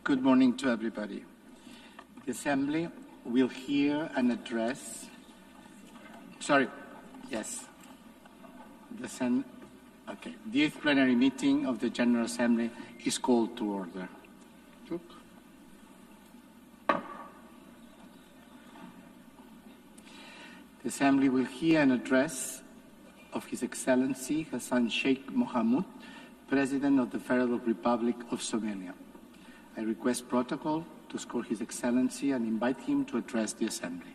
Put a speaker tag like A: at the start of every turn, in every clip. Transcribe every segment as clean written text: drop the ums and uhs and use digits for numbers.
A: Good morning to everybody. The Assembly will hear an address. Okay. The 8th plenary meeting of the General Assembly is called to order. The Assembly will hear an address of His Excellency Hassan Sheikh Mohamud, President of the Federal Republic of Somalia. I request protocol to escort His Excellency and invite him to address the Assembly.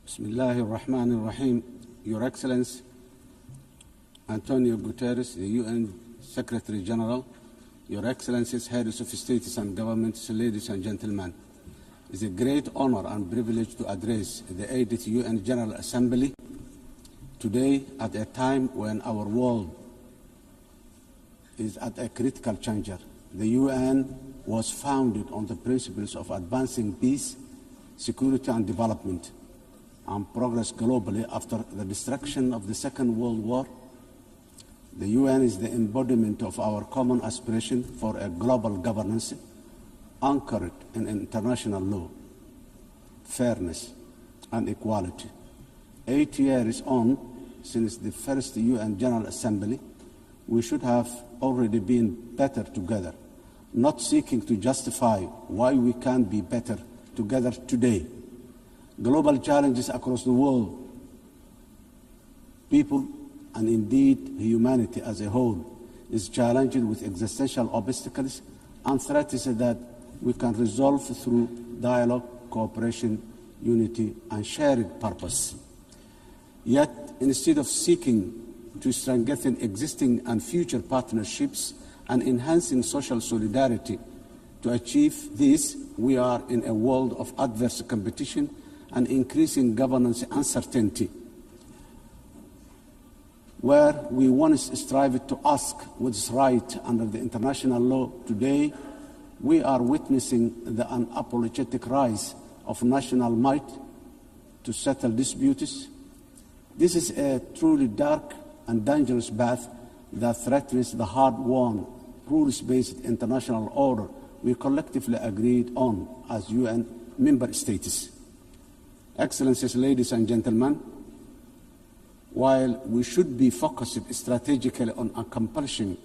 B: Bismillahir Rahmanir Rahim. Your Excellency, Antonio Guterres, the UN Secretary General, Your Excellencies, Heads of States and Governments, ladies and gentlemen, it is a great honor and privilege to address the 8th UN General Assembly today at a time when our world is at a critical juncture. The UN was founded on the principles of advancing peace, security and development, and progress globally after the destruction of the Second World War. The UN is the embodiment of our common aspiration for a global governance anchored in international law, fairness, and equality. 8 years on since the first UN General Assembly, we should have already been better together, not seeking to justify why we can't be better together today. Global challenges across the world, people, and indeed humanity as a whole, is challenged with existential obstacles and threats that we can resolve through dialogue, cooperation, unity, and shared purpose. Yet, instead of seeking to strengthen existing and future partnerships and enhancing social solidarity, to achieve this, we are in a world of adverse competition and increasing governance uncertainty, where we once strived to ask what is right under the international law. Today, we are witnessing the unapologetic rise of national might to settle disputes. This is a truly dark and dangerous path that threatens the hard-won, rules-based international order we collectively agreed on as UN member states. Excellencies, ladies and gentlemen, while we should be focused strategically on accomplishing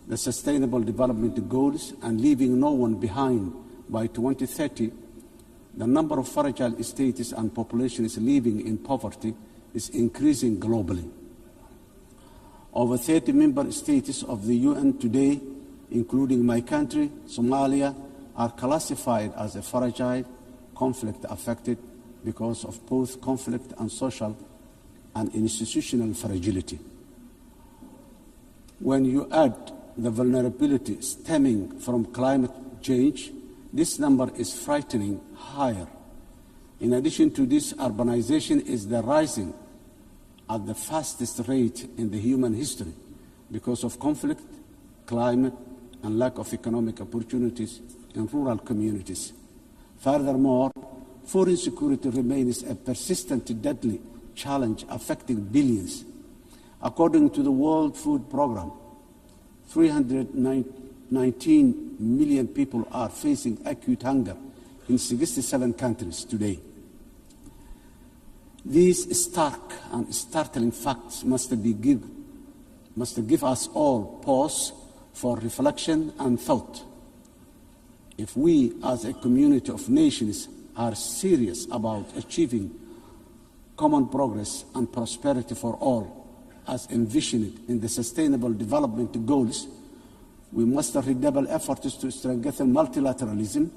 B: the Sustainable Development Goals and leaving no one behind by 2030, the number of fragile states and populations living in poverty is increasing globally. Over 30 member states of the UN today, including my country, Somalia, are classified as a fragile, conflict-affected because of both conflict and social and institutional fragility. When you add the vulnerability stemming from climate change, this number is frightening higher. In addition to this, urbanization is rising at the fastest rate in the human history because of conflict, climate, and lack of economic opportunities in rural communities. Furthermore, food insecurity remains a persistent, deadly challenge affecting billions. According to the World Food Programme, 319 million people are facing acute hunger in 67 countries today. These stark and startling facts must give us all pause for reflection and thought. If we, as a community of nations, are serious about achieving common progress and prosperity for all, as envisioned in the Sustainable Development Goals, we must redouble efforts to strengthen multilateralism,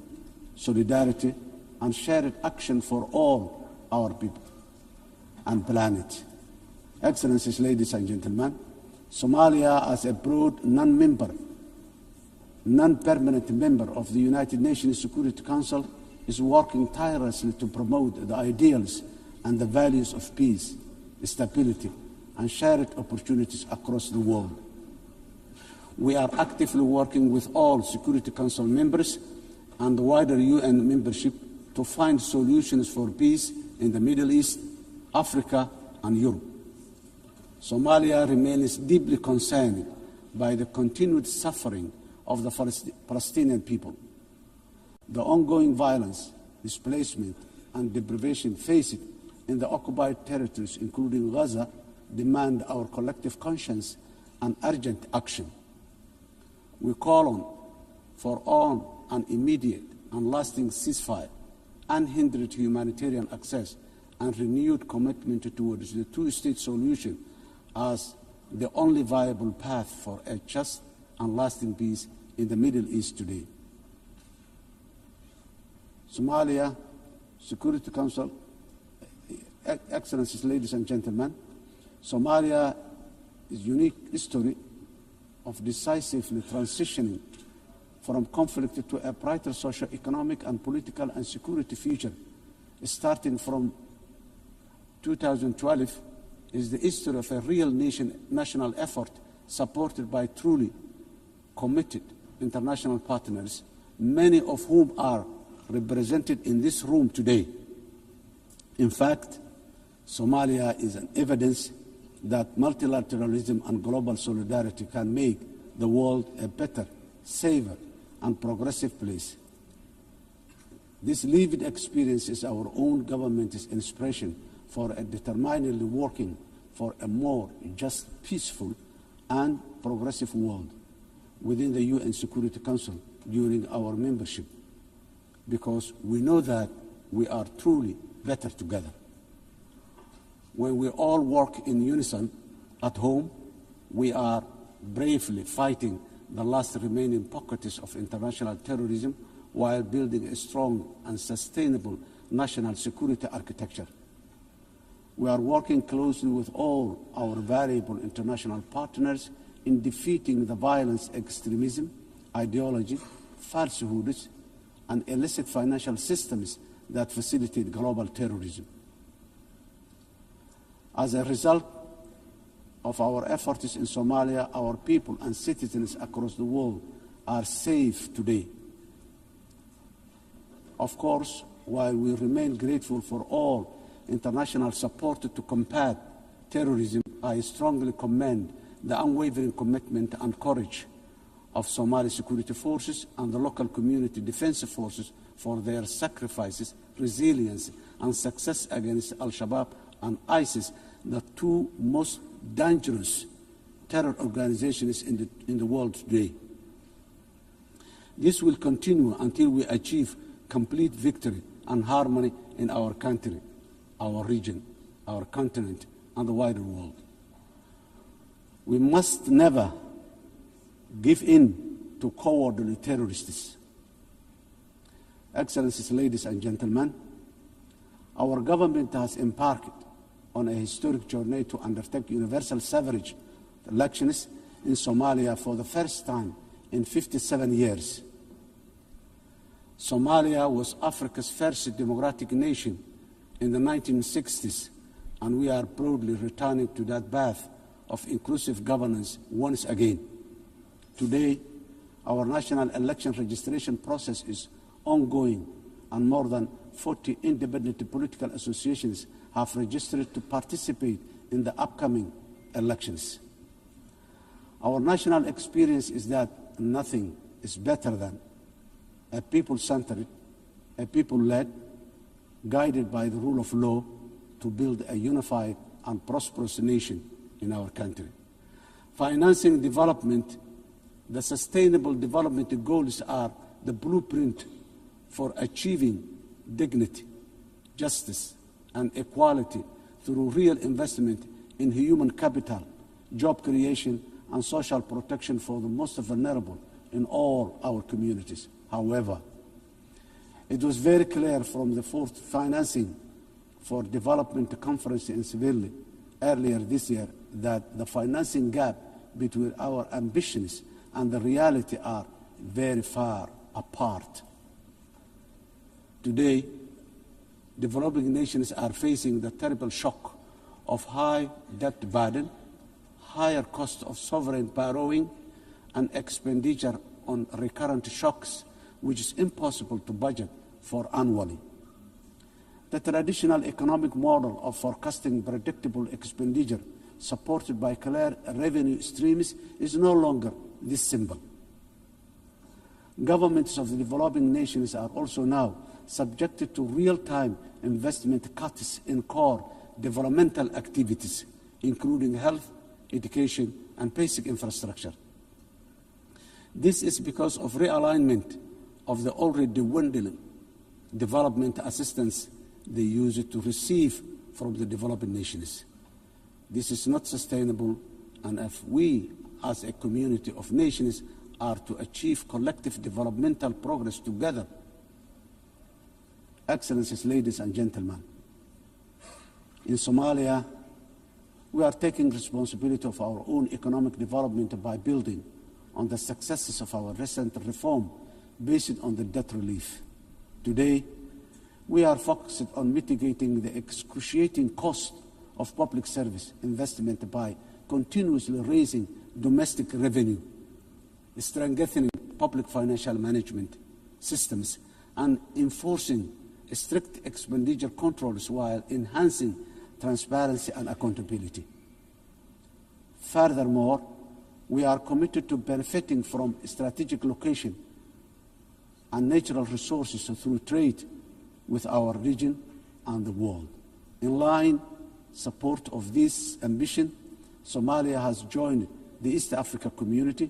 B: solidarity, and shared action for all our people and planet. Excellencies, ladies and gentlemen, Somalia, as a broad non-permanent member of the United Nations Security Council, is working tirelessly to promote the ideals and the values of peace, stability, and shared opportunities across the world. We are actively working with all Security Council members and the wider UN membership to find solutions for peace in the Middle East, Africa, and Europe. Somalia remains deeply concerned by the continued suffering of the Palestinian people. The ongoing violence, displacement, and deprivation faced in the occupied territories, including Gaza, demand our collective conscience and urgent action. We call for an immediate and lasting ceasefire, unhindered humanitarian access, and renewed commitment towards the two-state solution as the only viable path for a just and lasting peace in the Middle East today. Somalia Security Council, Excellencies, ladies and gentlemen, Somalia is a unique history of decisively transitioning from conflict to a brighter socio-economic and political and security future. Starting from 2012 is the history of a real national effort supported by truly committed international partners, many of whom are represented in this room today. In fact, Somalia is an evidence that multilateralism and global solidarity can make the world a better, safer, and progressive place. This lived experience is our own government's inspiration for a determinedly working for a more just, peaceful, and progressive world within the UN Security Council during our membership, because we know that we are truly better together. When we all work in unison at home, we are bravely fighting the last remaining pockets of international terrorism while building a strong and sustainable national security architecture. We are working closely with all our valuable international partners in defeating the violence, extremism, ideology, falsehoods, and illicit financial systems that facilitate global terrorism. As a result of our efforts in Somalia, our people and citizens across the world are safe today. Of course, while we remain grateful for all international support to combat terrorism, I strongly commend the unwavering commitment and courage of Somali security forces and the local community defense forces for their sacrifices, resilience, and success against Al-Shabaab and ISIS, the two most dangerous terror organizations in the world today. This will continue until we achieve complete victory and harmony in our country, our region, our continent, and the wider world. We must never give in to cowardly terrorists. Excellencies, ladies and gentlemen, our government has embarked on a historic journey to undertake universal suffrage elections in Somalia for the first time in 57 years. Somalia was Africa's first democratic nation in the 1960s, and we are proudly returning to that path of inclusive governance once again. Today, our national election registration process is ongoing, and more than 40 independent political associations have registered to participate in the upcoming elections. Our national experience is that nothing is better than a people-centered, a people-led, guided by the rule of law to build a unified and prosperous nation in our country. Financing development, the sustainable development goals are the blueprint for achieving dignity, justice, and equality through real investment in human capital, job creation, and social protection for the most vulnerable in all our communities. However, it was very clear from the fourth financing for development conference in Seville earlier this year that the financing gap between our ambitions and the reality are very far apart. Today, developing nations are facing the terrible shock of high debt burden, higher cost of sovereign borrowing, and expenditure on recurrent shocks, which is impossible to budget for annually. The traditional economic model of forecasting predictable expenditure supported by clear revenue streams is no longer this simple. Governments of the developing nations are also now subjected to real-time investment cuts in core developmental activities, including health, education, and basic infrastructure. This is because of realignment of the already dwindling development assistance they use to receive from the developing nations. This is not sustainable, and if we, as a community of nations, are to achieve collective developmental progress together. Excellencies, ladies and gentlemen, in Somalia, we are taking responsibility of our own economic development by building on the successes of our recent reform based on the debt relief. Today, we are focused on mitigating the excruciating cost of public service investment by continuously raising domestic revenue, strengthening public financial management systems, and enforcing strict expenditure controls while enhancing transparency and accountability. Furthermore, we are committed to benefiting from strategic location and natural resources through trade with our region and the world. In line support of this ambition, Somalia has joined the East Africa Community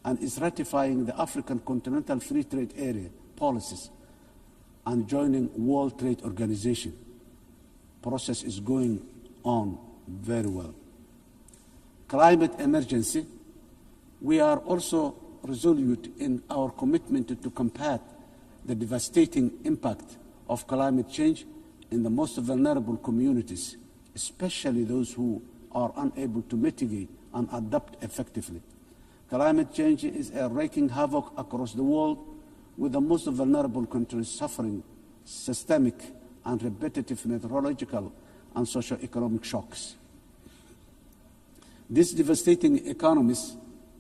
B: and is ratifying the African Continental Free Trade Area policies and joining World Trade Organization. Process is going on very well. Climate emergency. We are also resolute in our commitment to combat the devastating impact of climate change in the most vulnerable communities, especially those who are unable to mitigate and adapt effectively. Climate change is wreaking havoc across the world, with the most vulnerable countries suffering systemic and repetitive meteorological and socio-economic shocks. These devastating economies,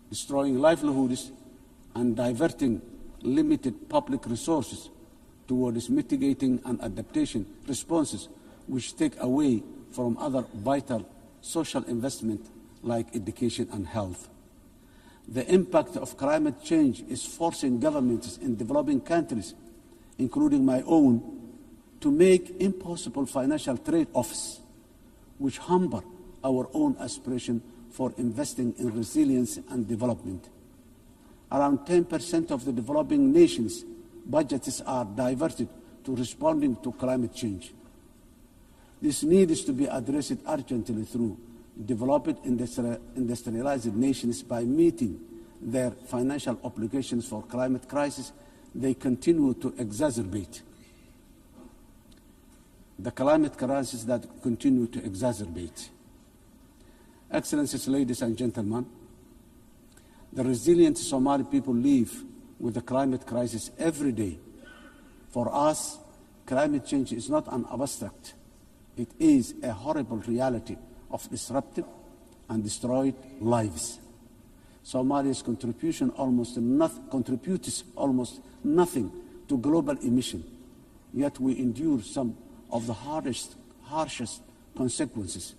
B: destroying livelihoods and diverting limited public resources towards mitigating and adaptation responses, which take away from other vital social investment like education and health. The impact of climate change is forcing governments in developing countries, including my own, to make impossible financial trade-offs, which hamper our own aspiration for investing in resilience and development. Around 10% of the developing nations' budgets are diverted to responding to climate change. This needs to be addressed urgently through developed industrialized nations by meeting their financial obligations for climate crisis they continue to exacerbate. The climate crisis that continue to exacerbate. Excellencies, ladies and gentlemen, the resilient Somali people live with the climate crisis every day. For us, climate change is not an abstract. It is a horrible reality of disrupted and destroyed lives. Somalia's contributes almost nothing to global emission, yet we endure some of the harshest consequences.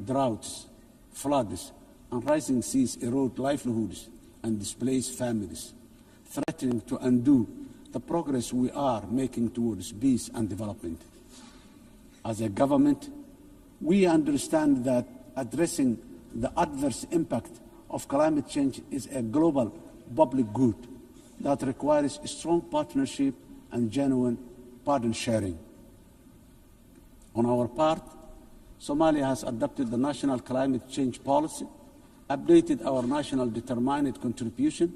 B: Droughts, floods, and rising seas erode livelihoods and displace families, threatening to undo the progress we are making towards peace and development. As a government, we understand that addressing the adverse impact of climate change is a global public good that requires strong partnership and genuine burden sharing. On our part, Somalia has adopted the national climate change policy, updated our national determined contribution,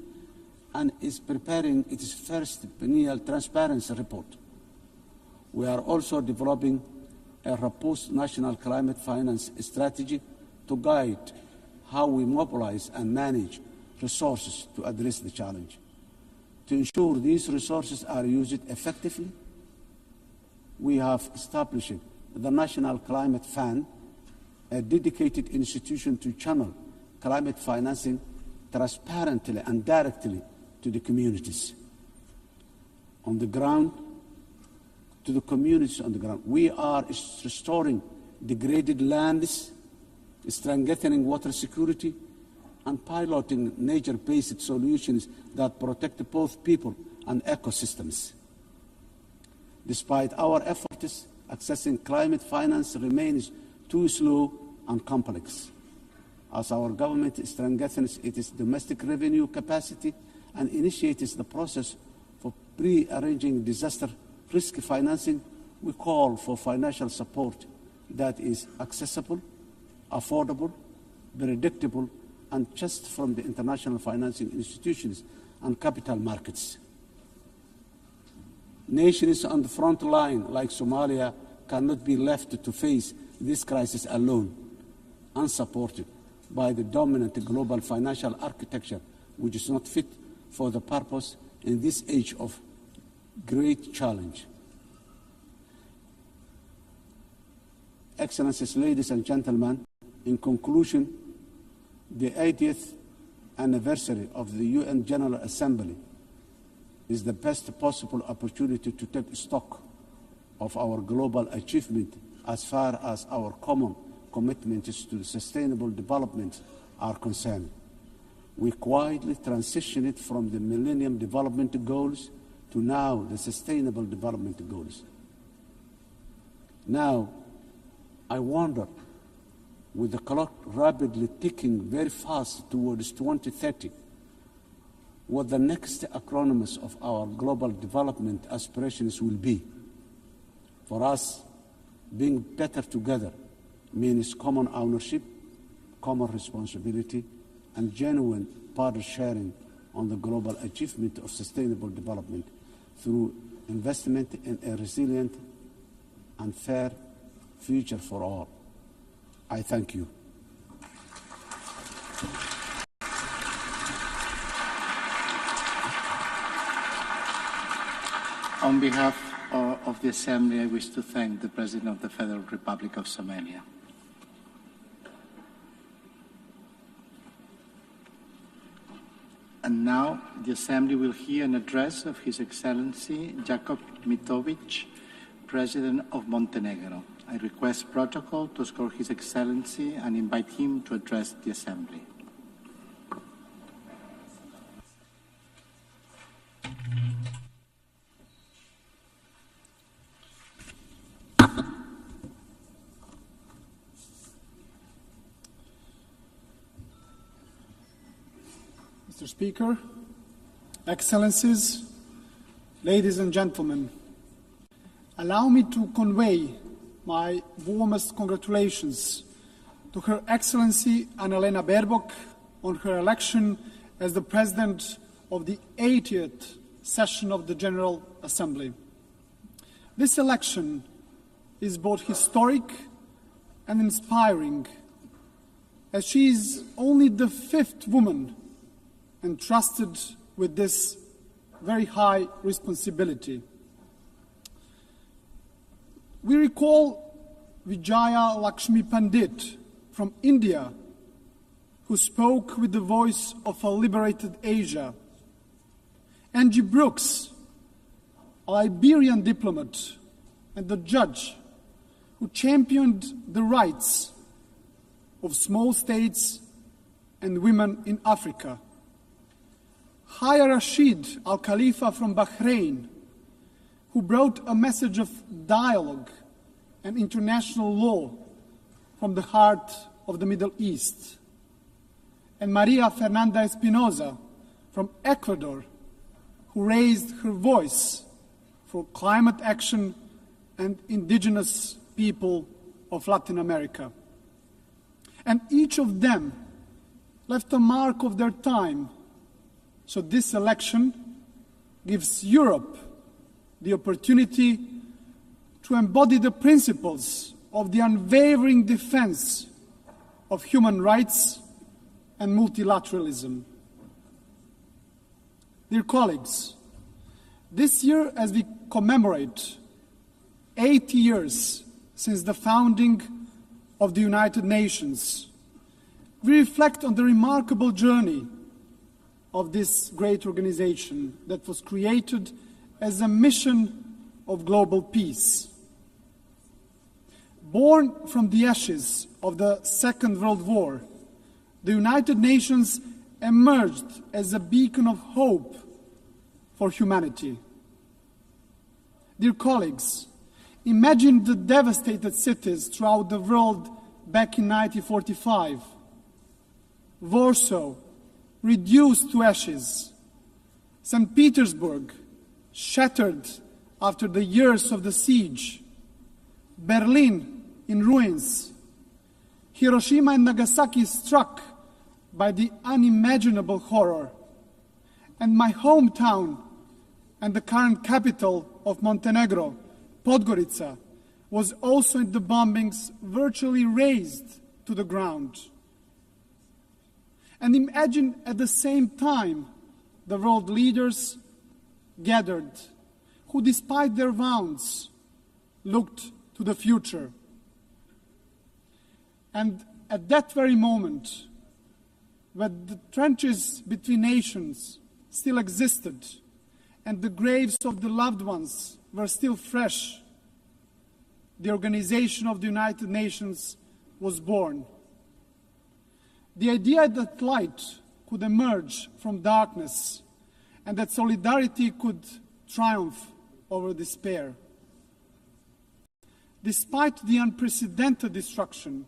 B: and is preparing its first biennial transparency report. We are also developing a robust national climate finance strategy to guide how we mobilize and manage resources to address the challenge. To ensure these resources are used effectively, we have established the National Climate Fund, a dedicated institution to channel climate financing transparently and directly to the communities on the ground, to the communities on the ground. We are restoring degraded lands, strengthening water security, and piloting nature-based solutions that protect both people and ecosystems. Despite our efforts, accessing climate finance remains too slow and complex. As our government strengthens its domestic revenue capacity and initiates the process for pre-arranging disaster risk financing, we call for financial support that is accessible, affordable, predictable, and just from the international financing institutions and capital markets. Nations on the front line, like Somalia, cannot be left to face this crisis alone, unsupported by the dominant global financial architecture, which is not fit for the purpose in this age of great challenge. Excellencies, ladies and gentlemen, in conclusion, the 80th anniversary of the UN General Assembly is the best possible opportunity to take stock of our global achievement as far as our common commitments to sustainable development are concerned. We quietly transitioned from the Millennium Development Goals to now the Sustainable Development Goals. Now, I wonder, with the clock rapidly ticking very fast towards 2030, what the next acronyms of our global development aspirations will be. For us, being better together means common ownership, common responsibility, and genuine partner sharing on the global achievement of sustainable development through investment in a resilient and fair future for all. I thank you.
A: On behalf of the Assembly, I wish to thank the President of the Federal Republic of Somalia. And now the Assembly will hear an address of His Excellency Jakob Mitovic, President of Montenegro. I request protocol to escort His Excellency and invite him to address the Assembly.
C: Mr. Speaker, Excellencies, ladies and gentlemen, allow me to convey my warmest congratulations to Her Excellency Annalena Baerbock on her election as the President of the 80th session of the General Assembly. This election is both historic and inspiring, as she is only the 5th woman entrusted with this very high responsibility. We recall Vijaya Lakshmi Pandit from India, who spoke with the voice of a liberated Asia. Angie Brooks, a Liberian diplomat and a judge who championed the rights of small states and women in Africa. Haya Rashid Al Khalifa from Bahrain, who brought a message of dialogue and international law from the heart of the Middle East. And Maria Fernanda Espinosa from Ecuador, who raised her voice for climate action and indigenous people of Latin America. And each of them left a mark of their time. So this election gives Europe the opportunity to embody the principles of the unwavering defense of human rights and multilateralism. Dear colleagues, this year, as we commemorate 80 years since the founding of the United Nations, we reflect on the remarkable journey of this great organization that was created as a mission of global peace. Born from the ashes of the Second World War, the United Nations emerged as a beacon of hope for humanity. Dear colleagues, imagine the devastated cities throughout the world back in 1945. Warsaw, reduced to ashes. St. Petersburg, shattered after the years of the siege. Berlin, in ruins. Hiroshima and Nagasaki struck by the unimaginable horror. And my hometown and the current capital of Montenegro, Podgorica, was also in the bombings virtually razed to the ground. And imagine at the same time the world leaders gathered, who despite their wounds looked to the future. And at that very moment, when the trenches between nations still existed and the graves of the loved ones were still fresh, the Organization of the United Nations was born. The idea that light could emerge from darkness and that solidarity could triumph over despair. Despite the unprecedented destruction,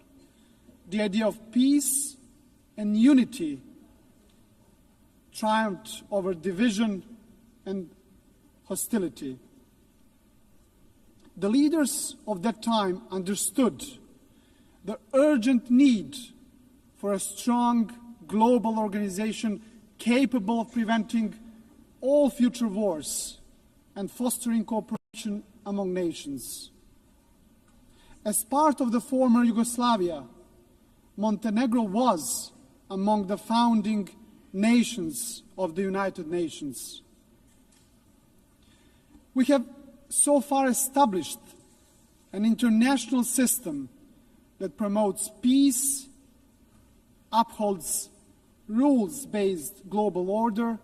C: the idea of peace and unity triumphed over division and hostility. The leaders of that time understood the urgent need for a strong global organization capable of preventing all future wars and fostering cooperation among nations. As part of the former Yugoslavia, Montenegro was among the founding nations of the United Nations. We have so far established an international system that promotes peace, upholds rules-based global order,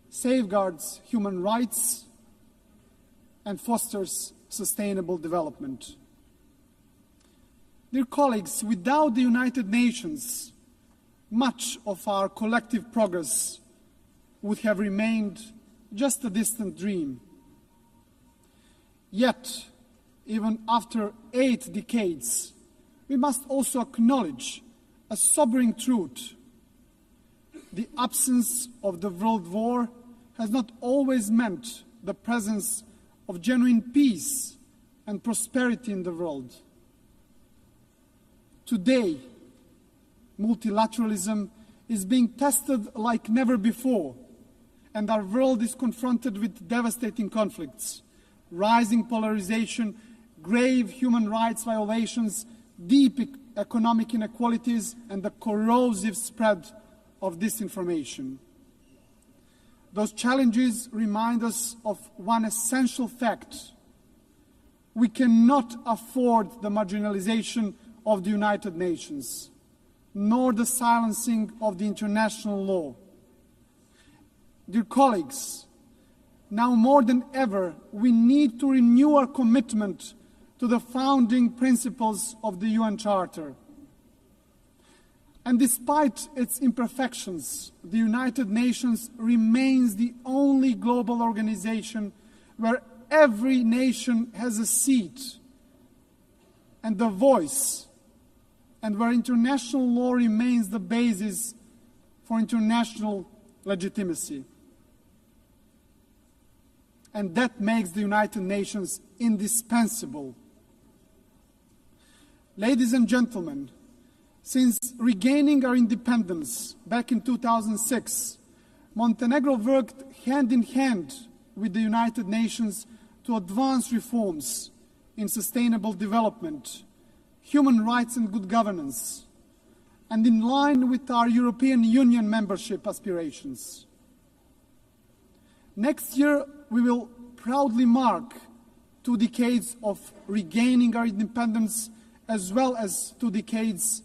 C: safeguards human rights, and fosters sustainable development. Dear colleagues, without the United Nations, much of our collective progress would have remained just a distant dream. Yet, even after 8 decades, we must also acknowledge a sobering truth. The absence of the World War has not always meant the presence of genuine peace and prosperity in the world. Today, multilateralism is being tested like never before, and our world is confronted with devastating conflicts, rising polarization, grave human rights violations, deep economic inequalities, and the corrosive spread of disinformation. Those challenges remind us of one essential fact. We cannot afford the marginalization of the United Nations, nor the silencing of the international law. Dear colleagues, now more than ever, we need to renew our commitment to the founding principles of the UN Charter. And despite its imperfections, the United Nations remains the only global organization where every nation has a seat and a voice, and where international law remains the basis for international legitimacy. And that makes the United Nations indispensable. Ladies and gentlemen, since regaining our independence back in 2006, Montenegro worked hand in hand with the United Nations to advance reforms in sustainable development, human rights and good governance, and in line with our European Union membership aspirations. Next year, we will proudly mark 2 decades of regaining our independence, as well as 2 decades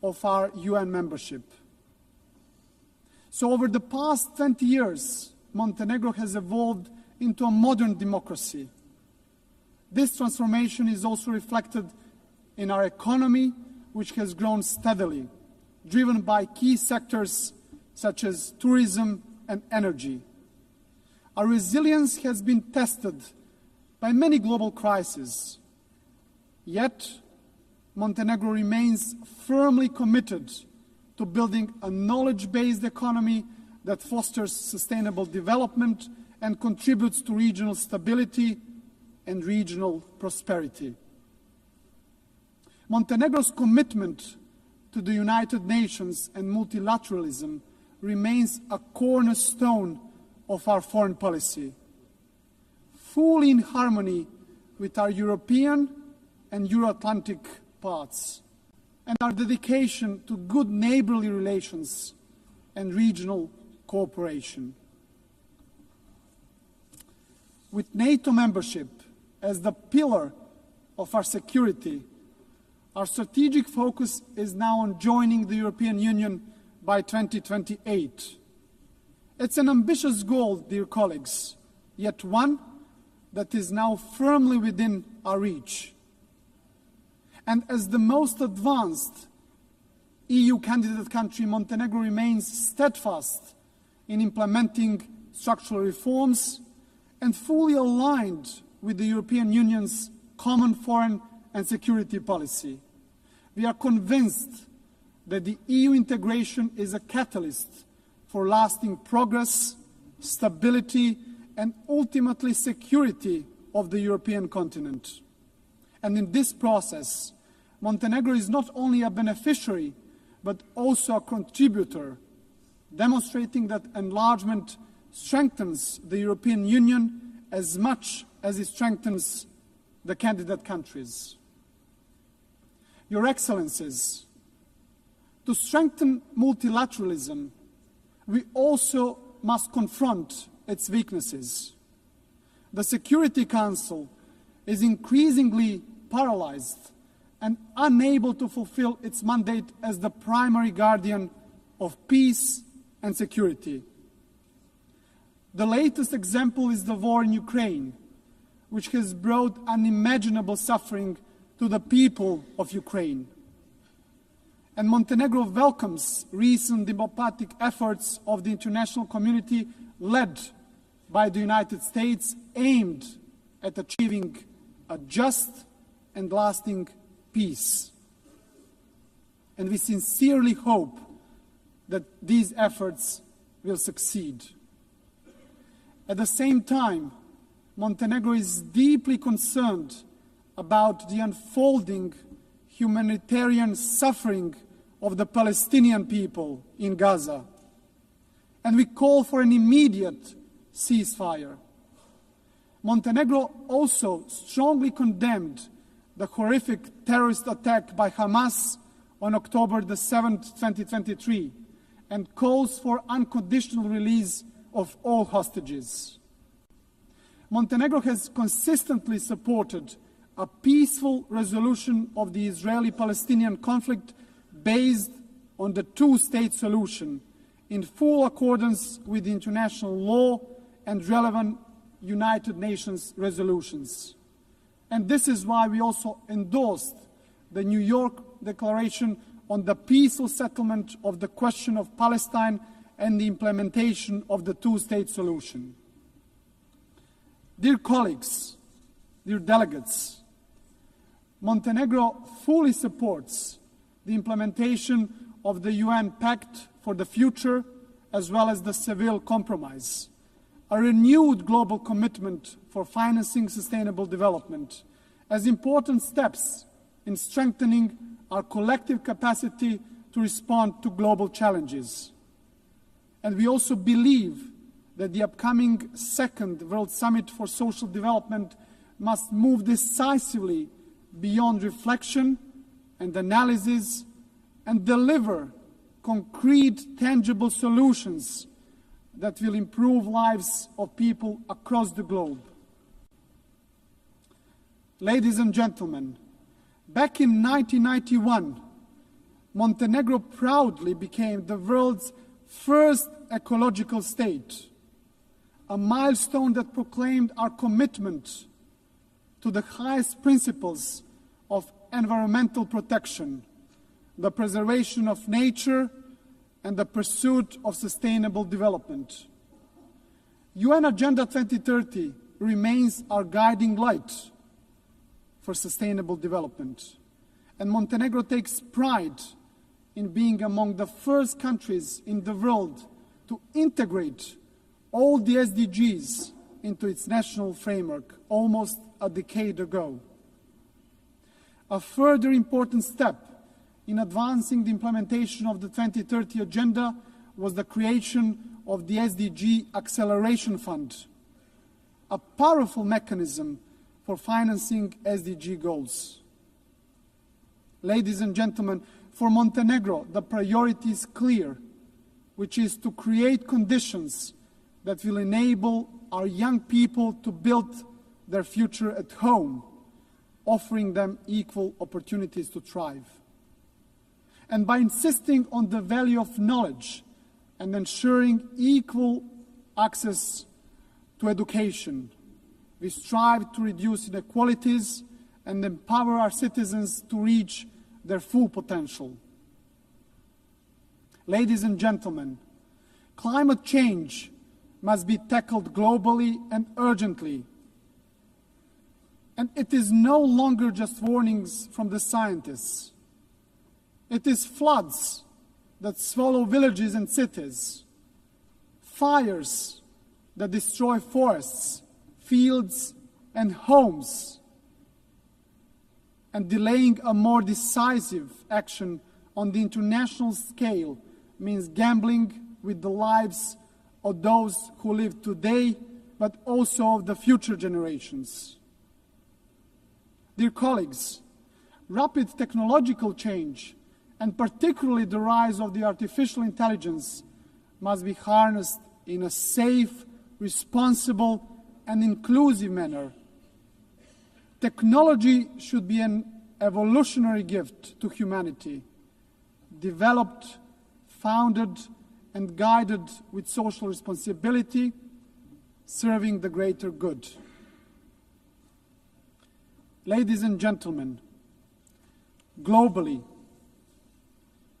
C: of our UN membership. So over the past 20 years, Montenegro has evolved into a modern democracy. This transformation is also reflected in our economy, which has grown steadily, driven by key sectors such as tourism and energy. Our resilience has been tested by many global crises. Yet, Montenegro remains firmly committed to building a knowledge-based economy that fosters sustainable development and contributes to regional stability and regional prosperity. Montenegro's commitment to the United Nations and multilateralism remains a cornerstone of our foreign policy, fully in harmony with our European and Euro-Atlantic paths, and our dedication to good neighborly relations and regional cooperation. With NATO membership as the pillar of our security, our strategic focus is now on joining the European Union by 2028. It's an ambitious goal, dear colleagues, yet one that is now firmly within our reach. And as the most advanced EU candidate country, Montenegro remains steadfast in implementing structural reforms and fully aligned with the European Union's common foreign and security policy. We are convinced that the EU integration is a catalyst for lasting progress, stability, and ultimately security of the European continent. And in this process, Montenegro is not only a beneficiary, but also a contributor, demonstrating that enlargement strengthens the European Union as much as it strengthens the candidate countries. Your Excellencies, to strengthen multilateralism, we also must confront its weaknesses. The Security Council is increasingly paralyzed and unable to fulfill its mandate as the primary guardian of peace and security. The latest example is the war in Ukraine, which has brought unimaginable suffering to the people of Ukraine. And Montenegro welcomes recent diplomatic efforts of the international community led by the United States aimed at achieving a just and lasting peace. And we sincerely hope that these efforts will succeed. At the same time, Montenegro is deeply concerned about the unfolding humanitarian suffering of the Palestinian people in Gaza. And we call for an immediate ceasefire. Montenegro also strongly condemned the horrific terrorist attack by Hamas on October the 7th, 2023, and calls for unconditional release of all hostages. Montenegro has consistently supported a peaceful resolution of the Israeli-Palestinian conflict based on the two-state solution in full accordance with international law and relevant United Nations resolutions. And this is why we also endorsed the New York Declaration on the peaceful settlement of the question of Palestine and the implementation of the two-state solution. Dear colleagues, dear delegates, Montenegro fully supports the implementation of the UN Pact for the Future as well as the Seville Compromise, a renewed global commitment for financing sustainable development as important steps in strengthening our collective capacity to respond to global challenges. And we also believe that the upcoming second World Summit for Social Development must move decisively beyond reflection and analysis and deliver concrete, tangible solutions that will improve lives of people across the globe. Ladies and gentlemen, back in 1991, Montenegro proudly became the world's first ecological state, a milestone that proclaimed our commitment to the highest principles of environmental protection, the preservation of nature, and the pursuit of sustainable development. UN Agenda 2030 remains our guiding light for sustainable development, and Montenegro takes pride in being among the first countries in the world to integrate all the SDGs into its national framework almost a decade ago. A further important step in advancing the implementation of the 2030 Agenda was the creation of the SDG Acceleration Fund, a powerful mechanism for financing SDG goals. Ladies and gentlemen, for Montenegro, the priority is clear, which is to create conditions that will enable our young people to build their future at home, offering them equal opportunities to thrive. And by insisting on the value of knowledge and ensuring equal access to education, we strive to reduce inequalities and empower our citizens to reach their full potential. Ladies and gentlemen, climate change must be tackled globally and urgently. And it is no longer just warnings from the scientists. It is floods that swallow villages and cities, fires that destroy forests, fields, and homes, and delaying a more decisive action on the international scale means gambling with the lives of those who live today, but also of the future generations. Dear colleagues, rapid technological change, and particularly the rise of the artificial intelligence, must be harnessed in a safe, responsible, and inclusive manner. Technology should be an evolutionary gift to humanity, developed, founded, and guided with social responsibility, serving the greater good. Ladies and gentlemen, globally,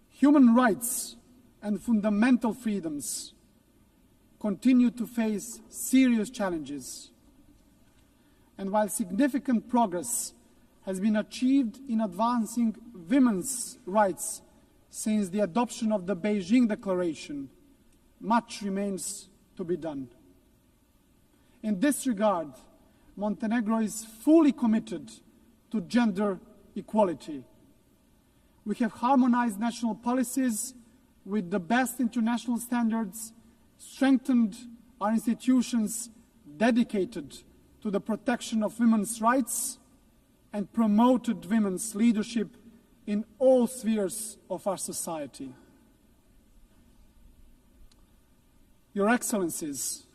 C: human rights and fundamental freedoms continue to face serious challenges. And while significant progress has been achieved in advancing women's rights since the adoption of the Beijing Declaration, much remains to be done. In this regard, Montenegro is fully committed to gender equality. We have harmonized national policies with the best international standards, strengthened our institutions dedicated to the protection of women's rights, and promoted women's leadership in all spheres of our society. Your Excellencies,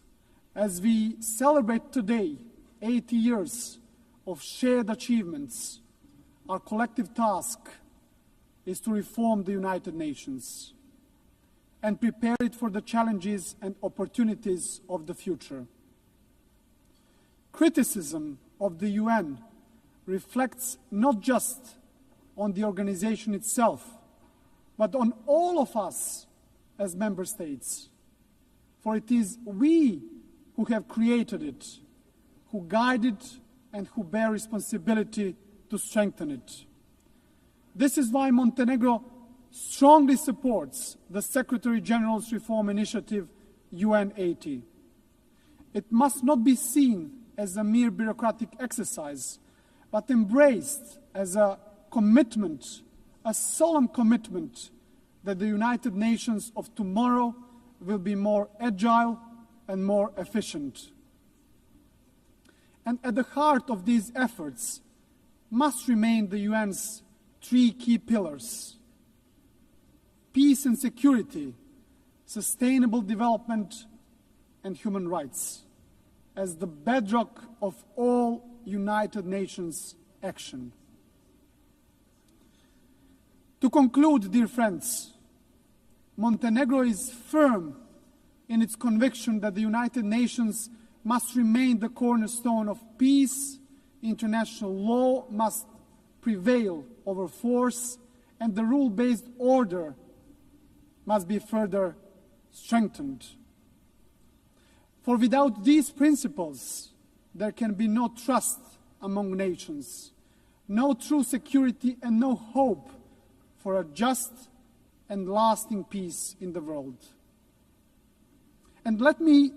C: as we celebrate today 80 years of shared achievements, our collective task is to reform the United Nations and prepare it for the challenges and opportunities of the future. Criticism of the UN reflects not just on the organization itself, but on all of us as member states. For it is we who have created it, who guide it, and who bear responsibility to strengthen it. This is why Montenegro strongly supports the Secretary General's reform initiative, UN 80. It must not be seen as a mere bureaucratic exercise, but embraced as a commitment, a solemn commitment that the United Nations of tomorrow will be more agile and more efficient. And at the heart of these efforts must remain the UN's three key pillars: peace and security, sustainable development, and human rights, as the bedrock of all United Nations action. To conclude, dear friends, Montenegro is firm in its conviction that the United Nations must remain the cornerstone of peace, international law must prevail over force, and the rule-based order must be further strengthened. For without these principles, there can be no trust among nations, no true security, and no hope for a just and lasting peace in the world. And let me,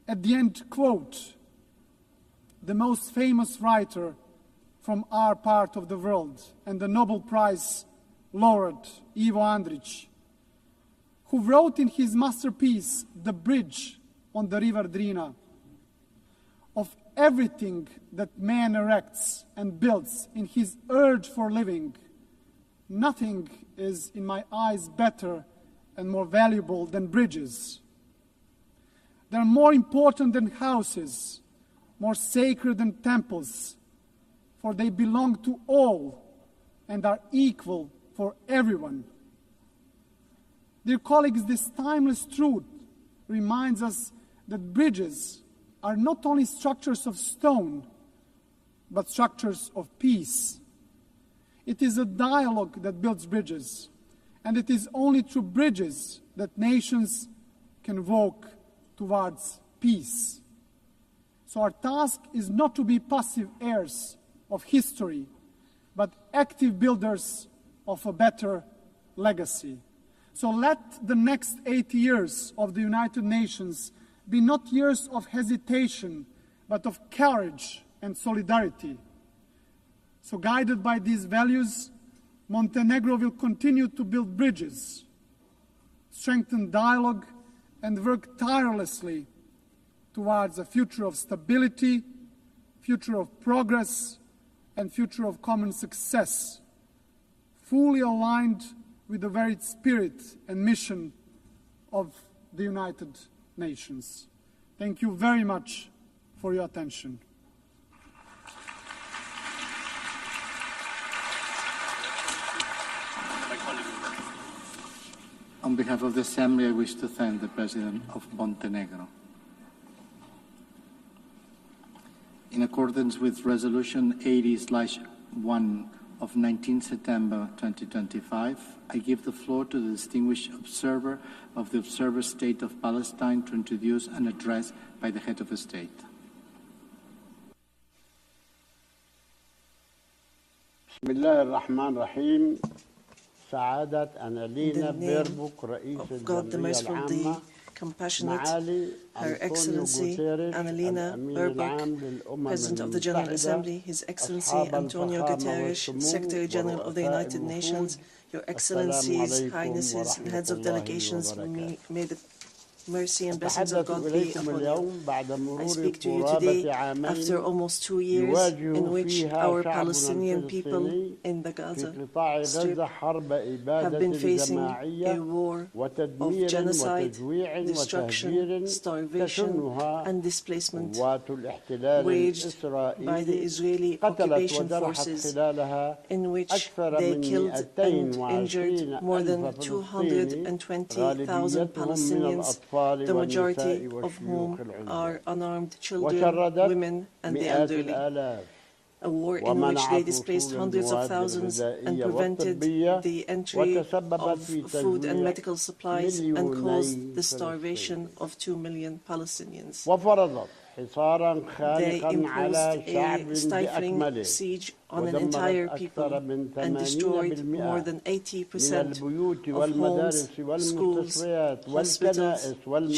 C: at the end, quote the most famous writer from our part of the world and the Nobel Prize laureate, Ivo Andrić, who wrote in his masterpiece, The Bridge on the River Drina, of everything that man erects and builds in his urge for living, nothing is, in my eyes, better and more valuable than bridges. They're more important than houses, more sacred than temples, for they belong to all and are equal for everyone. Dear colleagues, this timeless truth reminds us that bridges are not only structures of stone, but structures of peace. It is a dialogue that builds bridges, and it is only through bridges that nations can walk towards peace. So our task is not to be passive heirs of history, but active builders of a better legacy. So let the next 8 years of the United Nations be not years of hesitation, but of courage and solidarity. So guided by these values, Montenegro will continue to build bridges, strengthen dialogue, and work tirelessly towards a future of stability, future of progress, and future of common success, fully aligned with the very spirit and mission of the United Nations. Thank you very much for your attention.
A: On behalf of the Assembly, I wish to thank the President of Montenegro. In accordance with Resolution 80/1 of 19 September 2025, I give the floor to the distinguished observer of the Observer State of Palestine to introduce an address by the head of the state.
D: بسم الله الرحمن الرحيم. سعادة أنالينا بيربوك رئيس الجمعية العامة
E: compassionate, Her Excellency Annalena Baerbock, President of the General Assembly, His Excellency Antonio Guterres, Secretary General of the United Nations, Your Excellencies, Highnesses, and Heads of Delegations, may the mercy and blessings of God be upon you. I speak to you today after almost 2 years in which our Palestinian people in the Gaza Strip have been facing a war of genocide, destruction, starvation, and displacement waged by the Israeli occupation forces, in which they killed and injured more than 220,000 Palestinians, the majority of whom are unarmed children, women, and the elderly. A war in which they displaced hundreds of thousands and prevented the entry of food and medical supplies and caused the starvation of 2 million Palestinians. They imposed a stifling siege on an entire people and destroyed more than 80% of homes, schools, hospitals,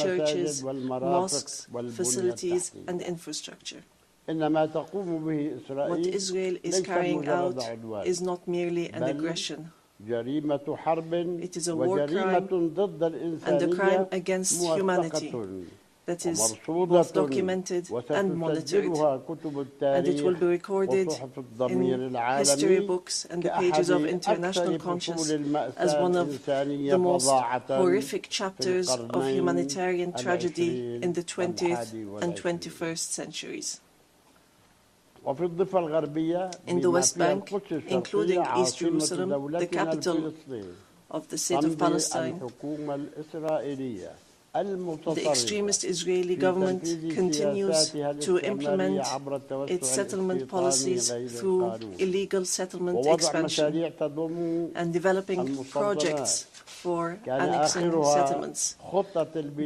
E: churches, mosques, facilities, and infrastructure. What Israel is carrying out is not merely an aggression. It is a war crime and a crime against humanity that is both documented and monitored, and it will be recorded in history books and the pages of international conscience as one of the most horrific chapters of humanitarian tragedy in the 20th and 21st centuries. In the West Bank, including East Jerusalem, the capital of the State of Palestine, the extremist Israeli government continues to implement its settlement policies through illegal settlement expansion and developing projects for annexing settlements.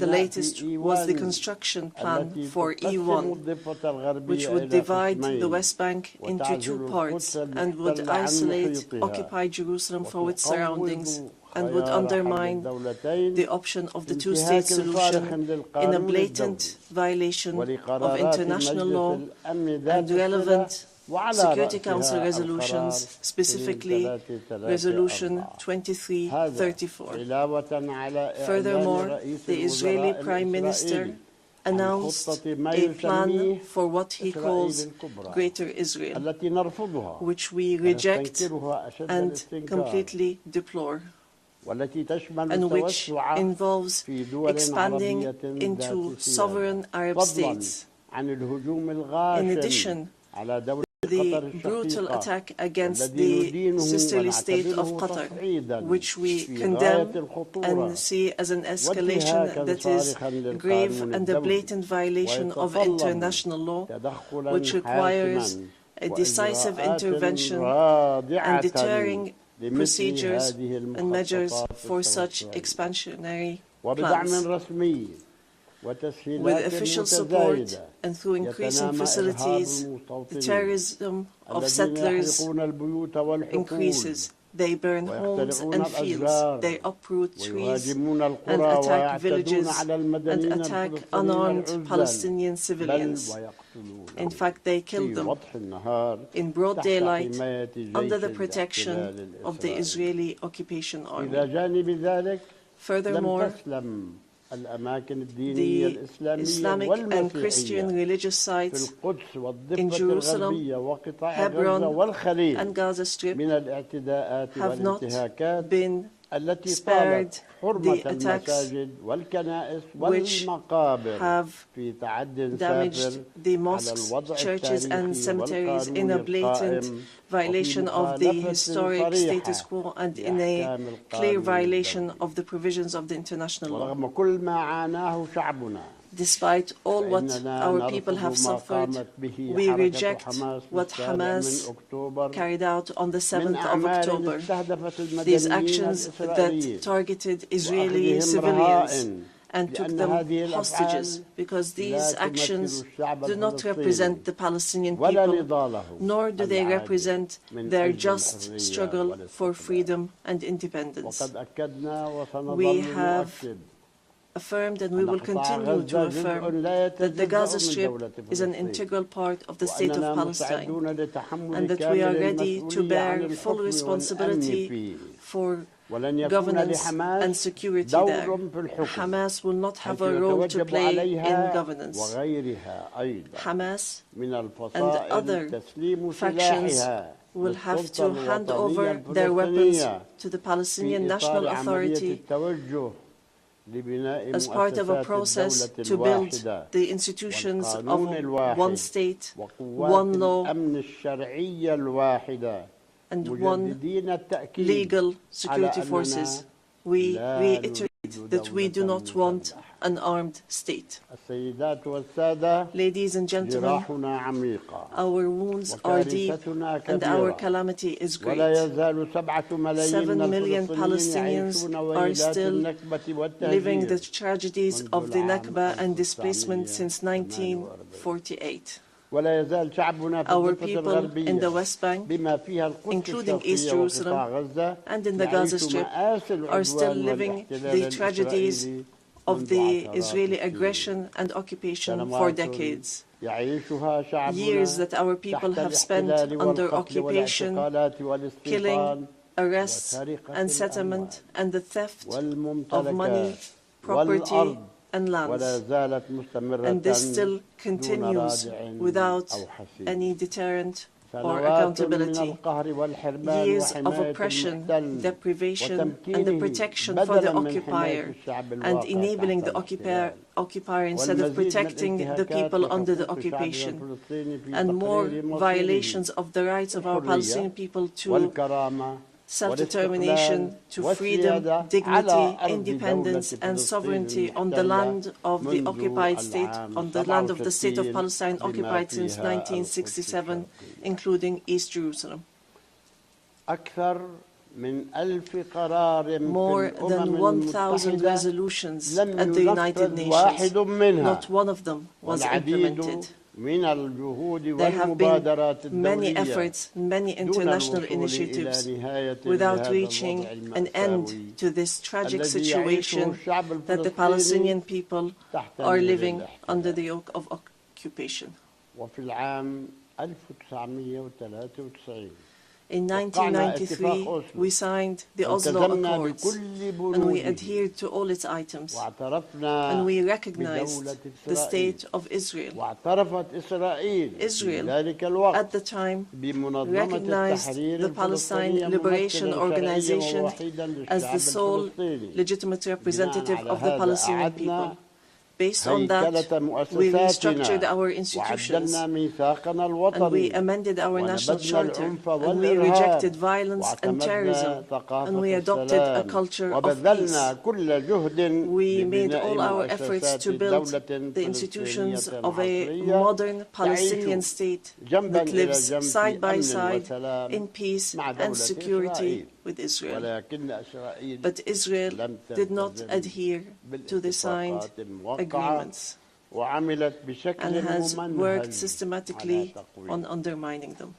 E: The latest was the construction plan for E1, which would divide the West Bank into two parts and would isolate occupied Jerusalem from its surroundings and would undermine the option of the two-state solution in a blatant violation of international law and relevant Security Council resolutions, specifically Resolution 2334. Furthermore, the Israeli Prime Minister announced a plan for what he calls Greater Israel, which we reject and completely deplore, and which involves expanding into sovereign Arab states. In addition, the brutal attack against the sisterly state of Qatar, which we condemn and see as an escalation that is grave and a blatant violation of international law, which requires a decisive intervention and deterring procedures and measures for such expansionary plans. With official support and through increasing facilities, the terrorism of settlers increases. They burn homes and fields, they uproot trees and attack villages and attack unarmed Palestinian civilians. In fact, they kill them in broad daylight under the protection of the Israeli occupation army. Furthermore, the Islamic and Christian religious sites in Jerusalem, Hebron, and Gaza Strip have not been spared the attacks which have damaged the mosques, churches, and cemeteries in a blatant violation of the historic status quo and in a clear violation of the provisions of the international law. Despite all what our people have suffered, we reject what Hamas carried out on the 7th of October. These actions that targeted Israeli civilians and took them hostages, because these actions do not represent the Palestinian people, nor do they represent their just struggle for freedom and independence. We have affirmed and we will continue to affirm that the Gaza Strip is an integral part of the state of Palestine and that we are ready to bear full responsibility for governance and security there. Hamas will not have a role to play in governance. Hamas and other factions will have to hand over their weapons to the Palestinian National Authority as part of a process to build the institutions of one state, one law, and one legal security forces. We reiterate that we do not want an armed state. Ladies and gentlemen, our wounds are deep and our calamity is great. 7 million Palestinians are still living the tragedies of the Nakba and displacement since 1948. Our people in the West Bank, including East Jerusalem and in the Gaza Strip, are still living the tragedies of the Israeli aggression and occupation for decades. Years that our people have spent under occupation, killing, arrests, and settlement, and the theft of money, property, and lands. And this still continues without any deterrent or accountability. Years of oppression, deprivation, and the protection for the occupier, and enabling the occupier instead of protecting the people under the occupation, and more violations of the rights of our Palestinian people to self-determination, to freedom, dignity, independence, and sovereignty on the land of the occupied state, on the land of the State of Palestine occupied since 1967, including East Jerusalem. More than 1,000 resolutions at the United Nations, not one of them was implemented. There have been many efforts, many international initiatives without reaching an end to this tragic situation that the Palestinian people are living under the yoke of occupation. In 1993, we signed the Oslo Accords, and we adhered to all its items, and we recognized the state of Israel. Israel, at the time, recognized the Palestine Liberation Organization as the sole legitimate representative of the Palestinian people. Based on that, we restructured our institutions, and we amended our national charter, and we rejected violence and terrorism, and we adopted a culture of peace. We made all our efforts to build the institutions of a modern Palestinian state that lives side by side in peace and security with Israel. But Israel did not adhere to the signed agreements and has worked systematically on undermining them.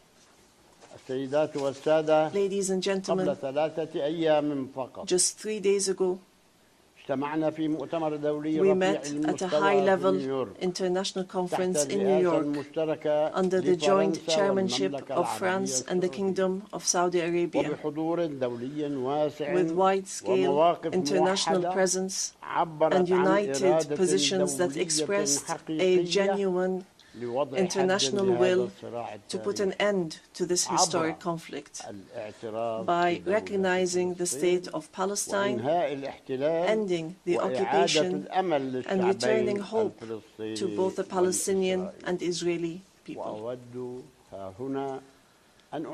E: Ladies and gentlemen, just 3 days ago, we met at a high-level international conference in New York under the joint chairmanship of France and the Kingdom of Saudi Arabia, with wide-scale international presence and united positions that expressed a genuine international will to put an end to this historic conflict by recognizing the state of Palestine, ending the occupation, and returning hope to both the Palestinian and Israeli people. And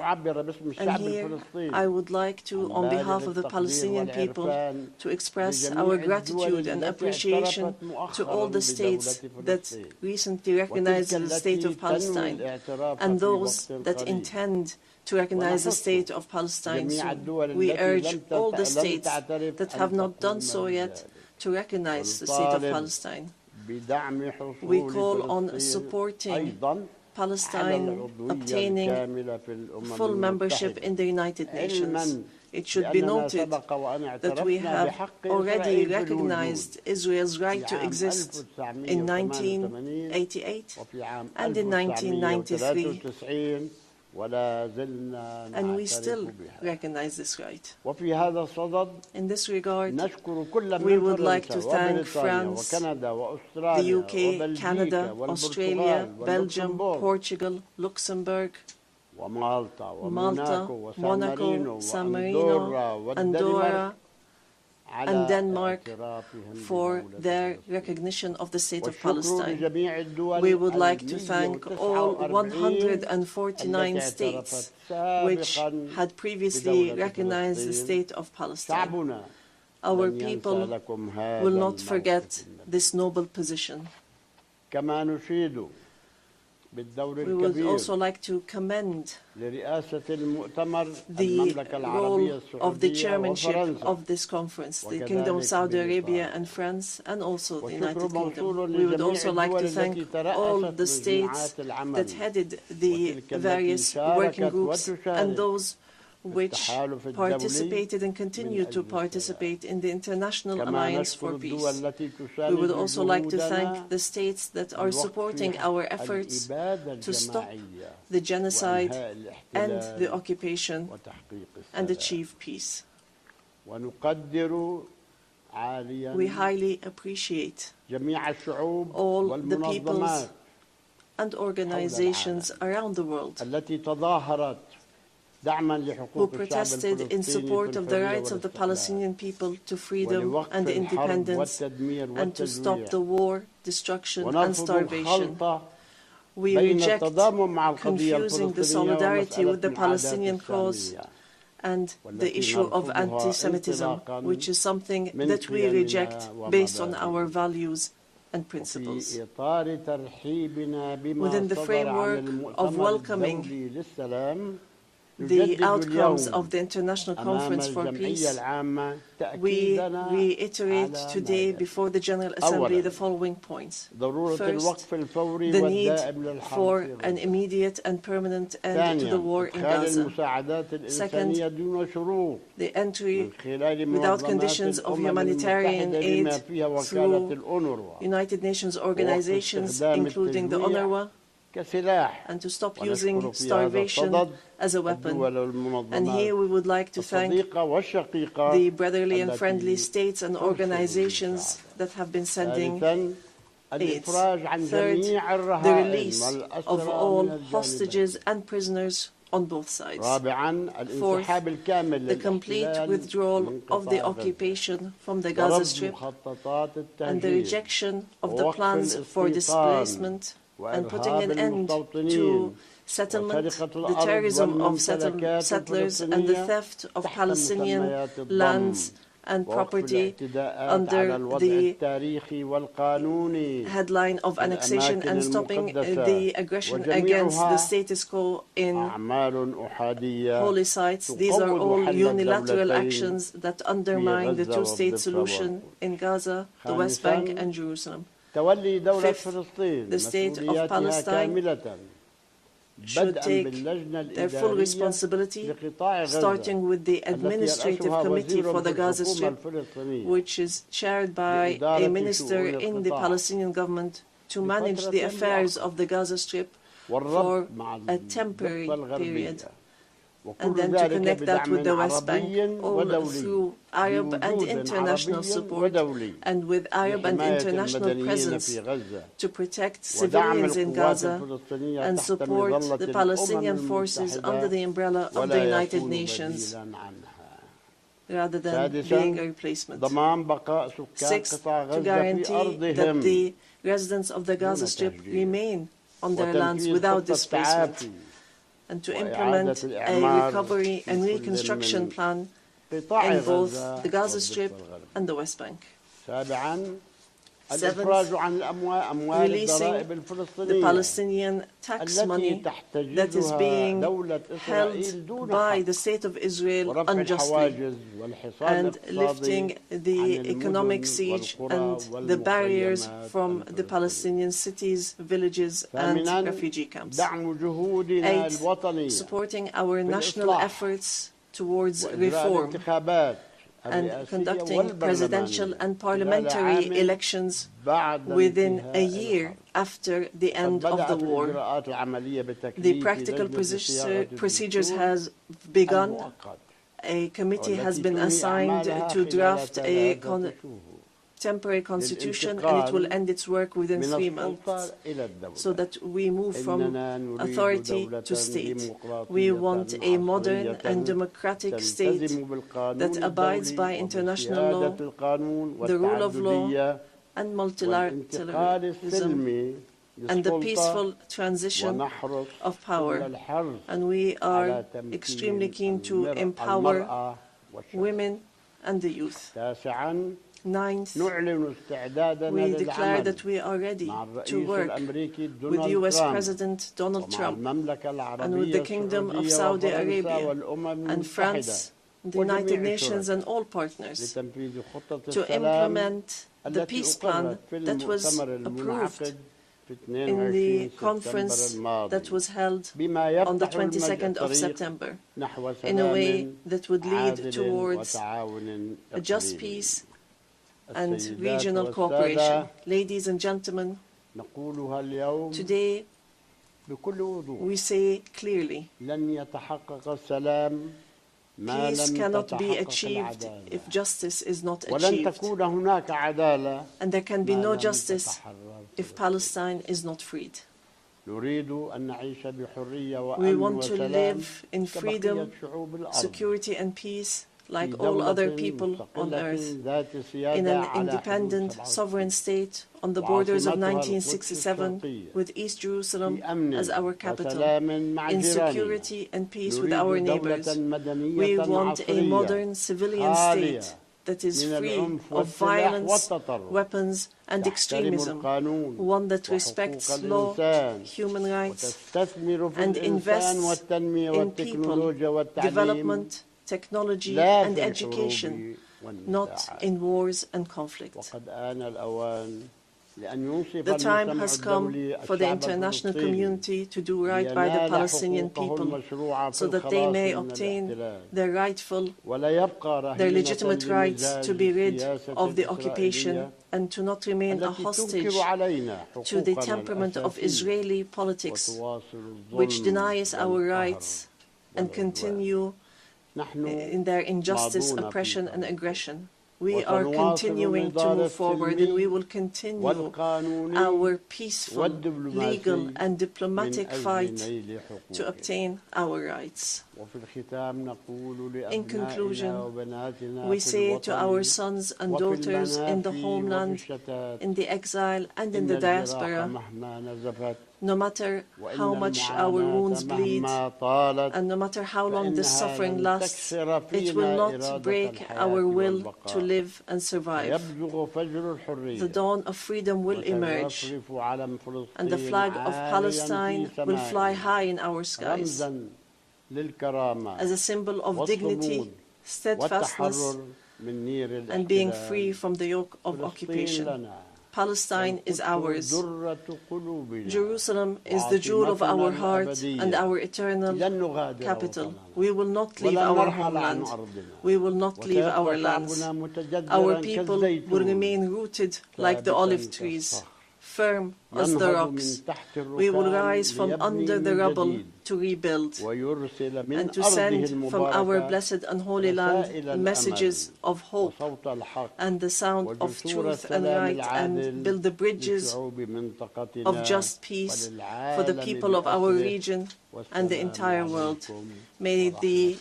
E: here, I would like to, on behalf of the Palestinian people, to express our gratitude and appreciation to all the states that recently recognized the state of Palestine and those that intend to recognize the state of Palestine soon. We urge all the states that have not done so yet to recognize the state of Palestine. We call on supporting Palestine obtaining full membership in the United Nations. It should be noted that we have already recognized Israel's right to exist in 1988 and in 1993. And we still recognize this right. In this regard, we would like to thank France, the UK, Canada, Australia, Belgium, Portugal, Luxembourg, Malta, Monaco, San Marino, Andorra, and Denmark for their recognition of the state of Palestine. We would like to thank all 149 states which had previously recognized the state of Palestine. Our people will not forget this noble position. We would also like to commend the role of the chairmanship of this conference, the Kingdom of Saudi Arabia and France, and also the United Kingdom. We would also like to thank all the states that headed the various working groups and those which participated and continue to participate in the International Alliance for Peace. We would also like to thank the states that are supporting our efforts to stop the genocide and the occupation and achieve peace. We highly appreciate all the peoples and organizations around the world who protested in support of the rights of the Palestinian people to freedom and independence and to stop the war, destruction and starvation. We reject confusing the solidarity with the Palestinian cause and the issue of anti-Semitism, which is something that we reject based on our values and principles. Within the framework of welcoming the outcomes of the International Conference for Peace, we reiterate today before the General Assembly the following points. First, the need for an immediate and permanent end to the war in Gaza. Second, the entry without conditions of humanitarian aid through United Nations organizations, including the UNRWA, and to stop using starvation as a weapon. And here we would like to thank the brotherly and friendly states and organizations that have been sending aid. Third, the release of all hostages and prisoners on both sides. Fourth, the complete withdrawal of the occupation from the Gaza Strip and the rejection of the plans for displacement and putting an end to settlement, the terrorism of settlers, and the theft of Palestinian lands and property under the headline of annexation, and stopping the aggression against the status quo in holy sites. These are all unilateral actions that undermine the two-state solution in Gaza, the West Bank, and Jerusalem. Fifth, the state of Palestine should take their full responsibility, starting with the Administrative Committee for the Gaza Strip, which is chaired by a minister in the Palestinian government, to manage the affairs of the Gaza Strip for a temporary period, and then to connect that with the West Bank, all through Arab and international support, and with Arab and international presence to protect civilians in Gaza and support the Palestinian forces under the umbrella of the United Nations, rather than being a replacement. Sixth, to guarantee that the residents of the Gaza Strip remain on their lands without displacement, and to implement a recovery and reconstruction plan in both the Gaza Strip and the West Bank. Seventh, releasing the Palestinian tax money that is being held by the State of Israel unjustly, and lifting the economic siege and the barriers from the Palestinian cities, villages, and refugee camps. Eighth, supporting our national efforts towards reform and conducting presidential and parliamentary elections within a year after the end of the war. The practical procedures has begun. A committee has been assigned to draft a temporary constitution, and it will end its work within 3 months, so that we move from authority to state. We want a modern and democratic state that abides by international law, the rule of law, and multilateralism, and the peaceful transition of power. And we are extremely keen to empower women and the youth. Ninth, we declare that we are ready to work with U.S. President Donald Trump and with the Kingdom of Saudi Arabia and France, the United Nations, and all partners to implement the peace plan that was approved in the conference that was held on the 22nd of September, in a way that would lead towards a just peace and regional cooperation. Ladies and gentlemen, today we say clearly, peace cannot be achieved if justice is not achieved, and there can be no justice if Palestine is not freed. We want to live in freedom, security, and peace like all other people on earth, in an independent, sovereign state on the borders of 1967, with East Jerusalem as our capital, in security and peace with our neighbors. We want a modern civilian state that is free of violence, weapons, and extremism, one that respects law, human rights, and invests in people, development, technology, and education, not in wars and conflict. The time has come for the international community to do right by the Palestinian people so that they may obtain their legitimate rights to be rid of the occupation and to not remain a hostage to the temperament of Israeli politics, which denies our rights and continue in their injustice, oppression, and aggression. We are continuing to move forward, and we will continue our peaceful, legal, and diplomatic fight to obtain our rights. In conclusion, we say to our sons and daughters in the homeland, in the exile, and in the diaspora, no matter how much our wounds bleed, and no matter how long the suffering lasts, it will not break our will to live and survive. The dawn of freedom will emerge, and the flag of Palestine will fly high in our skies as a symbol of dignity, steadfastness, and being free from the yoke of occupation. Palestine is ours. Jerusalem is the jewel of our heart and our eternal capital. We will not leave our homeland. We will not leave our lands. Our people will remain rooted like the olive trees, firm as the rocks. We will rise from under the rubble to rebuild and to send from our blessed and holy land messages of hope and the sound of truth and right, and build the bridges of just peace for the people of our region and the entire world. May the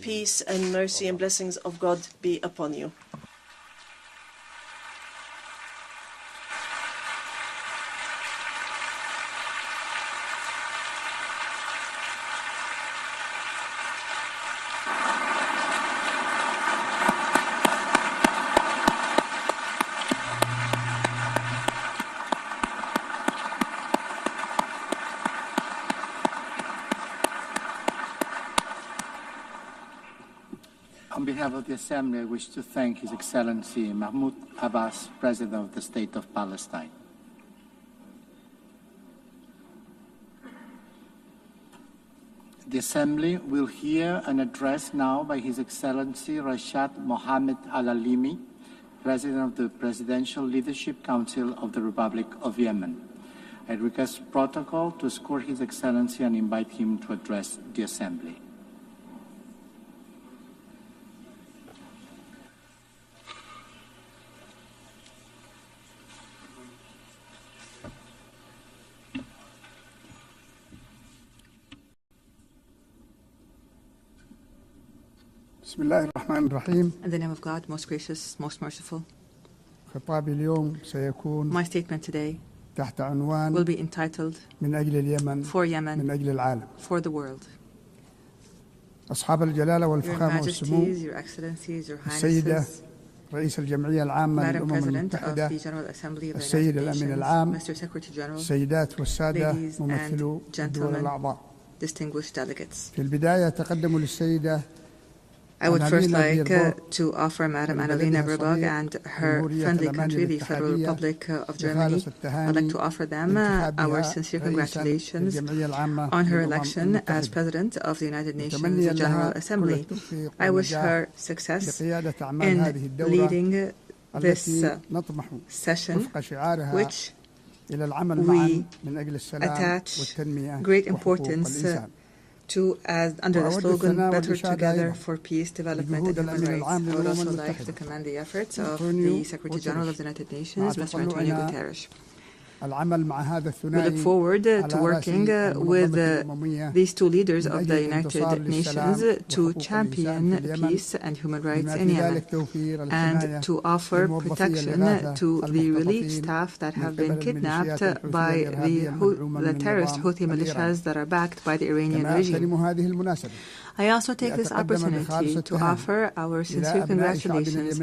E: peace and mercy and blessings of God be upon you.
A: On behalf of the Assembly, I wish to thank His Excellency Mahmoud Abbas, President of the State of Palestine. The Assembly will hear an address now by His Excellency Rashad Mohammed Al-Alimi, President of the Presidential Leadership Council of the Republic of Yemen. I request protocol to escort His Excellency and invite him to address the Assembly.
F: In
G: the name of God, most gracious, most merciful. My statement today will be entitled For Yemen, for the world. Your Majesties, Your Excellencies, Your Highnesses, Madam President of the General Assembly of the United Nations, Mr. Secretary General, ladies and gentlemen, distinguished delegates. I would first like to offer Madam Annalena Baerbock and her friendly country, the Federal Republic of Germany, I'd like to offer them our sincere congratulations on her election as President of the United Nations General Assembly. I wish her success in leading this session, which we attach great importance to, as under the slogan, Better Together for Peace, Development and Human Rights. I would also like to commend the efforts of the Secretary General of the United Nations, Mr. Antonio Guterres. We look forward to working with these two leaders of the United Nations to champion peace and human rights in Yemen and to offer protection to the relief staff that have been kidnapped by the terrorist Houthi militias that are backed by the Iranian regime. I also take this opportunity to offer our sincere congratulations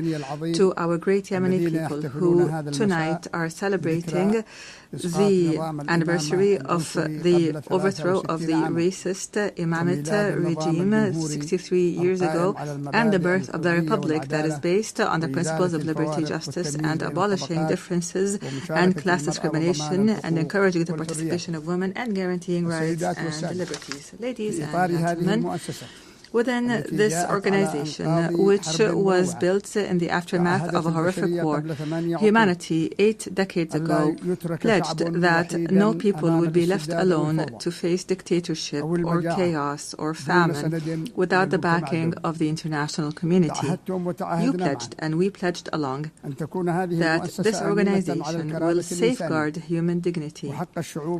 G: to our great Yemeni people who tonight are celebrating the anniversary of the overthrow of the racist Imamate regime 63 years ago and the birth of the republic that is based on the principles of liberty, justice, and abolishing differences and class discrimination and encouraging the participation of women and guaranteeing rights and liberties. Ladies and gentlemen, within this organization, which was built in the aftermath of a horrific war, humanity 8 decades ago pledged that no people would be left alone to face dictatorship or chaos or famine without the backing of the international community. You pledged, and we pledged along, that this organization will safeguard human dignity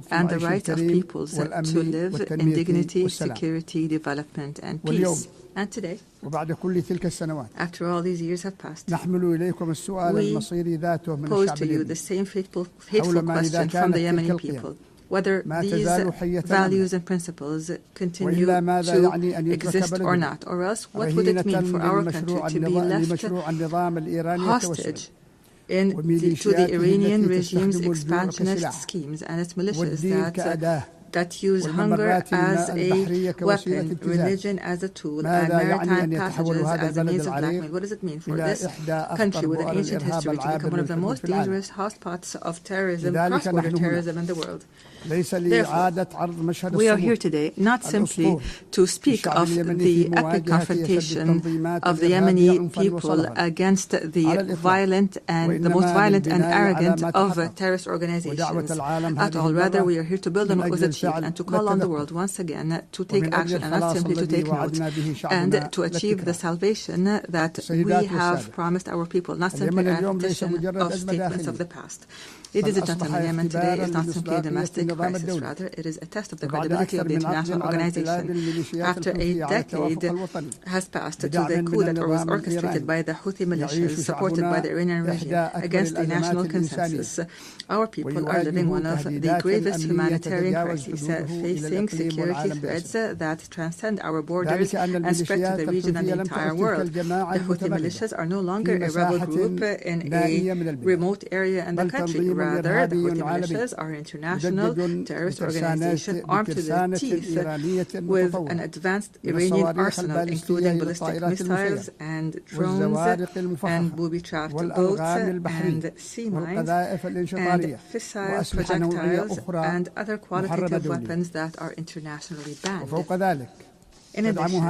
G: and the rights of peoples to live in dignity, security, development, and peace. And today, after all these years have passed, we pose to you the same hateful question from the Yemeni people, whether these values and principles continue to exist or not, or else what would it mean for our country to be left hostage to the Iranian regime's expansionist schemes and its militias that use hunger as a weapon, religion as a tool, and maritime passages as a means of blackmail. What does it mean for this country with an ancient history to become one of the most dangerous hotspots of terrorism, cross-border terrorism in the world? Therefore, we are here today not simply to speak of the epic confrontation of the Yemeni people against the violent and the most violent and arrogant of terrorist organizations at all. Rather, we are here to build on what was achieved and to call on the world once again to take action and not simply to take note, and to achieve the salvation that we have promised our people, not simply a repetition of statements of the past. Ladies and gentlemen, Yemen today is not simply a domestic crisis, rather it is a test of the credibility of the international organization. After a decade has passed to the coup that was orchestrated by the Houthi militias supported by the Iranian regime against the national consensus, our people are living one of the gravest humanitarian crises, facing security threats that transcend our borders and spread to the region and the entire world. The Houthi militias are no longer a rebel group in a remote area in the country. Rather, the Houthi militias are an international terrorist organization armed to the teeth with an advanced Iranian arsenal, including ballistic missiles and drones and booby-trapped boats and sea mines and fissile projectiles and other qualitative weapons that are internationally banned. In addition,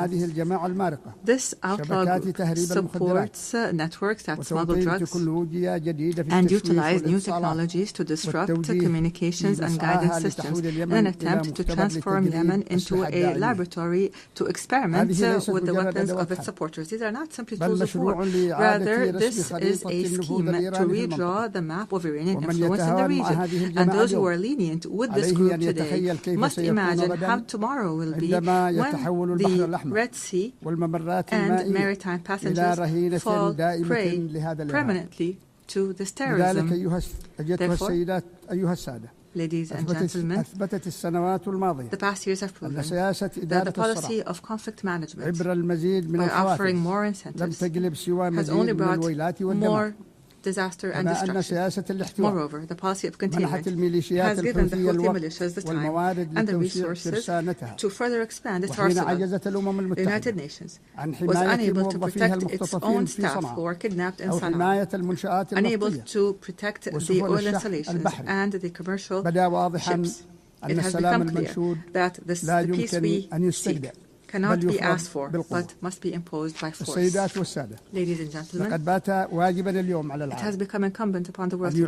G: this outlaw group supports networks that smuggle drugs and utilize new technologies to disrupt communications and guidance systems in an attempt to transform Yemen into a laboratory to experiment with the weapons of its supporters. These are not simply tools of war. Rather, this is a scheme to redraw the map of Iranian influence in the region. And those who are lenient with this group today must imagine how tomorrow will be when the Red Sea and maritime passengers fall prey permanently to this terrorism. Therefore, ladies and gentlemen, the past years have proven that the policy of conflict management, by offering more incentives, has only brought more disaster and destruction. Moreover, the policy of containment has given the Houthi militias the time and the resources to further expand its arsenal. The United Nations was unable to protect its own staff who were kidnapped in Sana'a, unable to protect the oil installations and the commercial ships. It has become clear that the peace we seek cannot be asked for, but must be imposed by force. Ladies and gentlemen, it has become incumbent upon the world to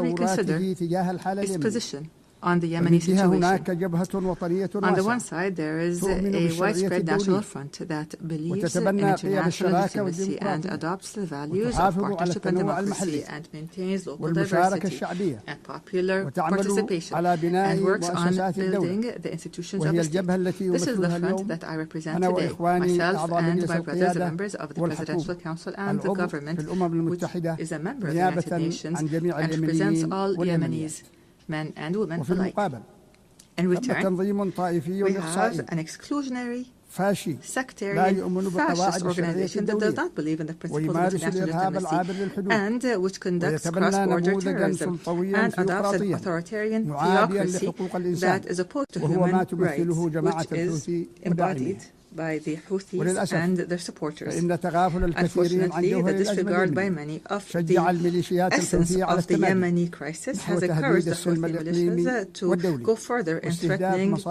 G: reconsider its position on the Yemeni situation. On the one side, there is a widespread national front that believes in international legitimacy and adopts the values of partnership and democracy and maintains local diversity and popular participation and works on building the institutions of the state. This is the front that I represent today, myself and my brothers, the members of the Presidential Council and the government, which is a member of the United Nations and represents all Yemenis, men and women alike. In return, we have an exclusionary, sectarian, fascist organization that does not believe in the principles of international legitimacy and which conducts cross-border terrorism and adopts an authoritarian theocracy that is opposed to human rights, which is embodied by the Houthis and their supporters. Unfortunately, the disregard by many of the essence of the Yemeni crisis has encouraged the Houthi militias to go further in threatening peace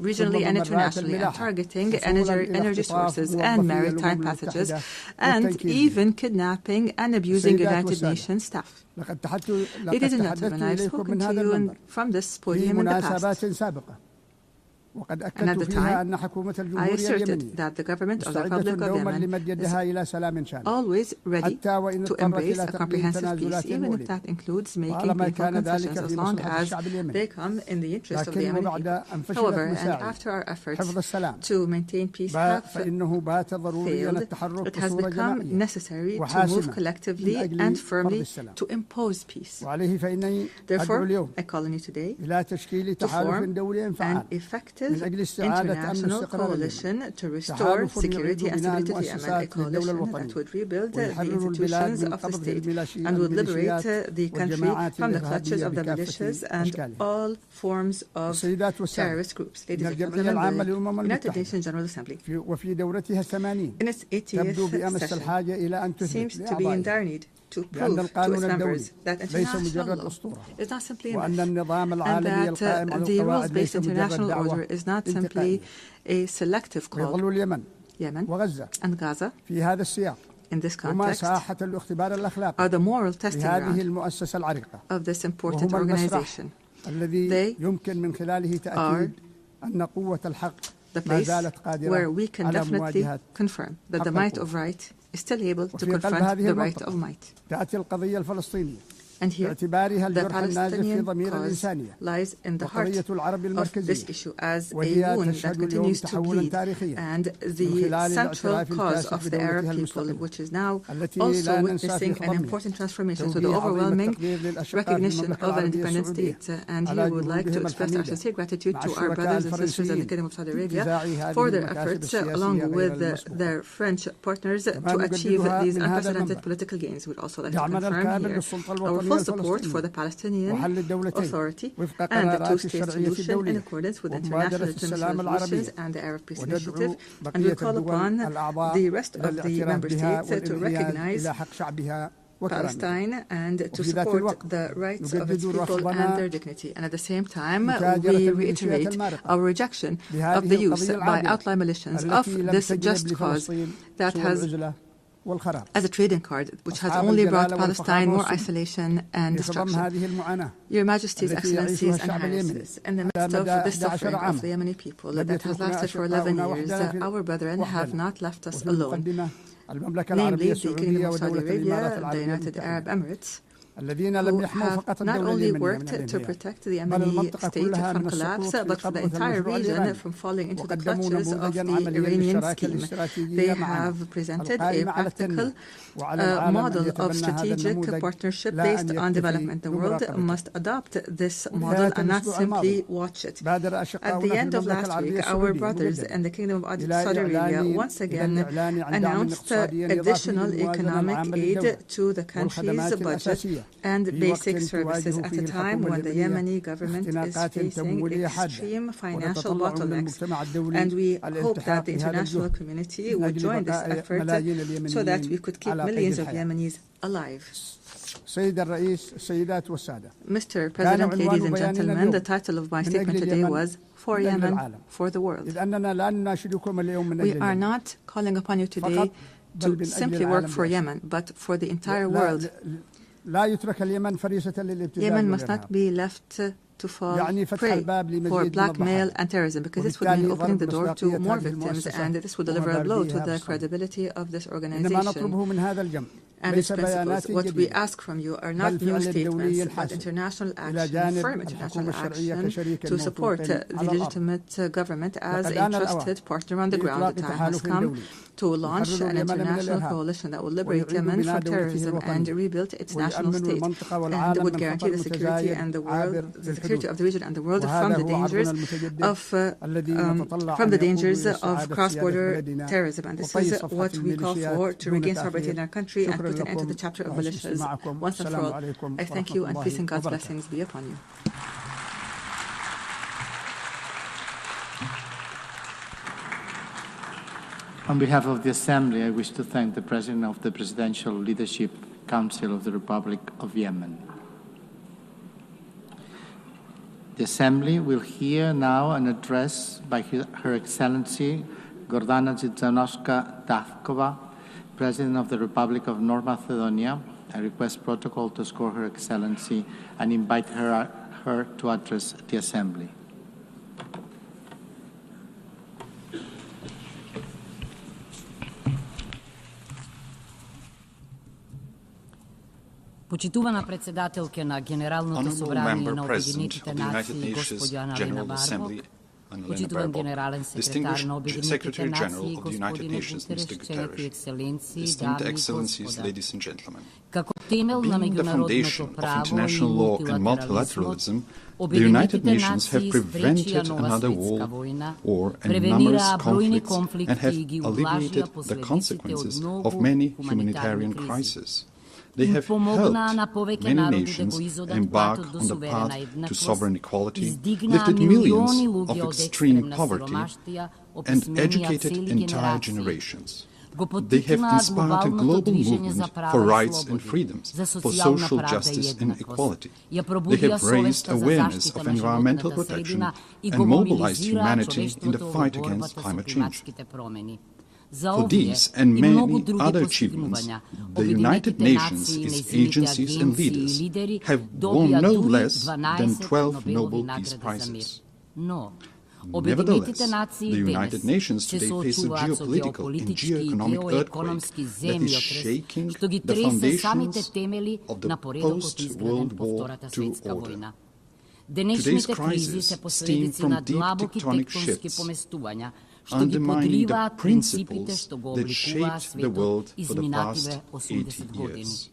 G: regionally and internationally and targeting energy sources and maritime passages and even kidnapping and abusing United Nations staff. Ladies and gentlemen, I have spoken to you from this podium in the past. And at the time, I asserted that the government of the Republic of Yemen is always ready to embrace a comprehensive peace, even if that includes making painful concessions, as long as they come in the interest of the Yemeni people. However, and after our efforts to maintain peace have failed, it has become necessary to move collectively and firmly to impose peace. Therefore, I call on you today to form an effective international coalition to restore security and stability to Yemen, a coalition that would rebuild the institutions of the state and would liberate the country from the clutches of the militias and all forms of terrorist groups. Ladies and gentlemen, the United Nations General Assembly, in its 80th session, seems to be in dire need to prove to its members that international law is not simply enough, and that the rules-based international order is not simply a selective call. Yemen and Gaza, in this context, are the moral testing ground of this important organization. They are the place where we can definitely confirm that the might of right is still able to confront the right of might. And here, the Palestinian cause lies in the heart of this issue as a wound that continues to bleed, and the central cause of the Arab people, which is now also witnessing an important transformation to the overwhelming recognition of an independent state. And here we would like to express our sincere gratitude to our brothers and sisters in the Kingdom of Saudi Arabia for their efforts, along with their French partners, to achieve these unprecedented political gains. We'd also like to confirm here our full support for the Palestinian Authority and the two-state solution in accordance with international resolutions and the Arab Peace Initiative, and we call upon the rest of the member states to recognize Palestine and to support the rights of its people and their dignity. And at the same time, we reiterate our rejection of the use by outlaw militias of this just cause that has as a trading card, which has only brought Palestine more isolation and destruction. Your Majesties, Excellencies, and Highnesses, in the midst of this suffering of the Yemeni people that has lasted for 11 years, our brethren have not left us alone, namely the Kingdom of Saudi Arabia, the United Arab Emirates, who have not only worked to protect the Yemeni state from collapse, but for the entire region from falling into the clutches of the Iranian scheme. They have presented a practical model of strategic partnership based on development. The world must adopt this model and not simply watch it. At the end of last week, our brothers in the Kingdom of Saudi Arabia once again announced additional economic aid to the country's budget and basic services at a time when the Yemeni government is facing extreme financial bottlenecks. And we hope that the international community would join this effort so that we could keep millions of Yemenis alive. Mr. President, ladies and gentlemen, the title of my statement today was For Yemen, for the World. We are not calling upon you today to simply work for Yemen, but for the entire world. Yemen must not be left to fall prey for blackmail and terrorism, because this would mean opening the door to more victims, and this would deliver a blow to the credibility of this organization and its principles. What we ask from you are not new statements, but international action, firm international action to support the legitimate government as a trusted partner on the ground. The time has come to launch an international coalition that will liberate Yemen from terrorism and rebuild its national state, and would guarantee the security and the world, the security of the region and the world from the dangers of cross-border terrorism. And this is what we call for, to regain sovereignty in our country and put an end to the chapter of militias once and for all. I thank you, and peace and God's blessings be upon you.
A: On behalf of the Assembly, I wish to thank the President of the Presidential Leadership Council of the Republic of Yemen. The Assembly will hear now an address by Her Excellency Gordana Dzizanowska-Davkova, President of the Republic of North Macedonia. I request protocol to escort Her Excellency and invite her to address the Assembly.
H: Почитувана председателкина Генералното собрание на Обединените нации госпожа Аналина Барбок, почитуван генерален секретар на Обединените нации господин Гутереш, членки екселенции, дами и господа. Како темел на меѓународното право и мултилатерализм, Обединетите нации спречија нова светска војна, превенираа бројни конфликти и ги увлажија последиците од многу хуманитарни кризи.
I: They have helped many nations embark on the path to sovereign equality, lifted millions of extreme poverty, and educated entire generations. They have inspired a global movement for rights and freedoms, for social justice and equality. They have raised awareness of environmental protection and mobilized humanity in the fight against climate change. For these and many other achievements, the United Nations, its agencies and leaders have won no less than 12 Nobel Peace Prizes. Nevertheless, the United Nations today face a geopolitical and geoeconomic earthquake that is shaking the foundations of the post-World War II order. Today's crisis stems from deep tectonic shifts, undermining the principles that shaped the world for the past 80 years.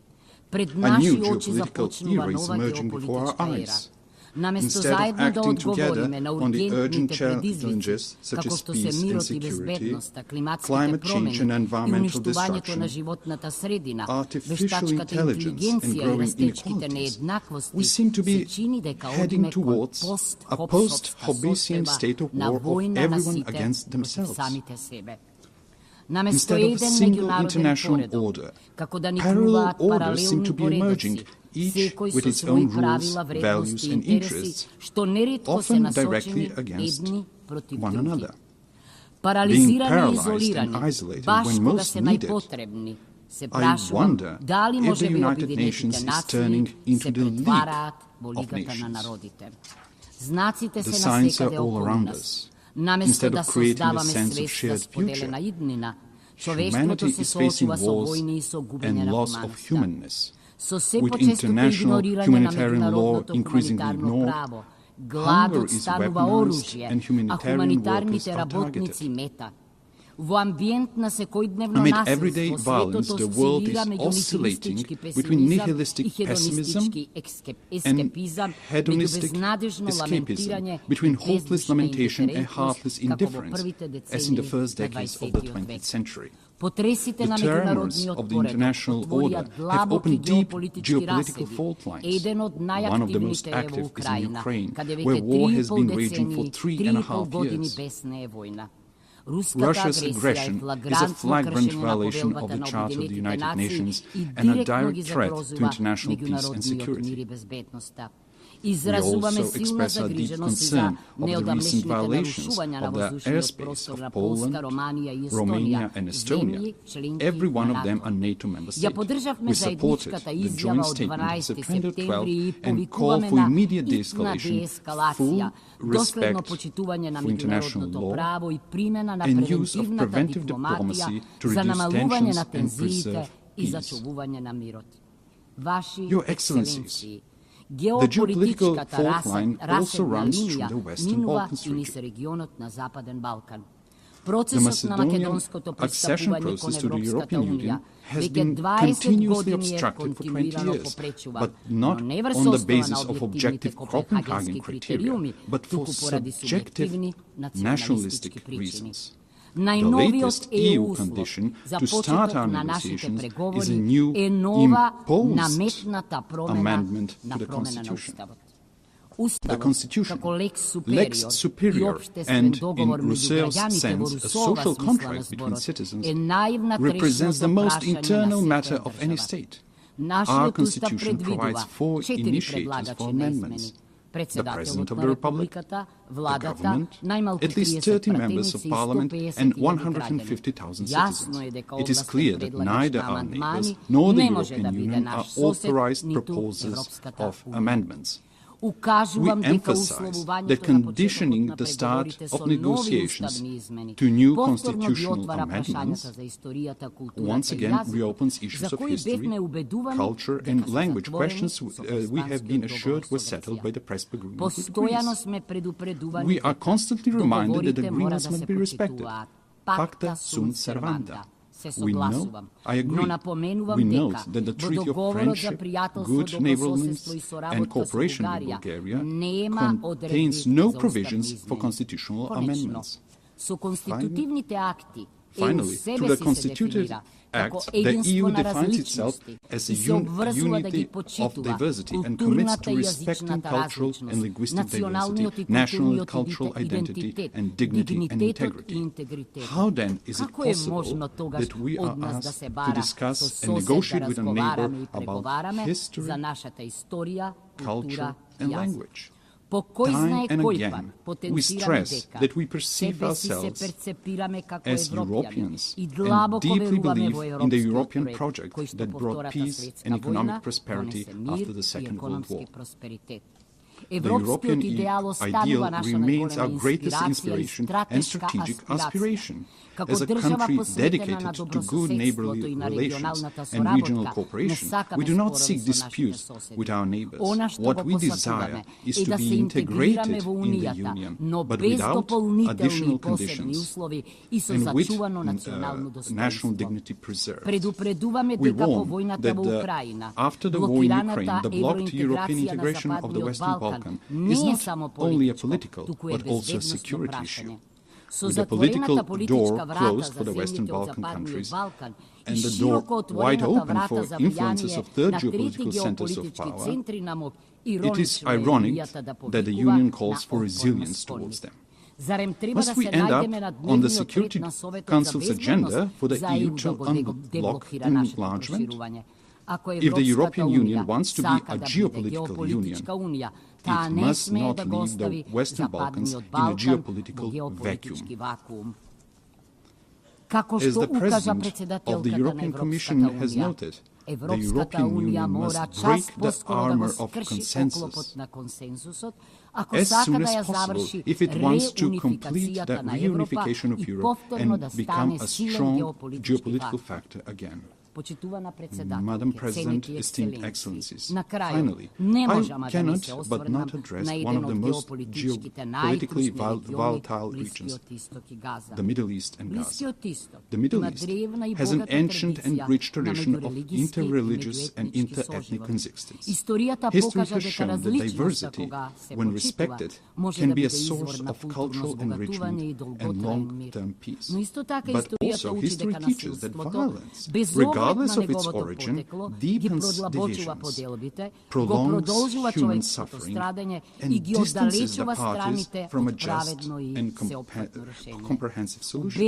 I: A new geopolitical era is emerging before our eyes. Instead of acting together on the urgent challenges such as peace and security, climate change and environmental destruction, artificial intelligence and growing inequalities, we seem to be heading towards a post-Hobbesian state of war of everyone against themselves. Instead of a single international order, parallel orders seem to be emerging, each with its own rules, values and interests, often directly against one another. Being paralyzed and isolated when most needed, I wonder if the United Nations is turning into the League of Nations. The signs are all around us. Instead of creating a sense of shared future, humanity is facing wars and loss of humanness. With international humanitarian law increasingly ignored, hunger is weaponized and humanitarian workers are targeted. Amid everyday violence, the world is oscillating between nihilistic pessimism and hedonistic escapism, between hopeless lamentation and heartless indifference, as in the first decades of the 20th century. The tremors of the international order have opened deep geopolitical fault lines. One of the most active is in Ukraine, where war has been raging for 3.5 years. Russia's aggression is a flagrant violation of the Charter of the United Nations and a direct threat to international peace and security. We also express our deep concern of the recent violations of the airspace of Poland, Romania and Estonia. Every one of them are NATO member states. We supported the joint statement of September 12 and call for immediate de-escalation, full respect for international law, and use of preventive diplomacy to reduce tensions and preserve peace. Your Excellencies, the geopolitical fault line also runs through the Western Balkans region. The Macedonian accession process to the European Union has been continuously obstructed for 20 years, but not on the basis of objective Copenhagen criteria, but for subjective nationalistic reasons. The latest EU condition to start our negotiations is a new imposed amendment to the Constitution. The Constitution, lex superior and, in Rousseau's sense, a social contract between citizens, represents the most internal matter of any state. Our Constitution provides 4 initiators for amendments: the President of the Republic, the government, at least 30 members of Parliament and 150,000 citizens. It is clear that neither our neighbours nor the European Union are authorized proposers of amendments. We emphasize that conditioning the start of negotiations to new constitutional amendments once again reopens issues of history, culture and language, questions we have been assured were settled by the Prespa Agreement with Greece. We are constantly reminded that agreements must be respected. Pacta sunt servanda. We know, I agree, we note that the Treaty of Friendship, Good Neighbourliness and Cooperation with Bulgaria contains no provisions for constitutional amendments. Finally, through the Constitutive Acts, the EU defines itself as a unity of diversity and commits to respecting cultural and linguistic diversity, national and cultural identity, and dignity and integrity. How then is it possible that we are asked to discuss and negotiate with a neighbor about history, culture, and language? Time and again, we stress that we perceive ourselves as Europeans and deeply believe in the European project that brought peace and economic prosperity after the Second World War. The European ideal remains our greatest inspiration and strategic aspiration. As a country dedicated to good neighborly relations and regional cooperation, we do not seek disputes with our neighbors. What we desire is to be integrated in the Union, but without additional conditions and with national dignity preserved. We warn that after the war in Ukraine, the blocked European integration of the Western Balkans is not only a political, but also a security issue. With the political door closed for the Western Balkan countries and the door wide open for influences of third geopolitical centers of power, it is ironic that the Union calls for resilience towards them. Must we end up on the Security Council's agenda for the EU to unblock enlargement? If the European Union wants to be a geopolitical union, it must not leave the Western Balkans in a geopolitical vacuum. As the President of the European Commission has noted, the European Union must break the armor of consensus as soon as possible if it wants to complete the reunification of Europe and become a strong geopolitical factor again. Madam President, esteemed Excellencies, finally, I cannot but not address one of the most geopolitically volatile regions, the Middle East and Gaza. The Middle East has an ancient and rich tradition of interreligious and inter-ethnic coexistence. History has shown that diversity, when respected, can be a source of cultural enrichment and long-term peace. But also history teaches that violence, regardless regardless of its origin, deepens divisions, prolongs human suffering, and distances the parties from a just and comprehensive solution.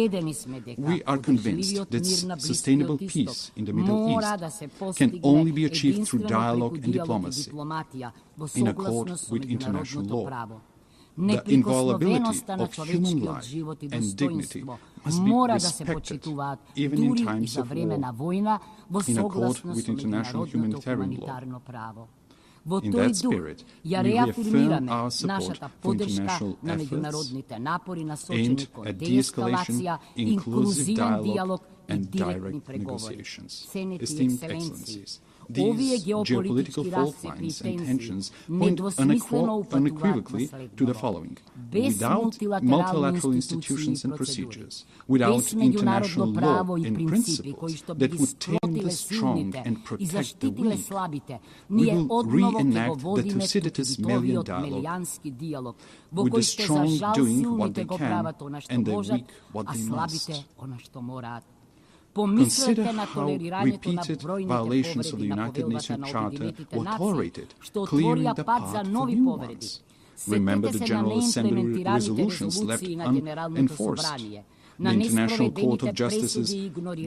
I: We are convinced that sustainable peace in the Middle East can only be achieved through dialogue and diplomacy, in accord with international law. The inviolability of human life and dignity must be respected, even in times of war, in accord with international humanitarian law. In that spirit, we reaffirm our support for international efforts aimed at de-escalation, inclusive dialogue, and direct negotiations. Esteemed Excellencies, these geopolitical fault lines and tensions point unequivocally to the following. Without multilateral institutions and procedures, without international law and principles that would tame the strong and protect the weak, we will reenact the Thucydides Melian dialogue, with the strong doing what they can and the weak what they must. Consider how repeated violations of the United Nations Charter were tolerated, clearing the path for new ones. Remember the General Assembly resolutions left unenforced, the International Court of Justice's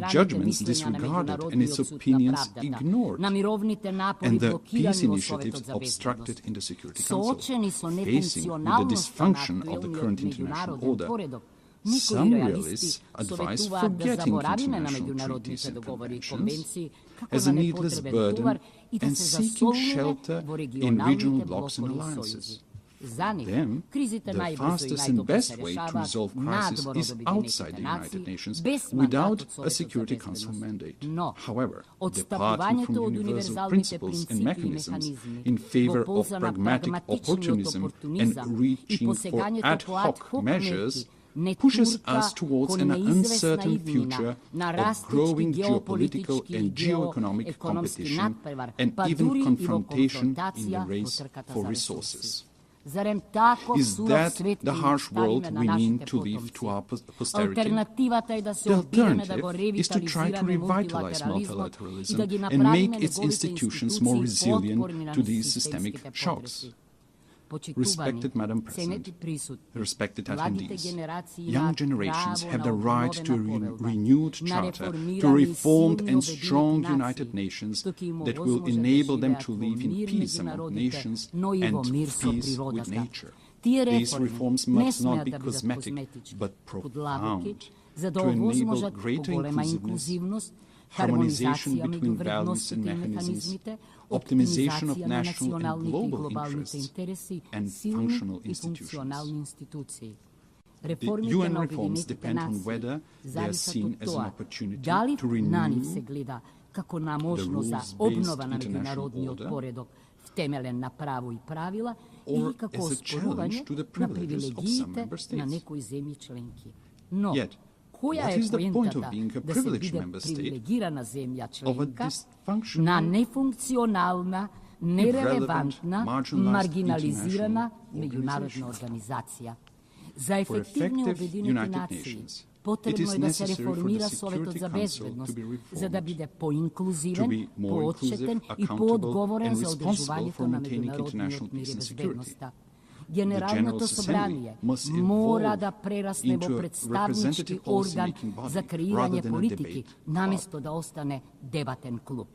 I: judgments disregarded and its opinions ignored, and the peace initiatives obstructed in the Security Council. Facing with the dysfunction of the current international order, some realists advise forgetting international treaties and conventions as a needless burden and seeking shelter in regional blocs and alliances. Then, the fastest and best way to resolve crisis is outside the United Nations without a Security Council mandate. However, departing from universal principles and mechanisms in favor of pragmatic opportunism and reaching for ad hoc measures pushes us towards an uncertain future of growing geopolitical and geoeconomic competition and even confrontation in the race for resources. Is that the harsh world we mean to leave to our posterity? The alternative is to try to revitalize multilateralism and make its institutions more resilient to these systemic shocks. Respected Madam President, respected attendees, young generations have the right to a renewed charter, to a reformed and strong United Nations that will enable them to live in peace among nations and peace with nature. These reforms must not be cosmetic, but profound, to enable greater inclusiveness, harmonization between values and mechanisms, optimization of national and global interests, and functional institutions. The UN reforms depend on whether they are seen as an opportunity to renew the rules-based international order or as a challenge to the privileges of some member states. Yet, what is the point of being a privileged member state of a dysfunctional, irrelevant, marginalized international organization? For effective United Nations, it is necessary for the Security Council to be reformed, to be more inclusive, accountable, and responsible for maintaining international peace and security. The General Assembly must evolve into a representative policy-making body rather than a debate club.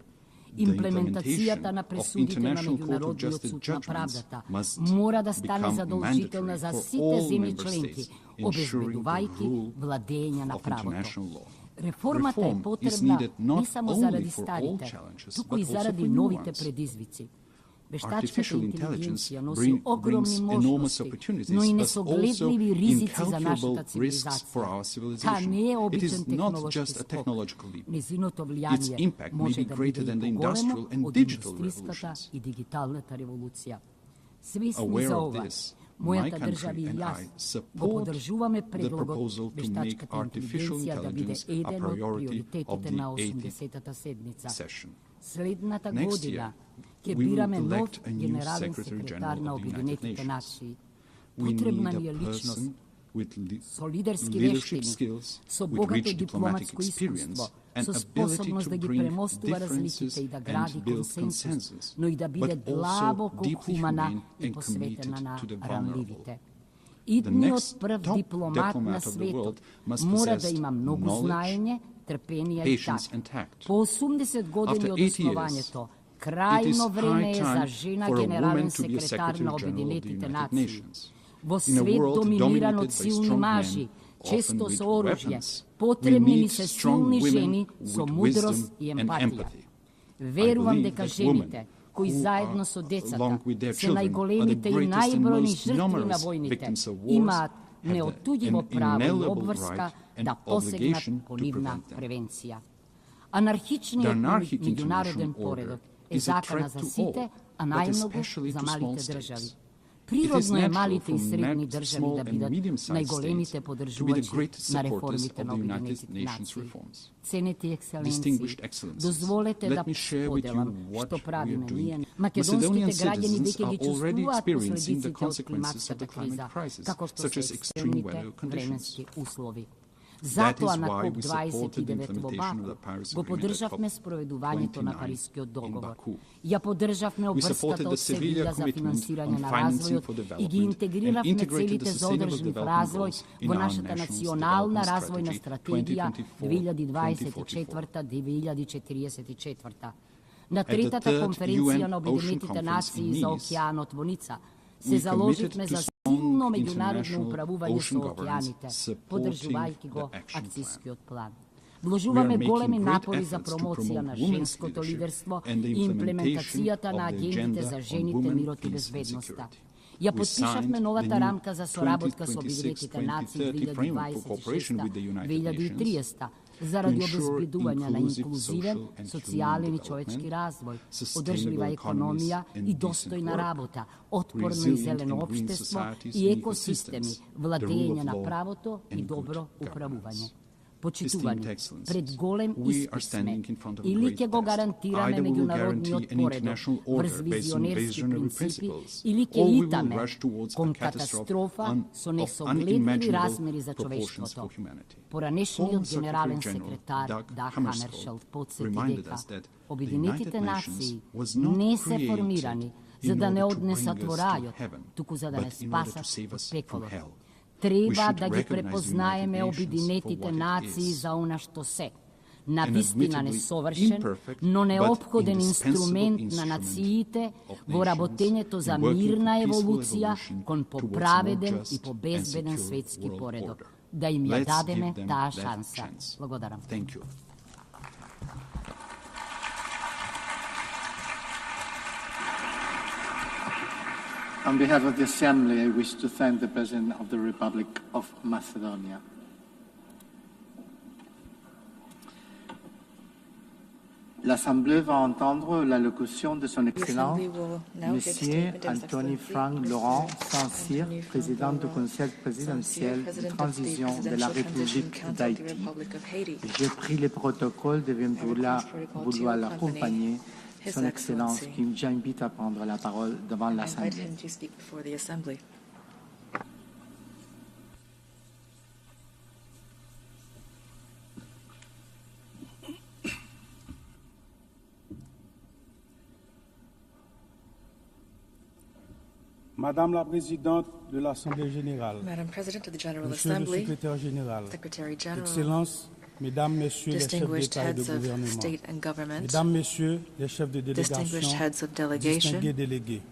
I: The implementation of International Court of Justice judgments must become mandatory for all member states, ensuring the rule of international law. Reform is needed not only for all challenges, but also for new ones. Artificial intelligence brings enormous opportunities, but also incalculable risks for our civilization. It is not just a technological leap. Its impact may be greater than the industrial and digital revolutions. Aware of this, my country and I support the proposal to make artificial intelligence a priority of the 80th session. Next year, we will elect a new Secretary General of the United Nations. We need a person with leadership skills, with rich diplomatic experience, an ability to bring differences and build consensus, but also deeply humane and committed to the vulnerable. The next top diplomat of the world must possess knowledge, patience and tact. After 80 years, it is high time for a woman to be a Secretary General of the United Nations. In a world dominated by strong men, often with weapons, we need strong women with wisdom and empathy. I believe that women,
H: koji
I: who
H: zajedno
I: are,
H: so decata
I: along with their
H: se
I: children, are the
H: najgolemite i
I: greatest and
H: najbrojni
I: most
H: žrtvi na
I: numerous
H: vojnite,
I: victims of
H: ima
I: wars, have
H: neotuđivo
I: an
H: pravo i
I: inalienable
H: obvrska
I: right and
H: da posegnat
I: obligation to
H: polivna
I: prevent them.
H: prevencija. Anarhični
I: The anarchic
H: međunaroden
I: international order
H: poredak je
I: is a
H: zakana
I: threat
H: za
I: to
H: site,
I: all,
H: a
I: but
H: najmnogo
I: especially
H: za
I: to small
H: malite državi.
I: states.
H: Prirodno je
I: natural
H: malite i
I: for
H: srednji državi
I: small
H: da
I: and
H: bidat
I: medium-sized
H: najgolemite
I: states to be the
H: podržuvači
I: greatest
H: na
I: supporters
H: reformite
I: of
H: na
I: the United
H: Objedinjenih
I: Nations
H: naciji.
I: reforms.
H: Ceniti ekscelenciji,
I: Distinguished excellencies,
H: dozvolite
I: let
H: da
I: me share with you
H: podelam
I: what
H: što
I: we
H: pravi
I: are doing.
H: nije.
I: Macedonian
H: Makedonskite građani
I: citizens
H: veke
I: are
H: gi
I: already
H: čustuvat
I: experiencing the
H: posledicite od
I: consequences of the
H: klimatskata
I: climate
H: kriza,
I: crisis,
H: kako što
I: such
H: su
I: as extreme
H: ekstremnite
I: weather conditions.
H: vremenski uslovi.
I: That
H: Zato
I: is
H: na
I: why we supported the
H: COP29 v
I: implementation of
H: Baku
I: the Paris
H: go
I: Agreement at
H: podržavme sproveduvanje to na
I: COP29
H: Parijski
I: in
H: dogovor.
I: Baku.
H: Ja podržavme
I: We supported
H: obrskata
I: the
H: od
I: Sevilla
H: Sevilla za
I: commitment
H: finansiranje
I: on
H: na
I: financing
H: razvoju
I: for
H: i gi
I: development and
H: integriravme
I: integrated
H: celite
I: the
H: za
I: sustainable
H: održivi
I: development
H: razvoj
I: goals in
H: vo
I: our
H: našata
I: national
H: nacionalna
I: development
H: razvojna
I: strategy
H: strategija
I: 2024-2044.
H: 2024-2044. Na tretata
I: third
H: konferencija
I: UN
H: na Objedinitite
I: Ocean
H: naciji
I: Conference
H: za
I: in Nice,
H: okean otvonica se
I: we
H: založitme
I: committed to
H: za
I: strong
H: silno međunarodno
I: international
H: upravuvanje
I: ocean
H: sa
I: governance
H: okeanite,
I: supporting
H: podržuvajki go
I: the action
H: akcijski
I: plan.
H: plan.
I: We
H: Vložuvame
I: are making
H: golemi
I: great
H: napori za
I: efforts to
H: promocija
I: promote
H: na
I: women's
H: žensko to
I: leadership
H: liderstvo
I: and the
H: i implementacijata
I: implementation
H: na
I: of the
H: agendite
I: agenda
H: za
I: on
H: ženite,
I: women,
H: mirot i
I: peace and
H: bezbednosta.
I: security.
H: Ja
I: We
H: potpišavme
I: signed
H: novata
I: the new
H: ramka za sorabotka s Objedinitite nacije
I: 2020-2030 framework for cooperation with the United
H: 2030 zaradi
I: to ensure
H: obezbeduvanja na
I: inclusive
H: inkluziven,
I: social and
H: socijalni i
I: human
H: čovečki
I: development,
H: razvoj,
I: sustainable
H: održiva
I: economies
H: ekonomija
I: and
H: i
I: decent
H: dostojna
I: work,
H: rabota, otporno i
I: resilient
H: zeleno
I: and green
H: opštestvo
I: societies
H: i
I: and
H: ekosistemi,
I: ecosystems, the rule
H: vladenje
I: of
H: na
I: law
H: pravoto i
I: and good
H: dobro upravuvanje.
I: governance.
H: Počituvani,
I: Esteemed excellencies,
H: pred golem
I: we are
H: ispisme,
I: standing in front of a
H: ili
I: great
H: ke go
I: test.
H: garantirame
I: Either we will
H: međunarodni
I: guarantee an
H: odporedo,
I: international order
H: vrz
I: based on
H: vizionerski
I: visionary
H: principi,
I: principles,
H: ili ke
I: or we will
H: itame
I: rush towards
H: kon
I: a catastrophe
H: katastrofa so
I: of
H: nesogledljivi
I: unimaginable
H: razmeri za
I: proportions
H: čovečstvo.
I: for humanity.
H: Poranešni
I: Former
H: od generalen
I: Secretary General
H: sekretar
I: Dag
H: Dag
I: Hammarskjöld
H: Hammarskjöld podsjeti
I: reminded
H: deka
I: us that the
H: Objedinitite
I: United Nations
H: naciji
I: was not
H: ne se
I: created
H: formirani
I: in
H: za da ne
I: order to
H: odnesa
I: bring us to
H: tvorajot,
I: heaven,
H: tuku za da ne
I: but in order to
H: spasat
I: save
H: od
I: us from
H: pekolo.
I: hell. We
H: Treba
I: should
H: da gi
I: recognize the
H: prepoznajeme
I: United Nations for
H: Objedinitite
I: what it
H: naciji
I: is.
H: za ona što se. Na
I: An
H: vistina
I: admittedly
H: nesovršen,
I: imperfect,
H: no
I: but
H: neophoden
I: indispensable
H: instrument na
I: instrument
H: nacijite,
I: of
H: go rabotenje
I: nations
H: to za
I: in working
H: mirna
I: for peaceful
H: evolucija
I: evolution
H: kon po
I: towards a more
H: praveden
I: just
H: i po
I: and
H: bezbeden
I: secure
H: svetski
I: world
H: poredok.
I: order.
H: Da im je
I: Let's
H: dademe
I: give them
H: ta
I: that
H: šansa.
I: chance.
H: Благодарам.
I: Thank you.
A: On behalf of the Assembly, I wish to thank the President of the Republic of Macedonia. L'Assemblée va entendre l'allocution de son Excellence, Monsieur Anthony Frank Laurent Saint-Cyr, président du Conseil présidentiel de transition de la République d'Haïti. J'ai pris le protocole de vouloir l'accompagner, son Excellence, qui j'invite à prendre la parole devant l'Assemblée.
B: Madame la Présidente de l'Assemblée Générale,
E: Madam President of the General
B: Monsieur le
E: Assembly,
B: Secrétaire Général,
E: Secretary General,
B: Excellences, Mesdames, Messieurs les chefs
E: distinguished
B: d'État et de
E: heads of
B: gouvernement,
E: state and government,
B: Mesdames, Messieurs les chefs de
E: distinguished
B: délégation,
E: heads of delegation,
B: distingués délégués.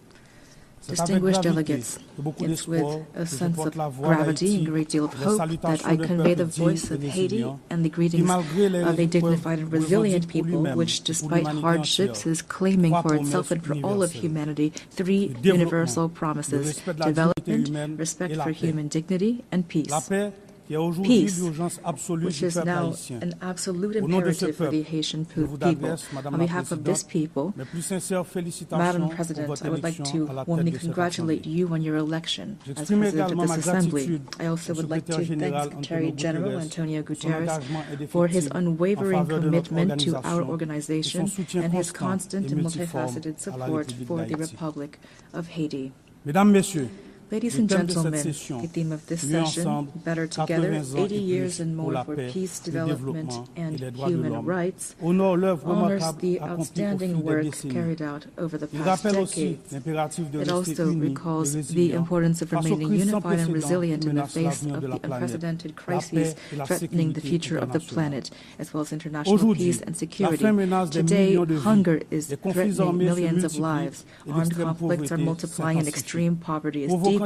B: C'est avec
E: distinguished
B: gravité
E: delegates,
B: et beaucoup
E: it's with
B: d'espoir
E: a
B: que je
E: sense
B: porte
E: of
B: la voix
E: gravity and
B: d'Haïti,
E: a great deal of
B: les
E: hope that
B: salutations
E: I
B: d'un
E: convey the
B: peuple
E: voice
B: digne
E: of
B: et
E: Haiti
B: résilient,
E: and the
B: qui
E: greetings
B: malgré les
E: of a
B: épreuves
E: dignified and resilient
B: revendique pour
E: people
B: lui-même
E: which,
B: et pour
E: despite
B: l'humanité
E: hardships,
B: entière,
E: is claiming
B: trois
E: for itself and for
B: promesses
E: all of
B: universelles.
E: humanity three
B: Le développement,
E: universal
B: le
E: promises:
B: respect de la dignité
E: development,
B: humaine
E: respect
B: et la
E: for
B: paix.
E: human dignity, and peace.
B: La paix qui est aujourd'hui
E: Peace,
B: l'urgence absolue
E: which
B: du
E: is
B: peuple
E: now
B: haïtien.
E: an absolute
B: Au nom de ce
E: imperative for the
B: peuple,
E: Haitian
B: je vous
E: people.
B: adresse, Madame
E: On
B: la
E: behalf of this
B: Présidente,
E: people,
B: mes plus sincères félicitations
E: Madam
B: pour
E: President,
B: votre
E: I would like
B: élection
E: to
B: à la tête
E: warmly
B: de cette
E: congratulate
B: Assemblée.
E: you on your election as
B: J'exprime
E: President of
B: également
E: this
B: ma
E: Assembly.
B: gratitude
E: I also
B: au
E: would like to
B: Secrétaire
E: thank
B: Général
E: Secretary
B: Antonio
E: General
B: Guterres,
E: Antonio
B: son
E: Guterres
B: engagement
E: for his
B: indéfectible en
E: unwavering
B: faveur de notre
E: commitment to our
B: organisation
E: organization
B: et son soutien
E: and his
B: constant
E: constant
B: et
E: and
B: multiforme
E: multifaceted
B: à la
E: support
B: République
E: for the
B: d'Haïti.
E: Republic of Haiti.
B: Mesdames, Messieurs,
E: Ladies and gentlemen, the theme of this session, Better Together, 80 Years and More for Peace, Development and Human Rights, honors the outstanding work carried out over the past decades. It also recalls the importance of remaining unified and resilient in the face of the unprecedented crises threatening the future of the planet, as well as international peace and security. Today, hunger is threatening millions of lives. Armed conflicts are multiplying and extreme poverty is deepening,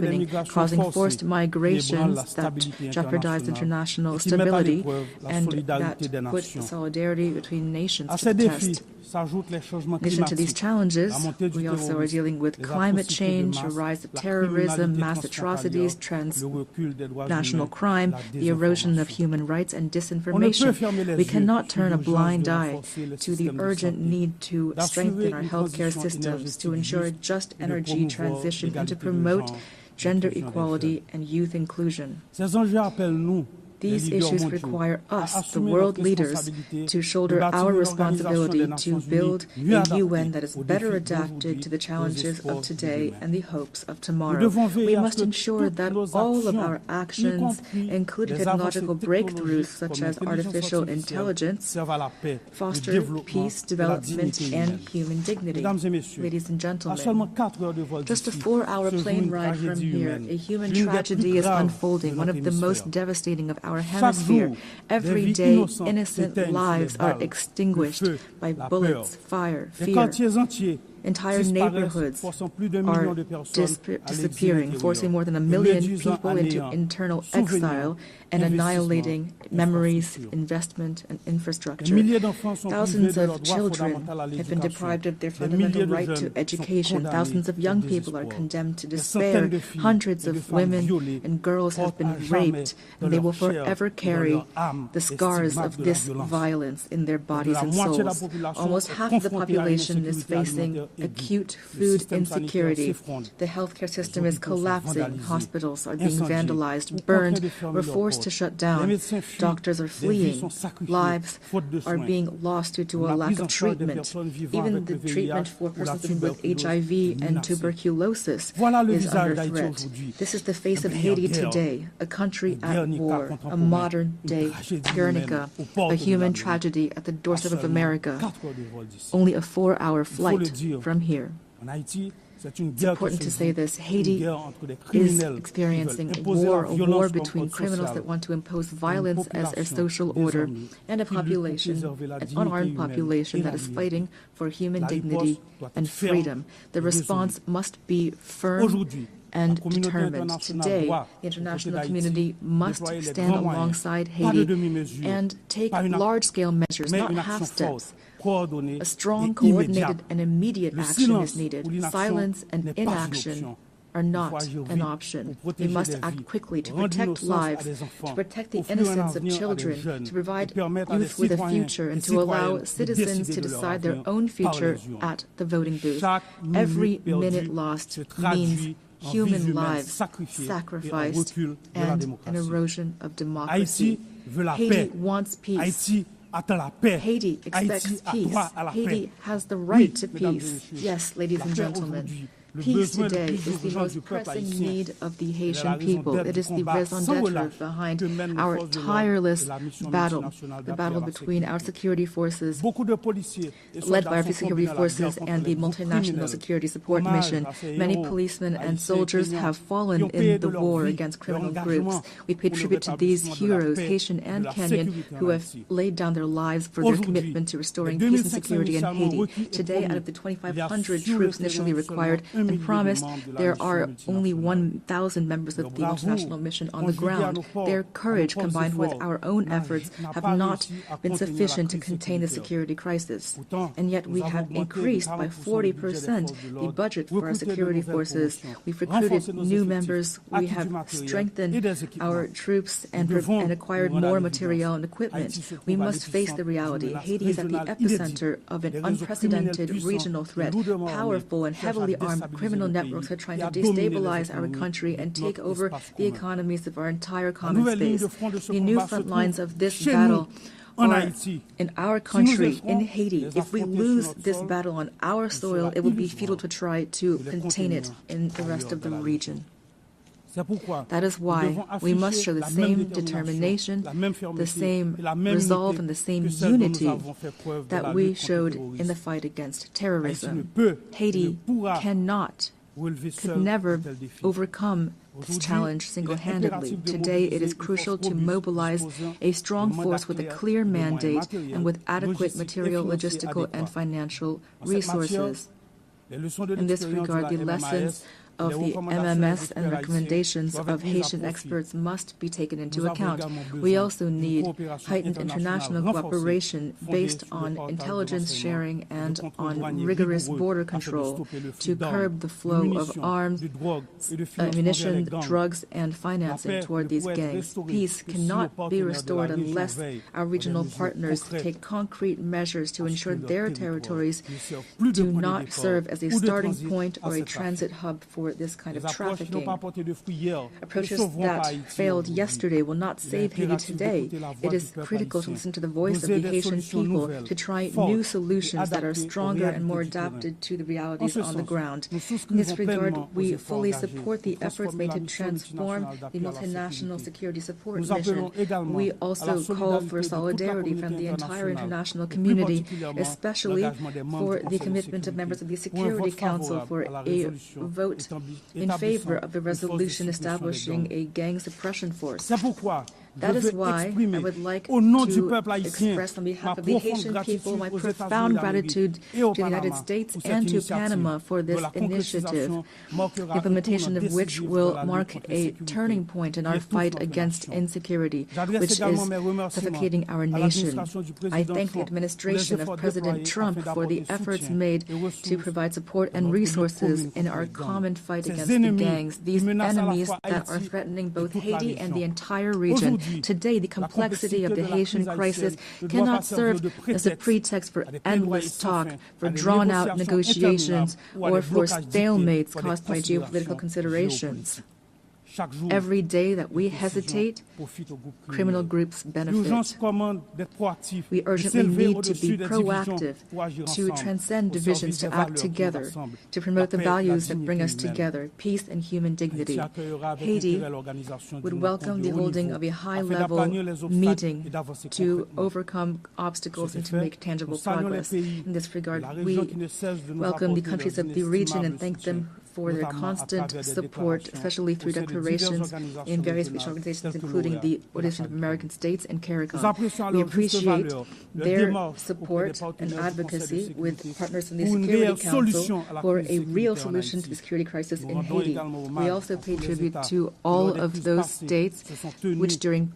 E: causing forced migrations that jeopardize international stability and that put solidarity between nations to the test. In addition to these challenges, we also are dealing with climate change, a rise of terrorism, mass atrocities, transnational crime, the erosion of human rights, and disinformation. We cannot turn a blind eye to the urgent need to strengthen our healthcare systems, to ensure a just energy transition, and to promote gender equality and youth inclusion. These issues require us, the world leaders, to shoulder our responsibility to build a UN that is better adapted to the challenges of today and the hopes of tomorrow. We must ensure that all of our actions, including technological breakthroughs such as artificial intelligence, foster peace, development, and human dignity. Ladies and gentlemen, just a 4-hour plane ride from here, a human tragedy is unfolding, one of the most devastating of our hemisphere. Every day, innocent lives are extinguished by bullets, fire, fear. Entire neighborhoods are disappearing, forcing more than 1 million people into internal exile and annihilating memories, investment, and infrastructure. Thousands of children have been deprived of their fundamental right to education. Thousands of young people are condemned to despair. Hundreds of women and girls have been raped, and they will forever carry the scars of this violence in their bodies and souls. Almost half of the population is facing acute food insecurity. The healthcare system is collapsing. Hospitals are being vandalized, burned, or forced to shut down. Doctors are fleeing. Lives are being lost due to a lack of treatment. Even the treatment for persons with HIV and tuberculosis is under threat. This is the face of Haiti today, a country at war, a modern-day Guernica, a human tragedy at the doorstep of America. Only a 4-hour flight from here. It's important to say this. Haiti is experiencing a war between criminals that want to impose violence as a social order and a population, an unarmed population that is fighting for human dignity and freedom. The response must be firm and determined. Today, the international community must stand alongside Haiti and take large-scale measures, not half steps. A strong, coordinated, and immediate action is needed. Silence and inaction are not an option. We must act quickly to protect lives, to protect the innocence of children, to provide youth with a future, and to allow citizens to decide their own future at the voting booth. Every minute lost means human lives sacrificed and an erosion of democracy. Haiti wants peace. Haiti expects peace. Haiti has the right to peace. Yes, ladies and gentlemen. Peace today is the most pressing need of the Haitian people. It is the raison d'etre behind our tireless battle, the battle between our security forces, led by our security forces and the multinational security support mission. Many policemen and soldiers have fallen in the war against criminal groups. We pay tribute to these heroes, Haitian and Kenyan, who have laid down their lives for their commitment to restoring peace and security in Haiti. Today, out of the 2,500 troops initially required and promised, there are only 1,000 members of the multinational mission on the ground. Their courage, combined with our own efforts, have not been sufficient to contain the security crisis. And yet we have increased by 40% the budget for our security forces. We've recruited new members. We have strengthened our troops and acquired more material and equipment. We must face the reality. Haiti is at the epicenter of an unprecedented regional threat. Powerful and heavily armed criminal networks are trying to destabilize our country and take over the economies of our entire common space. The new front lines of this battle are in our country, in Haiti. If we lose this battle on our soil, it will be futile to try to contain it in the rest of the region.
G: That is why we must show the same determination, the same resolve, and the same unity that we showed in the fight against terrorism. Haiti cannot, could never overcome this challenge single-handedly. Today, it is crucial to mobilize a strong force with a clear mandate and with adequate material, logistical, and financial resources. In this regard, the lessons of the MMS and recommendations of Haitian experts must be taken into account. We also need heightened international cooperation based on intelligence sharing and on rigorous border control to curb the flow of arms, ammunition, drugs, and financing toward these gangs. Peace cannot be restored unless our regional partners take concrete measures to ensure their territories do not serve as a starting point or a transit hub for this kind of trafficking. Approaches that failed yesterday will not save Haiti today. It is critical to listen to the voice of the Haitian people, to try new solutions that are stronger and more adapted to the realities on the ground. In this regard, we fully support the efforts made to transform the multinational security support mission. We also call for solidarity from the entire international community, especially for the commitment of members of the Security Council for a vote in favor of the resolution establishing a gang suppression force. That is why I would like to express on behalf of the Haitian people my profound gratitude to the United States and to Panama for this initiative, the implementation of which will mark a turning point in our fight against insecurity, which is suffocating our nation. I thank the administration of President Trump for the efforts made to provide support and resources in our common fight against the gangs, these enemies that are threatening both Haiti and the entire region. Today, the complexity of the Haitian crisis cannot serve as a pretext for endless talk, for drawn-out negotiations, or for stalemates caused by geopolitical considerations. Every day that we hesitate, criminal groups benefit. We urgently need to be proactive, to transcend divisions, to act together, to promote the values that bring us together, peace and human dignity. Haiti would welcome the holding of a high-level meeting to overcome obstacles and to make tangible progress. In this regard, we welcome the countries of the region and thank them for their constant support, especially through declarations in various regional organizations, including the Organization of American States and CARICOM. We appreciate their support and advocacy with partners in the Security Council for a real solution to the security crisis in Haiti. We also pay tribute to all of those states which during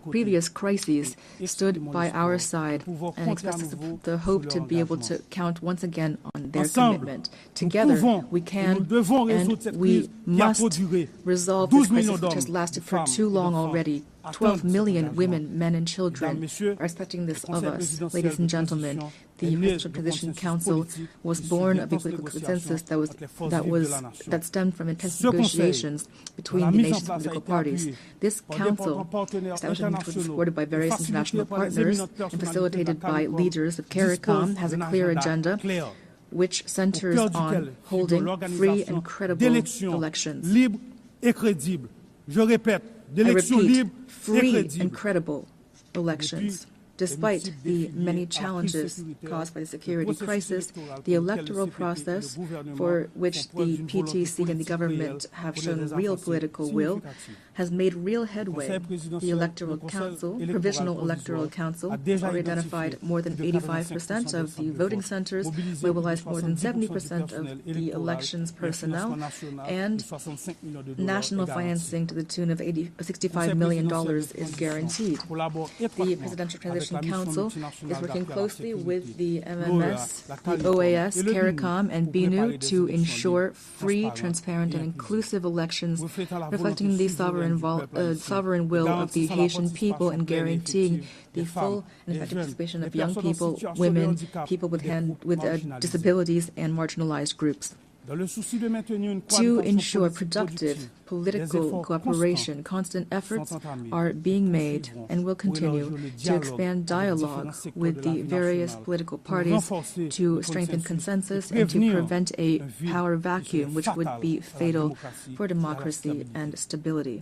G: previous crises stood by our side and expressed the hope to be able to count once again on their commitment. Together, we can and we must resolve this crisis which has lasted for too long already. 12 million women, men, and children are expecting this of us. Ladies and gentlemen, the Presidential Transition Council was born of a political consensus that stemmed from intense negotiations between the nation's political parties. This council, establishment was supported by various international partners and facilitated by leaders of CARICOM, has a clear agenda which centers on holding free and credible elections. I repeat, free and credible elections. Despite the many challenges caused by the security crisis, the electoral process, for which the PTC and the government have shown real political will, has made real headway. The Electoral Council, Provisional Electoral Council, already identified more than 85% of the voting centers, mobilized more than 70% of the elections personnel, and national financing to the tune of $65 million is guaranteed. The Presidential Transition Council is working closely with the MMS, the OAS, CARICOM, and BNU to ensure free, transparent, and inclusive elections reflecting the sovereign will of the Haitian people and guaranteeing the full and effective participation of young people, women, people with disabilities, and marginalized groups.
J: To ensure productive political cooperation, constant efforts are being made and will continue to expand dialogue with the various political parties to strengthen consensus and to prevent a power vacuum which would be fatal for democracy and stability.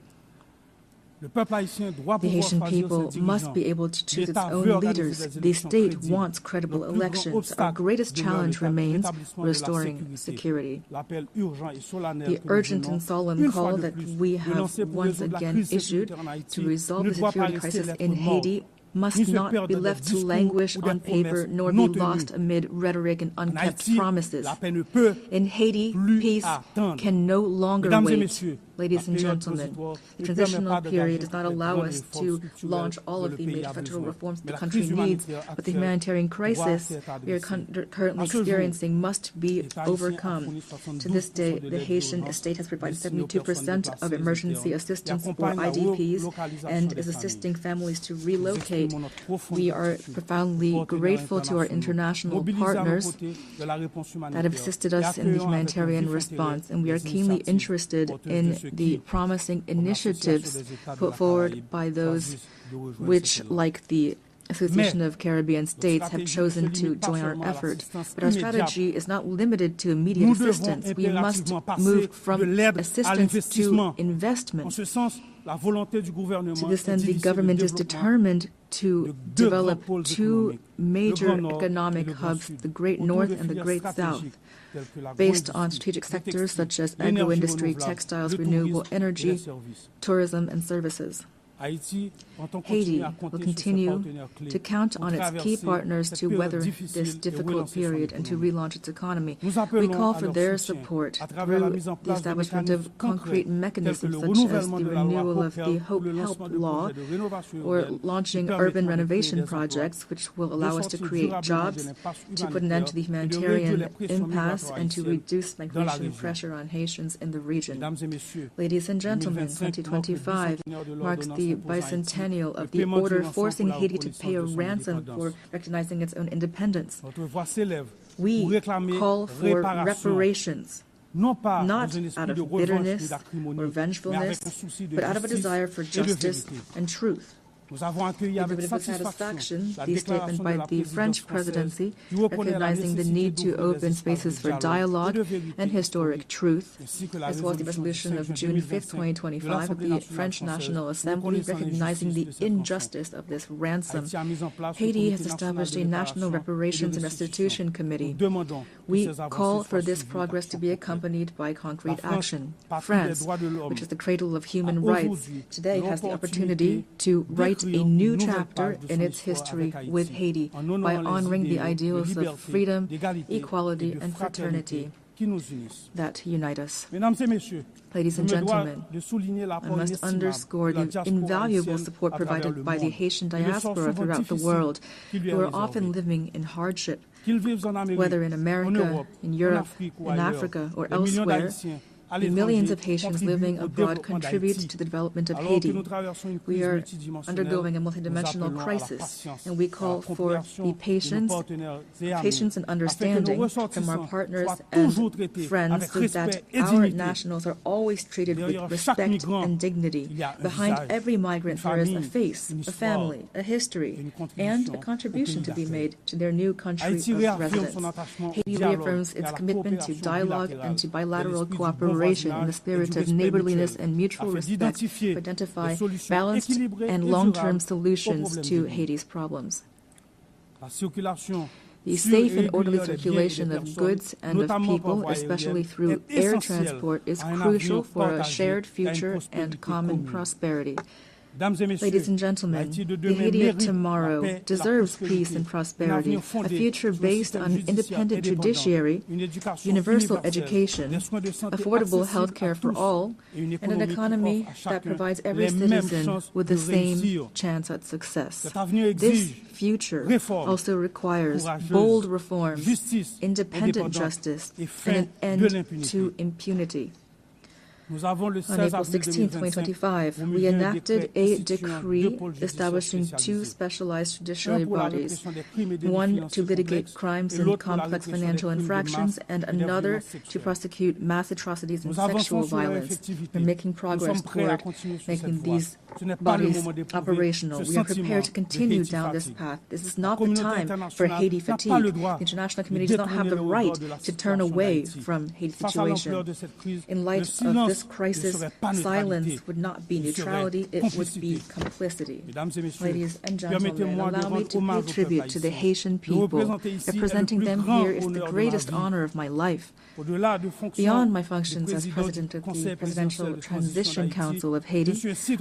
J: The Haitian people must be able to choose its own leaders. The state wants credible elections. Our greatest challenge remains restoring security. The urgent and solemn call that we have once again issued to resolve the security crisis in Haiti must not be left to languish on paper nor be lost amid rhetoric and unkept promises. In Haiti, peace can no longer wait. Ladies and gentlemen, the transitional period does not allow us to launch all of the major federal reforms the country needs, but the humanitarian crisis we are currently experiencing must be overcome. To this day, the Haitian state has provided 72% of emergency assistance for IDPs and is assisting families to relocate. We are profoundly grateful to our international partners that have assisted us in the humanitarian response, and we are keenly interested in the promising initiatives put forward by those which, like the Association of Caribbean States, have chosen to join our effort. But our strategy is not limited to immediate assistance. We must move from assistance to investment. To this end, the government is determined to develop two major economic hubs, the Great North and the Great South, based on strategic sectors such as agro-industry, textiles, renewable energy, tourism, and services. Haiti will continue to count on its key partners to weather this difficult period and to relaunch its economy. We call for their support through the establishment of concrete mechanisms such as the renewal of the Hope Help Law or launching urban renovation projects which will allow us to create jobs, to put an end to the humanitarian impasse, and to reduce migration pressure on Haitians in the region. Ladies and gentlemen, 2025 marks the bicentennial of the order forcing Haiti to pay a ransom for recognizing its own independence. We call for reparations, not out of bitterness or vengefulness, but out of a desire for justice and truth. We have with satisfaction the statement by the French presidency recognizing the need to open spaces for dialogue and historic truth, as well as the resolution of June 5, 2025 of the French National Assembly recognizing the injustice of this ransom. Haiti has established a National Reparations and Restitution Committee. We call for this progress to be accompanied by concrete action. France, which is the cradle of human rights, today has the opportunity to write a new chapter in its history with Haiti by honoring the ideals of freedom, equality, and fraternity that unite us. Ladies and gentlemen, I must underscore the invaluable support provided by the Haitian diaspora throughout the world, who are often living in hardship, whether in America, in Europe, in Africa, or elsewhere. The millions of Haitians living abroad contribute to the development of Haiti. We are undergoing a multidimensional crisis, and we call for the patience and understanding from our partners and friends so that our nationals are always treated with respect and dignity. Behind every migrant there is a face, a family, a history, and a contribution to be made to their new country of residence. Haiti reaffirms its commitment to dialogue and to bilateral cooperation in the spirit of neighborliness and mutual respect to identify balanced and long-term solutions to Haiti's problems. The safe and orderly circulation of goods and of people, especially through air transport, is crucial for a shared future and common prosperity. Ladies and gentlemen, the Haiti of tomorrow deserves peace and prosperity, a future based on independent judiciary, universal education, affordable health care for all, and an economy that provides every citizen with the same chance at success. This future also requires bold reforms, independent justice, and an end to impunity. On April 16, 2025, we enacted a decree establishing two specialized judiciary bodies, one to litigate crimes and complex financial infractions, and another to prosecute mass atrocities and sexual violence. We're making progress toward making these bodies operational. We are prepared to continue down this path. This is not the time for Haiti fatigue. The international community does not have the right to turn away from Haiti's situation. In light of this crisis, silence would not be neutrality, it would be complicity. Ladies and gentlemen, allow me to pay tribute to the Haitian people. Representing them here is the greatest honor of my life. Beyond my functions as president of the Presidential Transition Council of Haiti,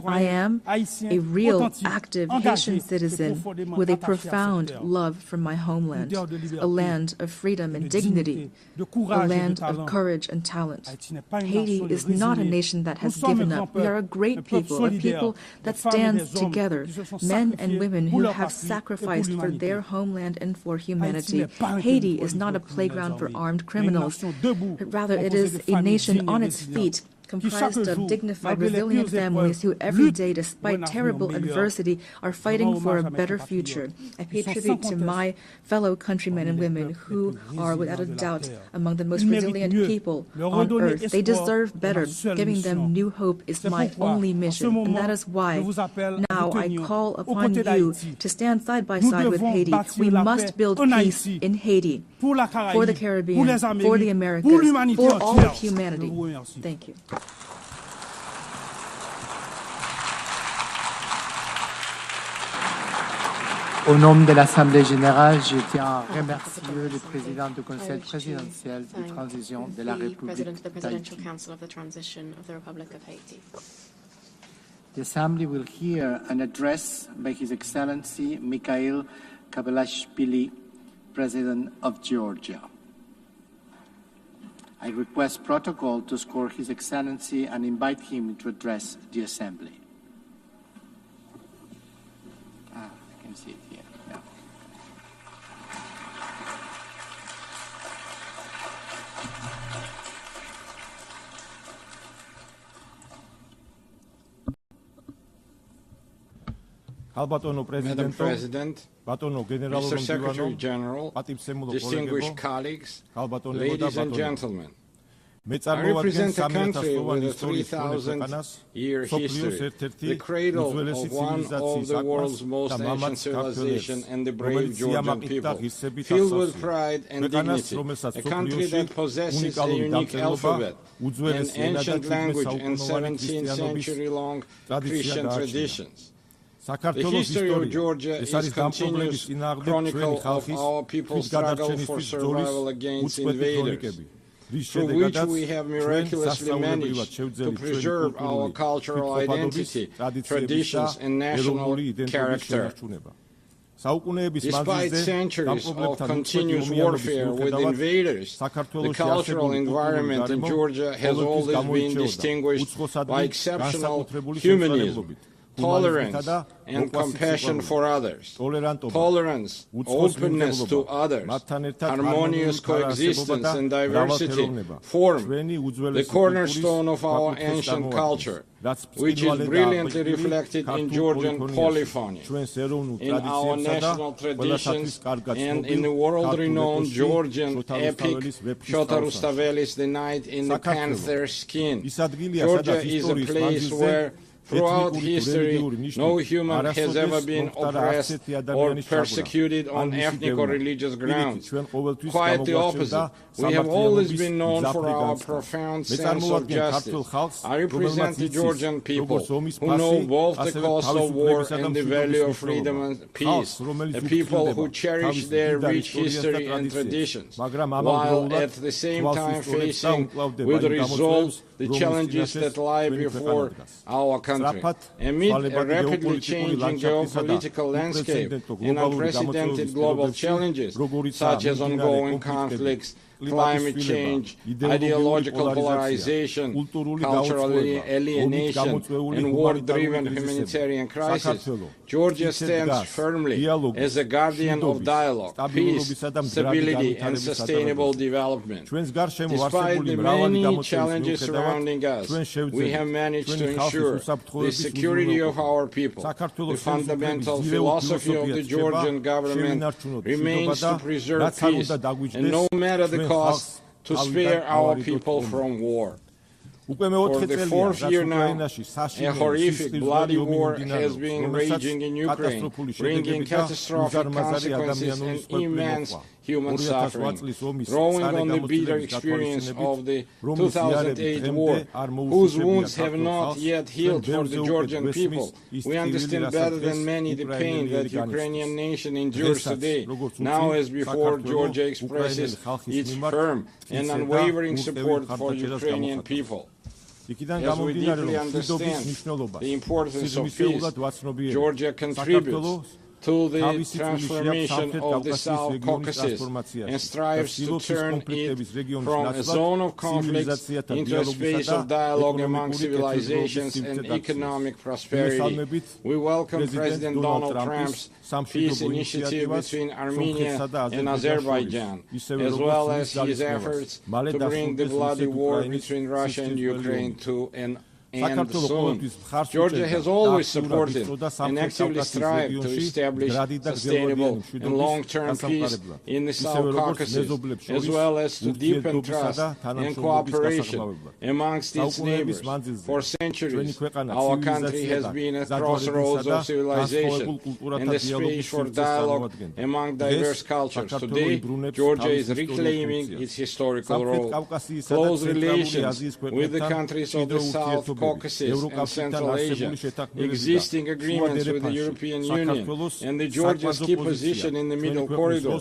J: I am a real, active Haitian citizen with a profound love for my homeland, a land of freedom and dignity, a land of courage and talent. Haiti is not a nation that has given up. We are a great people, a people that stands together, men and women who have sacrificed for their homeland and for humanity. Haiti is not a playground for armed criminals, but rather it is a nation on its feet, comprised of dignified, resilient families who every day, despite terrible adversity, are fighting for a better future. I pay tribute to my fellow countrymen and women who are, without a doubt, among the most resilient people on earth. They deserve better. Giving them new hope is my only mission, and that is why now I call upon you to stand side by side with Haiti. We must build peace in Haiti, for the Caribbean, for the Americas, for all of humanity. Thank you.
A: Au nom de l'Assemblée Générale, je tiens à remercier le président du Conseil présidentiel de transition de la République d'Haïti. The Assembly will hear an address by His Excellency Mikhail Kabalashvili, President of Georgia. I request protocol to score His Excellency and invite him to address the Assembly. I can see it here. Yeah.
K: Madam President, Mr. Secretary General, distinguished colleagues, ladies and gentlemen, I represent a country with a 3,000-year history, the cradle of one of the world's most ancient civilizations and the brave Georgian people, filled with pride and dignity, a country that possesses a unique alphabet, an ancient language, and 17th century-long Christian traditions. The history of Georgia is a continuous chronicle of our people's struggle for survival against invaders, through which we have miraculously managed to preserve our cultural identity, traditions, and national character. Despite centuries of continuous warfare with invaders, the cultural environment in Georgia has always been distinguished by exceptional humanism, tolerance and compassion for others, tolerance, openness to others, harmonious coexistence and diversity form the cornerstone of our ancient culture, which is brilliantly reflected in Georgian polyphony, in our national traditions, and in the world-renowned Georgian epic Shota Rustavelis, The Knight in the Panther's Skin. Georgia is a place where throughout history, no human has ever been oppressed or persecuted on ethnic or religious grounds. Quite the opposite. We have always been known for our profound sense of justice. I represent the Georgian people, who know both the cost of war and the value of freedom and peace, a people who cherish their rich history and traditions, while at the same time facing with resolve the challenges that lie before our country. Amid a rapidly changing geopolitical landscape and unprecedented global challenges, such as ongoing conflicts, climate change, ideological polarization, cultural alienation, and war-driven humanitarian crisis. Georgia stands firmly as a guardian of dialogue, peace, stability, and sustainable development. Despite the many challenges surrounding us, we have managed to ensure the security of our people. The fundamental philosophy of the Georgian government remains to preserve peace, and no matter the cost, to spare our people from war. For the fourth year now, a horrific, bloody war has been raging in Ukraine, bringing catastrophic consequences and immense human suffering. Drawing on the bitter experience of the 2008 war, whose wounds have not yet healed for the Georgian people, we understand better than many the pain that the Ukrainian nation endures today. Now as before, Georgia expresses its firm and unwavering support for Ukrainian people. As we deeply understand the importance of peace, Georgia contributes to the transformation of the South Caucasus and strives to turn it from a zone of conflict into a space of dialogue among civilizations and economic prosperity. We welcome President Donald Trump's peace initiative between Armenia and Azerbaijan, as well as his efforts to bring the bloody war between Russia and Ukraine to an end soon. Georgia has always supported and actively strived to establish sustainable and long-term peace in the South Caucasus, as well as to deepen trust and cooperation amongst its neighbors. For centuries, our country has been a crossroads of civilization and a space for dialogue among diverse cultures. Today, Georgia is reclaiming its historical role. Close relations with the countries of the South Caucasus and Central Asia, existing agreements with the European Union, and the Georgia's key position in the Middle Corridor,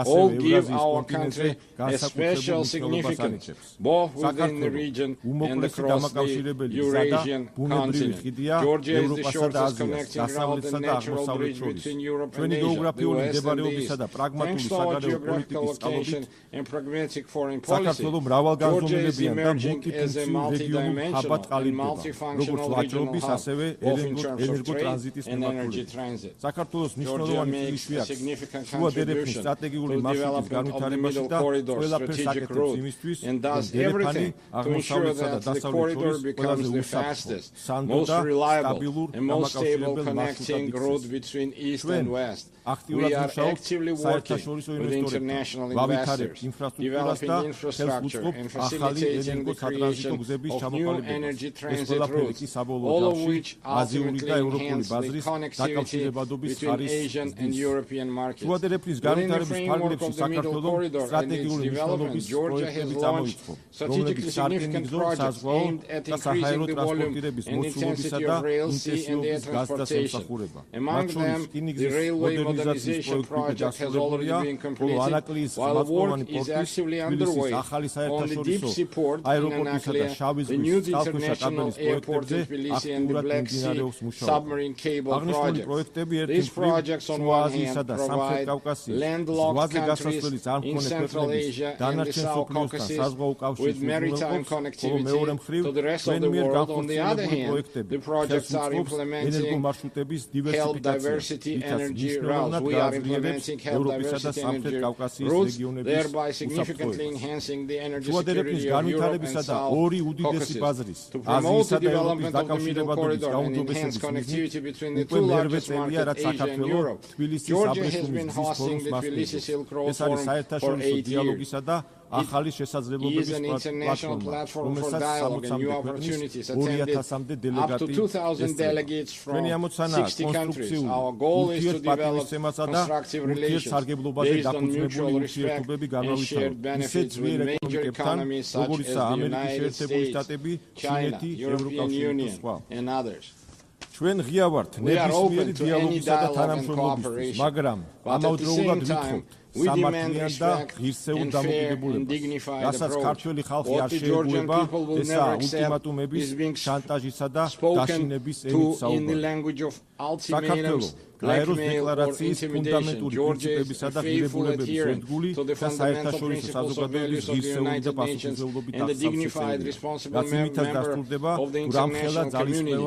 K: all give our country a special significance, both within the region and across the Eurasian continent. Georgia is the shortest connecting route and natural bridge between Europe and Asia, the West and the East. Thanks to our geographical location and pragmatic foreign policy, Georgia is emerging as a multi-dimensional and multifunctional regional hub, both in terms of trade and energy transit. Georgia makes a significant contribution to the development of the Middle Corridor strategic route and does everything to ensure that the corridor becomes the fastest, most reliable and most stable connecting route between East and West. We are actively working with international investors, developing infrastructure and facilitating the creation of new energy transit routes, all of which ultimately enhance the connectivity between Asian and European markets. Within the framework of the Middle Corridor and its development, Georgia has launched strategically significant projects aimed at increasing the volume and intensity of rail, sea and air transportation. Among them, the railway modernization project has already been completed, while work is actively underway on the deep sea port in Anaklia, the new international airport in Tbilisi and the Black Sea submarine cable project. These projects on one hand provide landlocked countries in Central Asia and the South Caucasus with maritime connectivity to the rest of the world. On the other hand, the projects are implementing health diversity energy routes. We are implementing health diversity energy routes, thereby significantly enhancing the energy security of Europe and South Caucasus. To promote the development of the Middle Corridor and enhance connectivity between the two largest markets, Asia and Europe, Georgia has been hosting the Tbilisi Silk Road Forum for 8 years. It is an international platform for dialogue and new opportunities, attended up to 2,000 delegates from 60 countries. Our goal is to develop constructive relations based on mutual respect and shared benefits with major economies such as the United States, China, European Union, and others. We are open to any dialogue and cooperation, but at the same time, We demand respect and fair and dignified approach. What the Georgian people will never accept is being spoken to in the language of ultimatums, blackmail or intimidation. Georgia is a faithful adherent to the fundamental principles or values of the United Nations and a dignified, responsible member of the international community,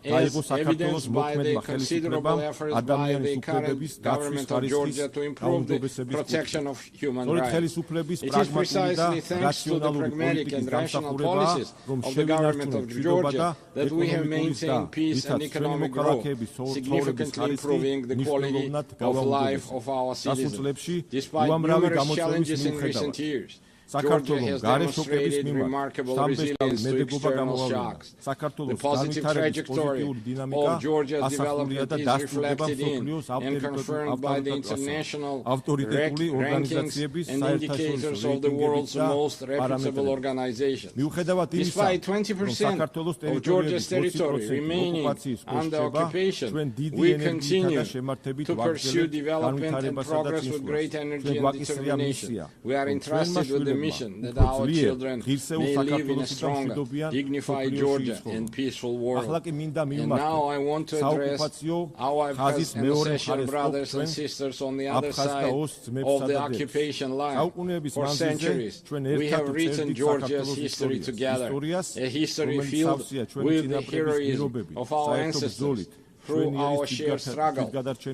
K: as evidenced by the considerable efforts by the current government of Georgia to improve the protection of human rights. It is precisely thanks to the pragmatic and rational policies of the government of Georgia that we have maintained peace and economic growth, significantly improving the quality of life of our citizens. Despite numerous challenges in recent years, Georgia has demonstrated remarkable resilience to external shocks. The positive trajectory of Georgia's development is reflected in and confirmed by the international rankings and indicators of the world's most reputable organizations. Despite 20% of Georgia's territory remaining under occupation, we continue to pursue development and progress with great energy and determination. We are entrusted with the mission that our children may live in a stronger, dignified Georgia and peaceful world. And now I want to address our Association brothers and sisters on the other side of the occupation line. For centuries, we have written Georgia's history together, a history filled with the heroism of our ancestors, through our shared struggle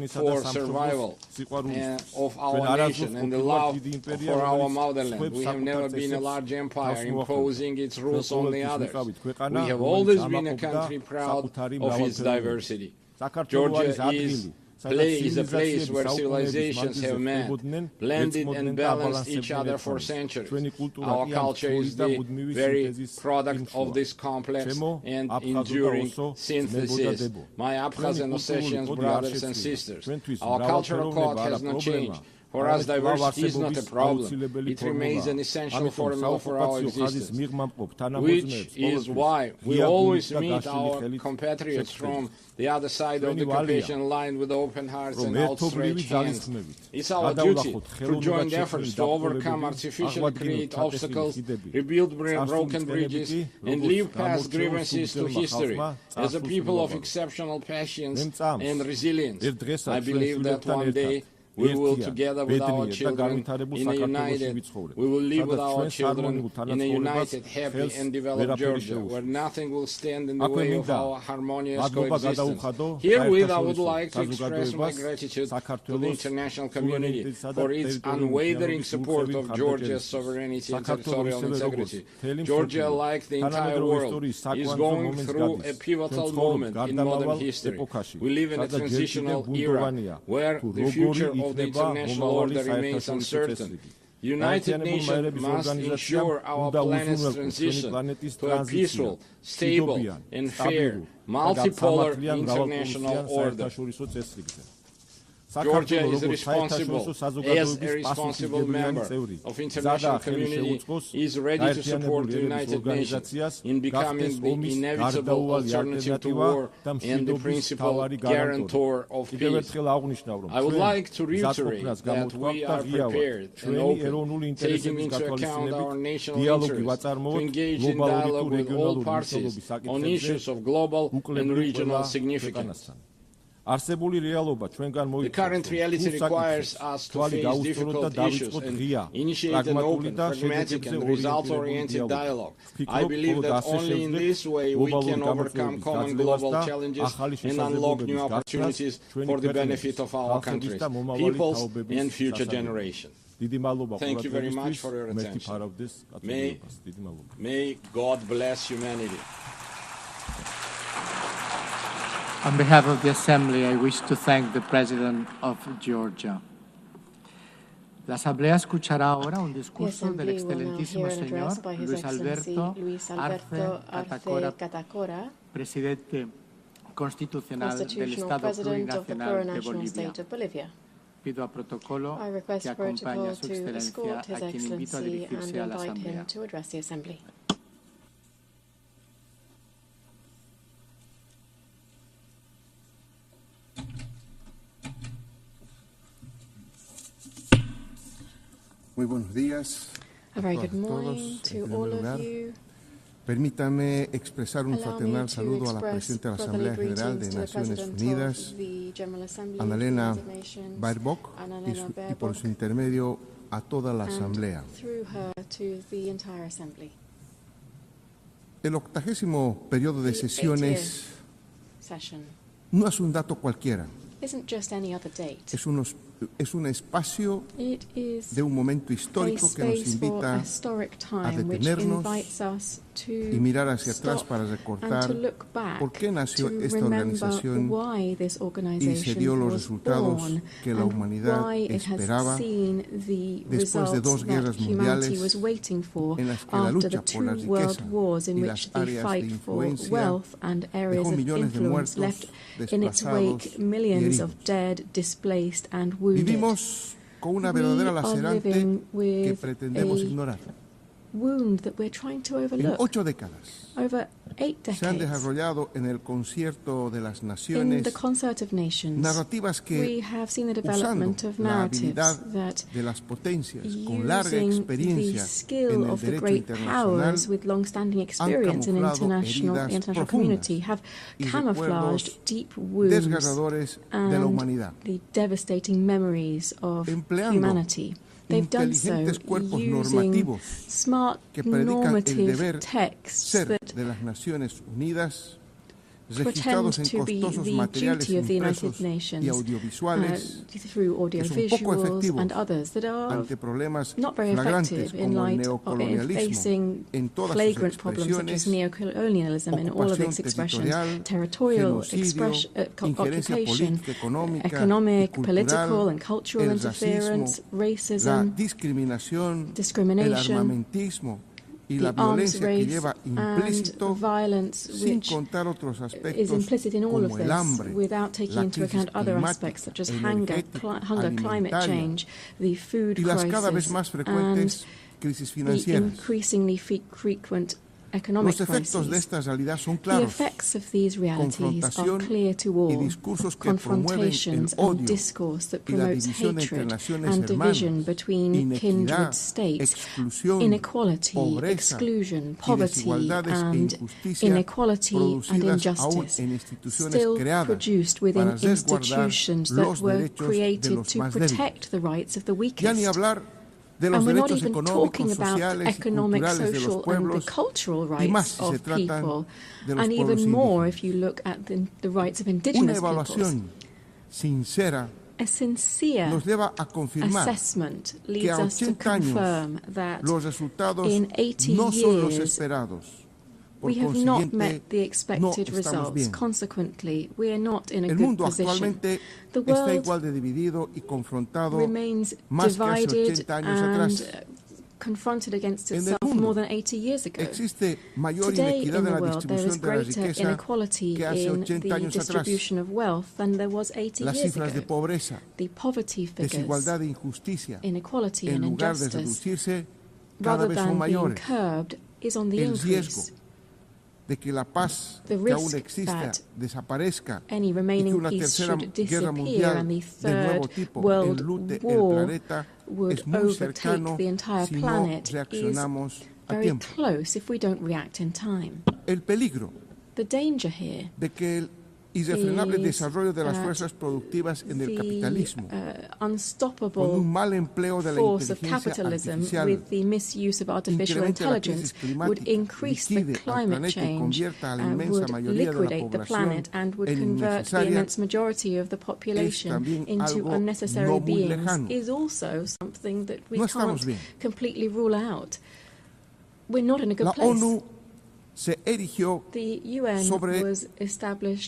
K: for survival of our nation and the love for our motherland. We have never been a large empire imposing its rules on the others. We have always been a country proud of its diversity. Georgia is a place where civilizations have met, blended and balanced each other for centuries. Our culture is the very product of this complex and enduring synthesis. My Abkhaz and Ossetian brothers and sisters, our cultural code has not changed. For us, diversity is not a problem. It remains an essential formula for our existence, which is why we always meet our compatriots from the other side of the occupation line with open hearts and outstretched hands. It's our duty, through joint efforts, to overcome artificially created obstacles, rebuild broken bridges, and leave past grievances to history. As a people of exceptional patience and resilience, I believe that one day we will, together with our children, we will live with our children in a united, happy and developed Georgia, where nothing will stand in the way of our harmonious coexistence. Herewith, I would like to express my gratitude to the international community for its unwavering support of Georgia's sovereignty and territorial integrity. Georgia, like the entire world, is going through a pivotal moment in modern history. We live in a transitional era where the future of the international order remains uncertain. The United Nations must ensure our planet's transition to a peaceful, stable, and fair, multipolar international order. Georgia is responsible, as a responsible member of international community, is ready to support the United Nations in becoming the inevitable alternative to war and the principal guarantor of peace. I would like to reiterate that we are prepared and open, taking into account our national interests, to engage in dialogue with all parties on issues of global and regional significance. The current reality requires us to face difficult issues and initiate an open, pragmatic and result-oriented dialogue. I believe that only in this way we can overcome common global challenges and unlock new opportunities for the benefit of our countries, peoples and future generations. Thank you very much for your attention. May God bless humanity.
A: On behalf of the Assembly, I wish to thank the President of Georgia. La Asamblea escuchará ahora un discurso del excelentísimo señor Luis Alberto Arce Catacora, Presidente Constitucional del Estado Plurinacional de Bolivia. Pido a protocolo que acompañe a su excelencia, a quien invito a dirigirse a la Asamblea.
L: Muy buenos días.
E: A very good morning to all of you.
L: Permítame expresar un fraternal saludo a la Presidenta de la Asamblea General de Naciones Unidas, Annalena Baerbock, y por su intermedio a toda la Asamblea. El 80º periodo de sesiones no es un dato cualquiera. Es un espacio de un momento histórico que nos invita a detenernos y mirar hacia atrás para recordar por qué nació esta organización y se dio los resultados que la humanidad esperaba después de 2 guerras mundiales en las que la lucha por la riqueza y las áreas de influencia dejó millones de muertos, desplazados y heridos. Vivimos con una verdadera lacerante que pretendemos ignorar. En 8 décadas se han desarrollado en el concierto de las naciones narrativas que, usando la habilidad de las potencias con larga experiencia en el derecho internacional, han camuflado heridas profundas y recuerdos desgarradores de la humanidad, empleando inteligentes cuerpos normativos que predican el deber ser de las Naciones Unidas, registrados en costosos materiales impresos y audiovisuales, que son poco efectivos ante problemas flagrantes como el neocolonialismo en todas sus expresiones, ocupación territorial, genocidio, injerencia política, económica y cultural, el racismo, la discriminación, el armamentismo y la violencia que lleva implícito, sin contar otros aspectos como el hambre, la crisis climática, alimentaria y las cada vez más frecuentes crisis financieras. Los efectos de esta realidad son claros. Confrontación y discursos que promueven el odio y la división entre naciones hermanas, inequidad, exclusión, pobreza y desigualdades e injusticia producidas aún en instituciones creadas para resguardar los derechos de los más débiles. Ya ni hablar de los derechos económicos, sociales y culturales de los pueblos, y más si se tratan de los pueblos indígenas. Una evaluación sincera nos lleva a confirmar que a 80 años los resultados no son los esperados. Por consiguiente, no estamos bien. El mundo actualmente está igual de dividido y confrontado más que hace 80 años atrás. En el mundo existe mayor inequidad en la distribución de la riqueza que hace 80 años atrás. Las cifras de pobreza, desigualdad e injusticia, en lugar de reducirse, cada vez son mayores. El riesgo de que la paz que aún exista desaparezca y que una tercera guerra mundial de nuevo tipo enlute el planeta es muy cercano si no reaccionamos a tiempo. El peligro de que el irrefrenable desarrollo de las fuerzas productivas en el capitalismo, con un mal empleo de la inteligencia artificial, incremente la crisis climática, liquide al planeta y convierta a la inmensa mayoría de la población en innecesaria, es también algo no muy lejano. No estamos bien. La ONU se erigió sobre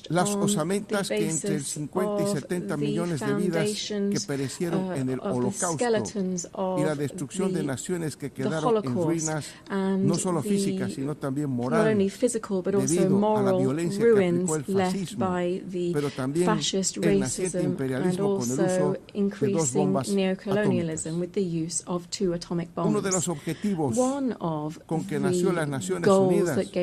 L: las osamentas que entre 50 y 70 millones de vidas que perecieron en el Holocausto y la destrucción de naciones que quedaron en ruinas, no solo físicas, sino también morales, debido a la violencia que aplicó el fascismo, pero también el naciente imperialismo con el uso de 2 bombas atómicas. Uno de los objetivos con que nació las Naciones Unidas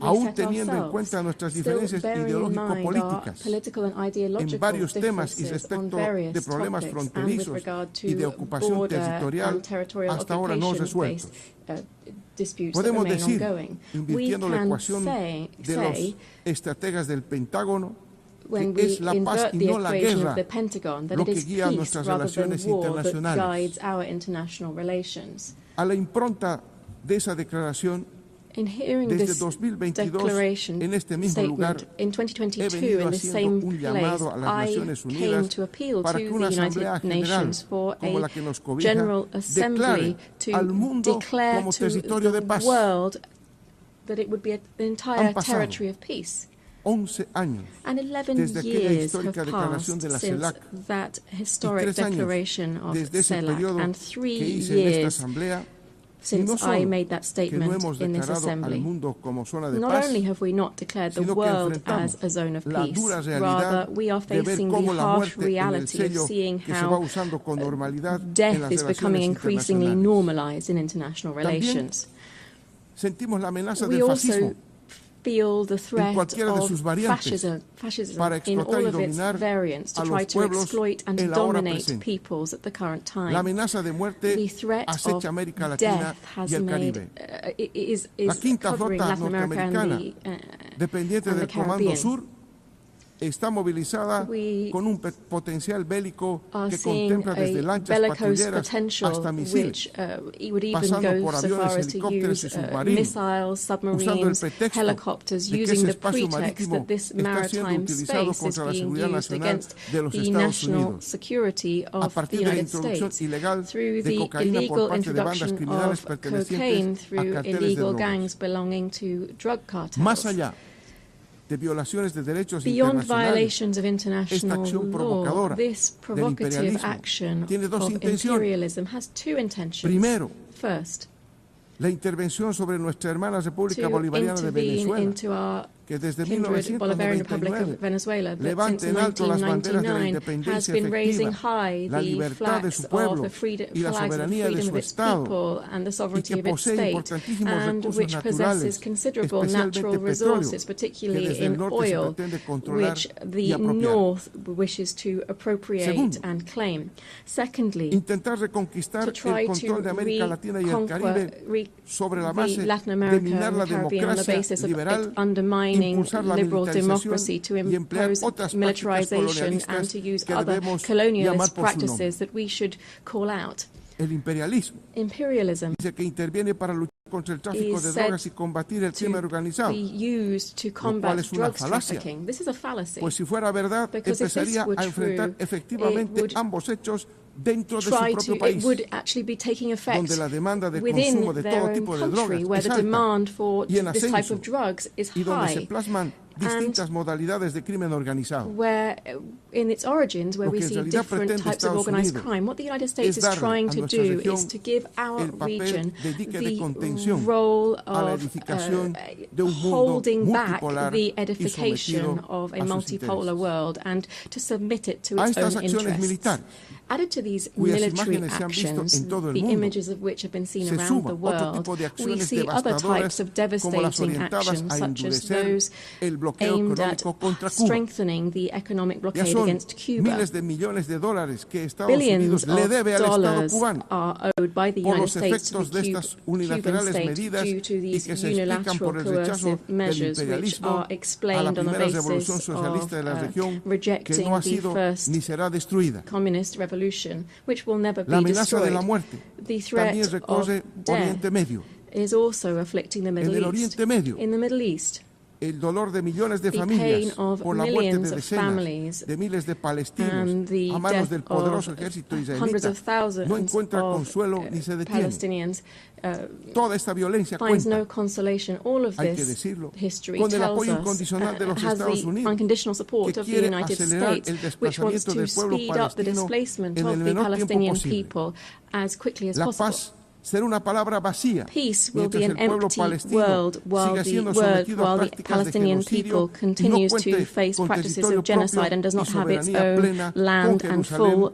L: aún teniendo en cuenta nuestras diferencias ideológico-políticas en varios temas y respecto de problemas fronterizos y de ocupación territorial hasta ahora no resueltos. Podemos decir, invirtiendo la ecuación de los estrategas del Pentágono, when we invert the equation of the Pentagon, that it is peace rather than war that guides our international relations.
M: A la impronta de esa declaración,
L: in hearing this declaration statement, in 2022, in the same place, I came to appeal to the United Nations for a General Assembly to declare to the world that it would be an entire territory of peace.
M: 11 años
L: and 11 years have passed since that historic declaration of CELAC, and 3 years since I made that statement in this assembly. Not only have we not declared the world as a zone of peace, rather we are facing the harsh reality of seeing how death is becoming increasingly normalized in international relations. We also feel the threat of fascism in all of its variants to try to exploit and dominate peoples at the current time. The threat of death has made, is covering Latin America and the Caribbean.
M: Está movilizada con un potencial bélico que contempla desde lanchas patrulleras hasta misiles, pasando por aviones, helicópteros y submarinos, usando el pretexto de que ese espacio marítimo está siendo utilizado contra la seguridad nacional de los Estados Unidos, a partir de la introducción ilegal de cocaína por parte de bandas criminales pertenecientes a carteles de drogas. Más allá de violaciones de derechos internacionales, esta acción provocadora del imperialismo tiene dos intenciones. Primero, la intervención sobre nuestra hermana República Bolivariana de Venezuela, que desde 1999 levanta en alto las banderas de la independencia efectiva, la libertad de su pueblo y la soberanía de su Estado, y que posee importantísimos recursos naturales, especialmente petróleo, que desde el norte se pretende controlar y apropiar. Segundo, intentar reconquistar el control de América Latina y el Caribe sobre la base de minar la democracia liberal, impulsar la militarización y emplear otras prácticas colonialistas que debemos llamar por su nombre. El imperialismo dice que interviene para luchar contra el tráfico de drogas y combatir el crimen organizado, lo cual es una falacia, pues si fuera verdad empezaría a enfrentar efectivamente ambos hechos dentro de su propio país, donde la demanda de consumo de todo tipo de drogas es alta y en ascenso, y donde se plasman distintas modalidades de crimen organizado.
L: Where in its origins, where we see different types of organized crime, what the United States is trying to do is to give our region the role of holding back the edification of a multipolar world and to submit it to its own interests. Added to these military actions, the images of which have been seen around the world, we see other types of devastating actions, such as those aimed at strengthening the economic blockade against Cuba. Billions of dollars are owed by the United States to the Cuban state due to these unilateral coercive measures, which are explained on the basis of rejecting the first communist revolution, which will never be destroyed. The threat of death is also afflicting the Middle East. In the Middle East,
M: el dolor de millones de familias por la muerte de decenas de miles de palestinos a manos del poderoso ejército israelita no encuentra consuelo ni se detiene. Toda esta violencia cuenta, hay que decirlo, con el apoyo incondicional de los Estados Unidos, que quiere acelerar el desplazamiento del pueblo palestino en el menor tiempo posible. La paz será una palabra vacía mientras el pueblo palestino siga siendo sometido a prácticas de genocidio y no cuente con territorio propio y soberanía plena con Jerusalén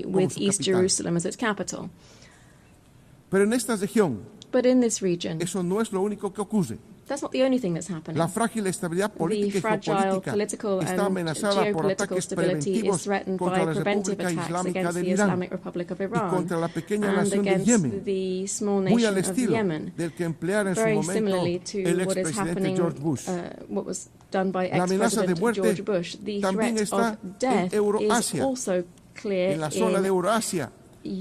M: como su capital. Pero en esta región, eso no es lo único que ocurre. That's not the only thing that's happening.
L: La frágil estabilidad política y geopolítica está amenazada por ataques preventivos contra la República Islámica del Irán y contra la pequeña nación de Yemen, muy al estilo del que empleara en su momento el expresidente George Bush. La amenaza de muerte también está en Euroasia, en la zona de Eurasia.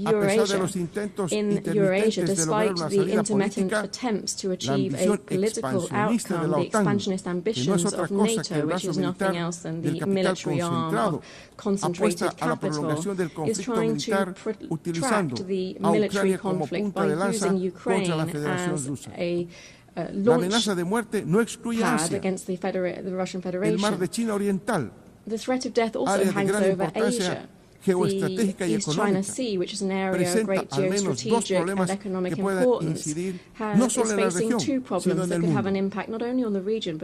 L: A pesar de los intentos intermitentes de lograr una salida política, la ambición expansionista de la OTAN, que no es otra cosa que el brazo militar del capital concentrado, apuesta a la prolongación del conflicto militar utilizando a Ucrania como punta de lanza contra la Federación Rusa. La amenaza de muerte no excluye Asia, el mar de China Oriental, área de gran importancia geoestratégica y económica, presenta al menos dos problemas que pueden incidir no solo en la región, sino en el mundo.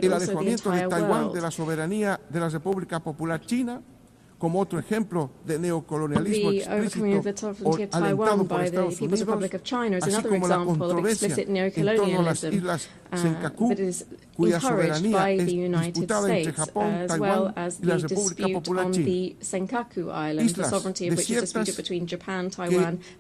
L: El alejamiento de Taiwán de la soberanía de la República Popular China, como otro ejemplo de neocolonialismo explícito alentado por Estados Unidos, así como la controversia en torno a las islas Senkaku, cuya soberanía es disputada entre Japón, Taiwán y la República Popular China. Islas desiertas que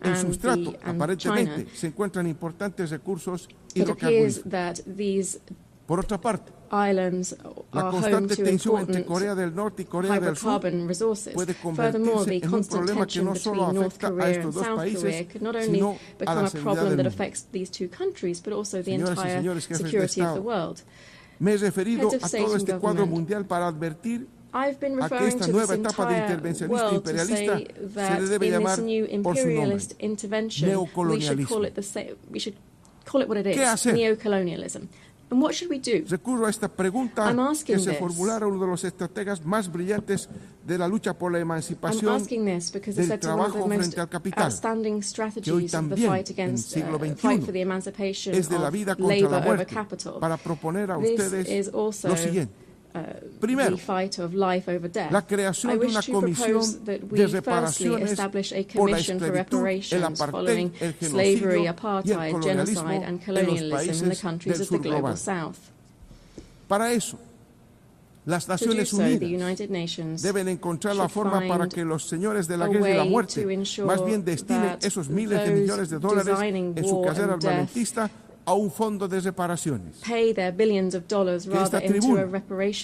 L: en sustrato aparentemente se encuentran importantes recursos hidrocarburíferos. Por otra parte, la constante tensión entre Corea del Norte y Corea del Sur puede convertirse en un problema que no solo afecta a estos dos países, sino a la seguridad del mundo. Señoras y señores jefes de Estado, me he referido a todo este cuadro mundial para advertir a que esta nueva etapa de intervencionista imperialista se le debe llamar por su nombre, neocolonialismo. ¿Qué hacer?
M: And what should we do?
L: Recurro a esta pregunta que se formulara uno de los estrategas más brillantes de la lucha por la emancipación del trabajo frente al capital, que hoy también, en el siglo XXI, es de la vida contra la muerte, para proponer a ustedes lo siguiente. Primero, la creación de una comisión de reparaciones por la esclavitud, el apartheid, el genocidio y el colonialismo en los países del sur global. Para eso, las Naciones Unidas deben encontrar la forma para que los señores de la guerra y la muerte más bien destinen esos miles de millones de dólares en su carrera armamentista a un fondo de reparaciones. Que esta tribuna,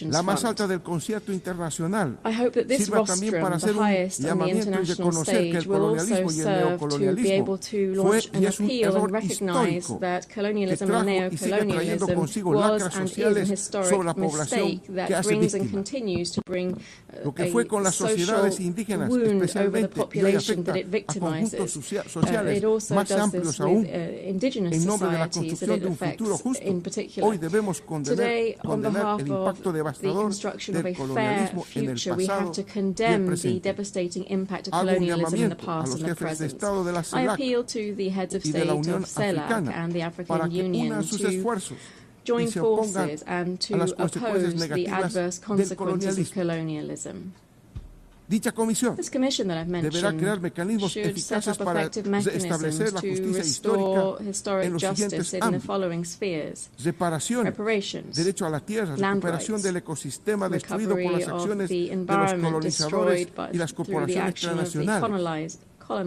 L: la más alta del concierto internacional, sirva también para hacer un llamamiento y reconocer que el colonialismo y el neocolonialismo fue y es un error histórico que trajo y sigue trayendo consigo lacras sociales sobre la población que hace víctima. Lo que fue con las sociedades indígenas, especialmente, y hoy afecta a conjuntos sociales más amplios aún, en nombre de la construcción de un futuro justo, hoy debemos condenar el impacto devastador del colonialismo en el pasado y el presente. Hago un llamamiento a los jefes de Estado de la CELAC y de la Unión Africana para que unan sus esfuerzos y se opongan a las consecuencias negativas del colonialismo. Dicha comisión deberá crear mecanismos eficaces para establecer la justicia histórica en los siguientes ámbitos: reparación, derecho a la tierra, recuperación del ecosistema destruido por las acciones de los colonizadores y las corporaciones transnacionales,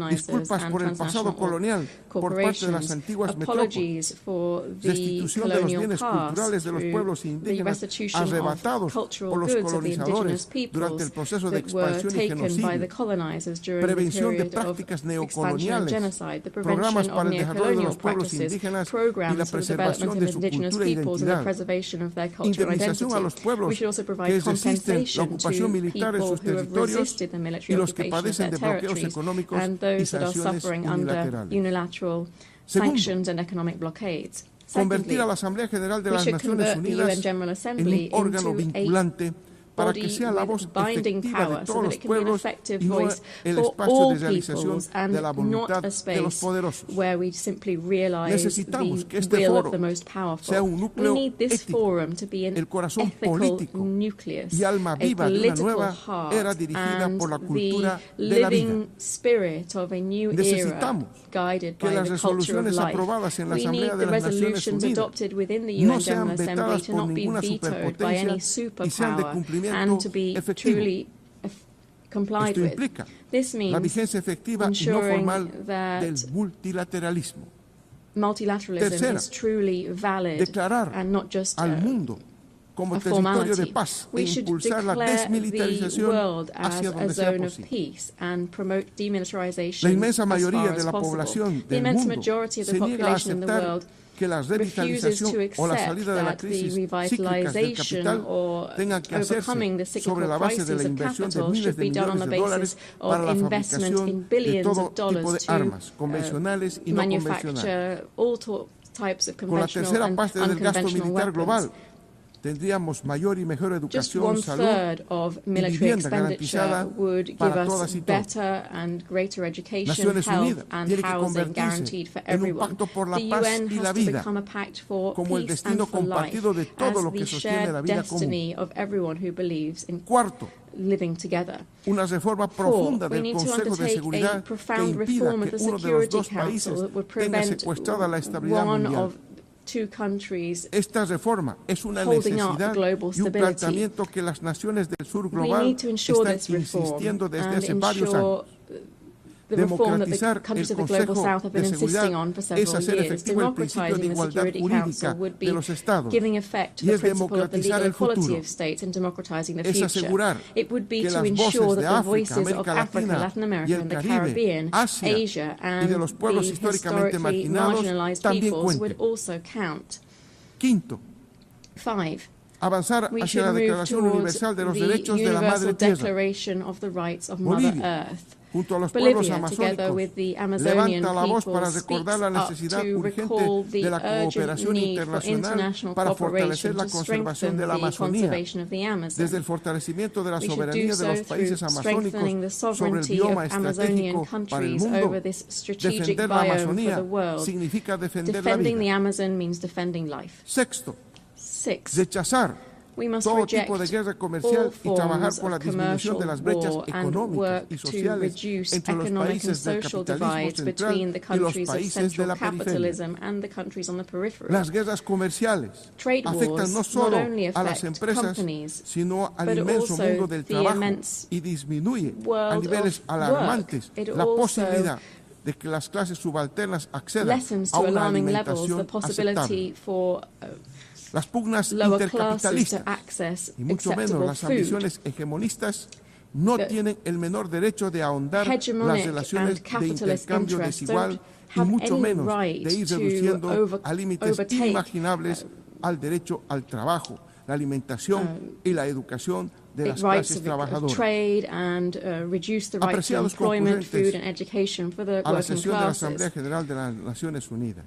L: disculpas por el pasado colonial por parte de las antiguas metrópolis, restitución de los bienes culturales de los pueblos indígenas arrebatados por los colonizadores durante el proceso de expansión y genocidio, prevención de prácticas neocoloniales, programas para el desarrollo de los pueblos indígenas y la preservación de su cultura e identidad, indemnización a los pueblos que resisten la ocupación militar en sus territorios y los que padecen de bloqueos económicos y sanciones unilaterales. Segundo, convertir a la Asamblea General de las Naciones Unidas en un órgano vinculante
E: body with binding power so that it can be an effective voice for all peoples and not a space where we simply realize the will of the most powerful. We need this forum to be an ethical nucleus, a political heart, and the living spirit of a new era guided by the culture of life. We need the resolutions adopted within the UN General Assembly to not be vetoed by any superpower and to be truly complied with. This means ensuring that multilateralism is truly valid and not just a formality. We should declare the world as a zone of peace and promote demilitarization as far as possible. The immense majority of the population in the world refuses to accept that the revitalization or overcoming the cyclical crisis of capital should be done on the basis of investment in billions of dollars to manufacture all types of conventional and unconventional weapons.
L: Tendríamos mayor y mejor
E: Just
L: educación,
E: one-third
L: salud
E: of
L: y
E: military
L: vivienda
E: expenditure
L: garantizada
E: would give
L: para
E: us
L: todas y todos.
E: better and greater education,
L: Naciones
E: health
L: Unidas
E: and
L: tiene que
E: housing guaranteed for
L: en un
E: everyone.
L: pacto por la
E: The
L: paz
E: UN
L: y la
E: has to
L: vida,
E: become a pact for
L: como el
E: peace
L: destino
E: and for life,
L: compartido de todo
E: as
L: lo que
E: the
L: sostiene la
E: shared
L: vida
E: destiny of everyone who believes in
L: Cuarto,
E: living together.
L: una reforma
E: Four,
L: profunda
E: we
L: del
E: need to
L: Consejo de
E: undertake a
L: Seguridad que
E: profound
L: impida
E: reform of
L: que
E: the
L: uno de los
E: Security
L: dos países
E: Council that would
L: tenga
E: prevent
L: secuestrada la estabilidad
E: one
L: mundial.
E: of two countries
L: Esta reforma es una
E: holding up
L: necesidad
E: global
L: y un
E: stability.
L: planteamiento que las naciones del sur
E: We
L: global
E: need to ensure
L: están
E: this reform
L: insistiendo desde
E: and
L: hace varios
E: ensure
L: años.
E: the reform that the
L: Democratizar
E: countries
L: el
E: of the global
L: Consejo
E: south have been
L: de
E: insisting on for
L: Seguridad es
E: several
L: hacer
E: years.
L: efectivo el principio de
E: Democratizing the
L: igualdad
E: Security
L: jurídica
E: Council would
L: de
E: be
L: los estados
E: giving effect to
L: y
E: the
L: es
E: principle of the
L: democratizar
E: legal
L: el
E: equality
L: futuro.
E: of states and democratizing the
L: Es
E: future.
L: asegurar
E: It would be
L: que
E: to
L: las
E: ensure
L: voces de
E: that the
L: África,
E: voices of
L: América
E: Africa,
L: Latina
E: Latin
L: y
E: America
L: el
E: and the
L: Caribe,
E: Caribbean,
L: Asia
E: Asia
L: y
E: and
L: de los pueblos
E: the
L: históricamente
E: historically
L: marginados
E: marginalized
L: también
E: peoples
L: cuenten.
E: would also count.
L: Quinto,
E: Five,
L: avanzar
E: we
L: hacia
E: should
L: la
E: move
L: Declaración
E: towards
L: Universal de los
E: the
L: Derechos de la
E: Universal
L: Madre Tierra.
E: Declaration of the Rights of Mother
L: Bolivia,
E: Earth.
L: junto a los pueblos
E: Bolivia, together
L: amazónicos,
E: with the Amazonian
L: levanta la voz
E: people,
L: para recordar la
E: speaks up
L: necesidad
E: to
L: urgente
E: recall
L: de
E: the
L: la
E: urgent
L: cooperación
E: need for
L: internacional
E: international
L: para
E: cooperation
L: fortalecer la
E: to
L: conservación
E: strengthen
L: de la
E: the
L: Amazonía,
E: conservation of the Amazon.
L: desde el fortalecimiento de la
E: We should do
L: soberanía de los
E: so
L: países
E: through strengthening the
L: amazónicos sobre el
E: sovereignty
L: bioma
E: of Amazonian
L: estratégico para el
E: countries
L: mundo.
E: over this strategic
L: Defender la
E: biome for
L: Amazonía
E: the world.
L: significa defender la
E: Defending the
L: vida.
E: Amazon means defending life.
L: Sexto,
E: Six,
L: rechazar
E: we must
L: todo
E: reject
L: tipo de guerra
E: all
L: comercial y trabajar
E: forms
L: por la
E: of
L: disminución
E: commercial
L: de las brechas
E: war and
L: económicas
E: work
L: y
E: to
L: sociales
E: reduce
L: entre los
E: economic and
L: países del
E: social
L: capitalismo
E: divides
L: central
E: between the
L: y los
E: countries of
L: países de
E: central
L: la periferia.
E: capitalism and the countries on the periphery.
L: Las guerras comerciales
E: Trade
L: afectan
E: wars
L: no
E: not
L: solo
E: only
L: a las
E: affect
L: empresas,
E: companies,
L: sino al
E: but
L: inmenso
E: also
L: mundo del
E: the
L: trabajo
E: immense
L: y disminuye a
E: world
L: niveles
E: of
L: alarmantes
E: work. It
L: la
E: also
L: posibilidad de que las clases subalternas accedan
E: lessens
L: a
E: to
L: una
E: alarming levels the
L: alimentación
E: possibility
L: aceptable.
E: for
L: Las pugnas
E: lower classes to
L: intercapitalistas
E: access
L: y mucho menos
E: acceptable
L: las
E: food.
L: ambiciones hegemonistas no tienen el menor derecho de ahondar las
E: Hegemonic
L: relaciones
E: and
L: de
E: capitalist
L: intercambio
E: interests
L: desigual
E: don't
L: y
E: have
L: mucho
E: any
L: menos
E: right
L: de ir
E: to
L: reduciendo a límites
E: overtake,
L: inimaginables al derecho al trabajo, la alimentación y la educación de las
E: rights
L: clases
E: of
L: trabajadoras.
E: trade and reduce the right to
L: Apreciados
E: employment,
L: concurrentes
E: food and education for the
L: a la
E: working
L: sesión de la Asamblea
E: classes.
L: General de las Naciones Unidas.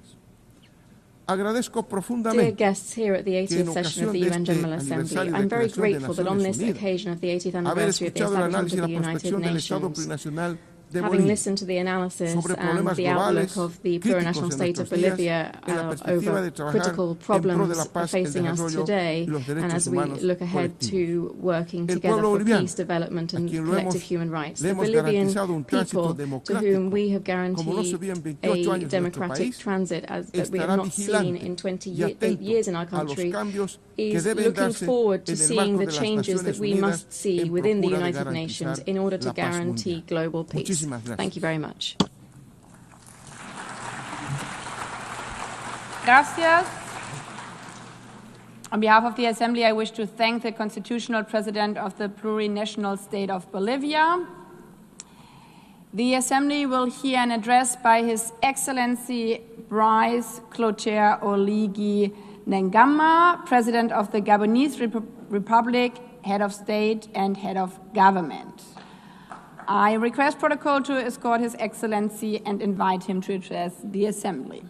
L: Agradezco
E: Dear
L: profundamente
E: guests here at the
L: que en
E: 80th session of
L: ocasión
E: the
L: de
E: UN
L: este
E: General Assembly,
L: aniversario de
E: I'm very
L: creación de
E: grateful that on
L: Naciones
E: this
L: Unidas,
E: occasion of the 80th
L: haber
E: anniversary of the
L: escuchado el
E: establishment
L: análisis y
E: of
L: la
E: the United
L: prospección del Estado
E: Nations,
L: plurinacional de
E: having
L: Bolivia
E: listened to the analysis
L: sobre
E: and
L: problemas
E: the outlook
L: globales
E: of the
L: críticos
E: plurinational
L: en
E: state of
L: nuestros días,
E: Bolivia
L: en la perspectiva
E: over
L: de trabajar
E: critical
L: en pro de la
E: problems
L: paz, el
E: facing us
L: desarrollo
E: today,
L: y los
E: and
L: derechos
E: as we
L: humanos
E: look ahead
L: colectivos.
E: to working
L: El
E: together
L: pueblo
E: for
L: boliviano,
E: peace, development
L: a
E: and
L: quien
E: collective human rights.
L: le
E: The
L: hemos
E: Bolivian
L: garantizado un tránsito
E: people, to
L: democrático
E: whom we have
L: como no se vio en 28
E: guaranteed
L: años
E: a
L: en nuestro
E: democratic
L: país,
E: transit that we have
L: estará
E: not seen
L: vigilante
E: in
L: y
E: 28
L: atento
E: years in our
L: a los
E: country,
L: cambios que
E: is
L: deben
E: looking
L: darse
E: forward to
L: en el
E: seeing
L: marco
E: the
L: de las
E: changes that
L: Naciones
E: we
L: Unidas
E: must see
L: en
E: within the
L: procura de
E: United Nations
L: garantizar
E: in order to
L: la paz
E: guarantee
L: mundial.
E: global peace.
L: Muchísimas gracias.
E: Thank you very much.
N: Gracias. On behalf of the Assembly, I wish to thank the Constitutional President of the Plurinational State of Bolivia. The Assembly will hear an address by His Excellency Brice Clotaire Oligui Nguema, President of the Gabonese Republic, Head of State and Head of Government. I request protocol to escort His Excellency and invite him to address the Assembly.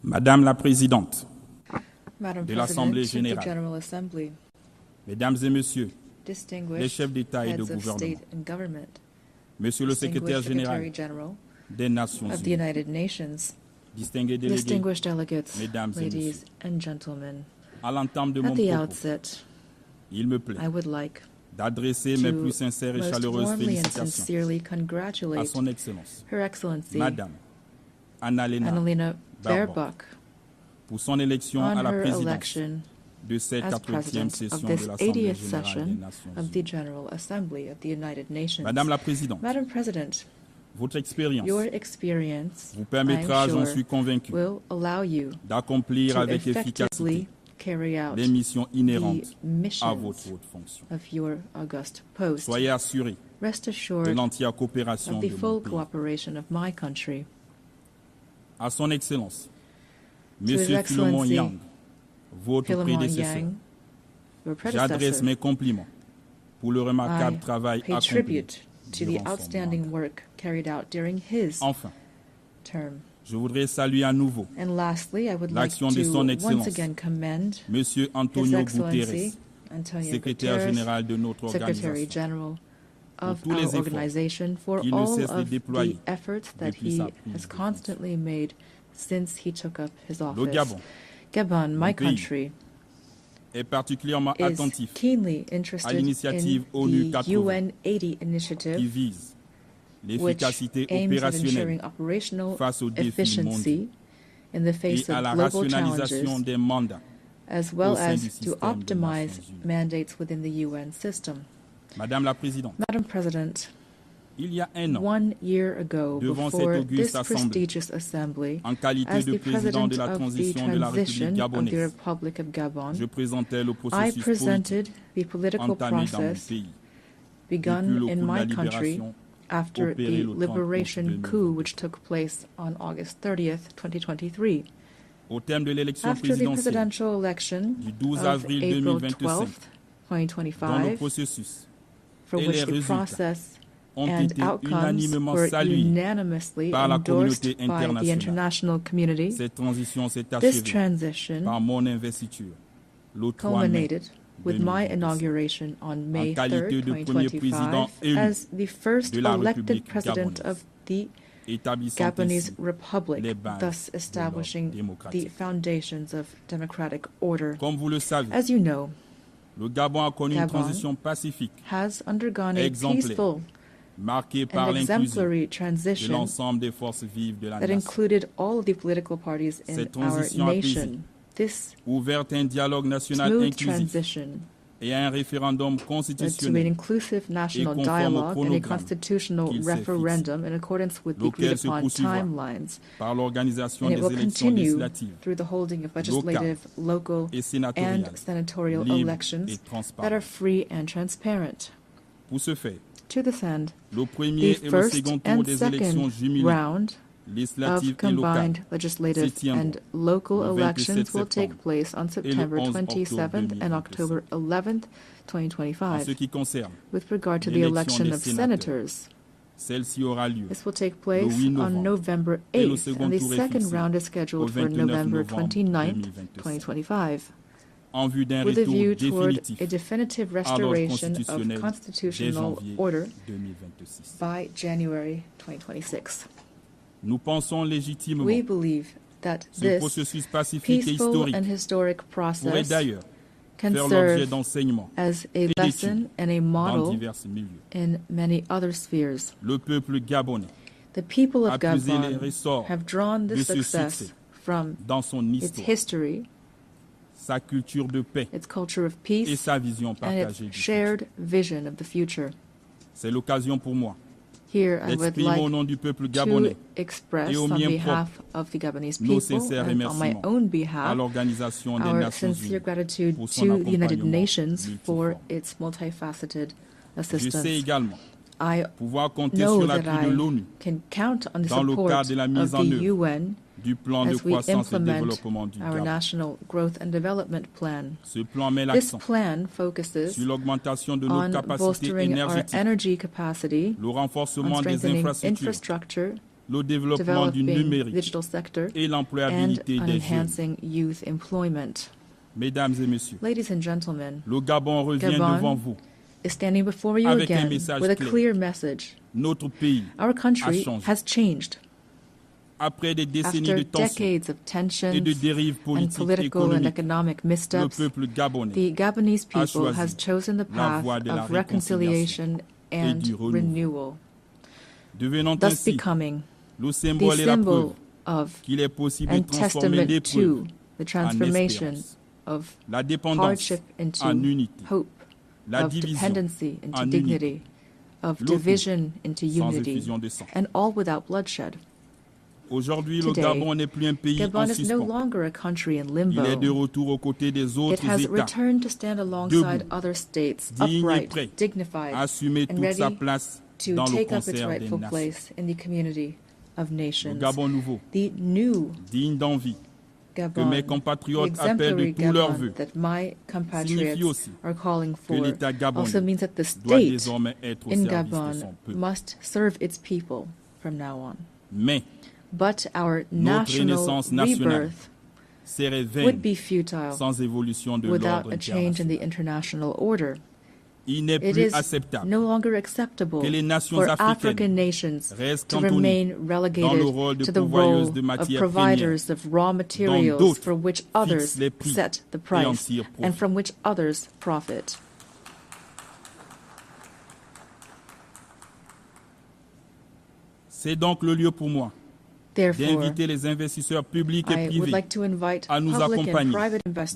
O: Madame la Présidente
J: Madam
O: de l'Assemblée Générale,
J: General Assembly,
O: Mesdames et Messieurs les
J: distinguished
O: chefs d'État et de
J: heads of
O: gouvernement,
J: state and government,
O: Monsieur le Secrétaire
J: distinguished
O: général
J: Secretary General
O: des Nations
J: of the
O: Unies,
J: United Nations,
O: distingués délégués,
J: distinguished delegates,
O: Mesdames et
J: ladies
O: Messieurs,
J: and gentlemen,
O: à l'entame de mon
J: at the
O: propos,
J: outset,
O: il me plaît
J: I would like
O: d'adresser mes
J: to
O: plus sincères et
J: most
O: chaleureuses
J: warmly and
O: félicitations
J: sincerely
O: à
J: congratulate
O: Son Excellence,
J: Her Excellency
O: Madame Annalena
J: Annalena
O: Baerbock,
J: Baerbock
O: pour son élection
J: on
O: à la
J: her
O: présidence
J: election
O: de cette
J: as
O: 80e
J: President of
O: session
J: this
O: de l'Assemblée
J: 80th
O: Générale des
J: session
O: Nations
J: of the
O: Unies.
J: General Assembly of the United Nations.
O: Madame la Présidente,
J: Madam President,
O: votre expérience
J: your experience,
O: vous permettra,
J: I'm
O: j'en
J: sure,
O: suis convaincu,
J: will allow you
O: d'accomplir
J: to
O: avec efficacité
J: effectively carry out
O: les missions
J: the
O: inhérentes à
J: missions
O: votre haute fonction.
J: of your august post.
O: Soyez assurés
J: Rest
O: de
J: assured
O: l'entière coopération
J: of the
O: de mon
J: full
O: pays.
J: cooperation of my country.
O: À Son Excellence,
J: To His
O: Monsieur Philemon
J: Excellency,
O: Yang, votre
J: Philemon
O: prédécesseur,
J: Yang, your
O: j'adresse
J: predecessor,
O: mes compliments pour le remarquable
J: I
O: travail
J: pay
O: accompli
J: tribute to the
O: durant son
J: outstanding
O: mandat.
J: work carried out during his
O: Enfin,
J: term.
O: je voudrais saluer à nouveau
J: And lastly, I would like
O: l'action
J: to
O: de Son
J: once
O: Excellence,
J: again commend
O: Monsieur
J: His
O: Antonio
J: Excellency
O: Guterres,
J: Antonio
O: secrétaire
J: Guterres,
O: général de notre
J: Secretary
O: organisation,
J: General of
O: tous les
J: our
O: efforts
J: organization, for
O: qu'il ne
J: all
O: cesse de
J: of
O: déployer
J: the efforts that
O: depuis
J: he
O: sa prise
J: has
O: de
J: constantly made since he took up his office.
O: Gabon,
J: Gabon, my
O: mon pays,
J: country,
O: est particulièrement
J: is
O: attentif
J: keenly
O: à
J: interested
O: l'initiative
J: in
O: ONU
J: the
O: 80
J: UN 80
O: qui
J: initiative,
O: vise
J: which
O: l'efficacité
J: aims at
O: opérationnelle
J: ensuring operational
O: face aux défis mondiaux
J: efficiency in the face
O: et à
J: of
O: la
J: global
O: rationalisation
J: challenges,
O: des mandats
J: as well
O: au sein du
J: as to
O: système des
J: optimize
O: Nations Unies.
J: mandates within the UN system.
O: Madame la Présidente,
J: Madam President,
O: il y a un an,
J: 1 year ago,
O: devant
J: before
O: cette
J: this
O: auguste assemblée,
J: prestigious assembly,
O: en qualité
J: as
O: de
J: the
O: président
J: President
O: de la
J: of the
O: transition de la République
J: transition of the
O: gabonaise,
J: Republic of Gabon,
O: je présentais le
J: I
O: processus
J: presented the
O: politique
J: political
O: entamé dans mon
J: process
O: pays
J: begun
O: depuis le
J: in
O: coup de la
J: my country
O: libération
J: after
O: opéré
J: the
O: le 30 août
J: liberation
O: 2022.
J: coup which took place on August 30th, 2023.
O: Au thème de l'élection
J: After the
O: présidentielle
J: presidential election
O: du 12
J: of
O: avril
J: April
O: 2025,
J: 12th,
O: dont le
J: 2025,
O: processus
J: for
O: et
J: which
O: les
J: the
O: résultats
J: process
O: ont
J: and
O: été
J: outcomes
O: unanimement
J: were
O: salués
J: unanimously
O: par la
J: endorsed
O: communauté
J: by the
O: internationale.
J: international community.
O: Cette transition s'est
J: This
O: achevée
J: transition
O: par mon investiture le 3 mai
J: culminated with my
O: 2025.
J: inauguration on May
O: En qualité
J: 3rd,
O: de premier président
J: 2025,
O: élu
J: as the first
O: de la
J: elected
O: République
J: president
O: gabonaise,
J: of the
O: établissant
J: Gabonese
O: ainsi
J: Republic,
O: les bases
J: thus
O: de
J: establishing
O: l'ordre
J: the
O: démocratique.
J: foundations of democratic order.
O: Comme vous le savez,
J: As you know,
O: le Gabon a connu une
J: Gabon
O: transition pacifique,
J: has undergone a
O: exemplaire,
J: peaceful
O: marquée par
J: and
O: l'inclusion
J: exemplary
O: de
J: transition
O: l'ensemble des forces vives de la
J: that
O: nation,
J: included all of the political parties in
O: Cette
J: our
O: transition
J: nation. This
O: ouverte à un dialogue national
J: smooth
O: inclusif
J: transition
O: et à un référendum
J: led to an
O: constitutionnel
J: inclusive national
O: conforme au
J: dialogue and a
O: chronogramme
J: constitutional
O: qu'il s'est
J: referendum in accordance with the agreed
O: lequel se
J: upon
O: poursuivra
J: timelines,
O: par l'organisation
J: and it
O: des
J: will
O: élections
J: continue
O: législatives
J: through the holding of legislative, local,
O: et sénatoriales,
J: and senatorial
O: libres
J: elections
O: et
J: that are
O: transparentes.
J: free and transparent.
O: Pour ce faire,
J: To this end,
O: le premier
J: the
O: et le
J: first
O: second tour
J: and
O: des élections
J: second
O: jumelées
J: round
O: législatives
J: of
O: et locales
J: combined legislative
O: se tiendront
J: and local
O: le 27
J: elections will take
O: septembre
J: place on September
O: et le 11
J: 27th and October 11th,
O: En
J: 2025.
O: ce qui concerne
J: With regard to the
O: l'élection
J: election
O: des
J: of
O: sénateurs,
J: senators,
O: celle-ci aura lieu
J: this will take
O: le
J: place
O: 8
J: on
O: novembre
J: November
O: et le
J: 8th,
O: second
J: and the
O: tour est
J: second
O: fixé
J: round is
O: au
J: scheduled for
O: 29
J: November
O: novembre
J: 29th,
O: 2025,
J: 2025,
O: en vue d'un
J: with a
O: retour
J: view toward
O: définitif
J: a definitive
O: à l'ordre
J: restoration
O: constitutionnel
J: of
O: dès
J: constitutional
O: janvier
J: order
O: 2026.
J: by January 2026.
O: Nous pensons légitimement
J: We believe that
O: ce
J: this
O: processus pacifique et
J: peaceful
O: historique
J: and historic
O: pourrait
J: process
O: d'ailleurs
J: can
O: faire l'objet
J: serve
O: d'enseignements
J: as a
O: et
J: lesson
O: d'études
J: and a
O: dans
J: model
O: divers milieux.
J: in many other spheres.
O: Le peuple gabonais
J: The people of
O: a puisé les
J: Gabon
O: ressorts
J: have drawn
O: de
J: this
O: ce
J: success
O: succès
J: from
O: dans son
J: its
O: histoire,
J: history,
O: sa culture de paix
J: its culture of
O: et
J: peace,
O: sa vision
J: and
O: partagée
J: its
O: du
J: shared vision of the future.
O: C'est l'occasion pour moi
J: Here I would
O: d'exprimer au
J: like
O: nom du peuple
J: to
O: gabonais
J: express
O: et au
J: on
O: mien
J: behalf of the Gabonese
O: nos
J: people
O: sincères
J: and on my
O: remerciements
J: own
O: à
J: behalf
O: l'Organisation des
J: our
O: Nations
J: sincere
O: Unies
J: gratitude
O: pour son
J: to the United
O: accompagnement
J: Nations for
O: multiforme.
J: its multifaceted
O: Je sais
J: assistance.
O: également
J: I
O: pouvoir compter
J: know
O: sur
J: that
O: l'appui de
J: I
O: l'ONU
J: can count on the
O: dans le
J: support
O: cadre de la
J: of
O: mise
J: the
O: en œuvre
J: UN as we implement our national growth and development plan. This plan focuses on bolstering our energy capacity, on strengthening infrastructure, developing the digital sector, and on enhancing youth employment. Ladies and gentlemen, Gabon is standing before you again with a clear message. Our country has changed. After decades of tensions and political and economic missteps, the Gabonese people has chosen the path of reconciliation and renewal, thus becoming the symbol of and testament to the transformation of hardship into hope, of dependency into dignity, of division into unity, and all without bloodshed. Today, Gabon is no longer a country in limbo. It has returned to stand alongside other states, upright, dignified, and ready to take up its rightful place in the community of nations. The new Gabon, the exemplary Gabon that my compatriots are calling for, also means that the state in Gabon must serve its people from now on. But our national rebirth would be futile without a change in the international order. It is no longer acceptable for African nations to remain relegated to the role of providers of raw materials for which others set the price and from which others profit.
O: C'est donc le lieu pour moi d'inviter les investisseurs publics et privés à nous accompagner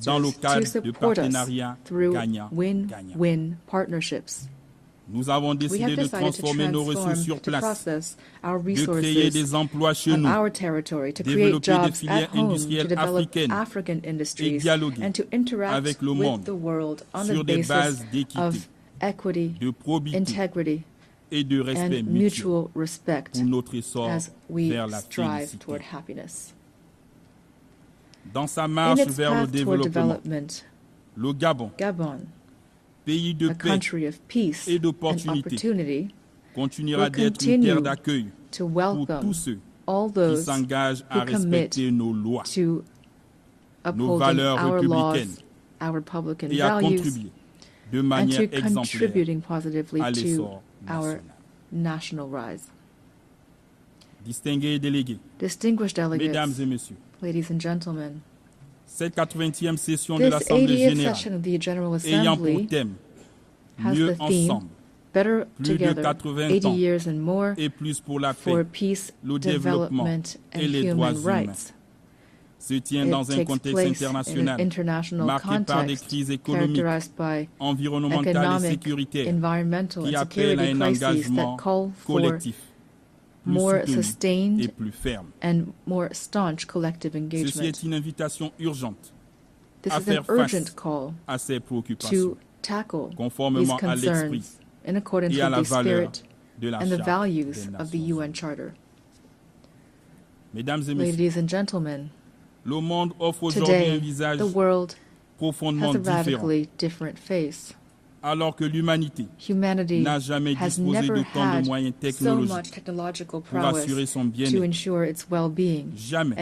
O: dans le cadre de partenariats gagnant-gagnant. Nous avons décidé de transformer nos ressources sur place, de créer des emplois chez nous, développer des filières industrielles africaines et dialoguer avec le monde sur des bases d'équité, de probité et de respect mutuel pour notre essor vers la félicité. Dans sa marche vers le développement, le Gabon, pays de paix et d'opportunité, continuera d'être une terre d'accueil pour tous ceux qui s'engagent à respecter nos lois, nos valeurs républicaines et à contribuer de manière exemplaire à l'essor
J: national rise.
O: Distingués délégués,
J: distinguished delegates,
O: mesdames et messieurs,
J: ladies and gentlemen,
O: cette 80e session de l'Assemblée Générale ayant pour thème Mieux ensemble,
J: better
O: plus de 80 ans
J: years and more
O: et plus pour la paix,
J: peace,
O: le développement et les droits humains se tient dans un contexte international marqué par des crises économiques, environnementales et sécuritaires qui appellent à un engagement collectif plus soutenu et plus ferme. Ceci est une invitation urgente à faire face à ces préoccupations, conformément à l'esprit et à la valeur de la Charte des Nations Unies. Mesdames et messieurs, le monde offre aujourd'hui un visage profondément différent, alors que l'humanité n'a jamais disposé de tant de moyens technologiques pour assurer son bien-être. Jamais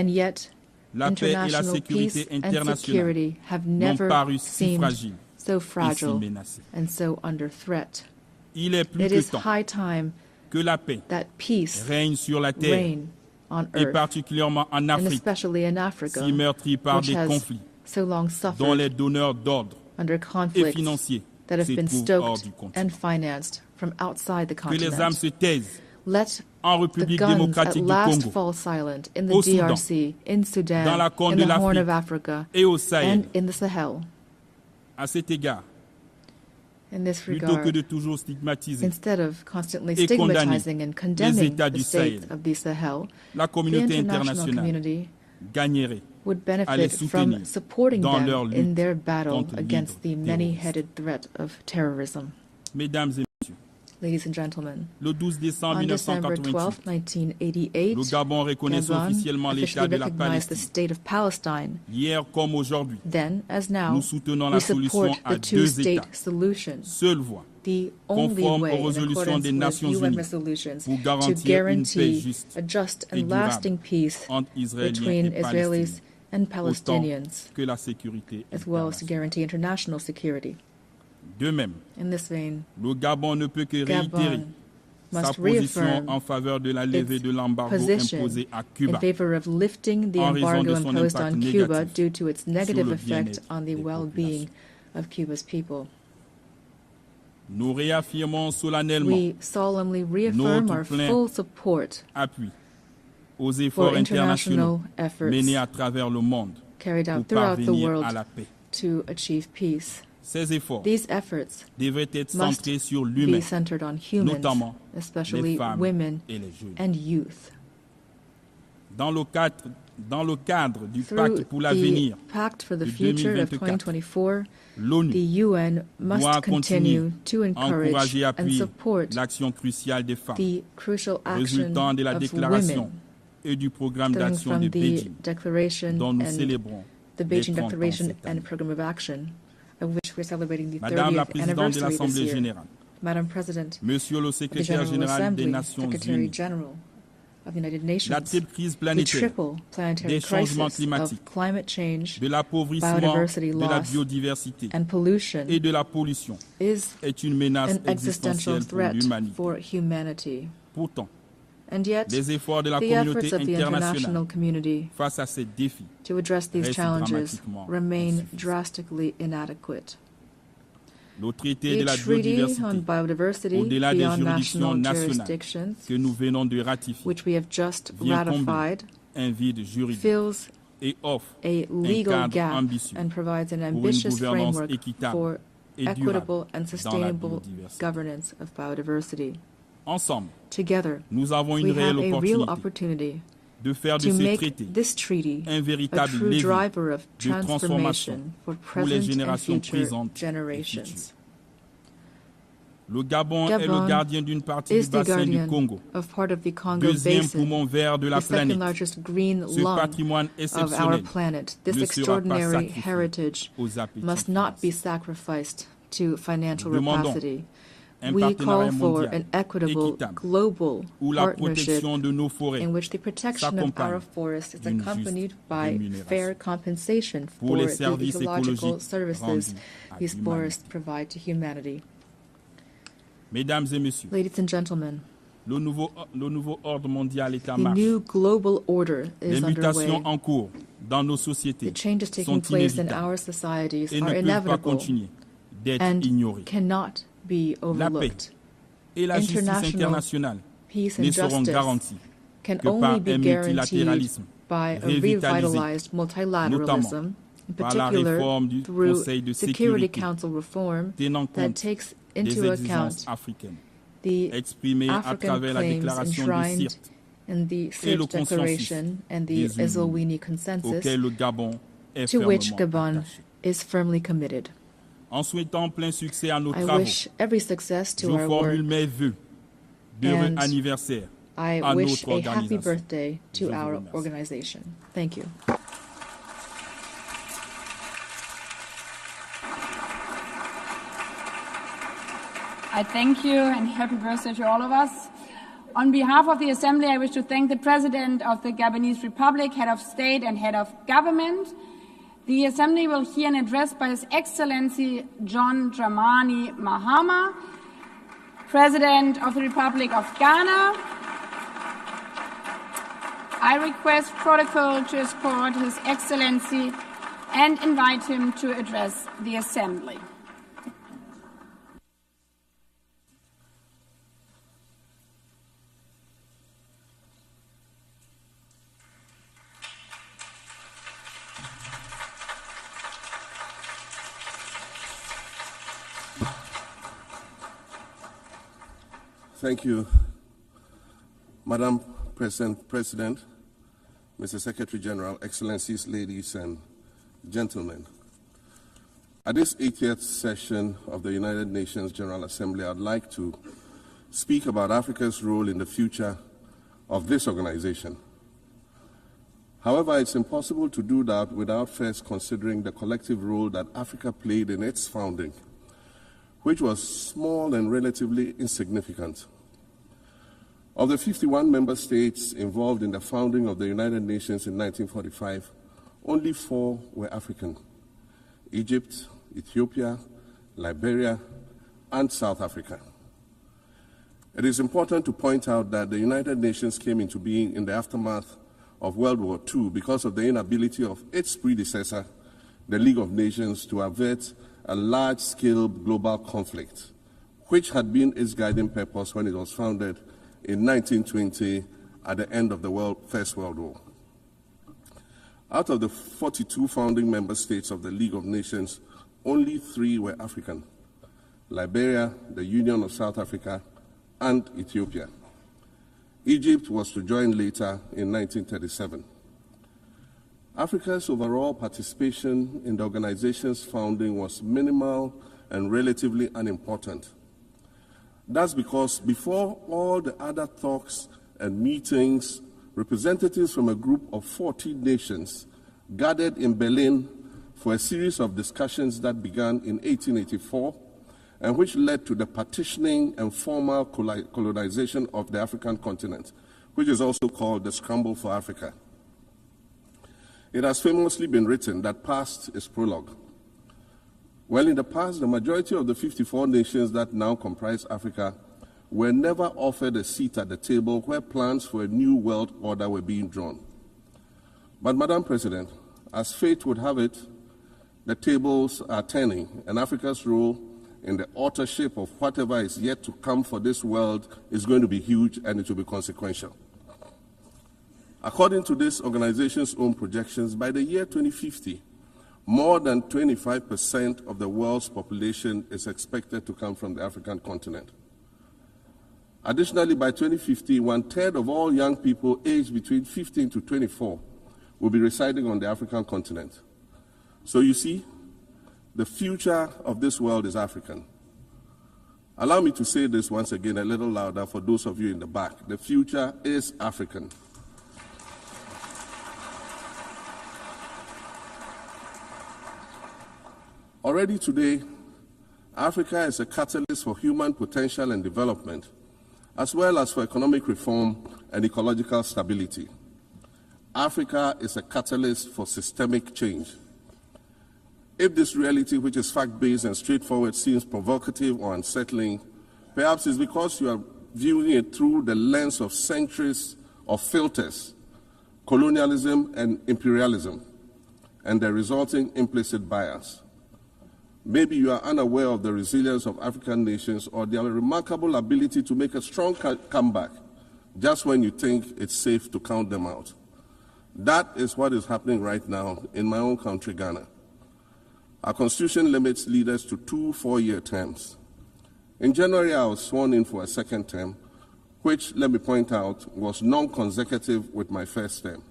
O: la paix et la sécurité internationale n'ont paru si fragiles et si menacées. Il est plus que temps que la paix règne sur la terre, et particulièrement en Afrique, si meurtrie par des conflits dont les donneurs d'ordre et financiers se trouvent hors du continent. Que les âmes se taisent en République démocratique du Congo, au Soudan, dans la Corne de l'Afrique et au Sahel. À cet égard, plutôt que de toujours stigmatiser et condamner les États du Sahel, la communauté internationale gagnerait à les soutenir dans leur lutte contre l'hydre-terrorisme. Mesdames et messieurs,
J: Ladies and gentlemen,
O: le 12 décembre
J: on December 12, 1988,
O: le Gabon reconnaissait officiellement l'État de la
J: recognized the
O: Palestine.
J: state of Palestine.
O: Hier comme aujourd'hui,
J: then, as now,
O: nous soutenons
J: we
O: la solution
J: support
O: à
J: the
O: deux
J: two-state
O: États,
J: solution,
O: seule voie,
J: the only
O: conforme
J: way
O: aux
J: in
O: résolutions
J: accordance
O: des
J: with
O: Nations
J: UN
O: Unies,
J: resolutions
O: pour
J: to
O: garantir une paix
J: guarantee
O: juste
J: a just
O: et
J: and lasting
O: durable
J: peace
O: entre Israéliens
J: between
O: et
J: Israelis
O: Palestiniens,
J: and
O: autant
J: Palestinians,
O: que la sécurité
J: as well as to
O: internationale.
J: guarantee international security.
O: De même,
J: In this vein,
O: le Gabon ne peut que réitérer
J: Gabon
O: sa
J: must
O: position
J: reaffirm
O: en faveur de la levée
J: its
O: de l'embargo
J: position
O: imposé à
J: in
O: Cuba
J: favor of lifting the
O: en raison
J: embargo
O: de son
J: imposed
O: impact
J: on Cuba
O: négatif
J: due to its
O: sur
J: negative
O: le
J: effect
O: bien-être
J: on the
O: des
J: well-being
O: populations.
J: of Cuba's people.
O: Nous réaffirmons solennellement
J: We solemnly reaffirm
O: notre
J: our
O: plein
J: full support
O: appui aux efforts
J: for
O: internationaux
J: international efforts
O: menés à travers le monde
J: carried
O: pour
J: out throughout the
O: parvenir
J: world
O: à la paix.
J: to achieve peace.
O: Ces efforts
J: These efforts
O: devraient être
J: must
O: centrés sur
J: be
O: l'humain,
J: centered on humans,
O: notamment
J: especially
O: les femmes
J: women
O: et les jeunes.
J: and youth.
O: Dans le cadre du
J: Through
O: pacte pour l'avenir
J: the Pact for the
O: de
J: Future of
O: 2024,
J: 2024,
O: l'ONU
J: the UN must
O: doit
J: continue
O: continuer
J: to
O: à
J: encourage
O: encourager et
J: and
O: appuyer
J: support
O: l'action cruciale des femmes,
J: the crucial action
O: résultant de la
J: of
O: déclaration
J: women,
O: et du programme
J: stemming
O: d'action
J: from
O: de
J: the
O: Beijing,
J: declaration
O: dont nous
J: and
O: célébrons
J: the
O: les
J: Beijing
O: 30 ans
J: Declaration
O: cette
J: and
O: année.
J: Program of Action, of which we're celebrating the
O: Madame la
J: 30th
O: Présidente de
J: anniversary this
O: l'Assemblée
J: year.
O: Générale,
J: Madam President
O: Monsieur le
J: of the
O: Secrétaire
J: General
O: Général des
J: Assembly,
O: Nations
J: Secretary
O: Unies,
J: General of the United
O: la
J: Nations,
O: triple crise
J: the
O: planétaire
J: triple planetary
O: des changements
J: crisis
O: climatiques,
J: of climate change,
O: de l'appauvrissement
J: biodiversity
O: de la
J: loss,
O: biodiversité
J: and pollution
O: et de la pollution
J: is
O: est une menace
J: an existential
O: existentielle pour
J: threat
O: l'humanité.
J: for humanity.
O: Pourtant,
J: And yet,
O: les efforts de la
J: the
O: communauté
J: efforts of the international
O: internationale
J: community
O: face à ces défis
J: to address these
O: restent
J: challenges
O: dramatiquement
J: remain
O: insuffisants.
J: drastically inadequate.
O: Le traité de
J: The
O: la
J: Treaty on
O: biodiversité,
J: Biodiversity
O: au-delà des
J: beyond
O: juridictions
J: national
O: nationales
J: jurisdictions,
O: que nous venons de ratifier,
J: which we have just
O: vient combler
J: ratified,
O: un vide juridique
J: fills
O: et offre
J: a
O: un
J: legal
O: cadre
J: gap
O: ambitieux
J: and provides an
O: pour une
J: ambitious
O: gouvernance
J: framework
O: équitable
J: for
O: et
J: equitable
O: durable
J: and
O: dans la
J: sustainable
O: biodiversité.
J: governance of biodiversity.
O: Ensemble,
J: Together,
O: nous avons une
J: we have
O: réelle
J: a real
O: opportunité
J: opportunity
O: de faire de
J: to
O: ce
J: make
O: traité
J: this treaty
O: un
J: a
O: véritable
J: true
O: levier
J: driver of
O: de transformation
J: transformation for
O: pour les
J: present and
O: générations
J: future
O: présentes et
J: generations.
O: futures. Le Gabon est le
J: Gabon
O: gardien d'une partie
J: is
O: du
J: the
O: bassin du
J: guardian
O: Congo,
J: of part of the Congo
O: deuxième
J: Basin,
O: poumon vert de la
J: the second
O: planète.
J: largest green
O: Ce
J: lung
O: patrimoine
J: of our
O: exceptionnel
J: planet. This
O: ne sera pas
J: extraordinary
O: sacrifié
J: heritage
O: aux appétits
J: must not be
O: financiers.
J: sacrificed to financial
O: Nous demandons
J: rapacity.
O: un
J: We
O: partenariat
J: call for
O: mondial
J: an equitable
O: équitable
J: global
O: où la
J: partnership
O: protection de nos forêts
J: in which the protection of
O: s'accompagne
J: our forests is
O: d'une
J: accompanied
O: juste
J: by
O: rémunération
J: fair compensation
O: pour
J: for
O: les
J: the
O: services
J: ecological
O: écologiques
J: services
O: rendus à
J: these
O: l'humanité.
J: forests provide to humanity.
O: Mesdames et messieurs,
J: Ladies and gentlemen,
O: le nouveau ordre mondial est en
J: the
O: marche.
J: new global order
O: Les
J: is
O: mutations
J: underway.
O: en cours dans nos
J: The
O: sociétés
J: changes
O: sont
J: taking place in
O: inévitables
J: our societies
O: et
J: are
O: ne peuvent pas
J: inevitable
O: continuer d'être
J: and
O: ignorées.
J: cannot be
O: La paix
J: overlooked.
O: et la justice
J: International
O: internationale
J: peace
O: ne
J: and
O: seront
J: justice
O: garanties
J: can
O: que par
J: only be
O: un
J: guaranteed
O: multilatéralisme
J: by a
O: revitalisé,
J: revitalized multilateralism, in
O: par la
J: particular
O: réforme du
J: through
O: Conseil de
J: Security
O: sécurité
J: Council reform
O: tenant
J: that
O: compte
J: takes
O: des
J: into
O: exigences
J: account
O: africaines
J: the
O: exprimées à
J: African
O: travers la
J: claims
O: déclaration de
J: enshrined
O: Sirte
J: in the
O: et le
J: Sirte
O: consensus
J: Declaration and the
O: des
J: Esuatini Consensus,
O: auquel le Gabon est
J: to which
O: fermement
J: Gabon
O: attaché.
J: is firmly committed.
O: En souhaitant plein succès à nos
J: I
O: travaux,
J: wish every success
O: je
J: to our
O: formule
J: work.
O: mes vœux d'heureux
J: And
O: anniversaire
J: I
O: à
J: wish
O: notre
J: a happy
O: organisation.
J: birthday
O: Je
J: to
O: vous
J: our
O: remercie.
J: organization. Thank you.
N: I thank you and happy birthday to all of us. On behalf of the Assembly, I wish to thank the President of the Gabonese Republic, Head of State and Head of Government. The Assembly will hear an address by His Excellency John Dramani Mahama, President of the Republic of Ghana. I request protocol to escort His Excellency and invite him to address the Assembly.
P: Thank you, Madam President, Mr. Secretary General, Excellencies, ladies and gentlemen. At this 80th session of the United Nations General Assembly, I'd like to speak about Africa's role in the future of this organization. However, it's impossible to do that without first considering the collective role that Africa played in its founding, which was small and relatively insignificant. Of the 51 member states involved in the founding of the United Nations in 1945, only 4 were African: Egypt, Ethiopia, Liberia, and South Africa. It is important to point out that the United Nations came into being in the aftermath of World War II because of the inability of its predecessor, the League of Nations, to avert a large-scale global conflict, which had been its guiding purpose when it was founded in 1920 at the end of the First World War. Out of the 42 founding member states of the League of Nations, only 3 were African: Liberia, the Union of South Africa, and Ethiopia. Egypt was to join later in 1937. Africa's overall participation in the organization's founding was minimal and relatively unimportant. That's because before all the other talks and meetings, representatives from a group of 40 nations gathered in Berlin for a series of discussions that began in 1884 and which led to the partitioning and formal colonization of the African continent, which is also called the Scramble for Africa. It has famously been written that past is prologue. Well, in the past, the majority of the 54 nations that now comprise Africa were never offered a seat at the table where plans for a new world order were being drawn. But, Madam President, as fate would have it, the tables are turning, and Africa's role in the authorship of whatever is yet to come for this world is going to be huge, and it will be consequential. According to this organization's own projections, by the year 2050, more than 25% of the world's population is expected to come from the African continent. Additionally, by 2050, 1/3 of all young people aged between 15 to 24 will be residing on the African continent. So you see, the future of this world is African. Allow me to say this once again a little louder for those of you in the back. The future is African. Already today, Africa is a catalyst for human potential and development, as well as for economic reform and ecological stability. Africa is a catalyst for systemic change. If this reality, which is fact-based and straightforward, seems provocative or unsettling, perhaps it's because you are viewing it through the lens of centuries of filters, colonialism and imperialism, and the resulting implicit bias. Maybe you are unaware of the resilience of African nations or their remarkable ability to make a strong comeback just when you think it's safe to count them out. That is what is happening right now in my own country, Ghana. Our constitution limits leaders to 2 4-year terms. In January, I was sworn in for a second term, which, let me point out, was non-consecutive with my first term.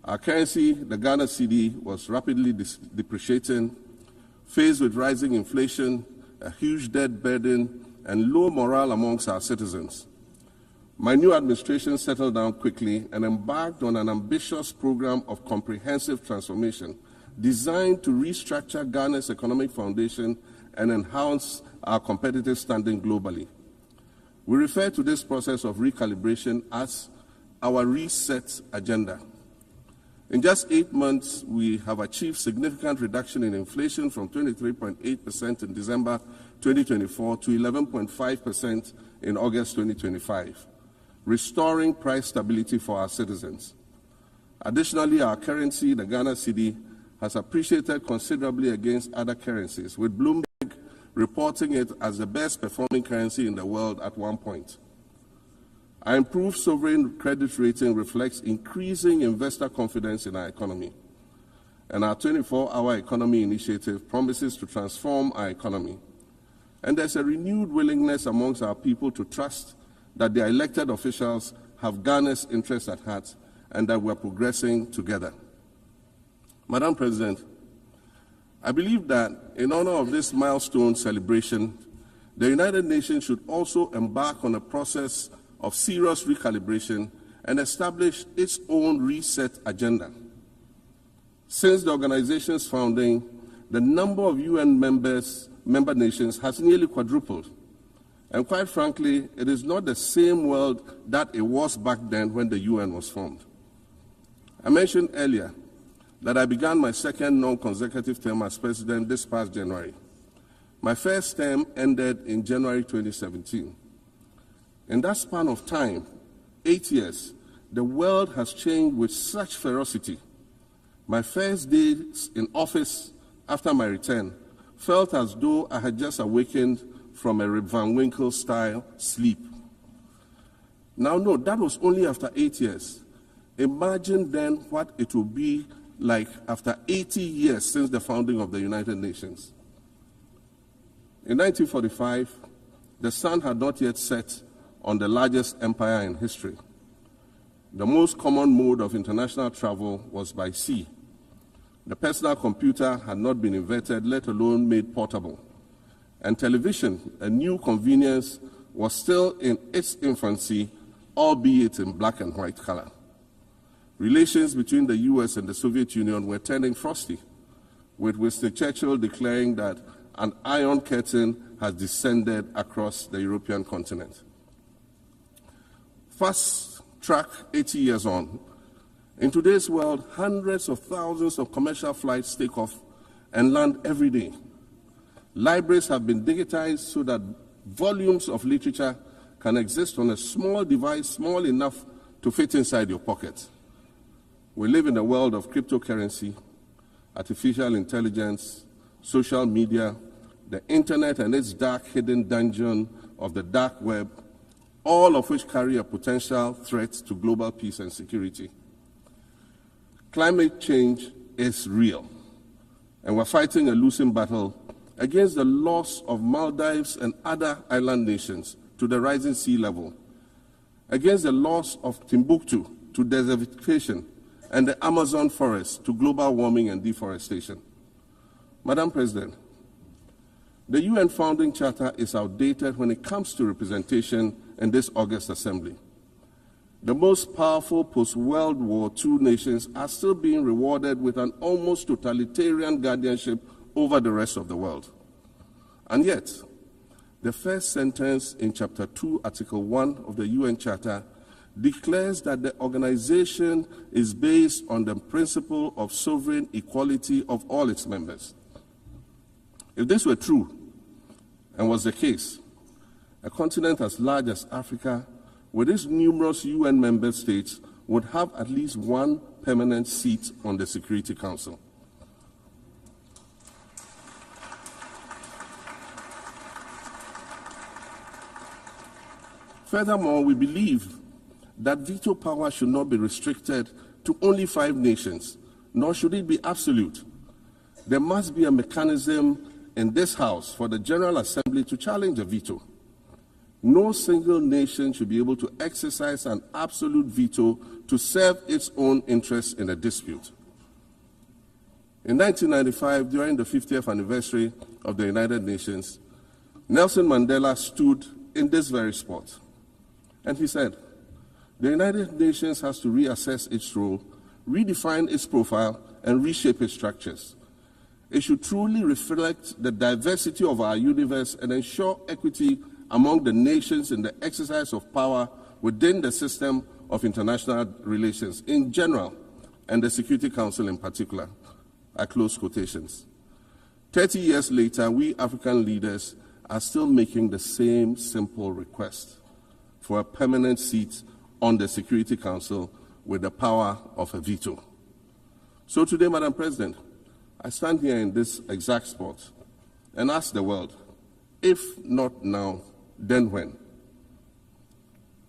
P: Our currency, the Ghana cedi, was rapidly depreciating, faced with rising inflation, a huge debt burden, and low morale amongst our citizens. My new administration settled down quickly and embarked on an ambitious program of comprehensive transformation designed to restructure Ghana's economic foundation and enhance our competitive standing globally. We refer to this process of recalibration as our reset agenda. In just 8 months, we have achieved significant reduction in inflation from 23.8% in December 2024 to 11.5% in August 2025, restoring price stability for our citizens. Additionally, our currency, the Ghana cedi, has appreciated considerably against other currencies, with Bloomberg reporting it as the best performing currency in the world at one point. Our improved sovereign credit rating reflects increasing investor confidence in our economy, and our 24-hour economy initiative promises to transform our economy. And there's a renewed willingness amongst our people to trust that their elected officials have Ghana's interests at heart and that we're progressing together. Madam President, I believe that in honor of this milestone celebration, the United Nations should also embark on a process of serious recalibration and establish its own reset agenda. Since the organization's founding, the number of UN member nations has nearly quadrupled. And quite frankly, it is not the same world that it was back then when the UN was formed. I mentioned earlier that I began my second non-consecutive term as president this past January. My first term ended in January 2017. In that span of time, 8 years, the world has changed with such ferocity. My first days in office after my return felt as though I had just awakened from a Rip Van Winkle-style sleep. Now, no, that was only after 8 years. Imagine then what it will be like after 80 years since the founding of the United Nations. In 1945, the sun had not yet set on the largest empire in history. The most common mode of international travel was by sea. The personal computer had not been invented, let alone made portable. And television, a new convenience, was still in its infancy, albeit in black and white color. Relations between the US and the Soviet Union were turning frosty, with Winston Churchill declaring that an iron curtain has descended across the European continent. Fast track 80 years on. In today's world, hundreds of thousands of commercial flights take off and land every day. Libraries have been digitized so that volumes of literature can exist on a small device, small enough to fit inside your pocket. We live in a world of cryptocurrency, artificial intelligence, social media, the internet and its dark hidden dungeon of the dark web, all of which carry a potential threat to global peace and security. Climate change is real, and we're fighting a losing battle against the loss of Maldives and other island nations to the rising sea level, against the loss of Timbuktu to desertification and the Amazon forest to global warming and deforestation. Madam President, the UN Founding Charter is outdated when it comes to representation in this August Assembly. The most powerful post-World War II nations are still being rewarded with an almost totalitarian guardianship over the rest of the world. And yet, the first sentence in Chapter 2, Article 1 of the UN Charter declares that the organization is based on the principle of sovereign equality of all its members. If this were true, and was the case, a continent as large as Africa, with its numerous UN member states, would have at least one permanent seat on the Security Council. Furthermore, we believe that veto power should not be restricted to only 5 nations, nor should it be absolute. There must be a mechanism in this House for the General Assembly to challenge a veto. No single nation should be able to exercise an absolute veto to serve its own interests in a dispute. In 1995, during the 50th anniversary of the United Nations, Nelson Mandela stood in this very spot, and he said, "The United Nations has to reassess its role, redefine its profile, and reshape its structures. It should truly reflect the diversity of our universe and ensure equity among the nations in the exercise of power within the system of international relations in general and the Security Council in particular." I close quotations. 30 years later, we African leaders are still making the same simple request for a permanent seat on the Security Council with the power of a veto. So today, Madam President, I stand here in this exact spot and ask the world, if not now, then when?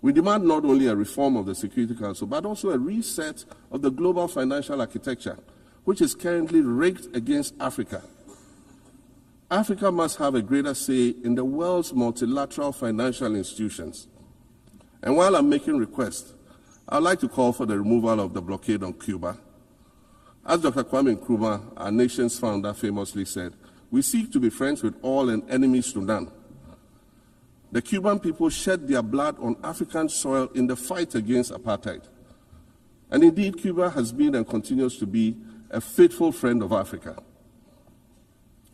P: We demand not only a reform of the Security Council, but also a reset of the global financial architecture, which is currently rigged against Africa. Africa must have a greater say in the world's multilateral financial institutions. And while I'm making requests, I'd like to call for the removal of the blockade on Cuba. As Dr. Kwame Nkrumah, our nation's founder, famously said, "We seek to be friends with all and enemies to none." The Cuban people shed their blood on African soil in the fight against apartheid. And indeed, Cuba has been and continues to be a faithful friend of Africa.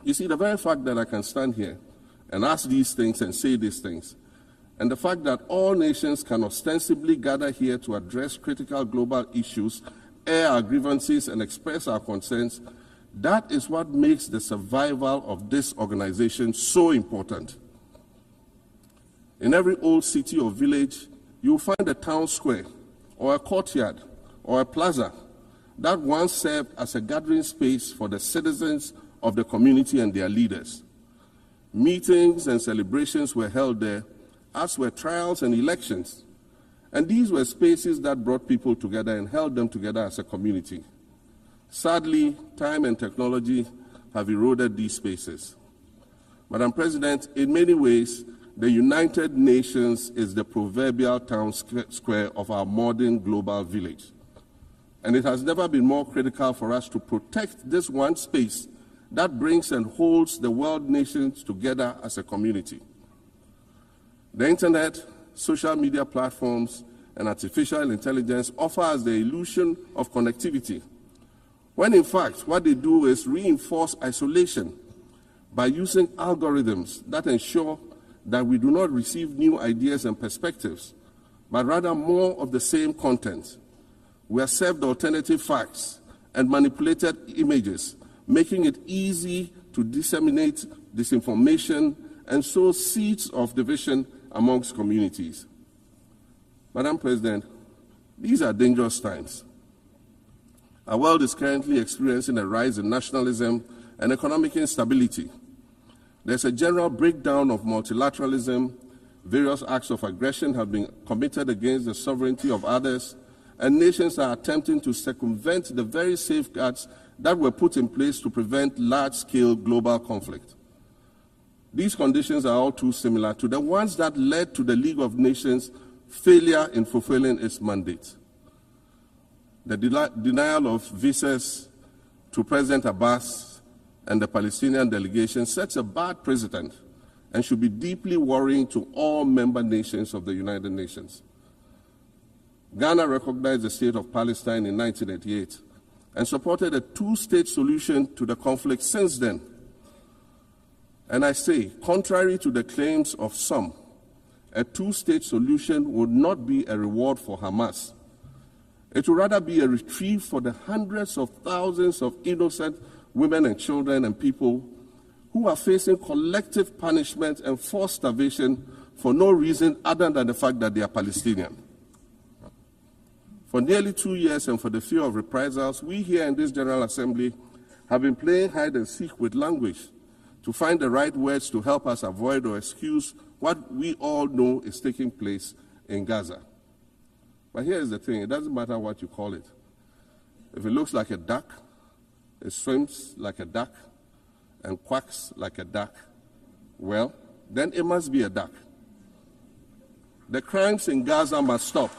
P: You see, the very fact that I can stand here and ask these things and say these things, and the fact that all nations can ostensibly gather here to address critical global issues, air our grievances, and express our concerns, that is what makes the survival of this organization so important. In every old city or village, you will find a town square, or a courtyard, or a plaza that once served as a gathering space for the citizens of the community and their leaders. Meetings and celebrations were held there, as were trials and elections. And these were spaces that brought people together and held them together as a community. Sadly, time and technology have eroded these spaces. Madam President, in many ways, the United Nations is the proverbial town square of our modern global village. And it has never been more critical for us to protect this one space that brings and holds the world nations together as a community. The internet, social media platforms, and artificial intelligence offer us the illusion of connectivity, when in fact what they do is reinforce isolation by using algorithms that ensure that we do not receive new ideas and perspectives, but rather more of the same content. We are served alternative facts and manipulated images, making it easy to disseminate disinformation and sow seeds of division amongst communities. Madam President, these are dangerous times. Our world is currently experiencing a rise in nationalism and economic instability. There's a general breakdown of multilateralism. Various acts of aggression have been committed against the sovereignty of others, and nations are attempting to circumvent the very safeguards that were put in place to prevent large-scale global conflict. These conditions are all too similar to the ones that led to the League of Nations' failure in fulfilling its mandate. The denial of visas to President Abbas and the Palestinian delegation sets a bad precedent and should be deeply worrying to all member nations of the United Nations. Ghana recognized the state of Palestine in 1988 and supported a two-state solution to the conflict since then. And I say, contrary to the claims of some, a two-state solution would not be a reward for Hamas. It would rather be a reprieve for the hundreds of thousands of innocent women and children and people who are facing collective punishment and forced starvation for no reason other than the fact that they are Palestinian. For nearly 2 years and for the fear of reprisals, we here in this General Assembly have been playing hide and seek with language to find the right words to help us avoid or excuse what we all know is taking place in Gaza. But here is the thing, it doesn't matter what you call it. If it looks like a duck, it swims like a duck, and quacks like a duck, well, then it must be a duck. The crimes in Gaza must stop.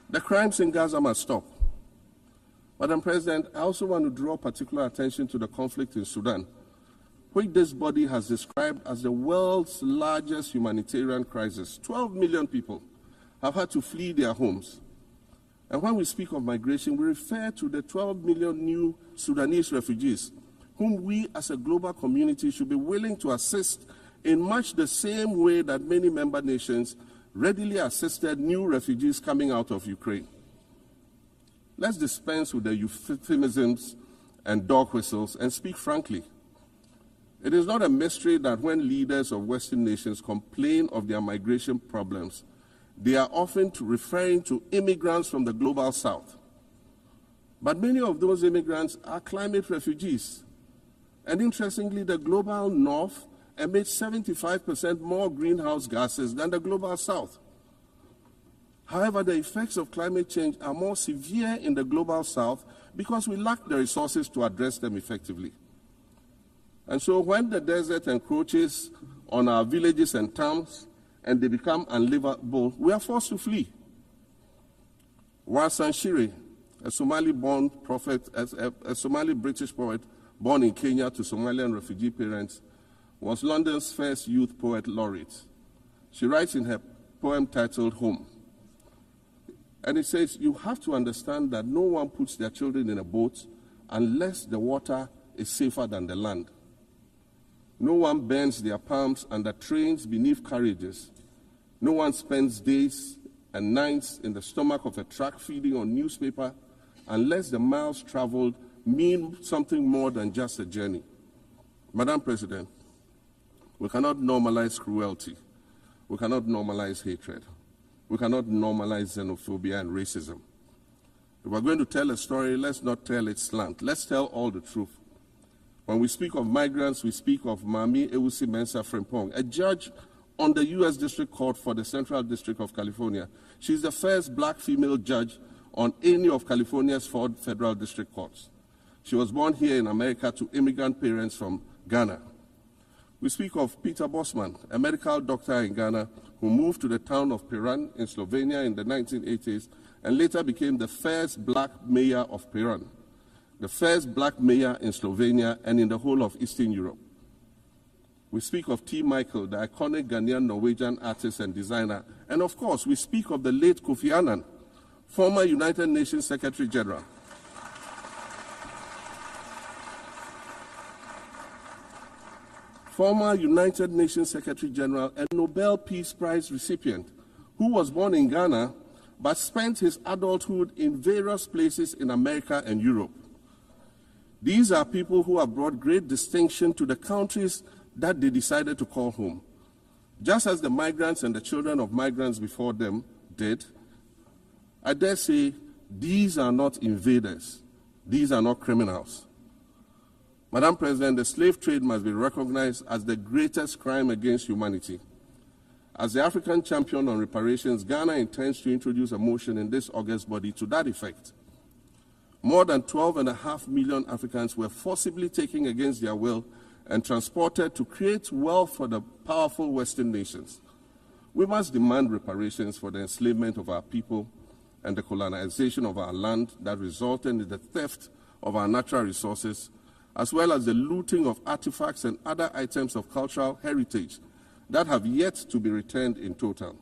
P: The crimes in Gaza must stop. Madam President, I also want to draw particular attention to the conflict in Sudan, which this body has described as the world's largest humanitarian crisis. 12 million people have had to flee their homes. And when we speak of migration, we refer to the 12 million new Sudanese refugees, whom we as a global community should be willing to assist in much the same way that many member nations readily assisted new refugees coming out of Ukraine. Let's dispense with the euphemisms and dog whistles and speak frankly. It is not a mystery that when leaders of Western nations complain of their migration problems, they are often referring to immigrants from the global south. But many of those immigrants are climate refugees. And interestingly, the global north emits 75% more greenhouse gases than the global south. However, the effects of climate change are more severe in the global south because we lack the resources to address them effectively. And so when the desert encroaches on our villages and towns and they become unlivable, we are forced to flee. Warsan Shire, a Somali-born prophet, a Somali British poet, born in Kenya to Somalian refugee parents, was London's first youth poet laureate. She writes in her poem titled Home, and it says, "You have to understand that no one puts their children in a boat unless the water is safer than the land. No one bends their palms under trains beneath carriages. No one spends days and nights in the stomach of a truck feeding on newspaper unless the miles traveled mean something more than just a journey." Madam President, we cannot normalize cruelty. We cannot normalize hatred. We cannot normalize xenophobia and racism. If we're going to tell a story, let's not tell it slant. Let's tell all the truth. When we speak of migrants, we speak of Mami Ewusi Mensah Frimpong, a judge on the U.S. District Court for the Central District of California. She's the first black female judge on any of California's 4 federal district courts. She was born here in America to immigrant parents from Ghana. We speak of Peter Bosman, a medical doctor in Ghana who moved to the town of Piran in Slovenia in the 1980s and later became the first black mayor of Piran, the first black mayor in Slovenia and in the whole of Eastern Europe. We speak of T. Michael, the iconic Ghanaian Norwegian artist and designer. And of course, we speak of the late Kofi Annan, former United Nations Secretary General. Former United Nations Secretary General and Nobel Peace Prize recipient, who was born in Ghana but spent his adulthood in various places in America and Europe. These are people who have brought great distinction to the countries that they decided to call home. Just as the migrants and the children of migrants before them did, I dare say these are not invaders. These are not criminals. Madam President, the slave trade must be recognized as the greatest crime against humanity. As the African champion on reparations, Ghana intends to introduce a motion in this August body to that effect. More than 12.5 million Africans were forcibly taken against their will and transported to create wealth for the powerful Western nations. We must demand reparations for the enslavement of our people and the colonization of our land that resulted in the theft of our natural resources, as well as the looting of artifacts and other items of cultural heritage that have yet to be returned in total.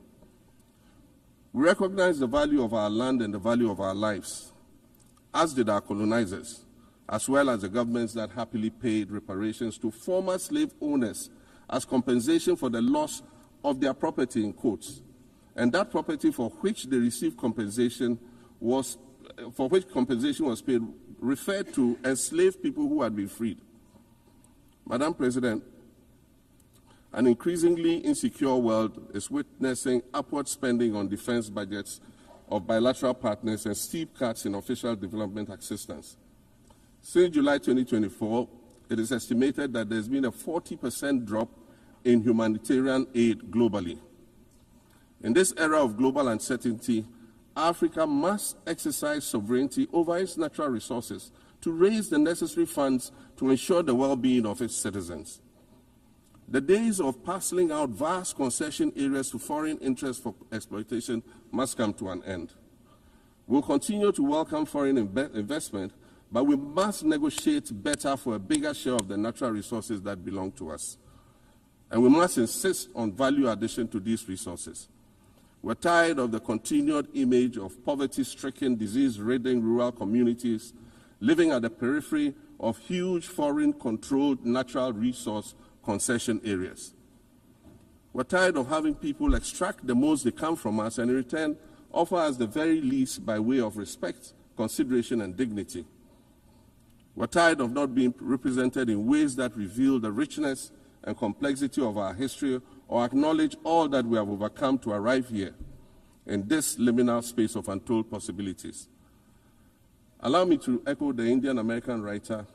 P: We recognize the value of our land and the value of our lives, as did our colonizers, as well as the governments that happily paid reparations to former slave owners as compensation for the loss of their property in quotes, and that property for which they received compensation was paid referred to enslaved people who had been freed. Madam President, an increasingly insecure world is witnessing upward spending on defense budgets of bilateral partners and steep cuts in official development assistance. Since July 2024, it is estimated that there's been a 40% drop in humanitarian aid globally. In this era of global uncertainty, Africa must exercise sovereignty over its natural resources to raise the necessary funds to ensure the well-being of its citizens. The days of parceling out vast concession areas to foreign interests for exploitation must come to an end. We'll continue to welcome foreign investment, but we must negotiate better for a bigger share of the natural resources that belong to us. And we must insist on value addition to these resources. We're tired of the continued image of poverty-stricken, disease-ridden rural communities living at the periphery of huge foreign-controlled natural resource concession areas. We're tired of having people extract the most they can from us and in return offer us the very least by way of respect, consideration, and dignity. We're tired of not being represented in ways that reveal the richness and complexity of our history or acknowledge all that we have overcome to arrive here in this liminal space of untold possibilities. Allow me to echo the Indian-American writer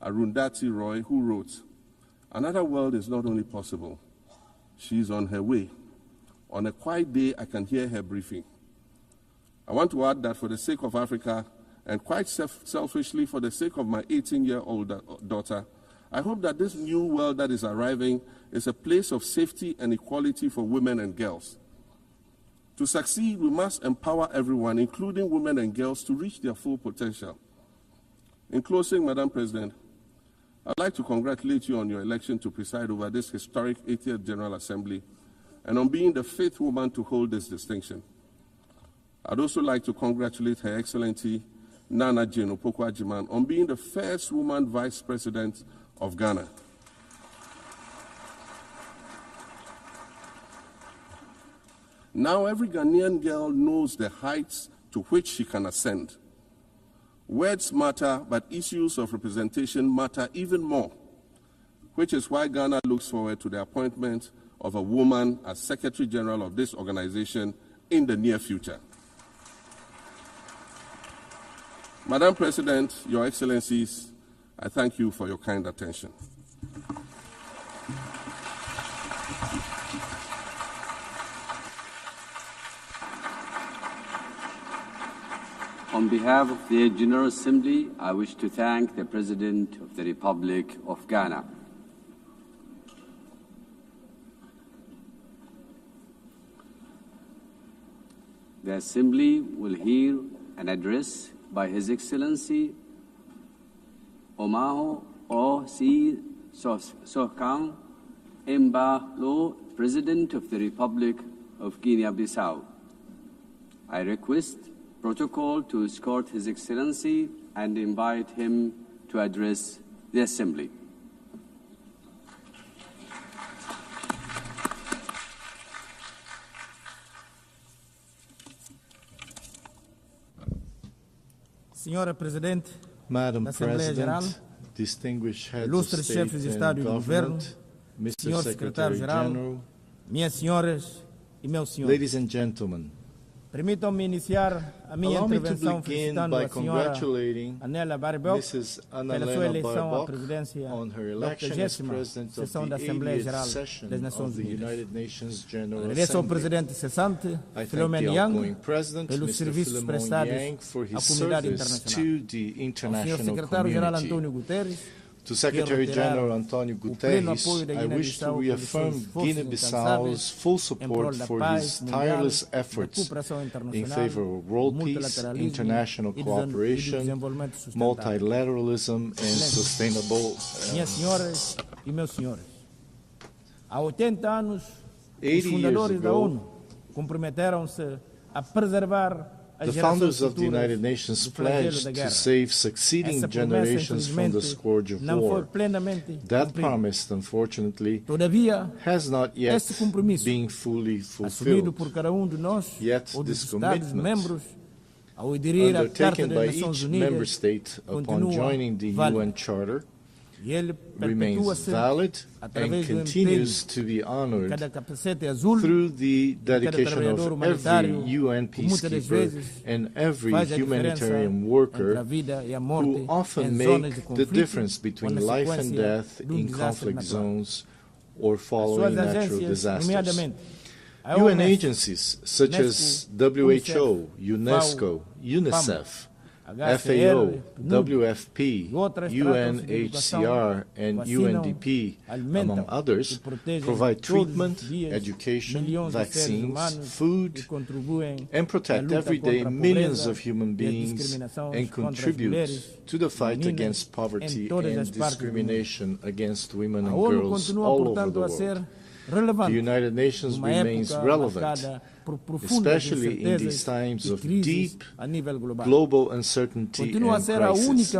P: Arundhati Roy, who wrote, "Another world is not only possible, she is on her way. On a quiet day, I can hear her briefing." I want to add that for the sake of Africa, and quite selfishly for the sake of my 18-year-old daughter, I hope that this new world that is arriving is a place of safety and equality for women and girls. To succeed, we must empower everyone, including women and girls, to reach their full potential. In closing, Madam President, I'd like to congratulate you on your election to preside over this historic 80th General Assembly and on being the 5th woman to hold this distinction. I'd also like to congratulate Her Excellency Nana Jane Opoku-Agyeman on being the first woman Vice President of Ghana. Now every Ghanaian girl knows the heights to which she can ascend. Words matter, but issues of representation matter even more, which is why Ghana looks forward to the appointment of a woman as Secretary General of this organization in the near future. Madam President, Your Excellencies, I thank you for your kind attention.
Q: On behalf of the General Assembly, I wish to thank the President of the Republic of Ghana. The Assembly will hear an address by His Excellency Omaho O.C. Sohkan Embalo, President of the Republic of Guinea-Bissau. I request protocol to escort His Excellency and invite him to address the Assembly.
R: Senhora Presidente,
S: Madam
R: Asamblea General,
S: distinguished heads
R: ilustres
S: of
R: chefes de
S: state
R: Estado
S: and
R: e do Governo,
S: government, Mr.
R: Senhor Secretário-Geral,
S: Secretary-General,
R: minhas senhoras e meus senhores.
S: ladies and gentlemen,
R: Permitam-me iniciar a minha
S: allow me to
R: intervenção
S: begin
R: felicitando
S: by
R: a senhora
S: congratulating
R: Anela Bariboc
S: Mrs.
R: pela sua
S: Annalena
R: eleição à
S: Baerbock
R: presidência
S: on her
R: da
S: election as
R: 80ª
S: President of
R: sessão da
S: the
R: Assembleia
S: 80th
R: Geral
S: session
R: das Nações
S: of the
R: Unidas.
S: United Nations General
R: Agradeço ao
S: Assembly.
R: presidente cessante,
S: I thank
R: Philemon
S: the
R: Yang,
S: outgoing President,
R: pelos
S: Mr.
R: serviços
S: Philemon
R: prestados
S: Yang, for
R: à
S: his
R: comunidade
S: service
R: internacional.
S: to the
R: Ao Senhor
S: international
R: Secretário-Geral
S: community.
R: Antônio Guterres,
S: To Secretary General Antonio
R: pleno
S: Guterres,
R: apoio da
S: I wish to
R: Guiné-Bissau pelos
S: reaffirm
R: seus esforços
S: Guinea-Bissau's full
R: em
S: support
R: prol da
S: for
R: paz
S: his
R: mundial,
S: tireless
R: da
S: efforts
R: cooperação
S: in
R: internacional,
S: favor of world
R: do
S: peace,
R: multilateralismo
S: international
R: e do
S: cooperation,
R: desenvolvimento sustentável.
S: multilateralism, and sustainable
R: Minhas senhoras e meus senhores, há 80 anos, os
S: 80
R: fundadores
S: years
R: da
S: ago,
R: ONU comprometeram-se a preservar as
S: the
R: gerações
S: founders of the
R: futuras
S: United Nations
R: do flagelo
S: pledged
R: da
S: to
R: guerra.
S: save succeeding
R: Essa promessa,
S: generations from the
R: infelizmente,
S: scourge of
R: não foi
S: war.
R: plenamente
S: That
R: cumprida.
S: promise, unfortunately,
R: Todavia,
S: has not yet
R: esse compromisso,
S: been fully
R: assumido
S: fulfilled.
R: por cada de nós
S: Yet
R: ou dos
S: this
R: Estados-membros, ao aderir à Carta
S: undertaken
R: das
S: by
R: Nações
S: each member
R: Unidas,
S: state upon
R: continua
S: joining the
R: válido.
S: UN Charter
R: E ele
S: remains
R: perpetua-se
S: valid and
R: através do
S: continues
R: empenho
S: to be
R: de
S: honored
R: cada capacete azul,
S: through the
R: cada
S: dedication
R: trabalhador
S: of every
R: humanitário,
S: UN
R: que muitas das
S: peacekeeper
R: vezes
S: and every
R: faz a
S: humanitarian
R: diferença
S: worker
R: entre a vida e a morte
S: who often
R: em zonas
S: make
R: de
S: the
R: conflito
S: difference
R: ou
S: between
R: na
S: life and
R: sequência
S: death
R: de
S: in
R: desastre
S: conflict
R: natural.
S: zones or
R: As
S: following
R: suas
S: natural
R: agências,
S: disasters.
R: nomeadamente a
S: UN
R: OMS,
S: agencies such as
R: UNESCO,
S: WHO, UNESCO, UNICEF, FAO, WFP, UNHCR, and UNDP, among others, provide treatment, education, vaccines, food, and protect every day millions of human beings and contribute to the fight against poverty and discrimination against women and girls all over the world. The United Nations remains relevant, especially in these times of deep global uncertainty and crisis.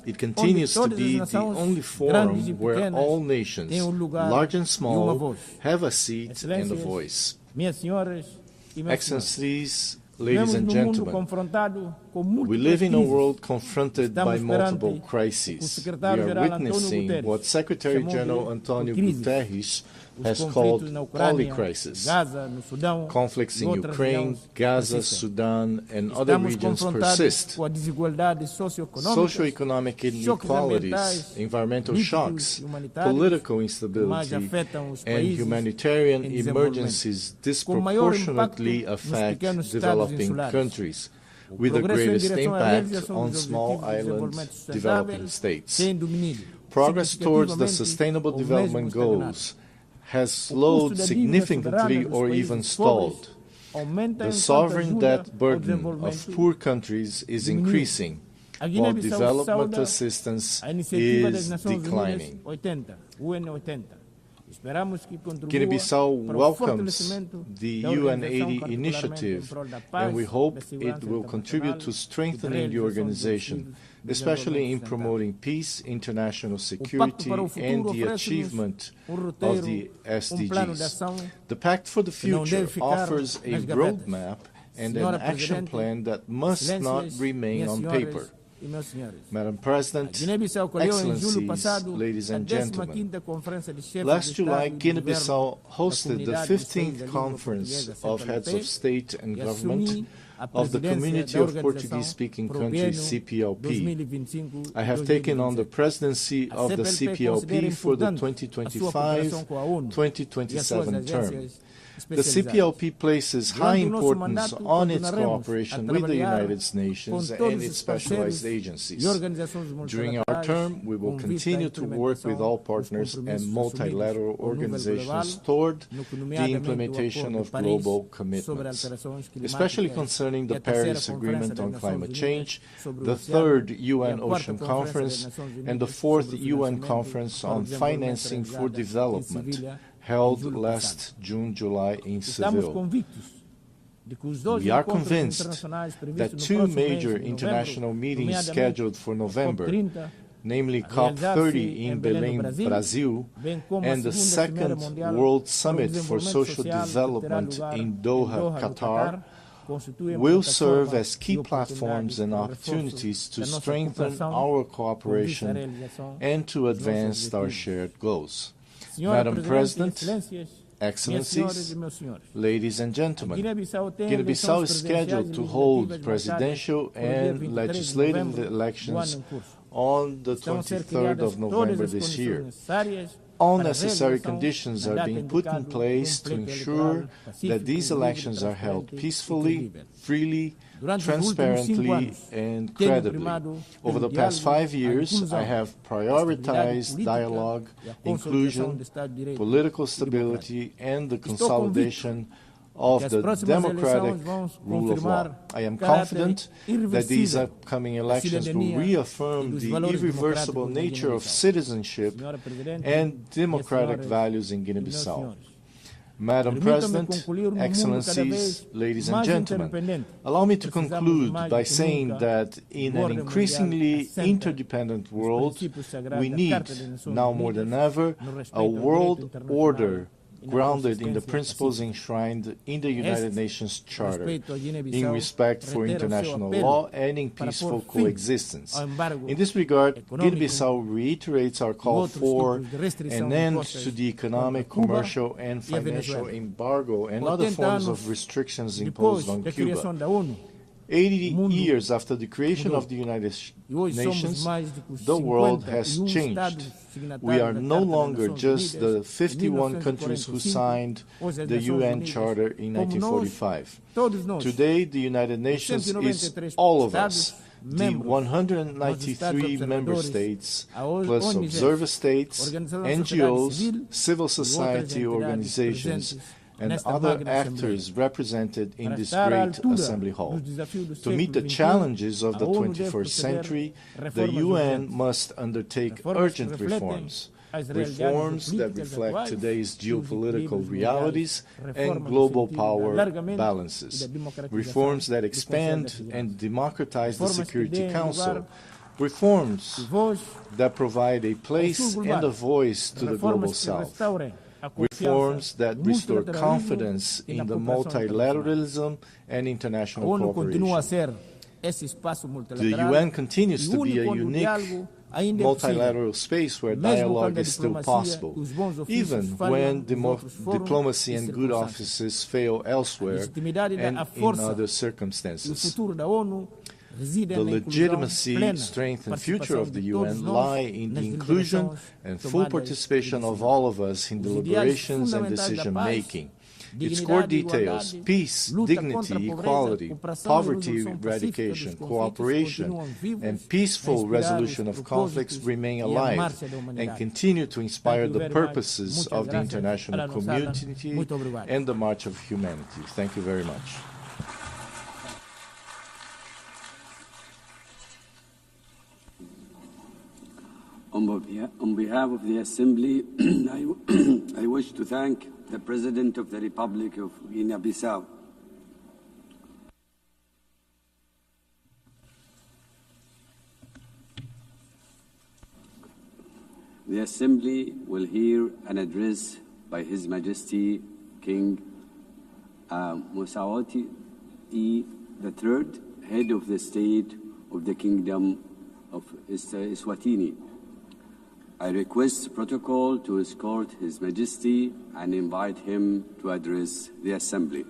S: It continues to be the only forum where all nations, large and small, have a seat and a voice. Excellencies, ladies and gentlemen, we live in a world confronted by multiple crises. We are witnessing what Secretary General Antonio Guterres has called polycrisis. Conflicts in Ukraine, Gaza, Sudan, and other regions persist. Socioeconomic inequalities, environmental shocks, political instability, and humanitarian emergencies disproportionately affect developing countries, with the greatest impact on small island developing states. Progress towards the Sustainable Development Goals has slowed significantly or even stalled. The sovereign debt burden of poor countries is increasing, while development assistance is declining. Guinea-Bissau welcomes the UN80 initiative, and we hope it will contribute to strengthening the organization, especially in promoting peace, international security, and the achievement of the SDGs. The Pact for the Future offers a roadmap and an action plan that must not remain on paper. Madam President, Excellencies, ladies and gentlemen, last July, Guinea-Bissau hosted the 15th Conference of Heads of State and Government of the Community of Portuguese-Speaking Countries, CPLP. I have taken on the presidency of the CPLP for the 2025-2027 term. The CPLP places high importance on its cooperation with the United Nations and its specialized agencies. During our term, we will continue to work with all partners and multilateral organizations toward the implementation of global commitments, especially concerning the Paris Agreement on Climate Change, the 3rd UN Ocean Conference, and the 4th UN Conference on Financing for Development, held last June-July in Seville. We are convinced that two major international meetings scheduled for November, namely COP30 in Belém, Brazil, and the 2nd World Summit for Social Development in Doha, Qatar, will serve as key platforms and opportunities to strengthen our cooperation and to advance our shared goals. Madam President, Excellencies, ladies and gentlemen, Guinea-Bissau is scheduled to hold presidential and legislative elections on the 23rd of November this year. All necessary conditions are being put in place to ensure that these elections are held peacefully, freely, transparently, and credibly. Over the past 5 years, I have prioritized dialogue, inclusion, political stability, and the consolidation of the democratic rule of law. I am confident that these upcoming elections will reaffirm the irreversible nature of citizenship and democratic values in Guinea-Bissau. Madam President, Excellencies, ladies and gentlemen, allow me to conclude by saying that in an increasingly interdependent world, we need, now more than ever, a world order grounded in the principles enshrined in the United Nations Charter, in respect for international law and in peaceful coexistence. In this regard, Guinea-Bissau reiterates our call for an end to the economic, commercial, and financial embargo and other forms of restrictions imposed on Cuba. 80 years after the creation of the United Nations, the world has changed. We are no longer just the 51 countries who signed the UN Charter in 1945. Today, the United Nations is all of us, the 193 member states, plus observer states, NGOs, civil society organizations, and other actors represented in this great assembly hall. To meet the challenges of the 21st century, the UN must undertake urgent reforms, reforms that reflect today's geopolitical realities and global power balances, reforms that expand and democratize the Security Council, reforms that provide a place and a voice to the Global South, reforms that restore confidence in the multilateralism and international cooperation. The UN continues to be a unique multilateral space where dialogue is still possible, even when diplomacy and good offices fail elsewhere and in other circumstances. The legitimacy, strength, and future of the UN lie in the inclusion and full participation of all of us in deliberations and decision-making. Its core details, peace, dignity, equality, poverty eradication, cooperation, and peaceful resolution of conflicts remain alive and continue to inspire the purposes of the international community and the March of Humanity. Thank you very much.
Q: On behalf of the Assembly, I wish to thank the President of the Republic of Guinea-Bissau. The Assembly will hear an address by His Majesty King Esuatini III, head of the state of the Kingdom of Esuatini. I request protocol to escort His Majesty and invite him to address the Assembly.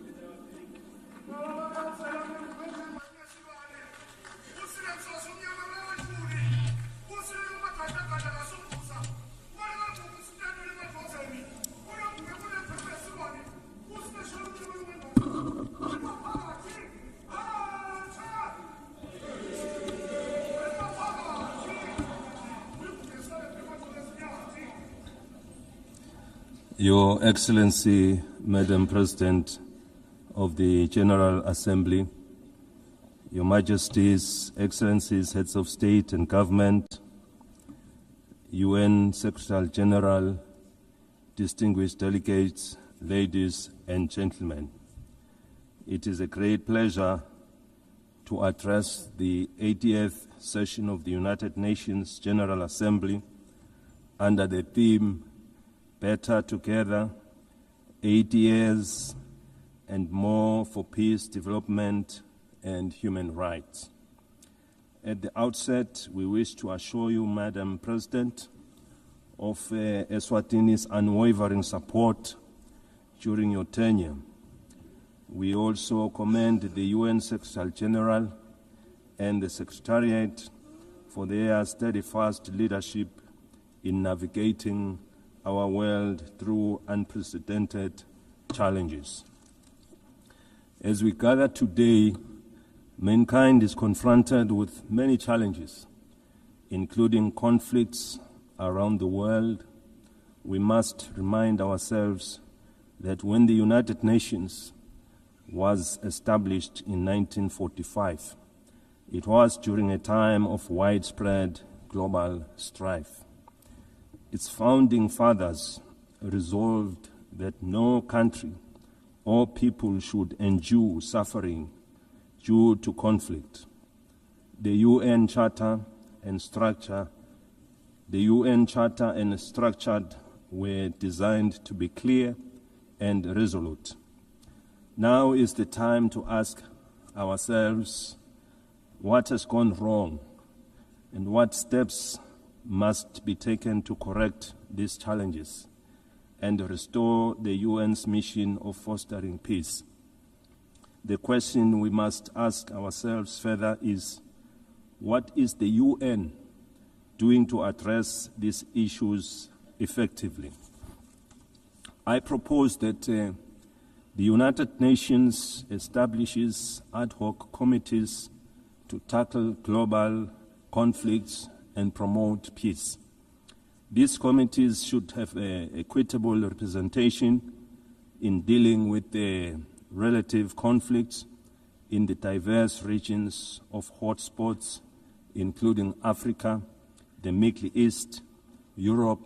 T: Your Excellency, Madam President of the General Assembly, Your Majesties, Excellencies, Heads of State and Government, UN Secretary General, distinguished delegates, ladies and gentlemen, it is a great pleasure to address the 80th session of the United Nations General Assembly under the theme Better Together, 80 years and more for peace, development, and human rights. At the outset, we wish to assure you, Madam President, of Esuatini's unwavering support during your tenure. We also commend the UN Secretary General and the Secretariat for their steadfast leadership in navigating our world through unprecedented challenges. As we gather today, mankind is confronted with many challenges, including conflicts around the world. We must remind ourselves that when the United Nations was established in 1945, it was during a time of widespread global strife. Its founding fathers resolved that no country or people should endure suffering due to conflict. The UN Charter and structure were designed to be clear and resolute. Now is the time to ask ourselves what has gone wrong and what steps must be taken to correct these challenges and restore the UN's mission of fostering peace. The question we must ask ourselves further is, what is the UN doing to address these issues effectively? I propose that the United Nations establishes ad hoc committees to tackle global conflicts and promote peace. These committees should have equitable representation in dealing with the relative conflicts in the diverse regions of hotspots, including Africa, the Middle East, Europe,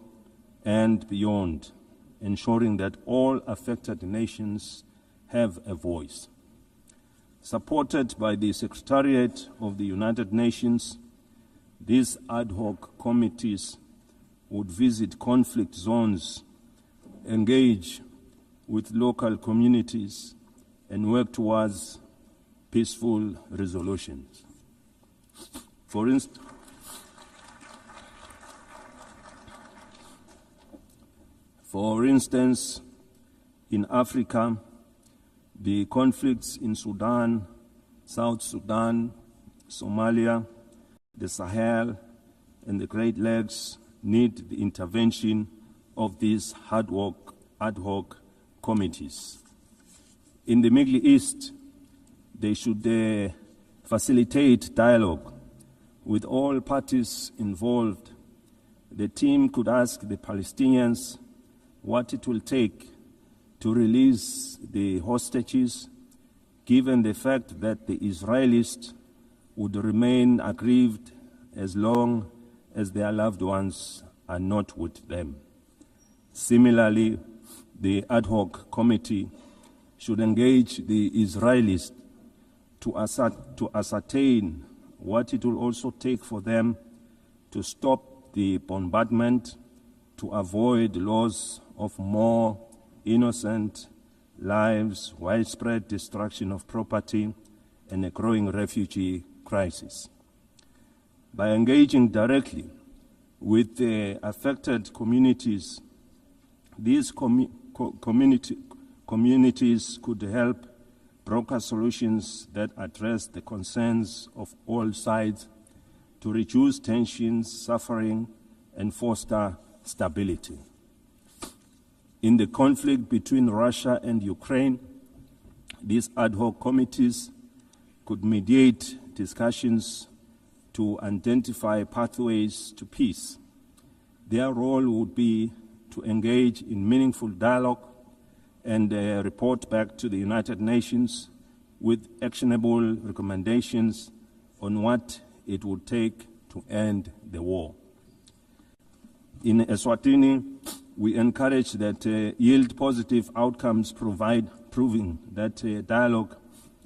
T: and beyond, ensuring that all affected nations have a voice. Supported by the Secretariat of the United Nations, these ad hoc committees would visit conflict zones, engage with local communities, and work towards peaceful resolutions. For instance, in Africa, the conflicts in Sudan, South Sudan, Somalia, the Sahel, and the Great Lakes need the intervention of these ad hoc committees. In the Middle East, they should facilitate dialogue with all parties involved. The team could ask the Palestinians what it will take to release the hostages, given the fact that the Israelis would remain aggrieved as long as their loved ones are not with them. Similarly, the ad hoc committee should engage the Israelis to ascertain what it will also take for them to stop the bombardment, to avoid loss of more innocent lives, widespread destruction of property, and a growing refugee crisis. By engaging directly with the affected communities, these communities could help broker solutions that address the concerns of all sides to reduce tensions, suffering, and foster stability. In the conflict between Russia and Ukraine, these ad hoc committees could mediate discussions to identify pathways to peace. Their role would be to engage in meaningful dialogue and report back to the United Nations with actionable recommendations on what it would take to end the war. In Esuatini, we encourage that yield positive outcomes proving that dialogue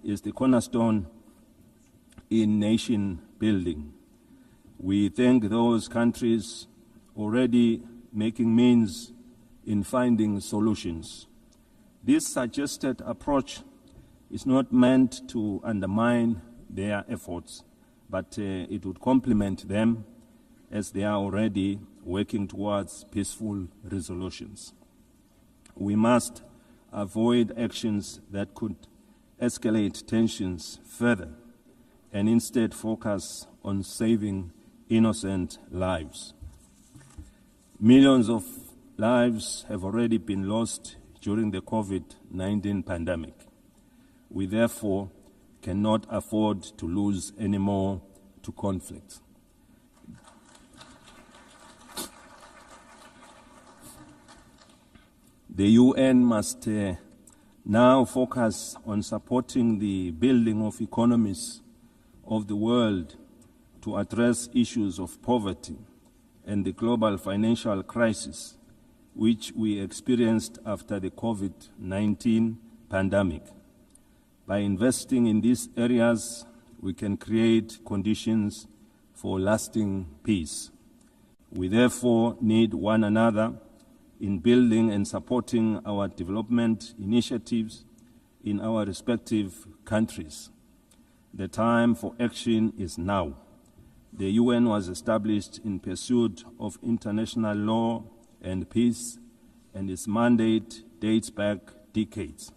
T: is the cornerstone in nation building. We thank those countries already making means in finding solutions. This suggested approach is not meant to undermine their efforts, but it would complement them as they are already working towards peaceful resolutions. We must avoid actions that could escalate tensions further and instead focus on saving innocent lives. Millions of lives have already been lost during the COVID-19 pandemic. We therefore cannot afford to lose any more to conflict. The UN must now focus on supporting the building of economies of the world to address issues of poverty and the global financial crisis which we experienced after the COVID-19 pandemic. By investing in these areas, we can create conditions for lasting peace. We therefore need one another in building and supporting our development initiatives in our respective countries. The time for action is now. The UN was established in pursuit of international law and peace, and its mandate dates back decades.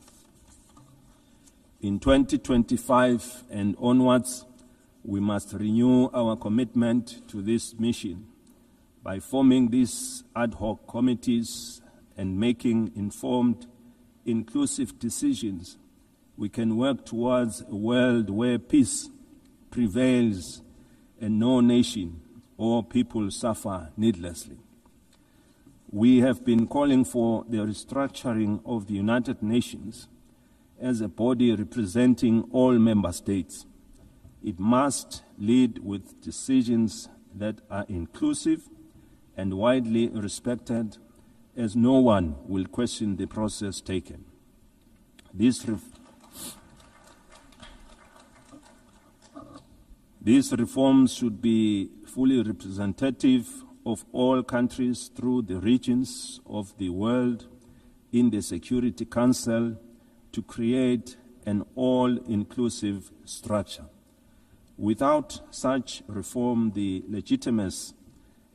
T: In 2025 and onwards, we must renew our commitment to this mission. By forming these ad hoc committees and making informed, inclusive decisions, we can work towards a world where peace prevails and no nation or people suffer needlessly. We have been calling for the restructuring of the United Nations as a body representing all member states. It must lead with decisions that are inclusive and widely respected, as no one will question the process taken. These reforms should be fully representative of all countries through the regions of the world in the Security Council to create an all-inclusive structure. Without such reform, the legitimacy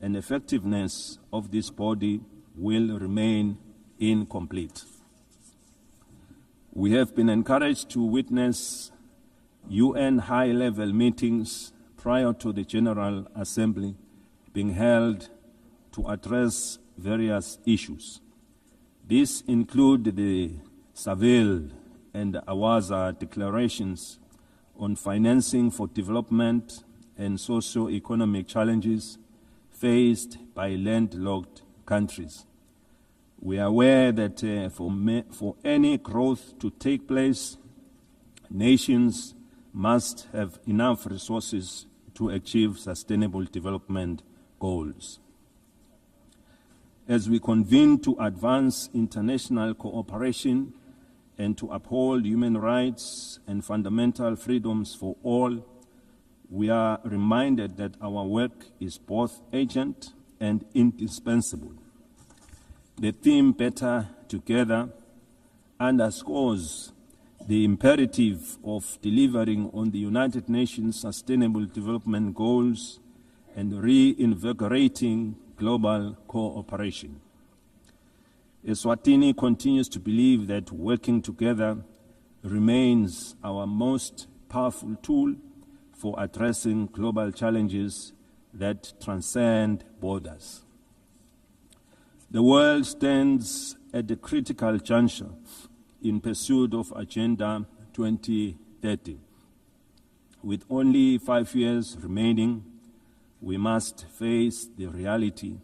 T: and effectiveness of this body will remain incomplete. We have been encouraged to witness UN high-level meetings prior to the General Assembly being held to address various issues. These include the Seville and Awaza declarations on financing for development and socio-economic challenges faced by landlocked countries. We are aware that for any growth to take place, nations must have enough resources to achieve sustainable development goals. As we convene to advance international cooperation and to uphold human rights and fundamental freedoms for all, we are reminded that our work is both urgent and indispensable. The theme Better Together underscores the imperative of delivering on the United Nations Sustainable Development Goals and reinvigorating global cooperation. Esuatini continues to believe that working together remains our most powerful tool for addressing global challenges that transcend borders. The world stands at a critical juncture in pursuit of Agenda 2030. With only 5 years remaining, we must face the reality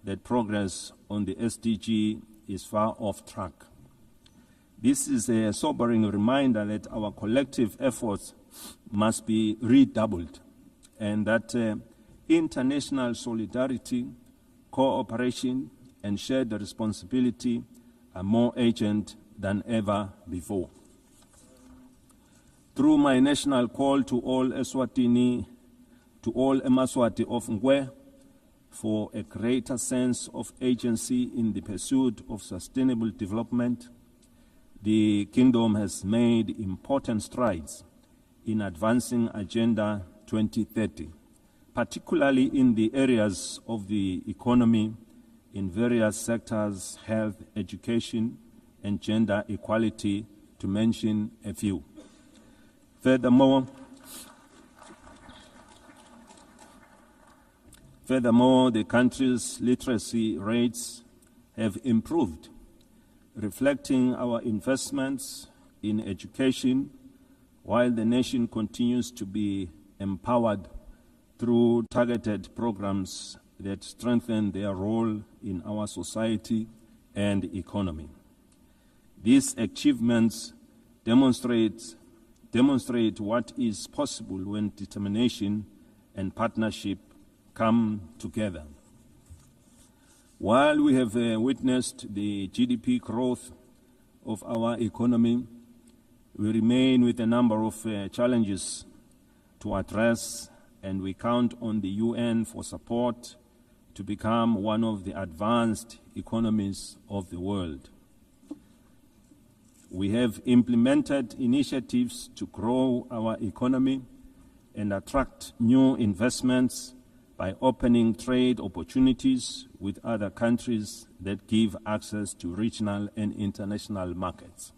T: that progress on the SDG is far off track. This is a sobering reminder that our collective efforts must be redoubled and that international solidarity, cooperation, and shared responsibility are more urgent than ever before. Through my national call to all Esuatini, to all Emaswati of Ngwe, for a greater sense of agency in the pursuit of sustainable development, the Kingdom has made important strides in advancing Agenda 2030, particularly in the areas of the economy, in various sectors, health, education, and gender equality, to mention a few. Furthermore, the country's literacy rates have improved, reflecting our investments in education, while the nation continues to be empowered through targeted programs that strengthen their role in our society and economy. These achievements demonstrate what is possible when determination and partnership come together. While we have witnessed the GDP growth of our economy, we remain with a number of challenges to address, and we count on the UN for support to become one of the advanced economies of the world. We have implemented initiatives to grow our economy and attract new investments by opening trade opportunities with other countries that give access to regional and international markets.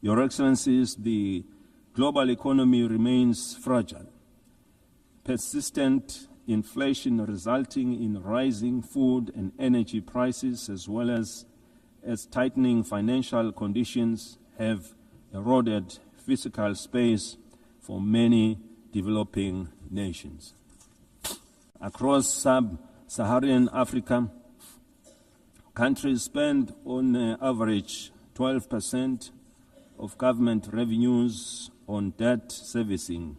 T: Your Excellencies, the global economy remains fragile. Persistent inflation resulting in rising food and energy prices, as well as tightening financial conditions, have eroded fiscal space for many developing nations. Across sub-Saharan Africa, countries spend on average 12% of government revenues on debt servicing,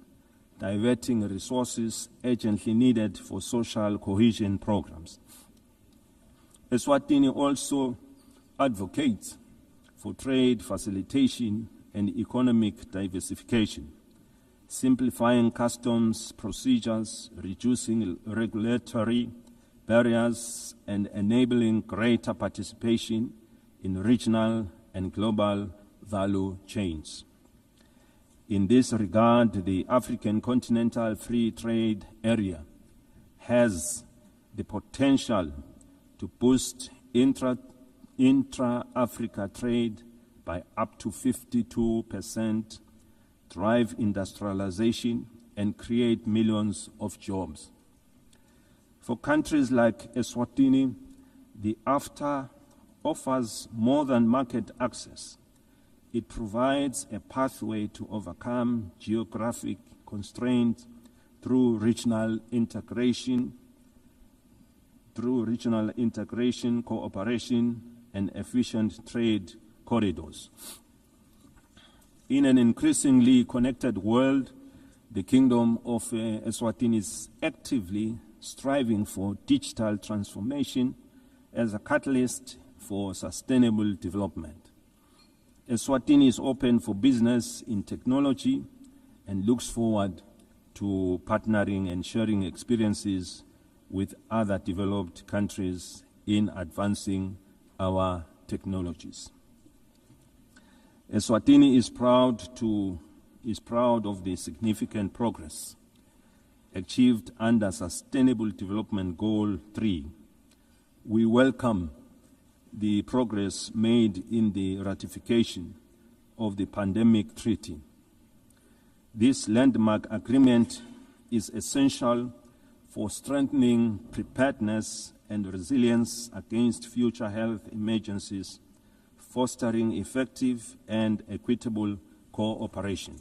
T: diverting resources urgently needed for social cohesion programs. Esuatini also advocates for trade facilitation and economic diversification, simplifying customs procedures, reducing regulatory barriers, and enabling greater participation in regional and global value chains. In this regard, the African Continental Free Trade Area has the potential to boost intra-Africa trade by up to 52%, drive industrialization, and create millions of jobs. For countries like Esuatini, the AfTA offers more than market access. It provides a pathway to overcome geographic constraints through regional integration, cooperation, and efficient trade corridors. In an increasingly connected world, the Kingdom of Eswatini is actively striving for digital transformation as a catalyst for sustainable development. Esuatini is open for business in technology and looks forward to partnering and sharing experiences with other developed countries in advancing our technologies. Esuatini is proud of the significant progress achieved under Sustainable Development Goal 3. We welcome the progress made in the ratification of the Pandemic Treaty. This landmark agreement is essential for strengthening preparedness and resilience against future health emergencies, fostering effective and equitable cooperation.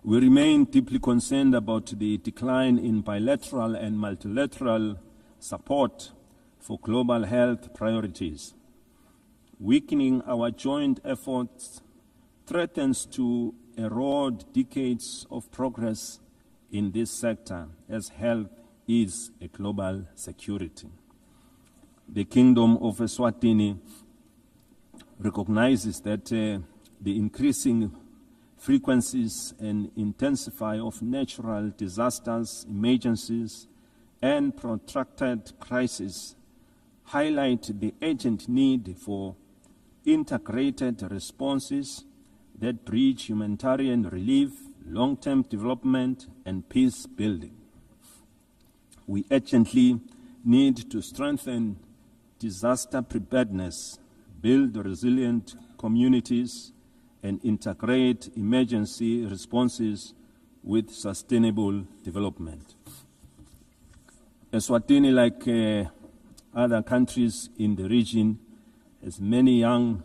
T: We remain deeply concerned about the decline in bilateral and multilateral support for global health priorities. Weakening our joint efforts threatens to erode decades of progress in this sector, as health is a global security. The Kingdom of Esuatini recognizes that the increasing frequencies and intensity of natural disasters, emergencies, and protracted crises highlight the urgent need for integrated responses that bridge humanitarian relief, long-term development, and peace building. We urgently need to strengthen disaster preparedness, build resilient communities, and integrate emergency responses with sustainable development. Esuatini, like other countries in the region, has many young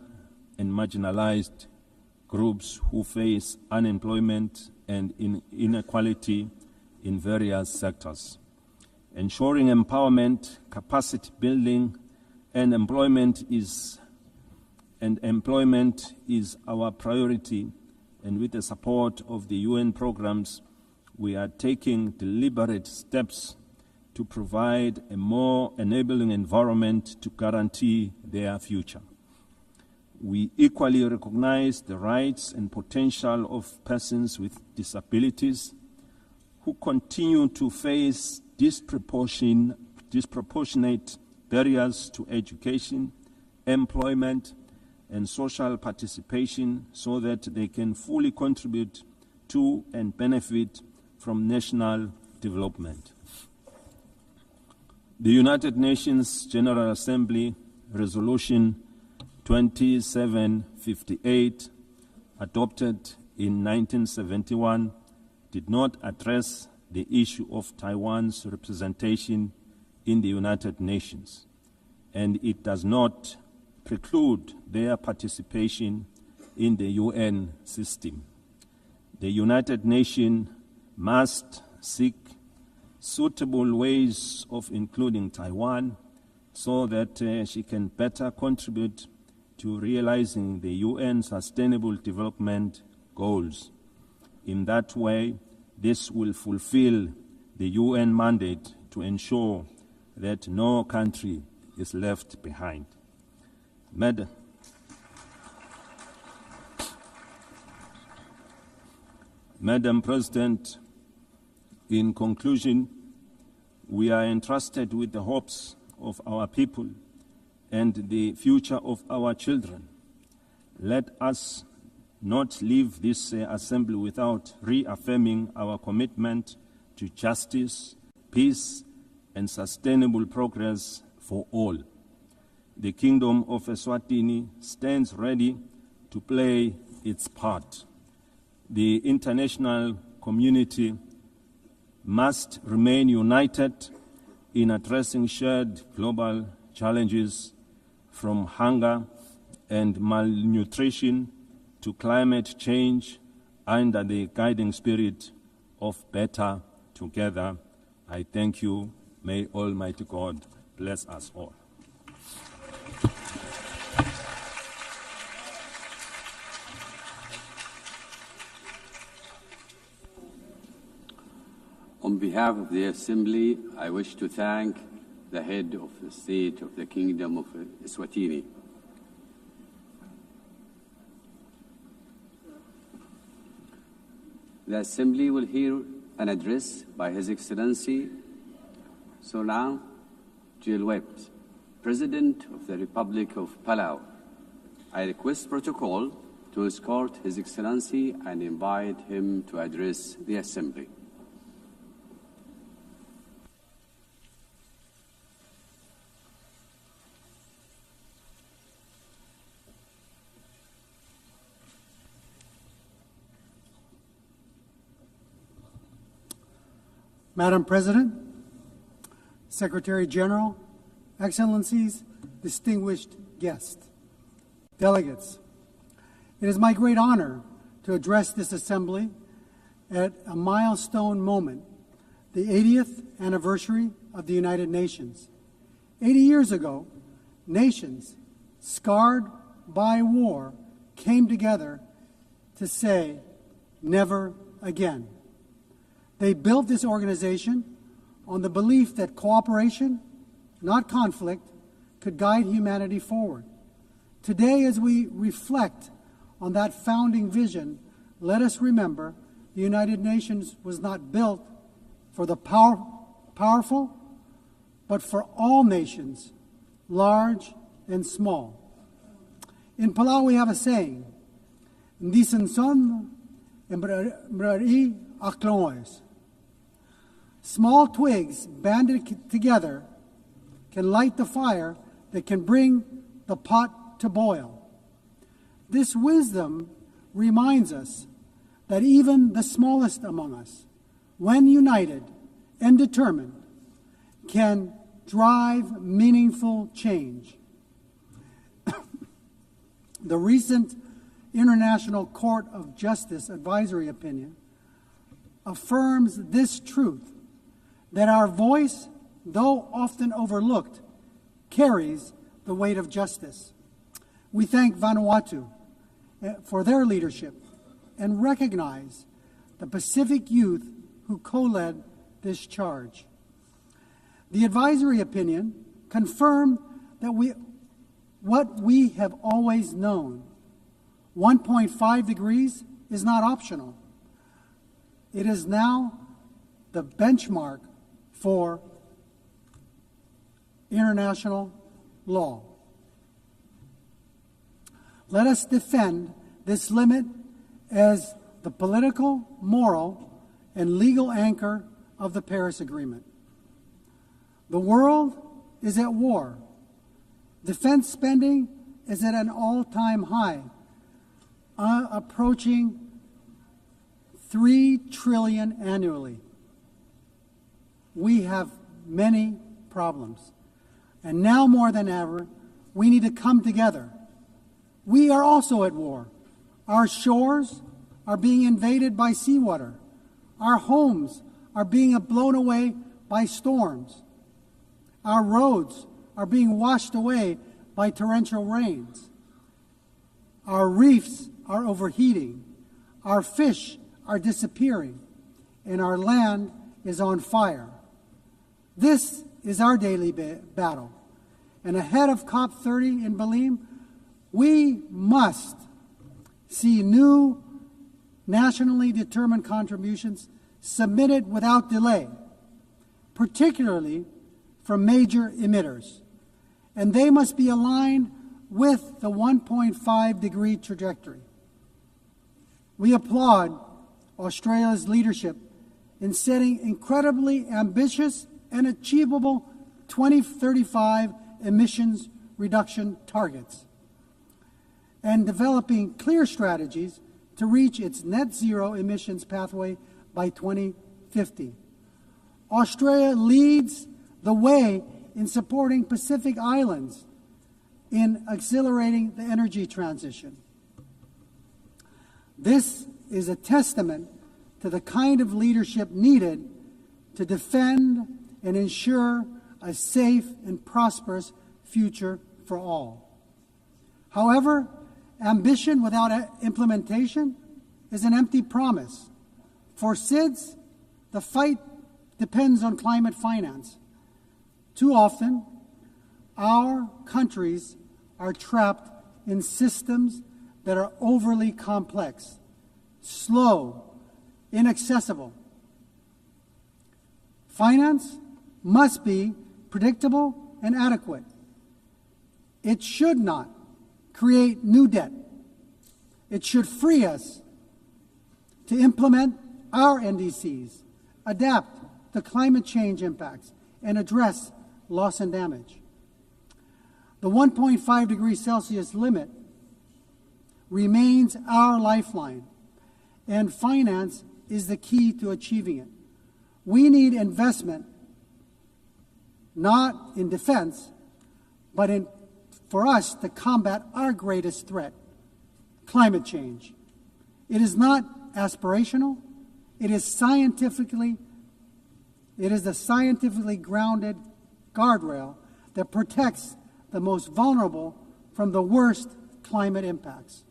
T: and marginalized groups who face unemployment and inequality in various sectors. Ensuring empowerment, capacity building, and employment is our priority, and with the support of the UN programs, we are taking deliberate steps to provide a more enabling environment to guarantee their future. We equally recognize the rights and potential of persons with disabilities who continue to face disproportionate barriers to education, employment, and social participation so that they can fully contribute to and benefit from national development. The United Nations General Assembly Resolution 2758, adopted in 1971, did not address the issue of Taiwan's representation in the United Nations, and it does not preclude their participation in the UN system. The United Nations must seek suitable ways of including Taiwan so that she can better contribute to realizing the UN Sustainable Development Goals. In that way, this will fulfill the UN mandate to ensure that no country is left behind. Madam President, in conclusion, we are entrusted with the hopes of our people and the future of our children. Let us not leave this assembly without reaffirming our commitment to justice, peace, and sustainable progress for all. The Kingdom of Esuatini stands ready to play its part. The international community must remain united in addressing shared global challenges, from hunger and malnutrition to climate change, under the guiding spirit of better together. I thank you. May Almighty God bless us all.
Q: On behalf of the Assembly, I wish to thank the head of the state of the Kingdom of Esuatini. The Assembly will hear an address by His Excellency Solan Jilwept, President of the Republic of Palaos. I request protocol to escort His Excellency and invite him to address the Assembly.
U: Madam President, Secretary General, Excellencies, distinguished guests, delegates, it is my great honor to address this Assembly at a milestone moment, the 80th anniversary of the United Nations. 80 years ago, nations scarred by war came together to say, never again. They built this organization on the belief that cooperation, not conflict, could guide humanity forward. Today, as we reflect on that founding vision, let us remember the United Nations was not built for the powerful, but for all nations, large and small. In Palau, we have a saying, "Ndisen son embrari aklois." Small twigs banded together can light the fire that can bring the pot to boil. This wisdom reminds us that even the smallest among us, when united and determined, can drive meaningful change. The recent International Court of Justice advisory opinion affirms this truth, that our voice, though often overlooked, carries the weight of justice. We thank Vanuatu for their leadership and recognize the Pacific youth who co-led this charge. The advisory opinion confirmed that what we have always known. 1.5 degrees is not optional. It is now the benchmark for international law. Let us defend this limit as the political, moral, and legal anchor of the Paris Agreement. The world is at war. Defense spending is at an all-time high, approaching $3 trillion annually. We have many problems. And now more than ever, we need to come together. We are also at war. Our shores are being invaded by seawater. Our homes are being blown away by storms. Our roads are being washed away by torrential rains. Our reefs are overheating. Our fish are disappearing. And our land is on fire. This is our daily battle. And ahead of COP30 in Belém, we must see new nationally determined contributions submitted without delay, particularly from major emitters. And they must be aligned with the 1.5 degree trajectory. We applaud Australia's leadership in setting incredibly ambitious and achievable 2035 emissions reduction targets and developing clear strategies to reach its net zero emissions pathway by 2050. Australia leads the way in supporting Pacific Islands in accelerating the energy transition. This is a testament to the kind of leadership needed to defend and ensure a safe and prosperous future for all. However, ambition without implementation is an empty promise. For SIDS, the fight depends on climate finance. Too often, our countries are trapped in systems that are overly complex, slow, inaccessible. Finance must be predictable and adequate. It should not create new debt. It should free us to implement our NDCs, adapt to climate change impacts, and address loss and damage. The 1.5 degrees Celsius limit remains our lifeline, and finance is the key to achieving it. We need investment, not in defense, but for us to combat our greatest threat, climate change. It is not aspirational. It is the scientifically grounded guardrail that protects the most vulnerable from the worst climate impacts.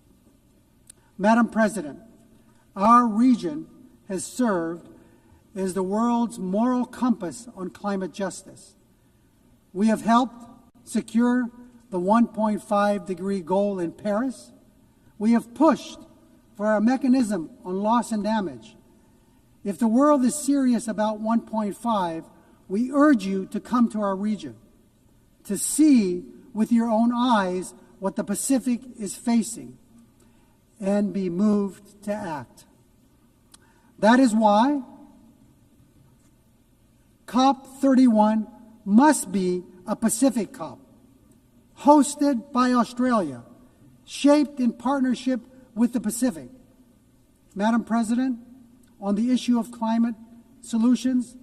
U: Madam President, our region has served as the world's moral compass on climate justice. We have helped secure the 1.5 degree goal in Paris. We have pushed for a mechanism on loss and damage. If the world is serious about 1.5, we urge you to come to our region, to see with your own eyes what the Pacific is facing, and be moved to act. That is why COP31 must be a Pacific COP, hosted by Australia, shaped in partnership with the Pacific. Madam President, on the issue of climate solutions,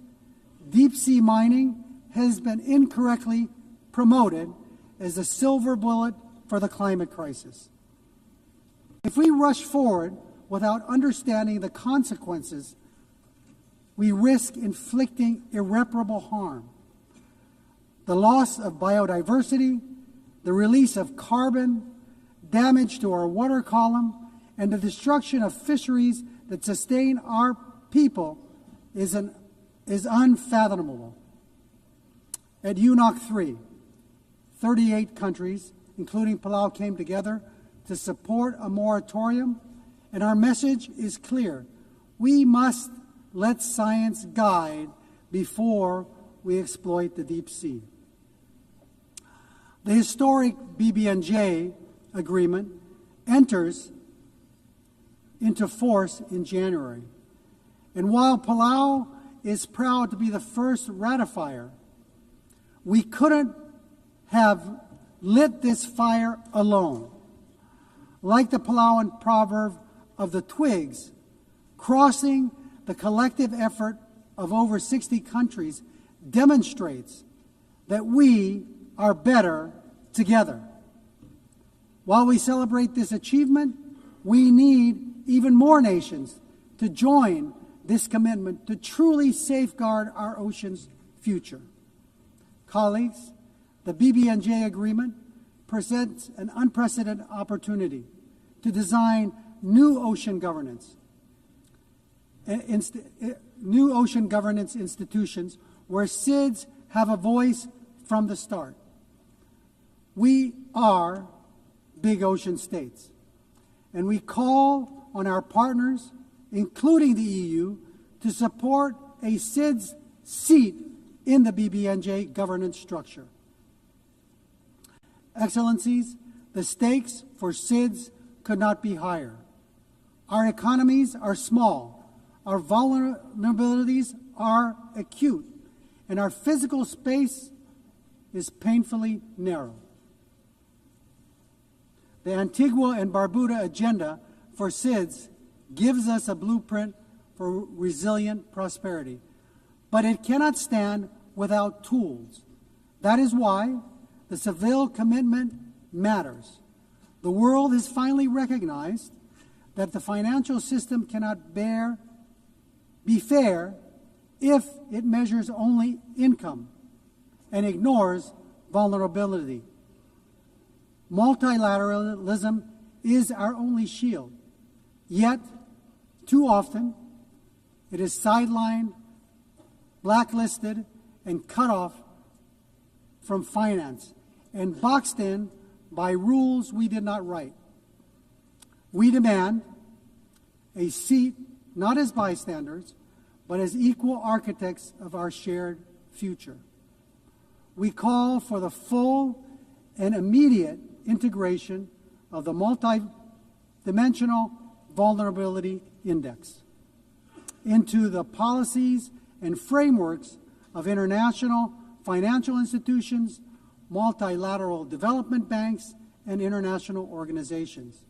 U: deep-sea mining has been incorrectly promoted as the silver bullet for the climate crisis. If we rush forward without understanding the consequences, we risk inflicting irreparable harm. The loss of biodiversity, the release of carbon, damage to our water column, and the destruction of fisheries that sustain our people is unfathomable. At UNOC 3, 38 countries, including Palau, came together to support a moratorium, and our message is clear. We must let science guide before we exploit the deep sea. The historic BBNJ agreement enters into force in January. And while Palau is proud to be the first ratifier, we couldn't have lit this fire alone. Like the Palauan proverb of the twigs, crossing the collective effort of over 60 countries demonstrates that we are better together. While we celebrate this achievement, we need even more nations to join this commitment to truly safeguard our ocean's future. Colleagues, the BBNJ agreement presents an unprecedented opportunity to design new ocean governance institutions where SIDS have a voice from the start. We are big ocean states, and we call on our partners, including the EU, to support a SIDS seat in the BBNJ governance structure. Excellencies, the stakes for SIDS could not be higher. Our economies are small, our vulnerabilities are acute, and our physical space is painfully narrow. The Antigua and Barbuda agenda for SIDS gives us a blueprint for resilient prosperity, but it cannot stand without tools. That is why the Seville commitment matters. The world has finally recognized that the financial system cannot be fair if it measures only income and ignores vulnerability. Multilateralism is our only shield, yet too often it is sidelined blacklisted, and cut off from finance, and boxed in by rules we did not write. We demand a seat not as bystanders, but as equal architects of our shared future. We call for the full and immediate integration of the multidimensional vulnerability index into the policies and frameworks of international financial institutions, multilateral development banks, and international organizations.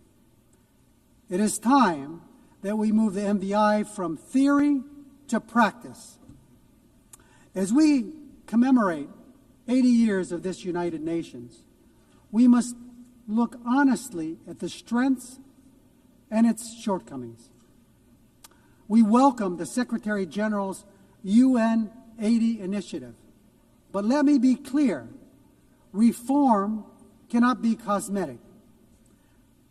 U: It is time that we move the MVI from theory to practice. As we commemorate 80 years of this United Nations, we must look honestly at the strengths and its shortcomings. We welcome the Secretary General's UN 80 initiative, but let me be clear, reform cannot be cosmetic.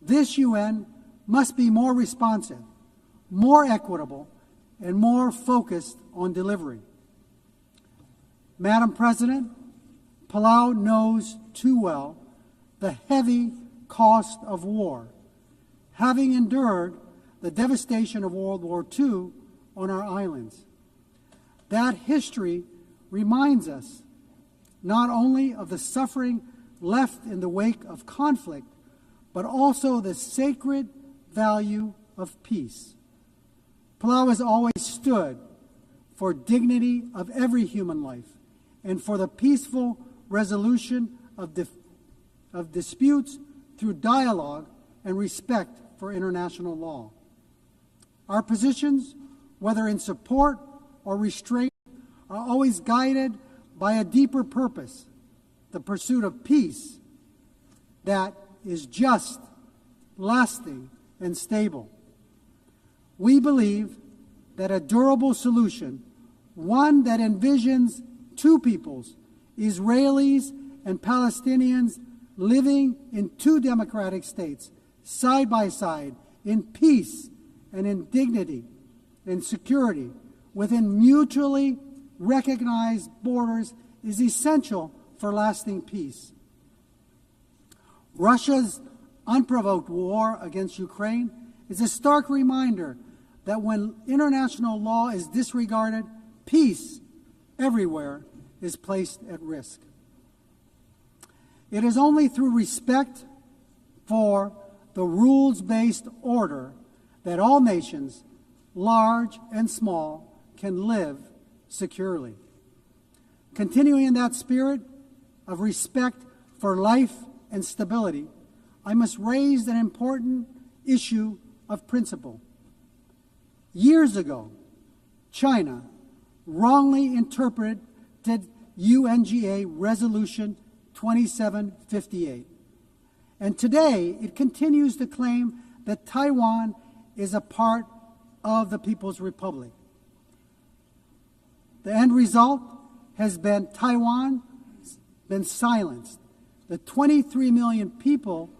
U: This UN must be more responsive, more equitable, and more focused on delivery. Madam President, Palau knows too well the heavy cost of war, having endured the devastation of World War II on our islands. That history reminds us not only of the suffering left in the wake of conflict, but also the sacred value of peace. Palau has always stood for dignity of every human life and for the peaceful resolution of disputes through dialogue and respect for international law. Our positions, whether in support or restraint, are always guided by a deeper purpose, the pursuit of peace that is just, lasting, and stable. We believe that a durable solution, one that envisions two peoples, Israelis and Palestinians living in two democratic states, side by side, in peace and in dignity and security, within mutually recognized borders, is essential for lasting peace. Russia's unprovoked war against Ukraine is a stark reminder that when international law is disregarded, peace everywhere is placed at risk. It is only through respect for the rules-based order that all nations, large and small, can live securely. Continuing in that spirit of respect for life and stability, I must raise an important issue of principle. Years ago, China wrongly interpreted UNGA Resolution 2758. And today, it continues to claim that Taiwan is a part of the People's Republic. The end result has been Taiwan been silenced. The 23 million people's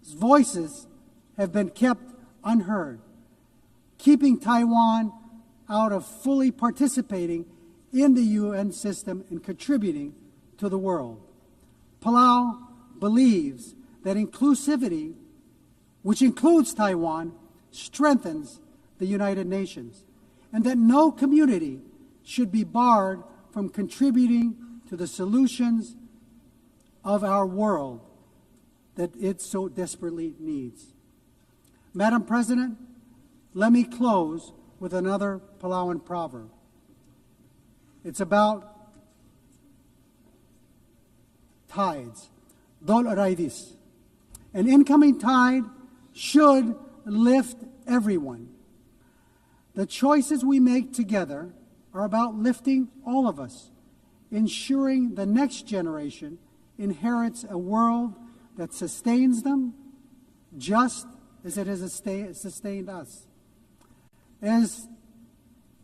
U: voices have been kept unheard, keeping Taiwan out of fully participating in the UN system and contributing to the world. Palau believes that inclusivity, which includes Taiwan, strengthens the United Nations, and that no community should be barred from contributing to the solutions of our world that it so desperately needs. Madam President, let me close with another Palauan proverb. It's about tides. Dol raidis. An incoming tide should lift everyone. The choices we make together are about lifting all of us, ensuring the next generation inherits a world that sustains them just as it has sustained us. As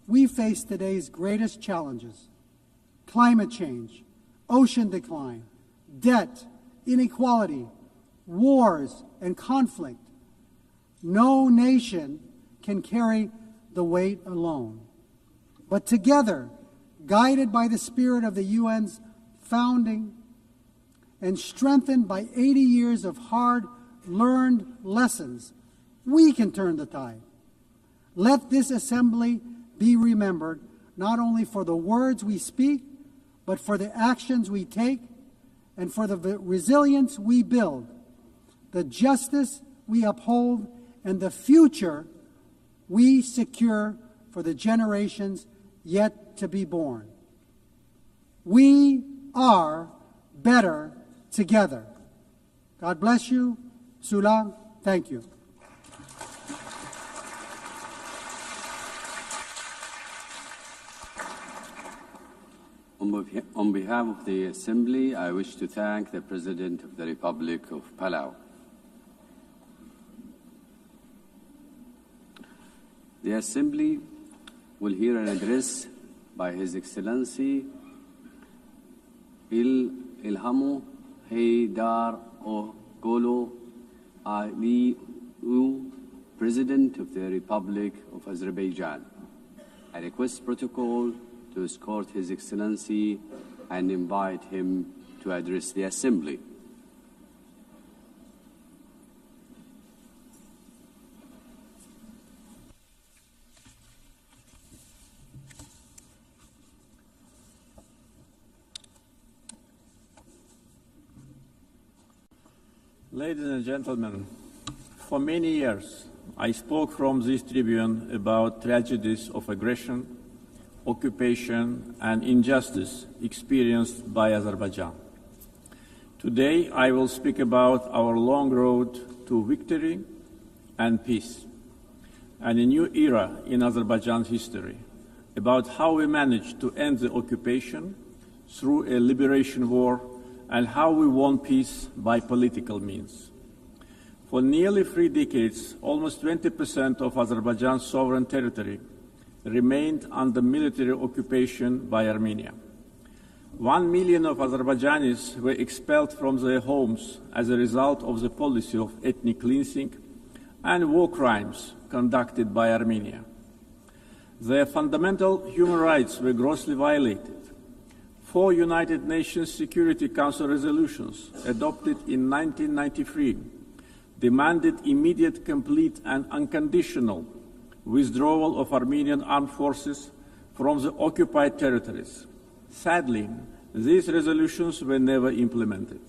U: we face today's greatest challenges, climate change, ocean decline, debt, inequality, wars, and conflict, no nation can carry the weight alone. But together, guided by the spirit of the UN's founding and strengthened by 80 years of hard-learned lessons, we can turn the tide. Let this assembly be remembered not only for the words we speak, but for the actions we take and for the resilience we build, the justice we uphold, and the future we secure for the generations yet to be born. We are better together. God bless you. Sulang, thank you.
Q: On behalf of the Assembly, I wish to thank the President of the Republic of Palau. The Assembly will hear an address by His Excellency Ilhamu Haydar Ogolo Aliu, President of the Republic of Azerbaijan. I request protocol to escort His Excellency and invite him to address the Assembly.
C: Ladies and gentlemen, for many years I spoke from this tribune about tragedies of aggression, occupation and injustice experienced by Azerbaijan. Today I will speak about our long road to victory and peace, and a new era in Azerbaijan's history, about how we managed to end the occupation through a liberation war and how we won peace by political means. For nearly 3 decades, almost 20% of Azerbaijan's sovereign territory remained under military occupation by Armenia. 1 million of Azerbaijanis were expelled from their homes as a result of the policy of ethnic cleansing and war crimes conducted by Armenia. Their fundamental human rights were grossly violated. 4 United Nations Security Council resolutions adopted in 1993 demanded immediate, complete and unconditional withdrawal of Armenian armed forces from the occupied territories. Sadly, these resolutions were never implemented.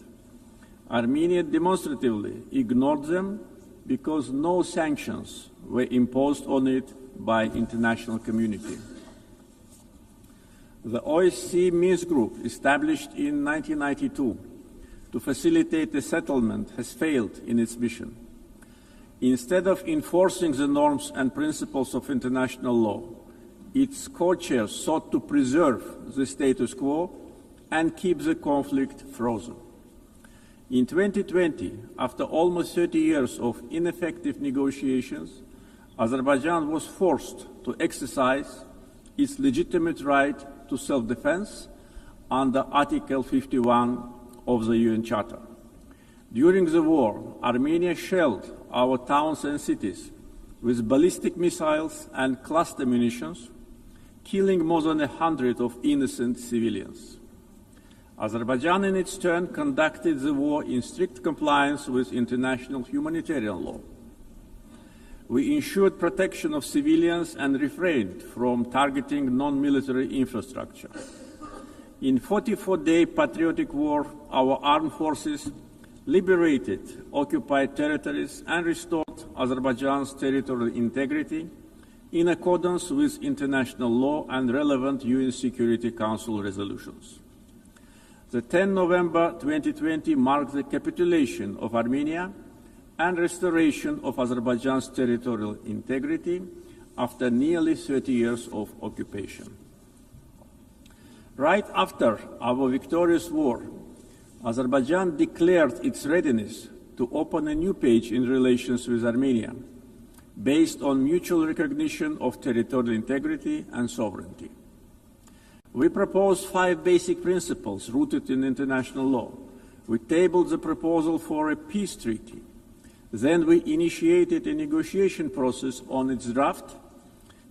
C: Armenia demonstratively ignored them because no sanctions were imposed on it by the international community. The OSCE Minsk Group, established in 1992 to facilitate a settlement, has failed in its mission. Instead of enforcing the norms and principles of international law, its co-chairs sought to preserve the status quo and keep the conflict frozen. In 2020, after almost 30 years of ineffective negotiations, Azerbaijan was forced to exercise its legitimate right to self-defense under Article 51 of the UN Charter. During the war, Armenia shelled our towns and cities with ballistic missiles and cluster munitions, killing more than 100 of innocent civilians. Azerbaijan, in its turn, conducted the war in strict compliance with international humanitarian law. We ensured protection of civilians and refrained from targeting non-military infrastructure. In 44-day patriotic war, our armed forces liberated occupied territories and restored Azerbaijan's territorial integrity in accordance with international law and relevant UN Security Council resolutions. The 10 November 2020 marked the capitulation of Armenia and restoration of Azerbaijan's territorial integrity after nearly 30 years of occupation. Right after our victorious war, Azerbaijan declared its readiness to open a new page in relations with Armenia, based on mutual recognition of territorial integrity and sovereignty. We proposed 5 basic principles rooted in international law. We tabled the proposal for a peace treaty. Then we initiated a negotiation process on its draft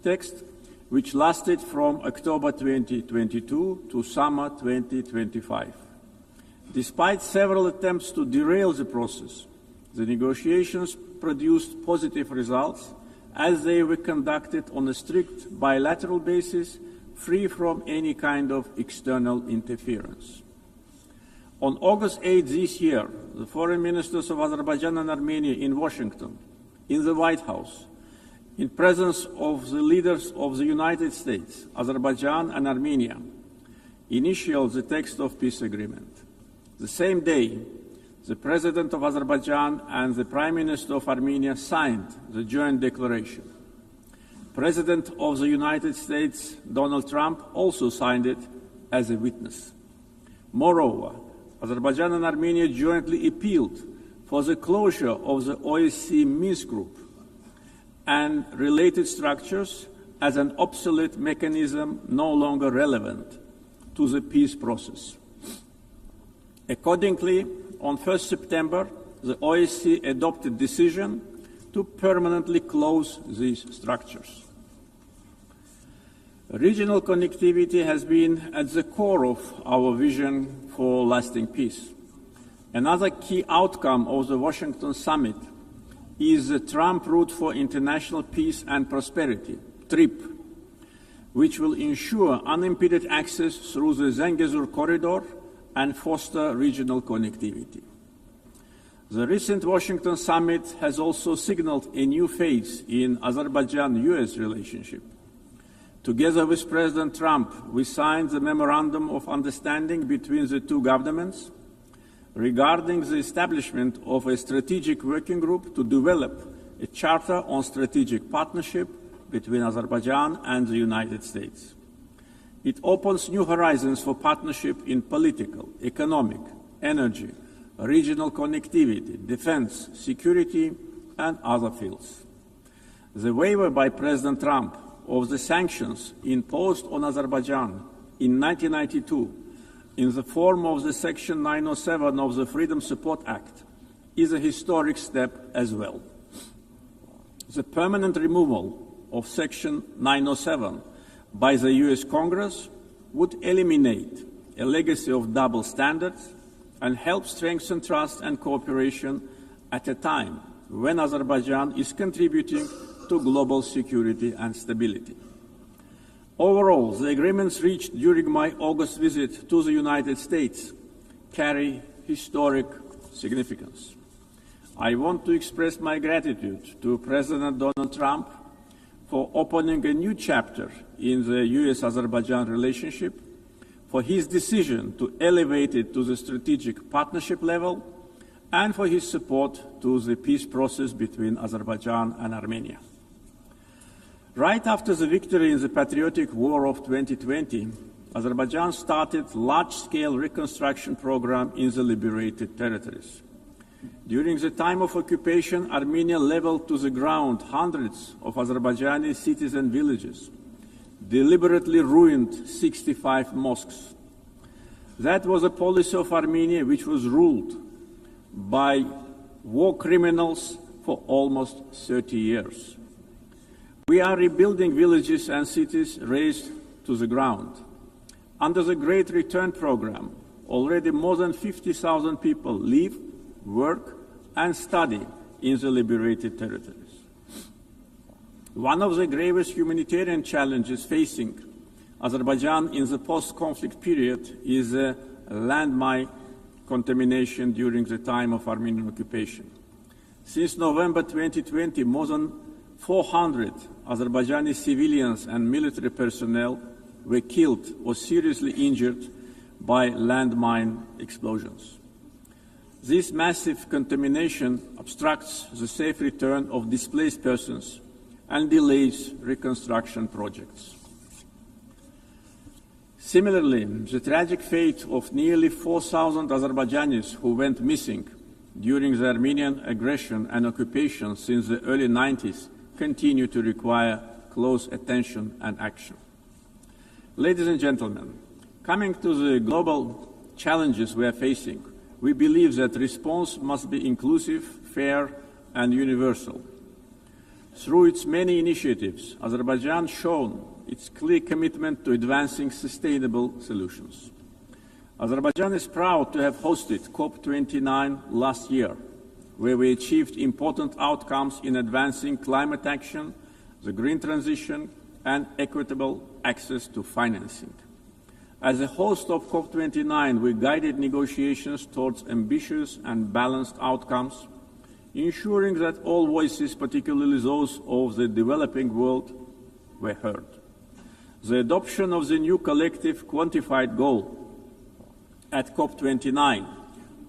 C: text which lasted from October 2022 to summer 2025. Despite several attempts to derail the process, the negotiations produced positive results as they were conducted on a strict bilateral basis, free from any kind of external interference. On August 8 this year, the foreign ministers of Azerbaijan and Armenia in Washington, in the White House, in presence of the leaders of the United States, Azerbaijan and Armenia, initialed the text of peace agreement. The same day, the President of Azerbaijan and the Prime Minister of Armenia signed the joint declaration. President of the United States, Donald Trump, also signed it as a witness. Moreover, Azerbaijan and Armenia jointly appealed for the closure of the OSCE Minsk Group and related structures as an obsolete mechanism no longer relevant to the peace process. Accordingly, on 1 September, the OSCE adopted a decision to permanently close these structures. Regional connectivity has been at the core of our vision for lasting peace. Another key outcome of the Washington summit is the Trump Route for International Peace and Prosperity, TRIP, which will ensure unimpeded access through the Zangezur corridor and foster regional connectivity. The recent Washington summit has also signaled a new phase in Azerbaijan-US relationship. Together with President Trump, we signed the Memorandum of Understanding between the two governments regarding the establishment of a strategic working group to develop a charter on strategic partnership between Azerbaijan and the United States. It opens new horizons for partnership in political, economic, energy, regional connectivity, defense, security, and other fields. The waiver by President Trump of the sanctions imposed on Azerbaijan in 1992 in the form of the Section 907 of the Freedom Support Act is a historic step as well. The permanent removal of Section 907 by the US Congress would eliminate a legacy of double standards and help strengthen trust and cooperation at a time when Azerbaijan is contributing to global security and stability. Overall, the agreements reached during my August visit to the United States carry historic significance. I want to express my gratitude to President Donald Trump for opening a new chapter in the US-Azerbaijan relationship, for his decision to elevate it to the strategic partnership level, and for his support to the peace process between Azerbaijan and Armenia. Right after the victory in the patriotic war of 2020, Azerbaijan started a large-scale reconstruction program in the liberated territories. During the time of occupation, Armenia leveled to the ground hundreds of Azerbaijani cities and villages, deliberately ruined 65 mosques. That was a policy of Armenia which was ruled by war criminals for almost 30 years. We are rebuilding villages and cities razed to the ground. Under the Great Return Program, already more than 50,000 people live, work, and study in the liberated territories. One of the gravest humanitarian challenges facing Azerbaijan in the post-conflict period is landmine contamination during the time of Armenian occupation. Since November 2020, more than 400 Azerbaijani civilians and military personnel were killed or seriously injured by landmine explosions. This massive contamination obstructs the safe return of displaced persons and delays reconstruction projects. Similarly, the tragic fate of nearly 4,000 Azerbaijanis who went missing during the Armenian aggression and occupation since the early 90s continue to require close attention and action. Ladies and gentlemen, coming to the global challenges we are facing, we believe that response must be inclusive, fair, and universal. Through its many initiatives, Azerbaijan has shown its clear commitment to advancing sustainable solutions. Azerbaijan is proud to have hosted COP29 last year, where we achieved important outcomes in advancing climate action, the green transition, and equitable access to financing. As a host of COP29, we guided negotiations towards ambitious and balanced outcomes, ensuring that all voices, particularly those of the developing world, were heard. The adoption of the new collective quantified goal at COP29,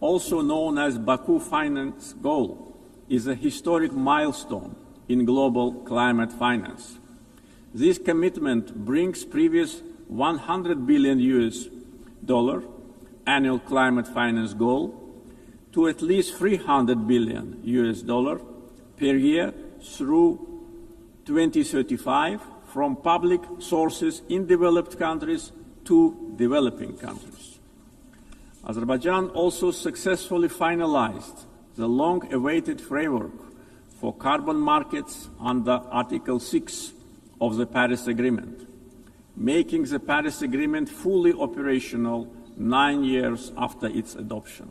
C: also known as Baku Finance Goal, is a historic milestone in global climate finance. This commitment brings previous $100 billion annual climate finance goal to at least $300 billion per year through 2035 from public sources in developed countries to developing countries. Azerbaijan also successfully finalized the long-awaited framework for carbon markets under Article 6 of the Paris Agreement, making the Paris Agreement fully operational 9 years after its adoption.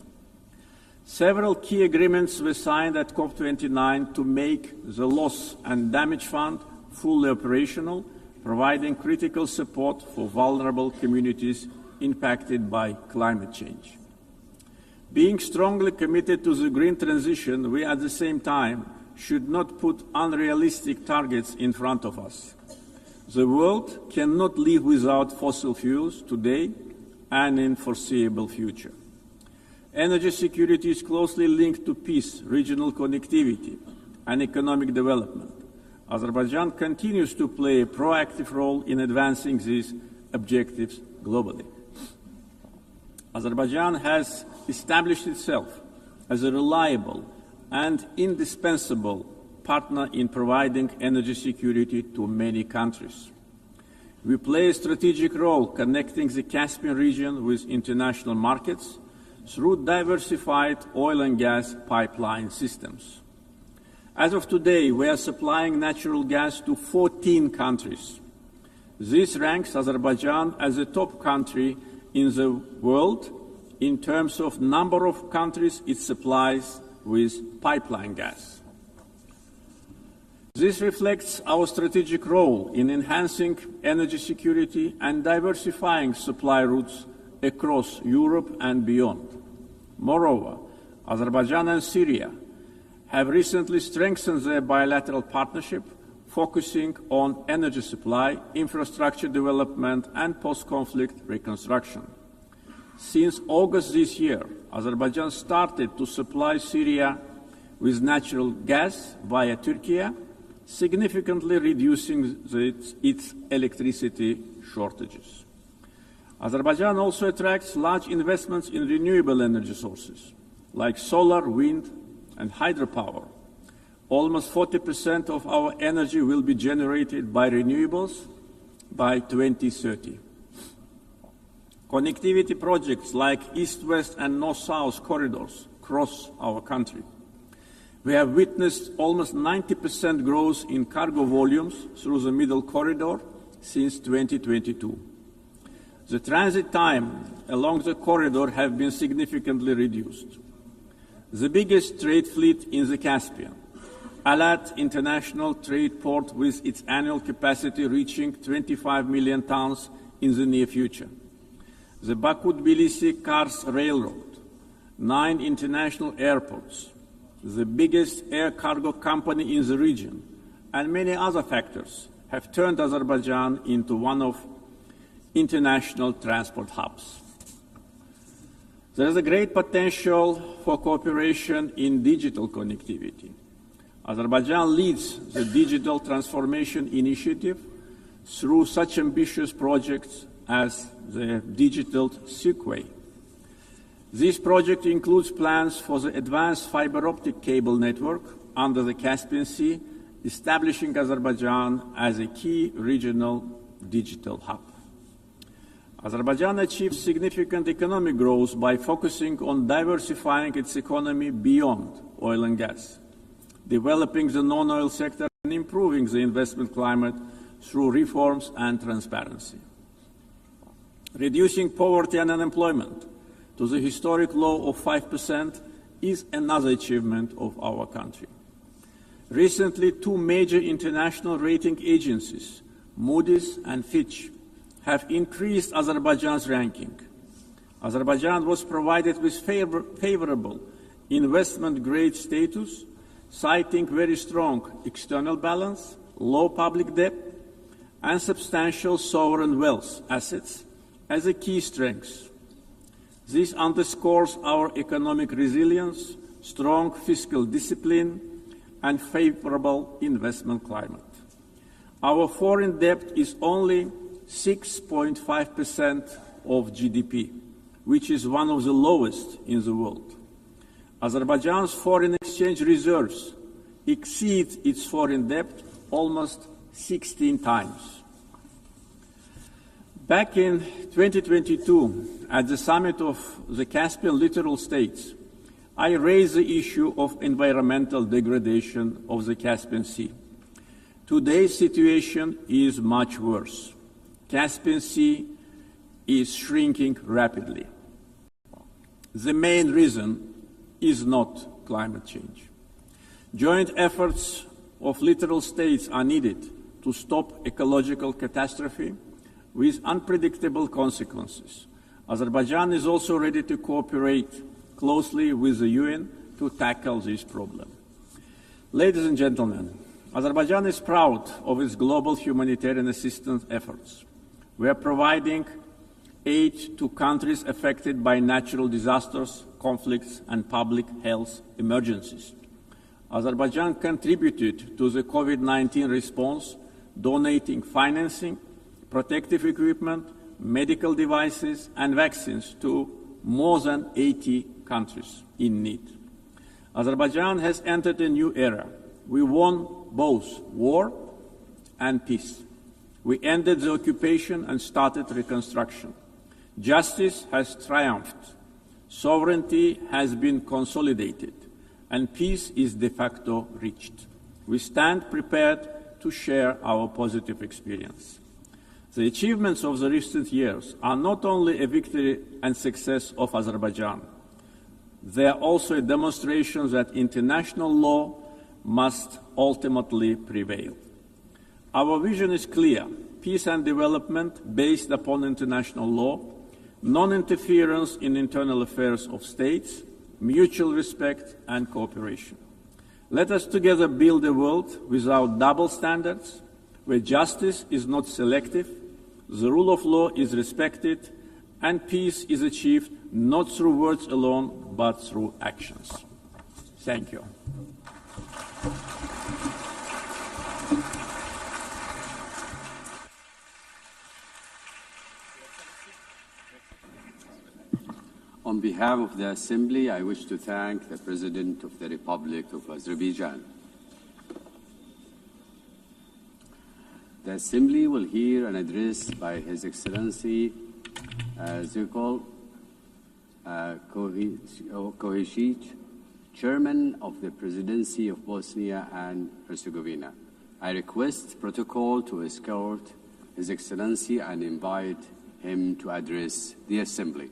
C: Several key agreements were signed at COP29 to make the Loss and Damage Fund fully operational, providing critical support for vulnerable communities impacted by climate change. Being strongly committed to the green transition, we at the same time should not put unrealistic targets in front of us. The world cannot live without fossil fuels today and in the foreseeable future. Energy security is closely linked to peace, regional connectivity, and economic development. Azerbaijan continues to play a proactive role in advancing these objectives globally. Azerbaijan has established itself as a reliable and indispensable partner in providing energy security to many countries. We play a strategic role connecting the Caspian region with international markets through diversified oil and gas pipeline systems. As of today, we are supplying natural gas to 14 countries. This ranks Azerbaijan as a top country in the world in terms of number of countries it supplies with pipeline gas. This reflects our strategic role in enhancing energy security and diversifying supply routes across Europe and beyond. Moreover, Azerbaijan and Syria have recently strengthened their bilateral partnership, focusing on energy supply, infrastructure development, and post-conflict reconstruction. Since August this year, Azerbaijan started to supply Syria with natural gas via Turkey, significantly reducing its electricity shortages. Azerbaijan also attracts large investments in renewable energy sources, like solar, wind, and hydropower. Almost 40% of our energy will be generated by renewables by 2030. Connectivity projects like East-West and North-South corridors cross our country. We have witnessed almost 90% growth in cargo volumes through the Middle Corridor since 2022. The transit time along the corridor have been significantly reduced. The biggest trade fleet in the Caspian, Alat International Trade Port, with its annual capacity reaching 25 million tons in the near future. The Baku-Tbilisi-Kars Railroad, 9 international airports, the biggest air cargo company in the region, and many other factors have turned Azerbaijan into one of international transport hubs. There is a great potential for cooperation in digital connectivity. Azerbaijan leads the Digital Transformation Initiative through such ambitious projects as the Digital Seaway. This project includes plans for the advanced fiber optic cable network under the Caspian Sea, establishing Azerbaijan as a key regional digital hub. Azerbaijan achieved significant economic growth by focusing on diversifying its economy beyond oil and gas, developing the non-oil sector, and and improving the investment climate through reforms and transparency. Reducing poverty and unemployment to the historic low of 5% is another achievement of our country. Recently, two major international rating agencies, Moody's and Fitch, have increased Azerbaijan's ranking. Azerbaijan was provided with favorable investment-grade status, citing very strong external balance, low public debt, and substantial sovereign wealth assets as a key strength. This underscores our economic resilience, strong fiscal discipline, and favorable investment climate. Our foreign debt is only 6.5% of GDP, which is one of the lowest in the world. Azerbaijan's foreign exchange reserves exceed its foreign debt almost 16 times. Back in 2022, at the summit of the Caspian littoral states, I raised the issue of environmental degradation of the Caspian Sea. Today's situation is much worse. Caspian Sea is shrinking rapidly. The main reason is not climate change. Joint efforts of littoral states are needed to stop ecological catastrophe with unpredictable consequences. Azerbaijan is also ready to cooperate closely with the UN to tackle this problem. Ladies and gentlemen, Azerbaijan is proud of its global humanitarian assistance efforts. We are providing aid to countries affected by natural disasters, conflicts, and public health emergencies. Azerbaijan contributed to the COVID-19 response, donating financing, protective equipment, medical devices, and vaccines to more than 80 countries in need. Azerbaijan has entered a new era. We won both war and peace. We ended the occupation and started reconstruction. Justice has triumphed. Sovereignty has been consolidated, and peace is de facto reached. We stand prepared to share our positive experience. The achievements of the recent years are not only a victory and success of Azerbaijan, they are also a demonstration that international law must ultimately prevail. Our vision is clear: peace and development based upon international law, non-interference in internal affairs of states, mutual respect and cooperation. Let us together build a world without double standards, where justice is not selective, the rule of law is respected, and peace is achieved not through words alone, but through actions. Thank you.
Q: On behalf of the Assembly, I wish to thank the President of the Republic of Azerbaijan. The Assembly will hear an address by His Excellency Zirkol Kohesic, Chairman of the Presidency of Bosnia and Herzegovina. I request protocol to escort His Excellency and invite him to address the Assembly.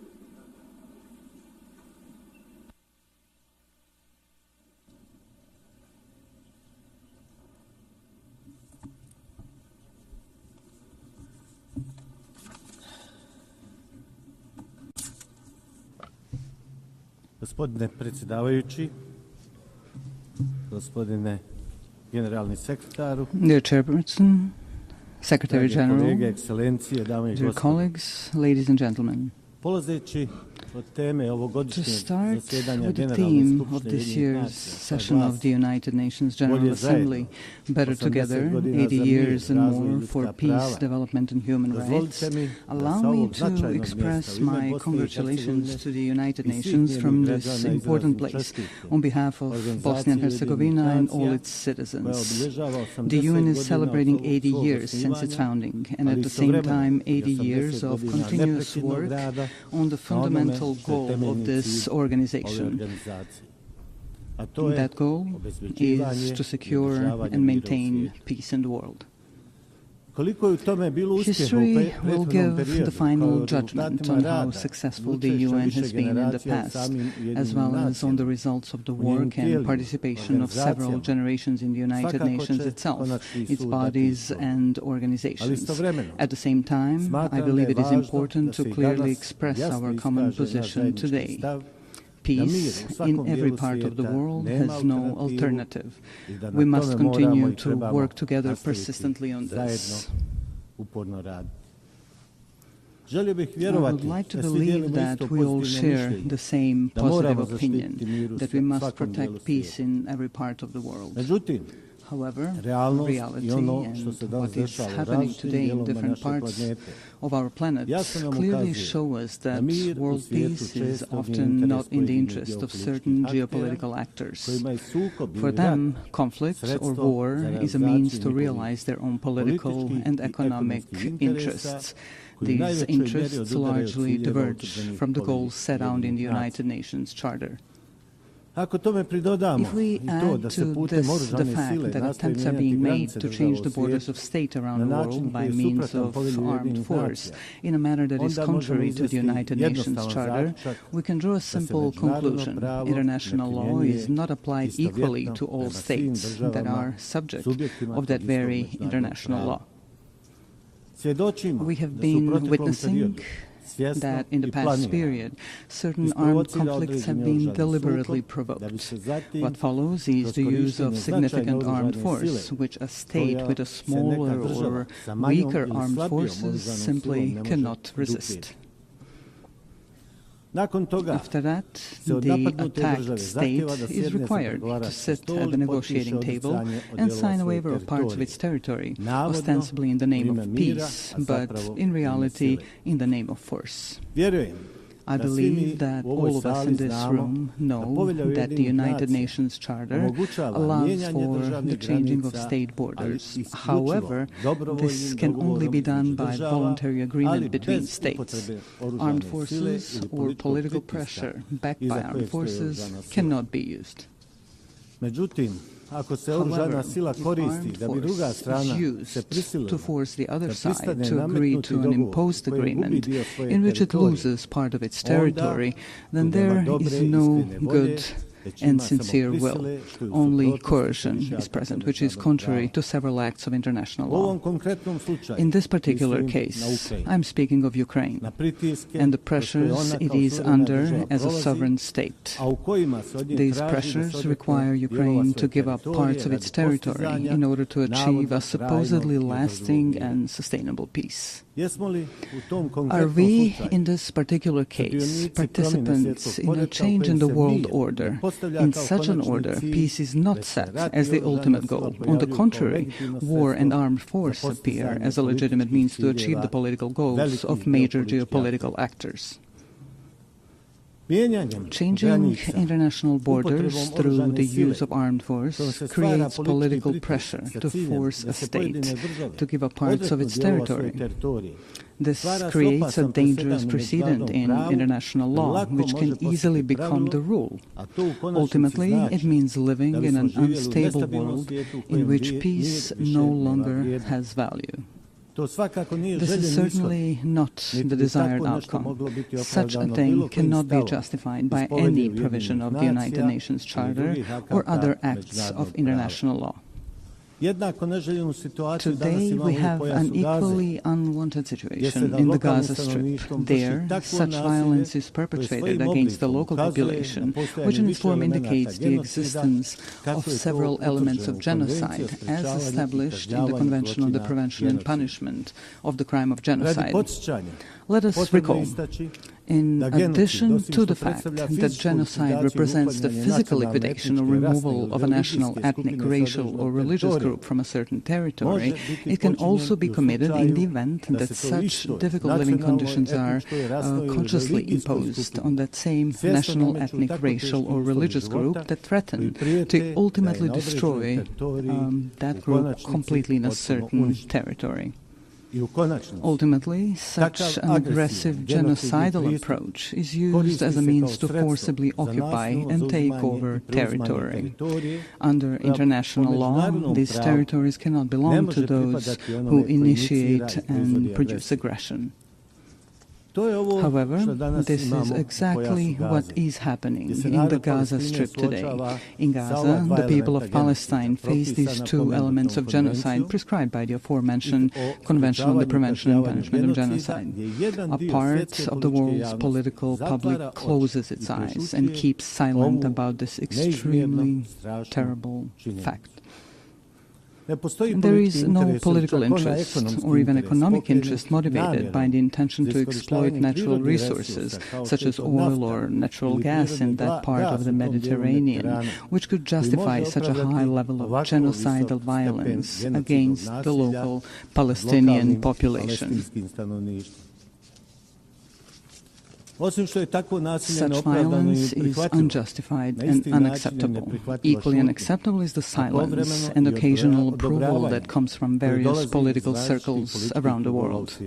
D: Gospodine predsjedavajući, gospodine generalni sekretaru,
V: Dear Chairperson, Secretary General, dear colleagues, ladies and gentlemen. To start with the theme of this year's session of the United Nations General Assembly, Better Together, 80 years and more for peace, development and human rights, allow me to express my congratulations to the United Nations from this important place on behalf of Bosnia and Herzegovina and all its citizens. The UN is celebrating 80 years since its founding, and at the same time 80 years of continuous work on the fundamental goal of this organization. That goal is to secure and maintain peace in the world. History will give the final judgment on how successful the UN has been in the past, as well as on the results of the work and participation of several generations in the United Nations itself, its bodies and organizations. At the same time, I believe it is important to clearly express our common position today. Peace in every part of the world has no alternative. We must continue to work together persistently on this. I would like to believe that we all share the same positive opinion, that we must protect peace in every part of the world. However, reality and what is happening today in different parts of our planet clearly show us that world peace is often not in the interest of certain geopolitical actors. For them, conflict or war is a means to realize their own political and economic interests. These interests largely diverge from the goals set out in the United Nations Charter. If we add to this the fact that attempts are being made to change the borders of state around the world by means of armed force in a manner that is contrary to the United Nations Charter, we can draw a simple conclusion. International law is not applied equally to all states that are subject of that very international law. We have been witnessing that in the past period, certain armed conflicts have been deliberately provoked. What follows is the use of significant armed force, which a state with a smaller or weaker armed forces simply cannot resist. After that, the attacked state is required to sit at the negotiating table and sign a waiver of parts of its territory, ostensibly in the name of peace, but in reality in the name of force. I believe that all of us in this room know that the United Nations Charter allows for the changing of state borders. However, this can only be done by voluntary agreement between states. Armed forces or political pressure backed by armed forces cannot be used. However, if armed force is used to force the other side to agree to an imposed agreement in which it loses part of its territory, then there is no good and sincere will. Only coercion is present, which is contrary to several acts of international law. In this particular case, I'm speaking of Ukraine and the pressures it is under as a sovereign state. These pressures require Ukraine to give up parts of its territory in order to achieve a supposedly lasting and sustainable peace. Are we, in this particular case, participants in a change in the world order? In such an order, peace is not set as the ultimate goal. On the contrary, war and armed force appear as a legitimate means to achieve the political goals of major geopolitical actors. Changing international borders through the use of armed force creates political pressure to force a state to give up parts of its territory. This creates a dangerous precedent in international law, which can easily become the rule. Ultimately, it means living in an unstable world in which peace no longer has value. This is certainly not the desired outcome. Such a thing cannot be justified by any provision of the United Nations Charter or other acts of international law. Today we have an equally unwanted situation in the Gaza Strip. There, such violence is perpetrated against the local population, which in its form indicates the existence of several elements of genocide, as established in the Convention on the Prevention and Punishment of the Crime of Genocide. Let us recall, in addition to the fact that genocide represents the physical liquidation or removal of a national, ethnic, racial or religious group from a certain territory, it can also be committed in the event that such difficult living conditions are consciously imposed on that same national, ethnic, racial or religious group that threaten to ultimately destroy that group completely in a certain territory. Ultimately, such an aggressive genocidal approach is used as a means to forcibly occupy and take over territory. Under international law, these territories cannot belong to those who initiate and produce aggression. However, this is exactly what is happening in the Gaza Strip today. In Gaza, the people of Palestine face these two elements of genocide prescribed by the aforementioned Convention on the Prevention and Punishment of Genocide. A part of the world's political public closes its eyes and keeps silent about this extremely terrible fact. There is no political interest or even economic interest motivated by the intention to exploit natural resources, such as oil or natural gas in that part of the Mediterranean, which could justify such a high level of genocidal violence against the local Palestinian population. Such violence is unjustified and unacceptable. Equally unacceptable is the silence and occasional approval that comes from various political circles around the world.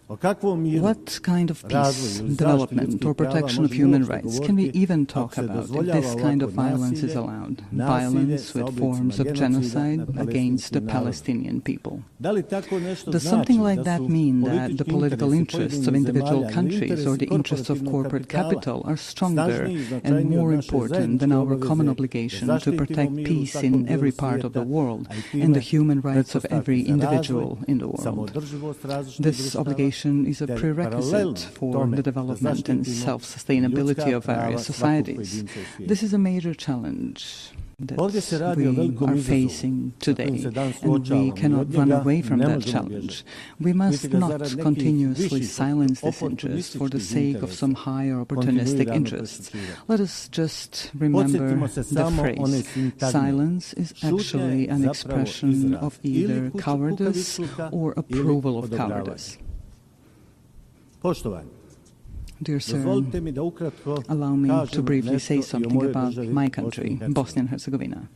V: What kind of peace, development, or protection of human rights can we even talk about if this kind of violence is allowed? Violence with forms of genocide against the Palestinian people. Does something like that mean that the political interests of individual countries or the interests of corporate capital are stronger and more important than our common obligation to protect peace in every part of the world and the human rights of every individual in the world? This obligation is a prerequisite for the development and self-sustainability of various societies. This is a major challenge that we are facing today, and we cannot run away from that challenge. We must not continuously silence this interest for the sake of some higher opportunistic interests. Let us just remember the phrase, silence is actually an expression of either cowardice or approval of cowardice. Dear sir, allow me to briefly say something about my country, Bosnia and Herzegovina.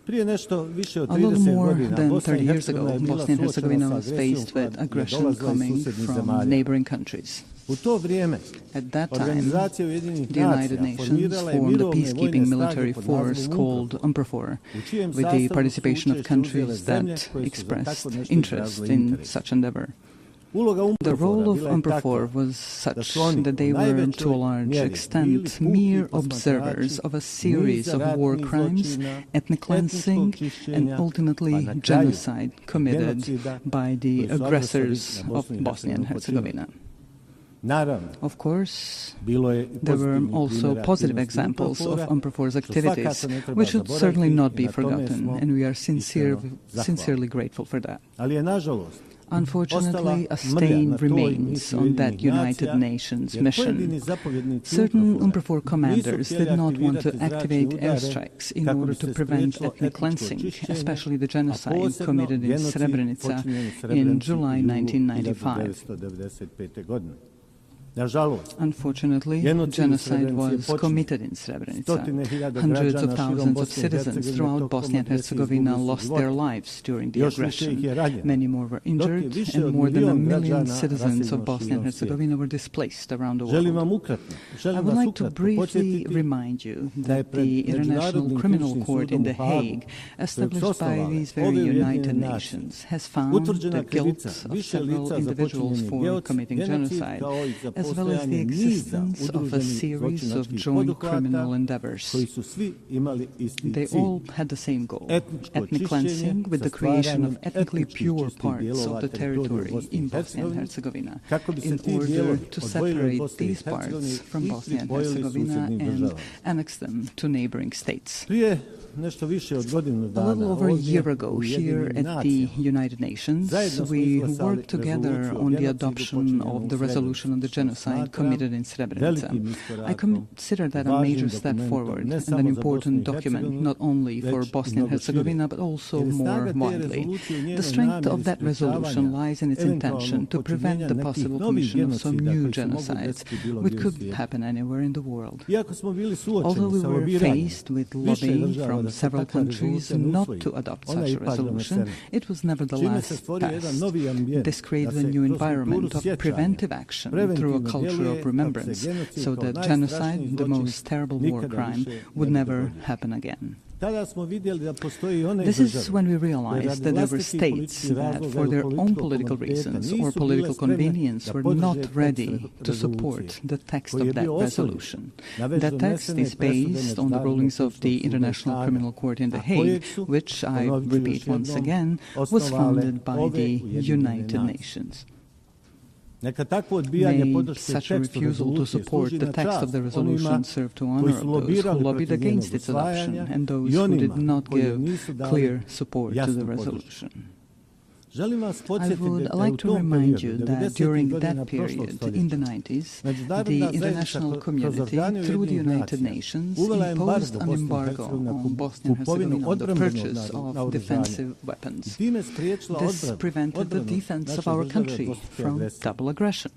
V: A little more than 30 years ago, Bosnia and Herzegovina was faced with aggression coming from neighboring countries. At that time, the United Nations formed a peacekeeping military force called UNPROFOR, with the participation of countries that expressed interest in such endeavor. The role of UNPROFOR was such that they were, to a large extent, mere observers of a series of war crimes, ethnic cleansing, and ultimately genocide committed by the aggressors of Bosnia and Herzegovina. Of course, there were also positive examples of UNPROFOR's activities, which should certainly not be forgotten, and we are sincerely grateful for that. Unfortunately, a stain remains on that United Nations mission. Certain UNPROFOR commanders did not want to activate airstrikes in order to prevent ethnic cleansing, especially the genocide committed in Srebrenica in July 1995. Unfortunately, genocide was committed in Srebrenica. Hundreds of thousands of citizens throughout Bosnia and Herzegovina lost their lives during the aggression. Many more were injured, and more than 1 million citizens of Bosnia and Herzegovina were displaced around the world. I would like to briefly remind you that the International Criminal Court in The Hague, established by these very United Nations, has found the guilt of several individuals for committing genocide, as well as the existence of a series of joint criminal endeavors. They all had the same goal, ethnic cleansing with the creation of ethnically pure parts of the territory in Bosnia and Herzegovina, in order to separate these parts from Bosnia and Herzegovina and annex them to neighboring states. A little over a year ago, here at the United Nations, we worked together on the adoption of the resolution on the genocide genocide committed in Srebrenica. I consider that a major step forward and an important document not only for Bosnia and Herzegovina but also more widely. The strength of that resolution lies in its intention to prevent the possible commission of some new genocides, which could happen anywhere in the world. Although we were faced with lobbying from several countries not to adopt such a resolution, it was nevertheless passed. This created a new environment of preventive action through a culture of remembrance, so that genocide, the most terrible war crime, would never happen again. This is when we realized that there were states that, for their own political reasons or political convenience, were not ready to support the text of that resolution. That text is based on the rulings of the International Criminal Court in The Hague, which, I repeat once again, was founded by the United Nations. May such a refusal to support the text of the resolution serve to honor those who lobbied against its adoption and those who did not give clear support to the resolution. I would like to remind you that during that period, in the 90s, the international community, through the United Nations, imposed an embargo on Bosnia and Herzegovina on the purchase of defensive weapons. This prevented the defense of our country from double aggression.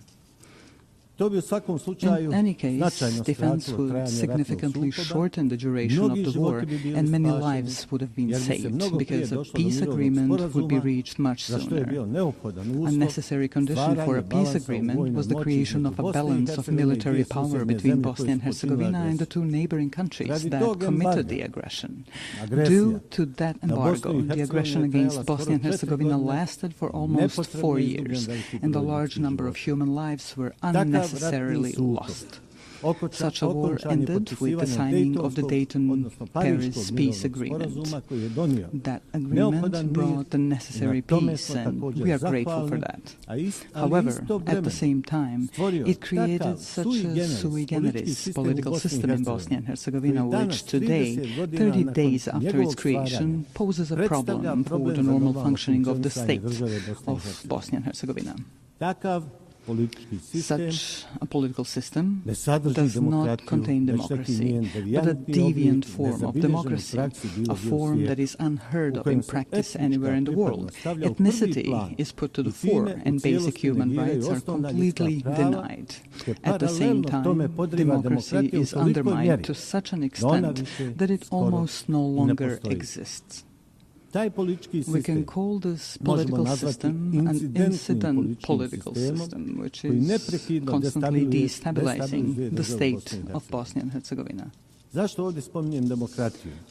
V: In any case, defense would significantly shorten the duration of the war, and many lives would have been saved, because a peace agreement would be reached much sooner. A necessary condition for a peace agreement was the creation of a balance of military power between Bosnia and Herzegovina and the two neighboring countries that committed the aggression. Due to that embargo, the aggression against Bosnia and Herzegovina lasted for almost 4 years, and a large number of human lives were unnecessarily lost. Such a war ended with the signing of the Dayton-Paris peace agreement. That agreement brought the necessary peace, and we are grateful for that. However, at the same time, it created such a sui generis political system in Bosnia and Herzegovina, which today, 30 days after its creation, poses a problem for the normal functioning of the state of Bosnia and Herzegovina. Such a political system does not contain democracy, but a deviant form of democracy, a form that is unheard of in practice anywhere in the world. Ethnicity is put to the fore, and basic human rights are completely denied. At the same time, democracy is undermined to such an extent that it almost no longer exists. We can call this political system an incident political system, which is constantly destabilizing the state of Bosnia and Herzegovina.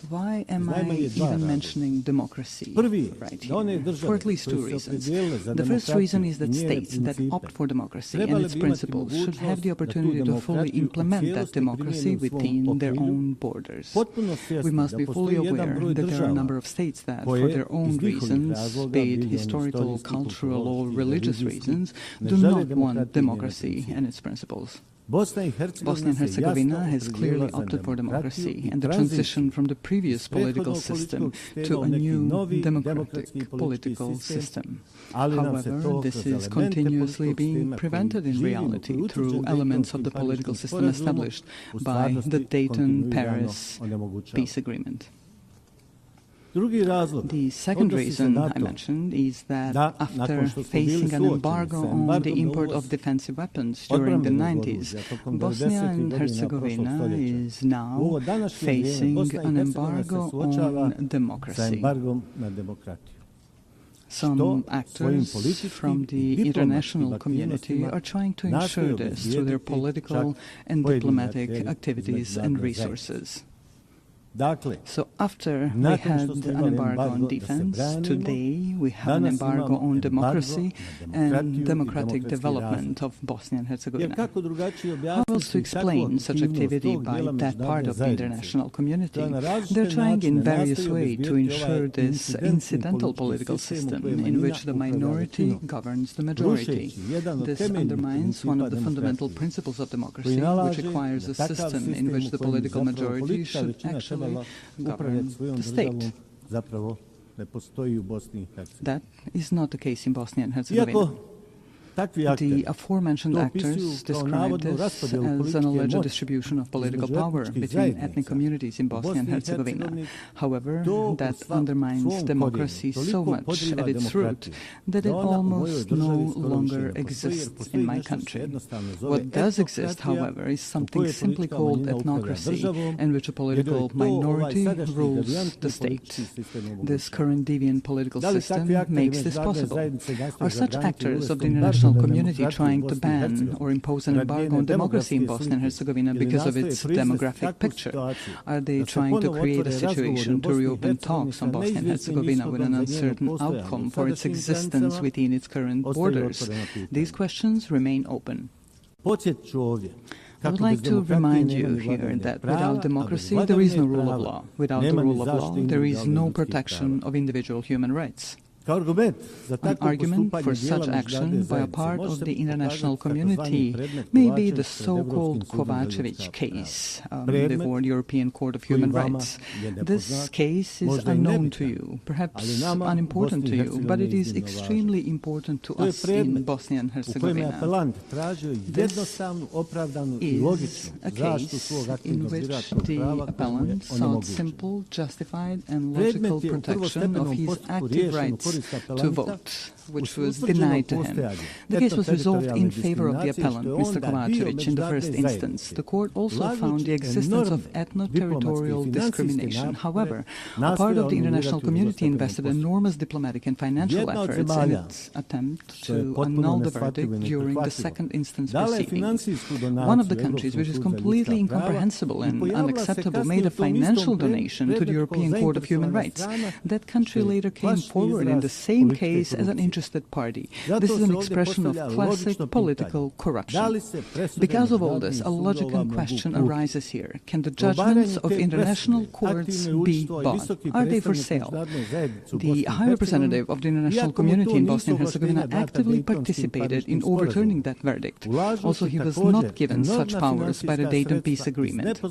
V: Why am I even mentioning democracy right here? For at least 2 reasons. The first reason is that states that opt for democracy and its principles should have the opportunity to fully implement that democracy within their own borders. We must be fully aware that there are a number of states that, for their own reasons, be it historical, cultural, or religious reasons, do not want democracy and its principles. Bosnia and Herzegovina has clearly opted for democracy and the transition from the previous political system to a new democratic political system. However, this is continuously being prevented in reality through elements of the political system established by the Dayton-Paris peace agreement. The second reason I mentioned is that after facing an embargo on the import of defensive weapons during the 90s, Bosnia and Herzegovina is now facing an embargo on democracy. Some actors from the international community are trying to ensure this through their political and diplomatic activities and resources. So after we had an embargo on defense, today we have an embargo on democracy and democratic development of Bosnia and Herzegovina. How else to explain such activity by that part of the international community? They're trying in various ways to ensure this incidental political system in which the minority governs the majority. This undermines one of the fundamental principles of democracy, which requires a system in which the political majority should actually govern the state. That is not the case in Bosnia and Herzegovina. The aforementioned actors described this as an alleged distribution of political power between ethnic communities in Bosnia and Herzegovina. However, that undermines democracy so much at its root that it almost no longer exists in my country. What does exist, however, is something simply called ethnocracy, in which a political minority rules the state. This current deviant political system makes this possible. Are such actors of the international community trying to ban or impose an embargo on democracy in Bosnia and Herzegovina because of its demographic picture? Are they trying to create a situation to reopen talks on Bosnia and Herzegovina with an uncertain outcome for its existence within its current borders? These questions remain open. I would like to remind you here that without democracy, there is no rule of law. Without the rule of law, there is no protection of individual human rights. An argument for such action by a part of the international community may be the so-called Kovacevic case before the European Court of Human Rights. This case is unknown to you, perhaps unimportant to you, but it is extremely important to us in Bosnia and Herzegovina. This is a case in which the appellant sought simple, justified and logical protection of his active rights to vote, which was denied to him. The case was resolved in favor of the appellant, Mr. Kovacevic, in the first instance. The court also found the existence of ethno-territorial discrimination. However, a part of the international community invested enormous diplomatic and financial efforts in its attempt to annul the verdict during the second instance proceedings. One of the countries, which is completely incomprehensible and unacceptable, made a financial donation to the European Court of Human Rights. That country later came forward in the same case as an interested party. This is an expression of classic political corruption. Because of all this, a logical question arises here. Can the judgments of international courts be bought? Are they for sale? The High Representative of the international community in Bosnia and Herzegovina actively participated in overturning that verdict. Also, he was not given such powers by the Dayton Peace Agreement.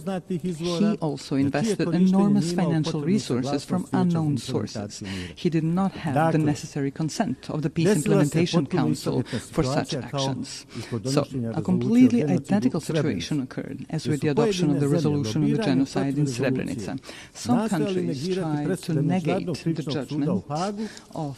V: He also invested enormous financial resources from unknown sources. He did not have the necessary consent of the Peace Implementation Council for such actions. So, a completely identical situation occurred as with the adoption of the resolution on the genocide in Srebrenica. Some countries tried to negate the judgment of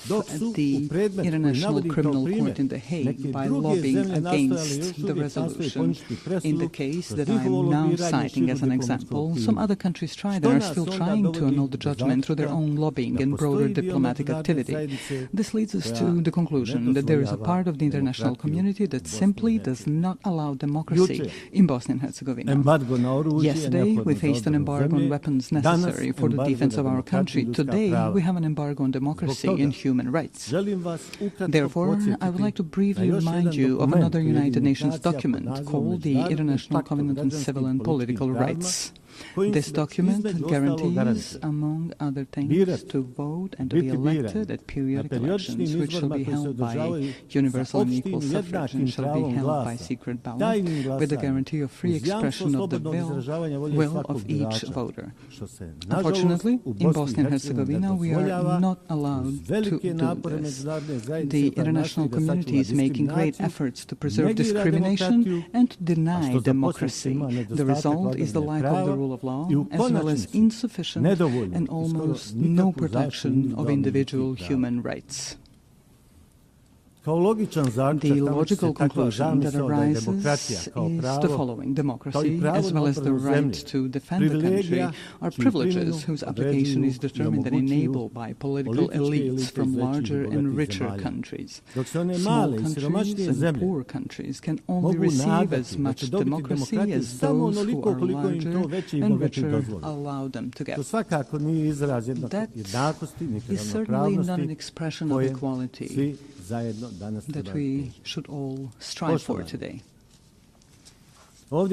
V: the International Criminal Court in The Hague by lobbying against the resolution. In the case that I am now citing as an example, some other countries tried and are still trying to annul the judgment through their own lobbying and broader diplomatic activity. This leads us to the conclusion that there is a part of the international community that simply does not allow democracy in Bosnia and Herzegovina. Yesterday, we faced an embargo on weapons necessary for the defense of our country. Today, we have an embargo on democracy and human rights. Therefore, I would like to briefly remind you of another United Nations document called the International Covenant on Civil and Political Rights. This document guarantees, among other things, to vote and to be elected at periodic elections, which shall be held by universal and equal suffrage and shall be held by secret ballot, with the guarantee of free expression of the will of each voter. Unfortunately, in Bosnia and Herzegovina, we are not allowed to do this. The international community is making great efforts to preserve discrimination and to deny democracy. The result is the lack of the rule of law, as well as insufficient and almost no protection of individual human rights. The logical conclusion that arises is the following. Democracy, as well as the right to defend the country, are privileges whose application is determined and enabled by political elites from larger and richer countries. Small countries and poor countries can only receive as much democracy as those who are larger and richer allow them to get. That is certainly not an expression of equality that we should all strive for today. Here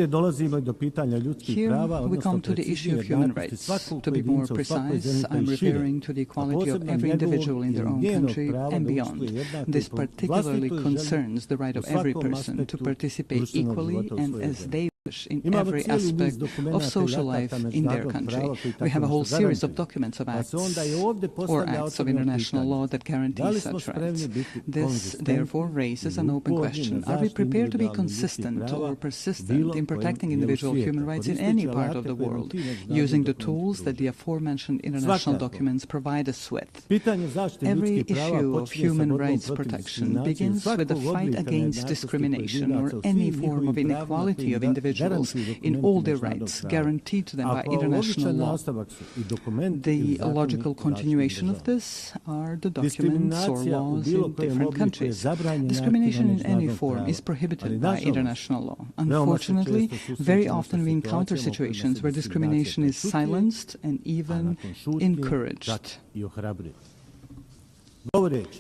V: we come to the issue of human rights. To be more precise, I'm referring to the equality of every individual in their own country and beyond. This particularly concerns the right of every person to participate equally and as they selfish in every aspect of social life in their country. We have a whole series of documents of acts or acts of international law that guarantee such rights. This, therefore, raises an open question. Are we prepared to be consistent or persistent in protecting individual human rights in any part of the world, using the tools that the aforementioned international documents provide us with? Every issue of human rights protection begins with the fight against discrimination or any form of inequality of individuals in all their rights guaranteed to them by international law. The logical continuation of this are the documents or laws in different countries. Discrimination in any form is prohibited by international law. Unfortunately, very often we encounter situations where discrimination is silenced and even encouraged.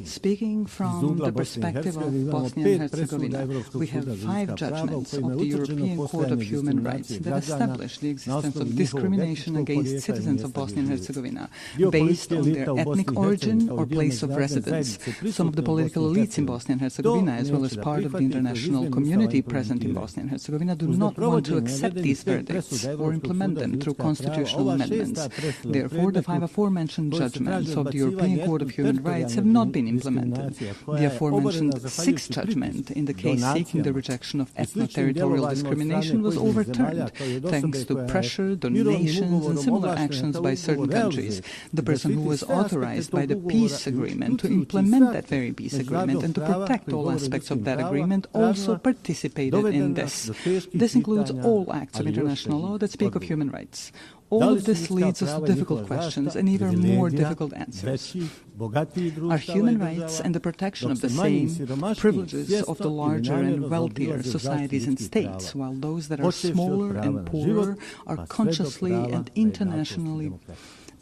V: Speaking from the perspective of Bosnia and Herzegovina, we have 5 judgments of the European Court of Human Rights that establish the existence of discrimination against citizens of Bosnia and Herzegovina based on their ethnic origin or place of residence. Some of the political elites in Bosnia and Herzegovina, as well as part of the international community present in Bosnia and Herzegovina, do not want to accept these verdicts or implement them through constitutional amendments. Therefore, the 5 aforementioned judgments of the European Court of Human Rights have not been implemented. The aforementioned 6th judgment in the case seeking the rejection of ethno-territorial discrimination was overturned thanks to pressure, donations and similar actions by certain countries. The person who was authorized by the peace agreement to implement that very peace agreement and to protect all aspects of that agreement also participated in this. This includes all acts of international law that speak of human rights. All of this leads us to difficult questions and even more difficult answers. Are human rights and the protection of the same privileges of the larger and wealthier societies and states, while those that are smaller and poorer are consciously and internationally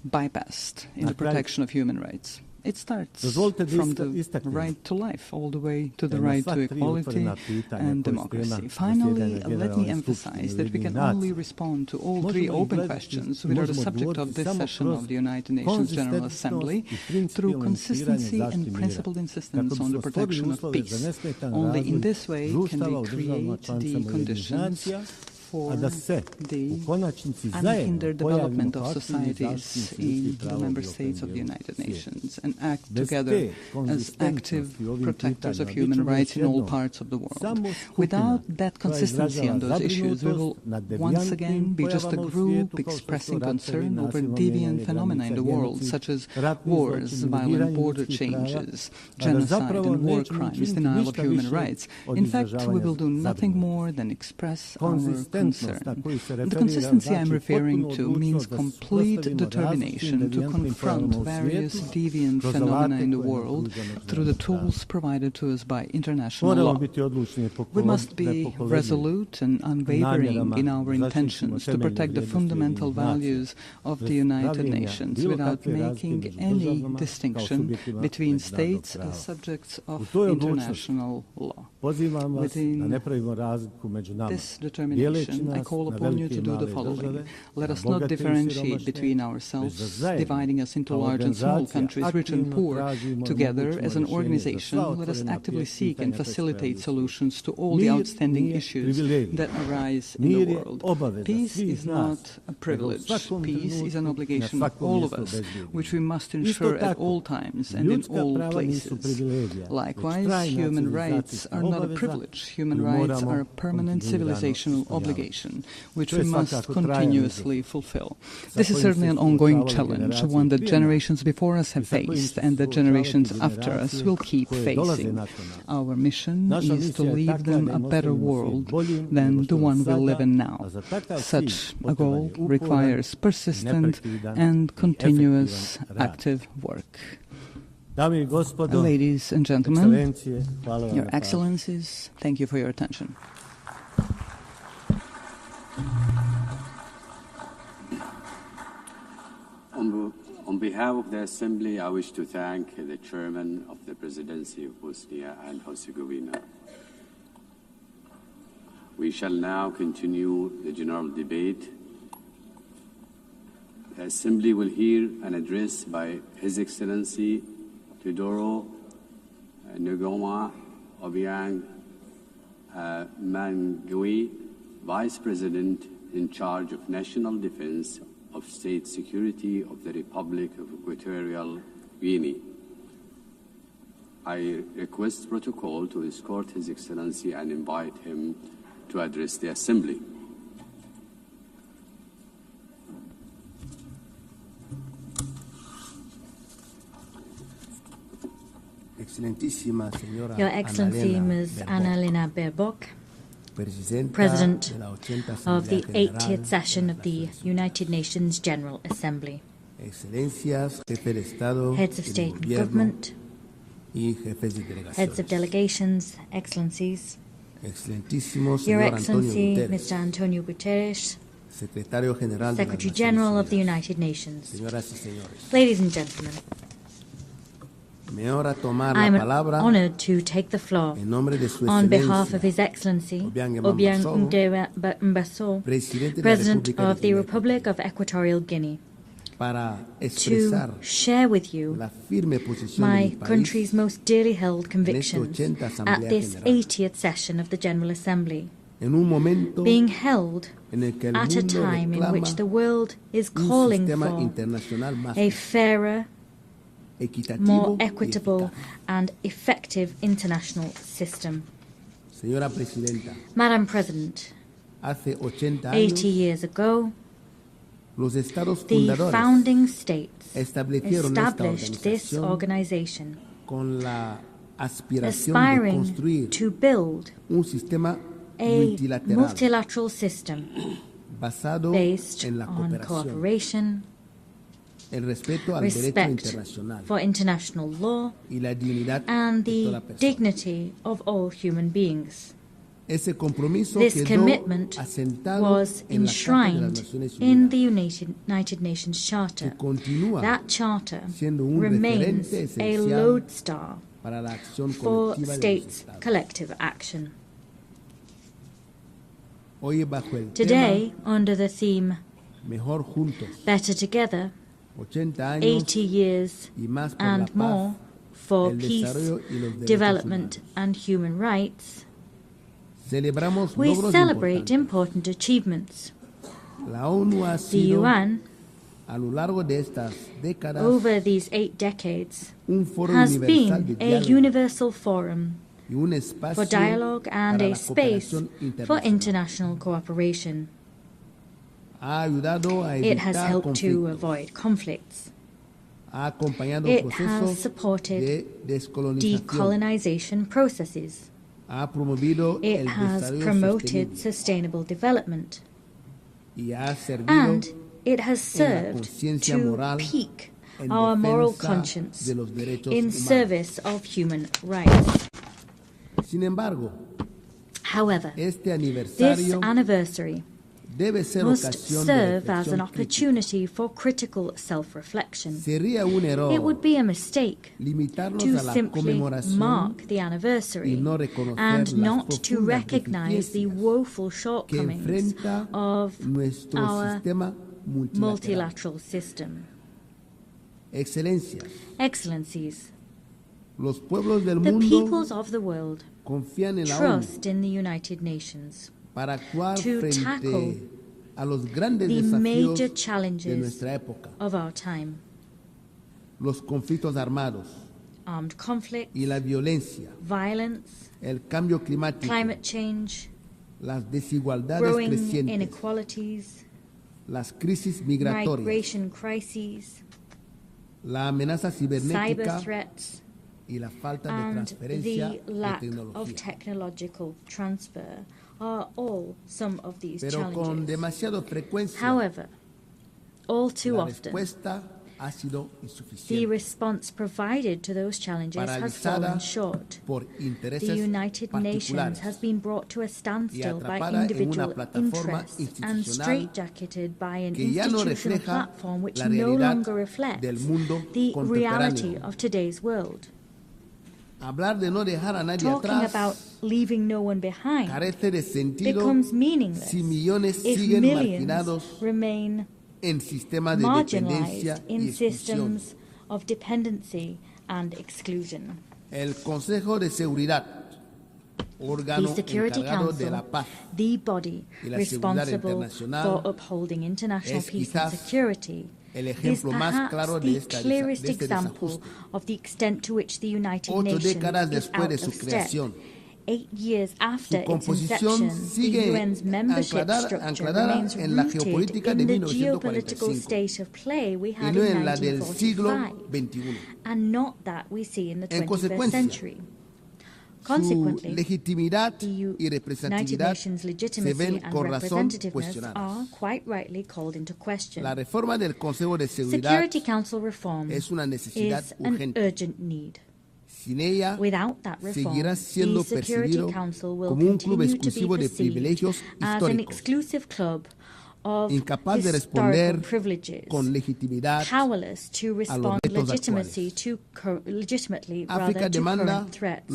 V: bypassed in the protection of human rights? It starts from the right to life all the way to the right to equality and democracy. Finally, let me emphasize that we can only respond to all 3 open questions which are the subject of this session of the United Nations General Assembly through consistency and principled insistence on the protection of peace. Only in this way can we create the conditions for the unhindered development of societies in the member states of the United Nations and act together as active protectors of human rights in all parts of the world. Without that consistency on those issues, we will once again be just a group expressing concern over deviant phenomena in the world, such as wars, violent border changes, genocide and war crimes, denial of human rights. In fact, we will do nothing more than express our concern. The consistency I'm referring to means complete determination to confront various deviant phenomena in the world through the tools provided to us by international law. We must be resolute and unwavering in our intentions to protect the fundamental values of the United Nations without making any distinction between states as subjects of international law. Within this determination, I call upon you to do the following. Let us not differentiate between ourselves, dividing us into large and small countries, rich and poor. Together, as an organization, let us actively seek and facilitate solutions to all the outstanding issues that arise in the world. Peace is not a privilege. Peace is an obligation of all of us, which we must ensure at all times and in all places. Likewise, human rights are not a privilege. Human rights are a permanent civilizational obligation, which we must continuously fulfill. This is certainly an ongoing challenge, one that generations before us have faced and that generations after us will keep facing. Our mission is to leave them a better world than the one we live in now. Such a goal requires persistent and continuous active work. Ladies and gentlemen, Your Excellencies, thank you for your attention.
Q: On behalf of the Assembly, I wish to thank the Chairman of the Presidency of Bosnia and Herzegovina. We shall now continue the general debate. The Assembly will hear an address by His Excellency Teodoro Ngoma Obiang Mangui, Vice President in charge of National Defense of State Security of the Republic of Equatorial Guinea. I request protocol to escort His Excellency and invite him to address the Assembly.
F: Your Excellency Ms. Annalena Baerbock, President of the 80th session of the United Nations General Assembly, Heads of State and Government, Heads of Delegations, Excellencies, Your Excellency Mr. Antonio Guterres, Secretary General of the United Nations, ladies and gentlemen, I am honored to take the floor on behalf of His Excellency Obiang Nguema, President of the Republic of Equatorial Guinea, to share with you my country's most dearly held convictions at this 80th session of the General Assembly, being held at a time in which the world is calling for a fairer, more equitable and effective international system. Madam President, 80 years ago, the founding states established this organization, aspiring to build a multilateral system based on cooperation, respect for international law, and the dignity of all human beings. This commitment was enshrined in the United Nations Charter. That charter remains a lodestar for states' collective action. Today, under the theme Better Together, 80 years and more for peace, development and human rights, we celebrate important achievements. The UN, over these 8 decades, has been a universal forum for dialogue and a space for international cooperation. It has helped to avoid conflicts. It has supported decolonization processes. It has promoted sustainable development. And it has served to pique our moral conscience in service of human rights. However, this anniversary must serve as an opportunity for critical self-reflection. It would be a mistake to simply mark the anniversary and not to recognize the woeful shortcomings of our multilateral system. Excellencies, the peoples of the world trust in the United Nations to tackle the major challenges of our time. Armed conflict, violence, climate change, growing inequalities, migration crises, cyber threats, and the lack of technological transfer are all some of these challenges. However, all too often, the response provided to those challenges has fallen short. The United Nations has been brought to a standstill by individual interests and straitjacketed by an institutional platform which no longer reflects the reality of today's world. Talking about leaving no one behind becomes meaningless if millions remain marginalized in systems of dependency and exclusion. The Security Council, the body responsible for upholding international peace and security, is perhaps the clearest example of the extent to which the United Nations is out of step. 8 years after its inception, the UN's membership structure remains rooted in the geopolitical state of play we had in 1945, and not that we see in the 21st century. Consequently, the United Nations' legitimacy and representativeness are quite rightly called into question. Security Council reform is an urgent need. Without that reform, the Security Council will continue to be perceived as an exclusive club of historical privileges, powerless to respond legitimately to current threats.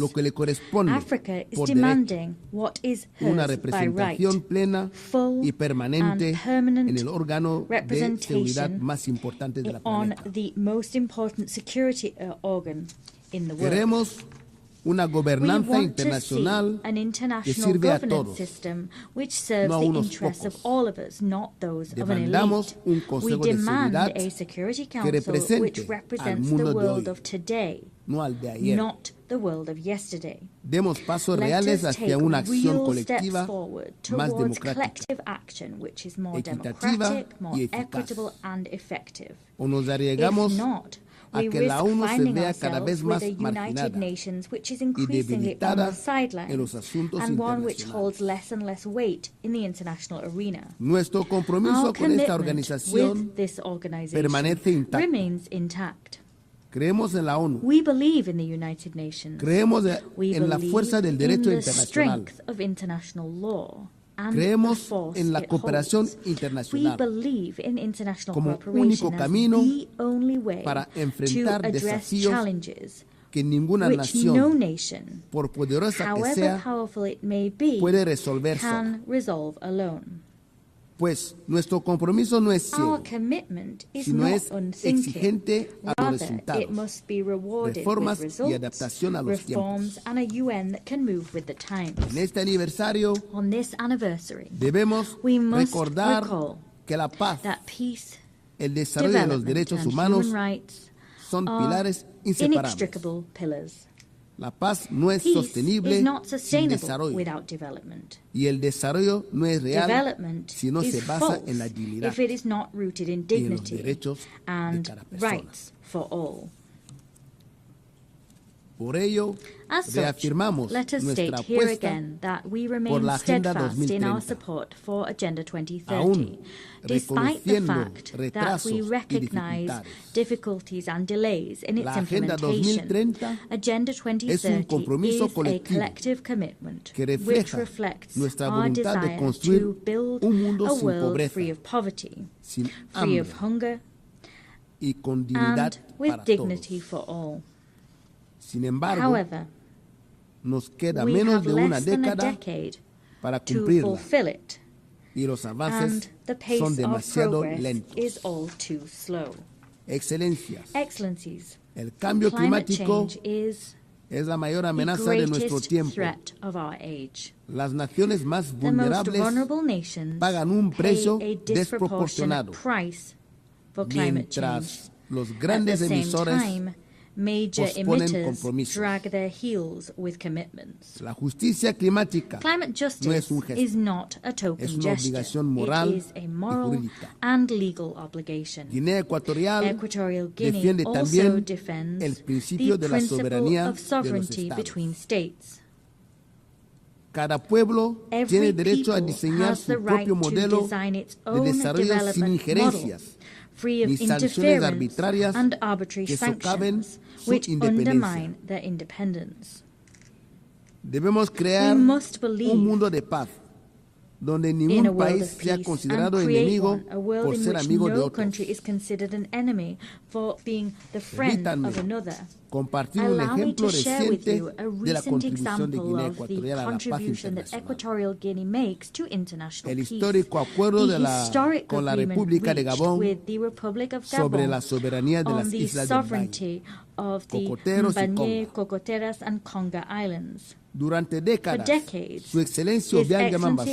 F: Africa is demanding what is hers by right, full and permanent representation on the most important security organ in the world.
H: Una gobernanza internacional
F: an international governance system which serves the interests of all of us, not those of an elite. We demand a Security Council which represents the world of today, not the world of yesterday.
H: Demos pasos reales hacia una acción colectiva más
F: collective action which is more democratic, more equitable and effective.
H: O nos arriesgamos a que la ONU se vea cada vez más marginada y debilitada en los asuntos internacionales. Nuestro compromiso con esta organización permanece intacto. Creemos en la ONU. Creemos en la fuerza del derecho internacional. Creemos en la cooperación internacional como único camino para enfrentar desafíos que ninguna nación, por poderosa que sea, puede resolver sola. Pues nuestro compromiso no es ciego, sino es exigente a los resultados, reformas y adaptación a los tiempos. En este aniversario debemos recordar que la paz, el desarrollo de los derechos humanos son pilares inseparables. La paz no es sostenible sin desarrollo, y el desarrollo no es real si no se basa en la dignidad y en los derechos de cada persona. Por ello, reafirmamos nuestra apuesta por la Agenda 2030, aún reconociendo retrasos y dificultades. La Agenda 2030 es un compromiso colectivo que refleja nuestra voluntad de construir un mundo sin pobreza, sin hambre y con dignidad para todos. Sin embargo, nos queda menos de una década para cumplirla y los avances son demasiado lentos. Excelencias, el cambio climático es la mayor amenaza de nuestro tiempo. Las naciones más vulnerables pagan un precio desproporcionado, mientras los grandes emisores posponen compromisos. La justicia climática no es un gesto, es una obligación moral y jurídica. Guinea Ecuatorial defiende también el principio de la soberanía de los estados. Cada pueblo tiene derecho a diseñar su propio modelo de desarrollo sin injerencias ni sanciones arbitrarias que socaven su independencia. Debemos crear un mundo de paz, donde ningún país sea considerado enemigo por ser amigo de otros. Permítanme compartir un ejemplo reciente de la contribución de Guinea Ecuatorial a la paz internacional. El histórico acuerdo con la República de Gabón sobre la soberanía de las islas del Valle.
F: of the Mbanye, Cocoteras, and Conga Islands.
H: Durante décadas, Su Excelencia
F: Obiang Nguema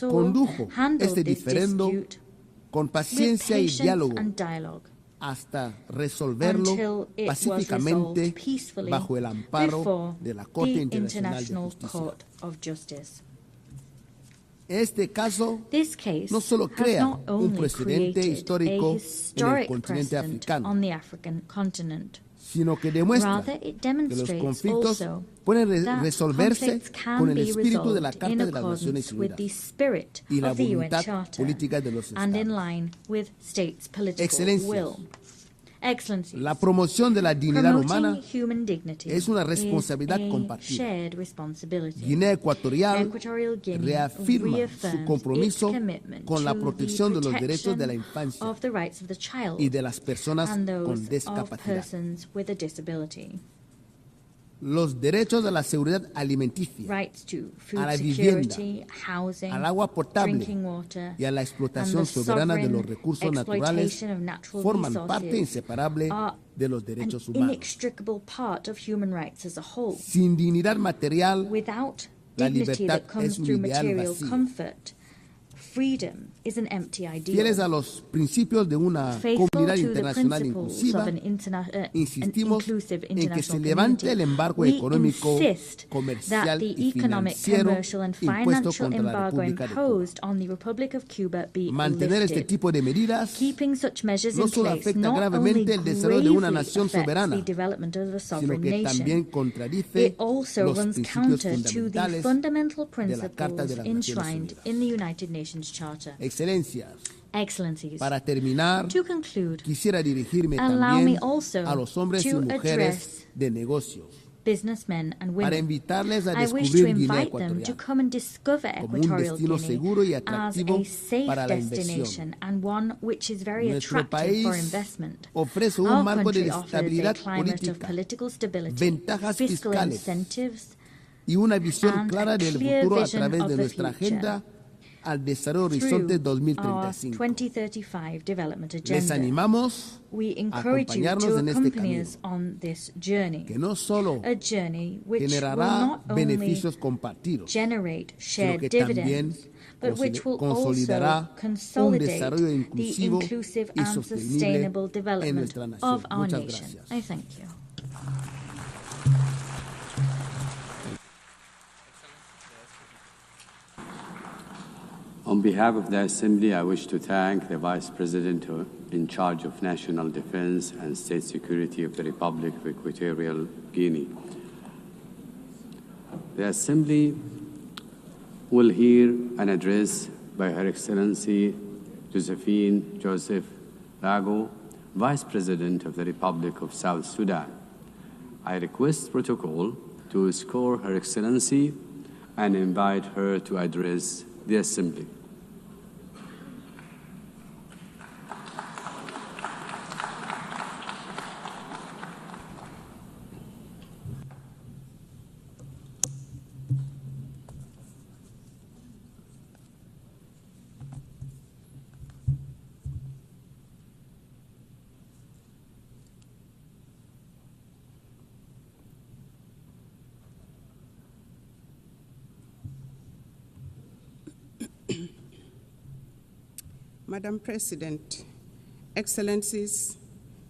H: condujo este
F: this
H: diferendo
F: dispute
H: con paciencia y
F: with
H: diálogo
F: and dialogue
H: hasta resolverlo
F: until it was
H: pacíficamente
F: resolved peacefully
H: bajo el amparo
F: before
H: de la Corte
F: the
H: Internacional de
F: International
H: Justicia.
F: Court of Justice.
H: Este caso
F: This case
H: no solo
F: has
H: crea
F: not
H: un
F: only
H: precedente
F: created
H: histórico
F: a
H: en el
F: historic
H: continente
F: precedent
H: africano,
F: on the African continent,
H: sino que demuestra
F: rather it
H: que los
F: demonstrates
H: conflictos
F: also
H: pueden
F: that
H: resolverse
F: conflicts can
H: con el
F: be
H: espíritu de la
F: resolved
H: Carta
F: in
H: de las Naciones
F: accordance with the
H: Unidas
F: spirit
H: y la
F: of the UN
H: voluntad
F: Charter
H: política de los
F: and in
H: Estados.
F: line with states' political
H: Excelencias,
F: will. Excellencies,
H: la promoción de la dignidad
F: promoting
H: humana
F: human dignity
H: es una responsabilidad
F: is a
H: compartida.
F: shared responsibility.
H: Guinea Ecuatorial
F: Equatorial Guinea
H: reafirma su
F: reaffirms
H: compromiso
F: its commitment
H: con la
F: to
H: protección de
F: the
H: los derechos de la
F: protection
H: infancia
F: of the rights of the child
H: y de las personas
F: and
H: con
F: those of
H: discapacidad.
F: persons with a disability.
H: Los derechos a la seguridad alimenticia,
F: Rights to food
H: a la vivienda,
F: security, housing,
H: al agua potable
F: drinking water,
H: y a la
F: and
H: explotación
F: the
H: soberana de los
F: sovereign
H: recursos naturales
F: exploitation of natural
H: forman
F: resources
H: parte inseparable
F: are
H: de los
F: an
H: derechos humanos.
F: inextricable part of human rights as a whole.
H: Sin dignidad material,
F: Without
H: la
F: dignity
H: libertad
F: that comes
H: es un
F: through
H: ideal
F: material
H: vacío.
F: comfort, freedom is an empty
H: Fieles
F: ideal.
H: a los principios de una
F: Faithful
H: comunidad
F: to the
H: internacional
F: principles
H: inclusiva,
F: of an
H: insistimos
F: inclusive
H: en que se
F: international
H: levante
F: community,
H: el embargo
F: we
H: económico,
F: insist that
H: comercial
F: the
H: y
F: economic,
H: financiero
F: commercial, and
H: impuesto
F: financial
H: contra la
F: embargo
H: República de Cuba.
F: imposed on the Republic of Cuba be
H: Mantener este
F: lifted.
H: tipo de medidas
F: Keeping such measures
H: no
F: in
H: solo
F: place
H: afecta
F: not only
H: gravemente el desarrollo de una
F: gravely
H: nación
F: affects
H: soberana,
F: the development of a
H: sino
F: sovereign
H: que también
F: nation,
H: contradice
F: it also
H: los
F: runs
H: principios
F: counter to the
H: fundamentales
F: fundamental
H: de la Carta de
F: principles
H: las Naciones
F: enshrined
H: Unidas.
F: in the United Nations Charter.
H: Excelencias,
F: Excellencies,
H: para terminar,
F: to conclude,
H: quisiera dirigirme
F: allow
H: también
F: me also
H: a los hombres y
F: to
H: mujeres
F: address
H: de negocios
F: businessmen and
H: para
F: women.
H: invitarles a
F: I wish to
H: descubrir Guinea
F: invite them to
H: Ecuatorial
F: come and discover
H: como un
F: Equatorial
H: destino
F: Guinea
H: seguro y
F: as
H: atractivo
F: a safe
H: para la
F: destination
H: inversión.
F: and one which is very
H: Nuestro
F: attractive for
H: país
F: investment.
H: ofrece un
F: Our
H: marco de
F: country offers a
H: estabilidad
F: climate of
H: política,
F: political stability,
H: ventajas
F: fiscal
H: fiscales
F: incentives,
H: y una visión
F: and
H: clara
F: a
H: del
F: clear
H: futuro a
F: vision
H: través
F: of
H: de
F: the
H: nuestra
F: future
H: agenda al desarrollo Horizonte
F: through our
H: 2035.
F: 2035 development
H: Les
F: agenda.
H: animamos
F: We
H: a
F: encourage you
H: acompañarnos
F: to
H: en este
F: accompany
H: camino,
F: us on this journey,
H: que no solo
F: a journey which will
H: generará
F: not only
H: beneficios compartidos,
F: generate
H: sino
F: shared
H: que también
F: dividends, but which will also
H: consolidará un
F: consolidate
H: desarrollo
F: the
H: inclusivo
F: inclusive
H: y
F: and
H: sostenible
F: sustainable
H: en
F: development
H: nuestra nación.
F: of our
H: Muchas
F: nation.
H: gracias.
F: I thank you.
Q: On behalf of the Assembly, I wish to thank the Vice President in charge of National Defense and State Security of the Republic of Equatorial Guinea. The Assembly will hear an address by Her Excellency Josephine Joseph Lago, Vice President of the Republic of South Sudan. I request protocol to escort Her Excellency and invite her to address the Assembly.
B: Madam President, Excellencies,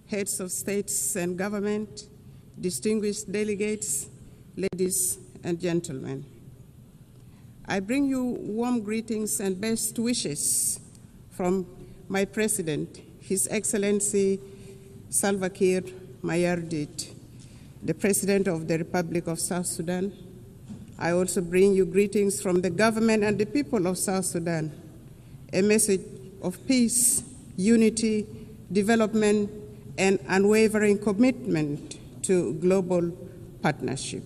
B: heads of states and government, distinguished delegates, ladies and gentlemen. I bring you warm greetings and best wishes from my President, His Excellency Salva Kiir Mayardit, the President of the Republic of South Sudan. I also bring you greetings from the government and the people of South Sudan, a message of peace, unity, development, and unwavering commitment to global partnership.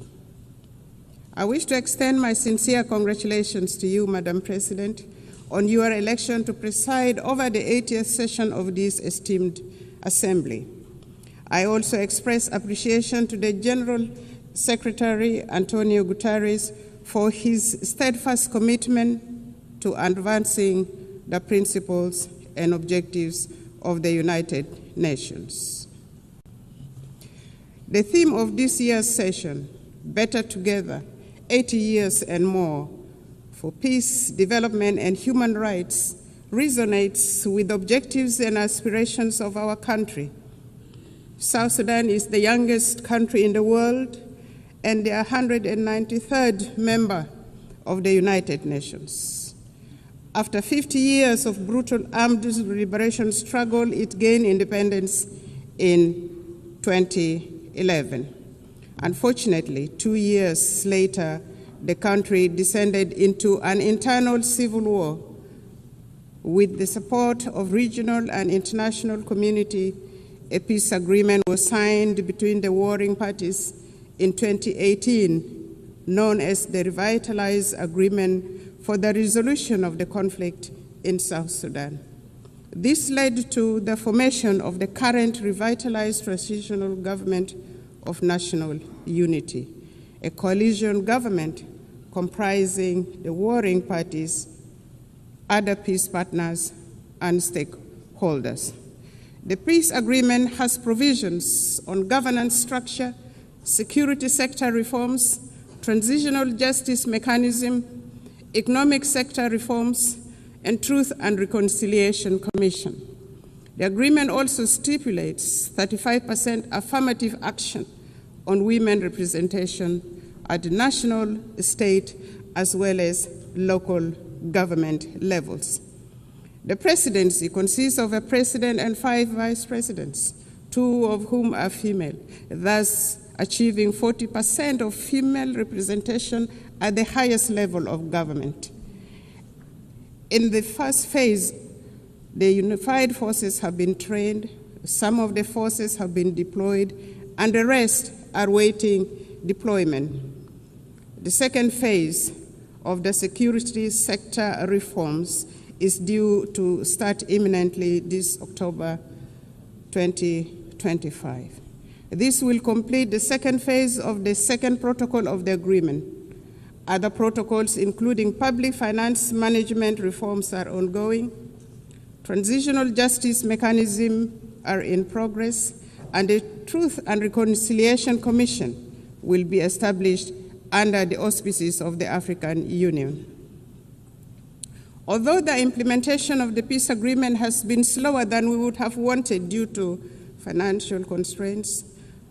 B: I wish to extend my sincere congratulations to you, Madam President, on your election to preside over the 80th session of this esteemed Assembly. I also express appreciation to the General Secretary, Antonio Guterres, for his steadfast commitment to advancing the principles and objectives of the United Nations. The theme of this year's session, Better Together, 80 Years and More, for Peace, Development, and Human Rights, resonates with the objectives and aspirations of our country. South Sudan is the youngest country in the world and the 193rd member of the United Nations. After 50 years of brutal armed liberation struggle, it gained independence in 2011. Unfortunately, 2 years later, the country descended into an internal civil war. With the support of regional and international community, a peace agreement was signed between the warring parties in 2018, known as the Revitalized Agreement for the Resolution of the Conflict in South Sudan. This led to the formation of the current revitalized transitional government of national unity, a coalition government comprising the warring parties, other peace partners, and stakeholders. The peace agreement has provisions on governance structure, security sector reforms, transitional justice mechanism, economic sector reforms, and Truth and Reconciliation Commission. The agreement also stipulates 35% affirmative action on women representation at the national, state, as well as local government levels. The presidency consists of a president and 5 vice presidents, 2 of whom are female, thus achieving 40% of female representation at the highest level of government. In the first phase, the unified forces have been trained, some of the forces have been deployed, and the rest are waiting deployment. The second phase of the security sector reforms is due to start imminently this October 2025. This will complete the second phase of the second protocol of the agreement. Other protocols, including public finance management reforms, are ongoing. Transitional justice mechanisms are in progress, and the Truth and Reconciliation Commission will be established under the auspices of the African Union. Although the implementation of the peace agreement has been slower than we would have wanted due to financial constraints,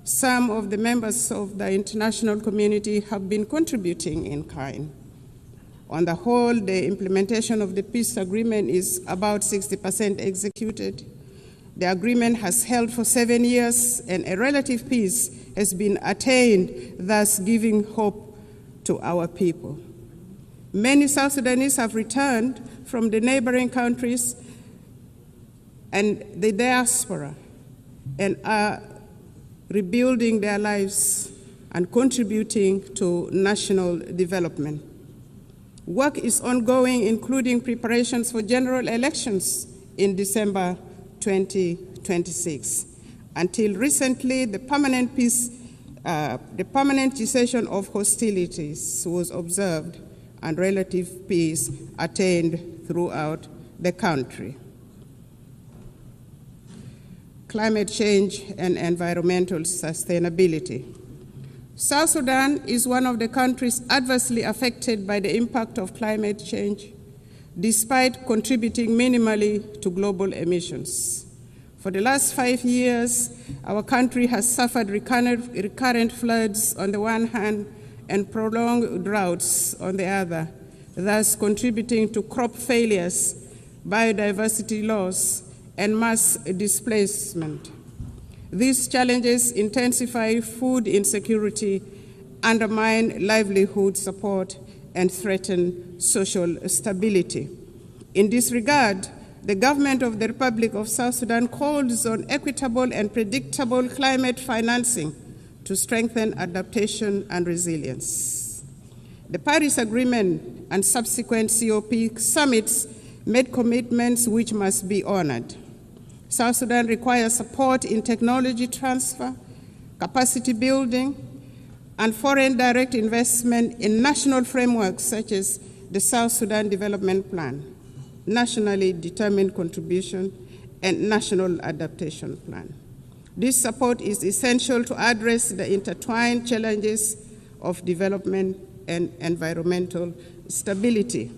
B: some of the members of the international community have been contributing in kind. On the whole, the implementation of the peace agreement is about 60% executed. The agreement has held for 7 years, and a relative peace has been attained, thus giving hope to our people. Many South Sudanese have returned from the neighboring countries and the diaspora and are rebuilding their lives and contributing to national development. Work is ongoing, including preparations for general elections in December 2026. Until recently, the permanent cessation of hostilities was observed and relative peace attained throughout the country. Climate change and environmental sustainability. South Sudan is one of the countries adversely affected by the impact of climate change, despite contributing minimally to global emissions. For the last 5 years, our country has suffered recurrent floods on the one hand and prolonged droughts on the other, thus contributing to crop failures, biodiversity loss, and mass displacement. These challenges intensify food insecurity, undermine livelihood support, and threaten social stability. In this regard, the government of the Republic of South Sudan calls on equitable and predictable climate financing to strengthen adaptation and resilience. The Paris Agreement and subsequent COP summits made commitments which must be honored. South Sudan requires support in technology transfer, capacity building, and foreign direct investment in national frameworks such as the South Sudan Development Plan, Nationally Determined Contribution, and National Adaptation Plan. This support is essential to address the intertwined challenges of development and environmental stability.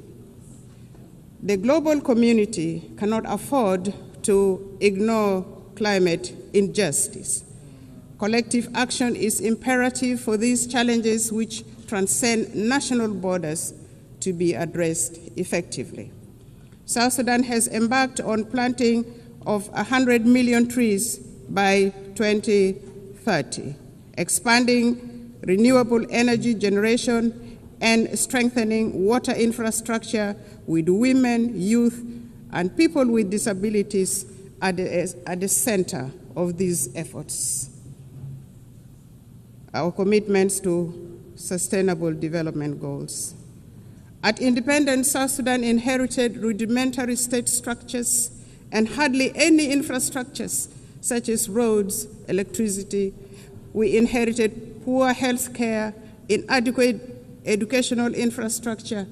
B: The global community cannot afford to ignore climate injustice. Collective action is imperative for these challenges which transcend national borders to be addressed effectively. South Sudan has embarked on planting of 100 million trees by 2030, expanding renewable energy generation and strengthening water infrastructure with women, youth, and people with disabilities at the center of these efforts. Our commitments to sustainable development goals. At independence, South Sudan inherited rudimentary state structures and hardly any infrastructures such as roads, electricity. We inherited poor health care, inadequate educational infrastructure,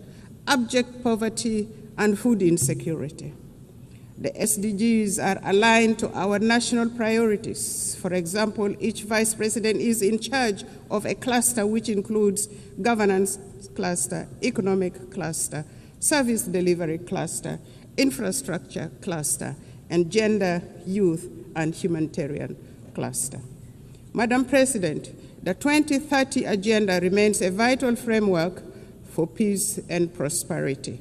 B: abject poverty, and food insecurity. The SDGs are aligned to our national priorities. For example, each vice president is in charge of a cluster which includes governance cluster, economic cluster, service delivery cluster, infrastructure cluster, and gender, youth, and humanitarian cluster. Madam President, the 2030 Agenda remains a vital framework for peace and prosperity.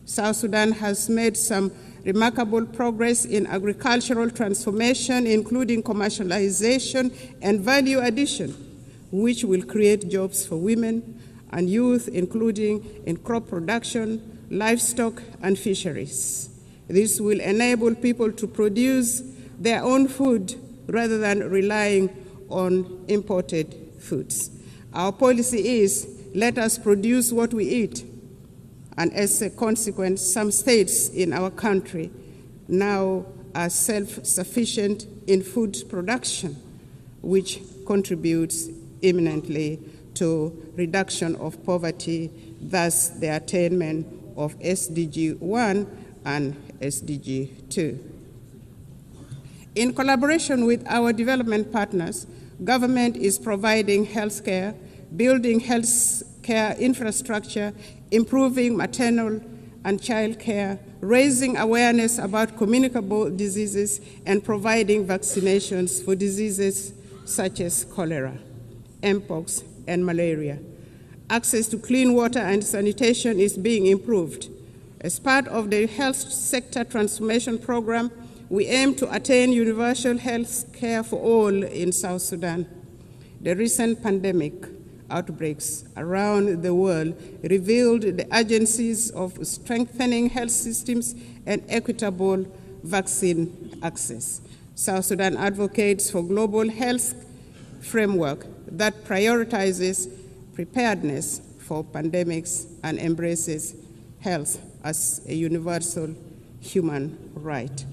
B: South Sudan has made some remarkable progress in agricultural transformation, including commercialization and value addition, which will create jobs for women and youth, including in crop production, livestock, and fisheries. This will enable people to produce their own food rather than relying on imported foods. Our policy is, let us produce what we eat. And as a consequence, some states in our country now are self-sufficient in food production, which contributes eminently to reduction of poverty, thus the attainment of SDG 1 and SDG 2. In collaboration with our development partners, government is providing health care, building health care infrastructure, improving maternal and child care, raising awareness about communicable diseases, and providing vaccinations for diseases such as cholera, mpox, and malaria. Access to clean water and sanitation is being improved. As part of the health sector transformation program, we aim to attain universal health care for all in South Sudan. The recent pandemic outbreaks around the world revealed the urgencies of strengthening health systems and equitable vaccine access. South Sudan advocates for global health framework that prioritizes preparedness for pandemics and embraces health as a universal human right.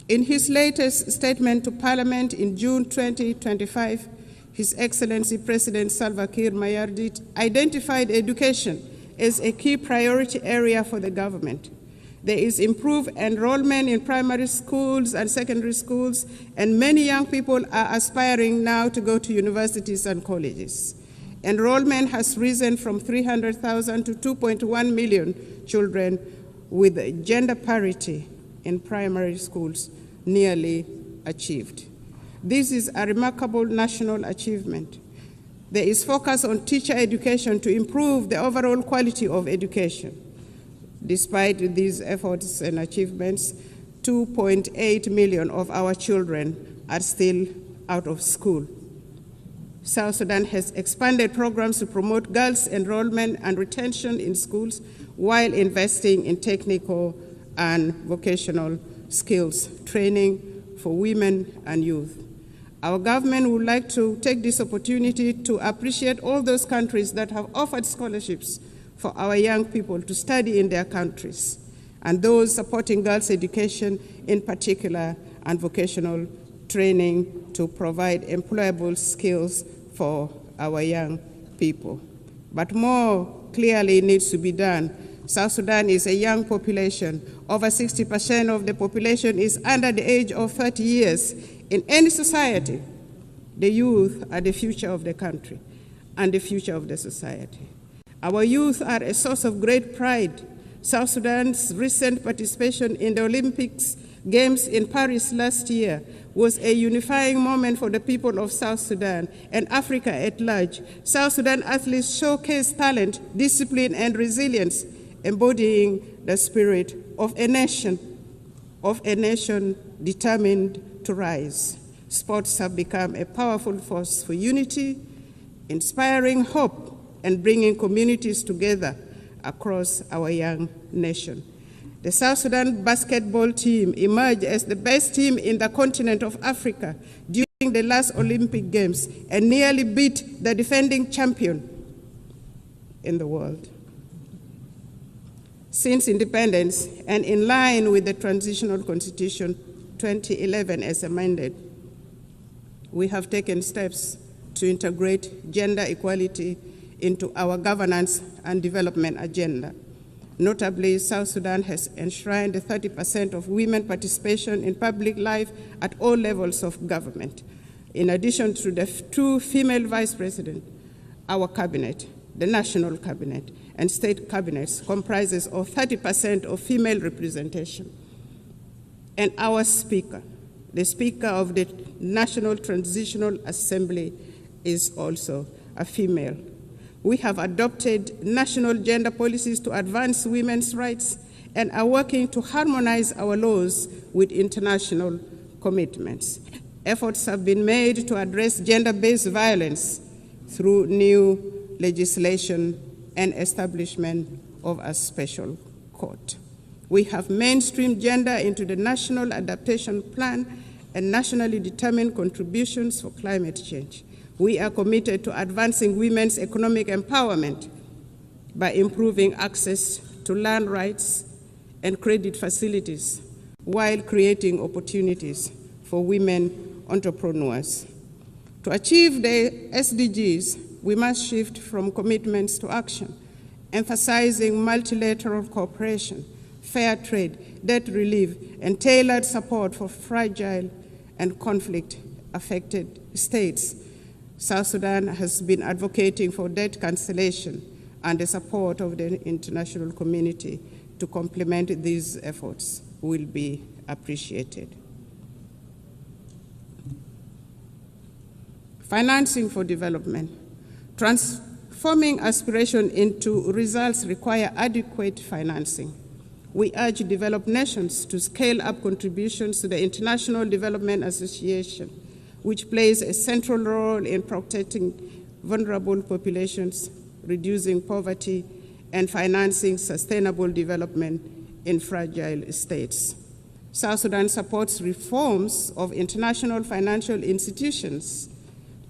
B: In his latest statement to Parliament in June 2025, His Excellency President Salva Kiir Mayardit identified education as a key priority area for the government. There is improved enrollment in primary schools and secondary schools, and many young people are aspiring now to go to universities and colleges. Enrollment has risen from 300,000 to 2.1 million children, with gender parity in primary schools nearly achieved. This is a remarkable national achievement. There is focus on teacher education to improve the overall quality of education. Despite these efforts and achievements, 2.8 million of our children are still out of school. South Sudan has expanded programs to promote girls' enrollment and retention in schools while investing in technical and vocational skills training for women and youth. Our government would like to take this opportunity to appreciate all those countries that have offered scholarships for our young people to study in their countries, and those supporting girls' education in particular and vocational training to provide employable skills for our young people. But more clearly needs to be done South Sudan is a young population. Over 60% of the population is under the age of 30 years. In any society, the youth are the future of the country and the future of the society. Our youth are a source of great pride. South Sudan's recent participation in the Olympics Games in Paris last year was a unifying moment for the people of South Sudan and Africa at large. South Sudan athletes showcased talent, discipline, and resilience, embodying the spirit of a nation determined to rise. Sports have become a powerful force for unity, inspiring hope, and bringing communities together across our young nation. The South Sudan basketball team emerged as the best team in the continent of Africa during the last Olympic Games and nearly beat the defending champion in the world. Since independence, and in line with the Transitional Constitution 2011 as amended, we have taken steps to integrate gender equality into our governance and development agenda. Notably, South Sudan has enshrined 30% of women participation in public life at all levels of government. In addition to the two female vice presidents, our cabinet, the national cabinet, and state cabinets comprises of 30% of female representation. And our speaker, the Speaker of the National Transitional Assembly, is also a female. We have adopted national gender policies to advance women's rights and are working to harmonize our laws with international commitments. Efforts have been made to address gender-based violence through new legislation and establishment of a special court. We have mainstreamed gender into the National Adaptation Plan and nationally determined contributions for climate change. We are committed to advancing women's economic empowerment by improving access to land rights and credit facilities while creating opportunities for women entrepreneurs. To achieve the SDGs, we must shift from commitments to action, emphasizing multilateral cooperation, fair trade, debt relief, and tailored support for fragile and conflict-affected states. South Sudan has been advocating for debt cancellation and the support of the international community to complement these efforts will be appreciated. Financing for development. Transforming aspiration into results require adequate financing. We urge developed nations to scale up contributions to the International Development Association, which plays a central role in protecting vulnerable populations, reducing poverty, and financing sustainable development in fragile states. South Sudan supports reforms of international financial institutions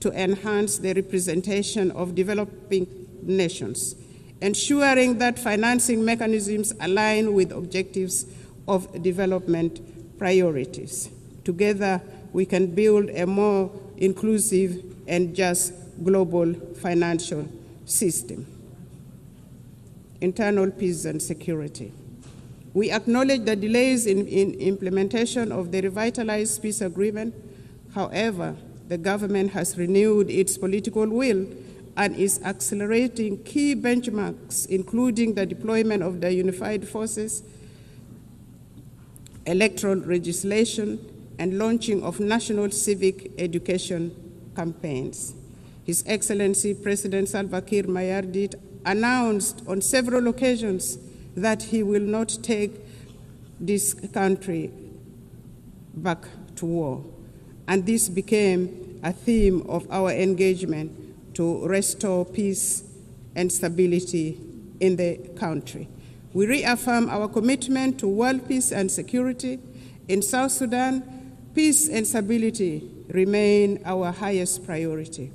B: to enhance the representation of developing nations, ensuring that financing mechanisms align with objectives of development priorities. Together, we can build a more inclusive and just global financial system. Internal peace and security. We acknowledge the delays in implementation of the revitalized peace agreement. However, the government has renewed its political will and is accelerating key benchmarks, including the deployment of the unified forces, electoral legislation, and launching of national civic education campaigns. His Excellency President Salva Kiir Mayardit announced on several occasions that he will not take this country back to war. And this became a theme of our engagement to restore peace and stability in the country. We reaffirm our commitment to world peace and security. In South Sudan, peace and stability remain our highest priority.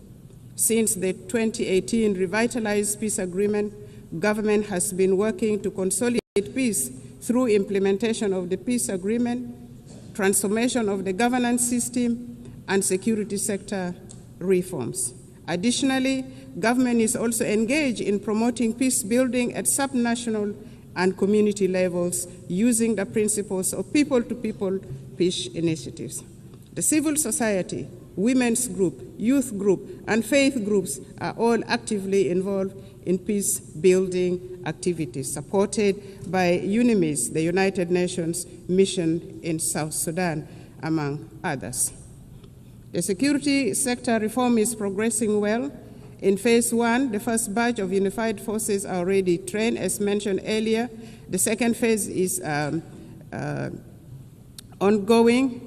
B: Since the 2018 revitalized peace agreement, government has been working to consolidate peace through implementation of the peace agreement, transformation of the governance system, and security sector reforms. Additionally, government is also engaged in promoting peace building at subnational and community levels using the principles of people-to-people peace initiatives. The civil society, women's group, youth group, and faith groups are all actively involved in peace-building activities supported by UNIMIS, the United Nations mission in South Sudan, among others. The security sector reform is progressing well. In phase 1, the first batch of unified forces are already trained, as mentioned earlier. The second phase is ongoing.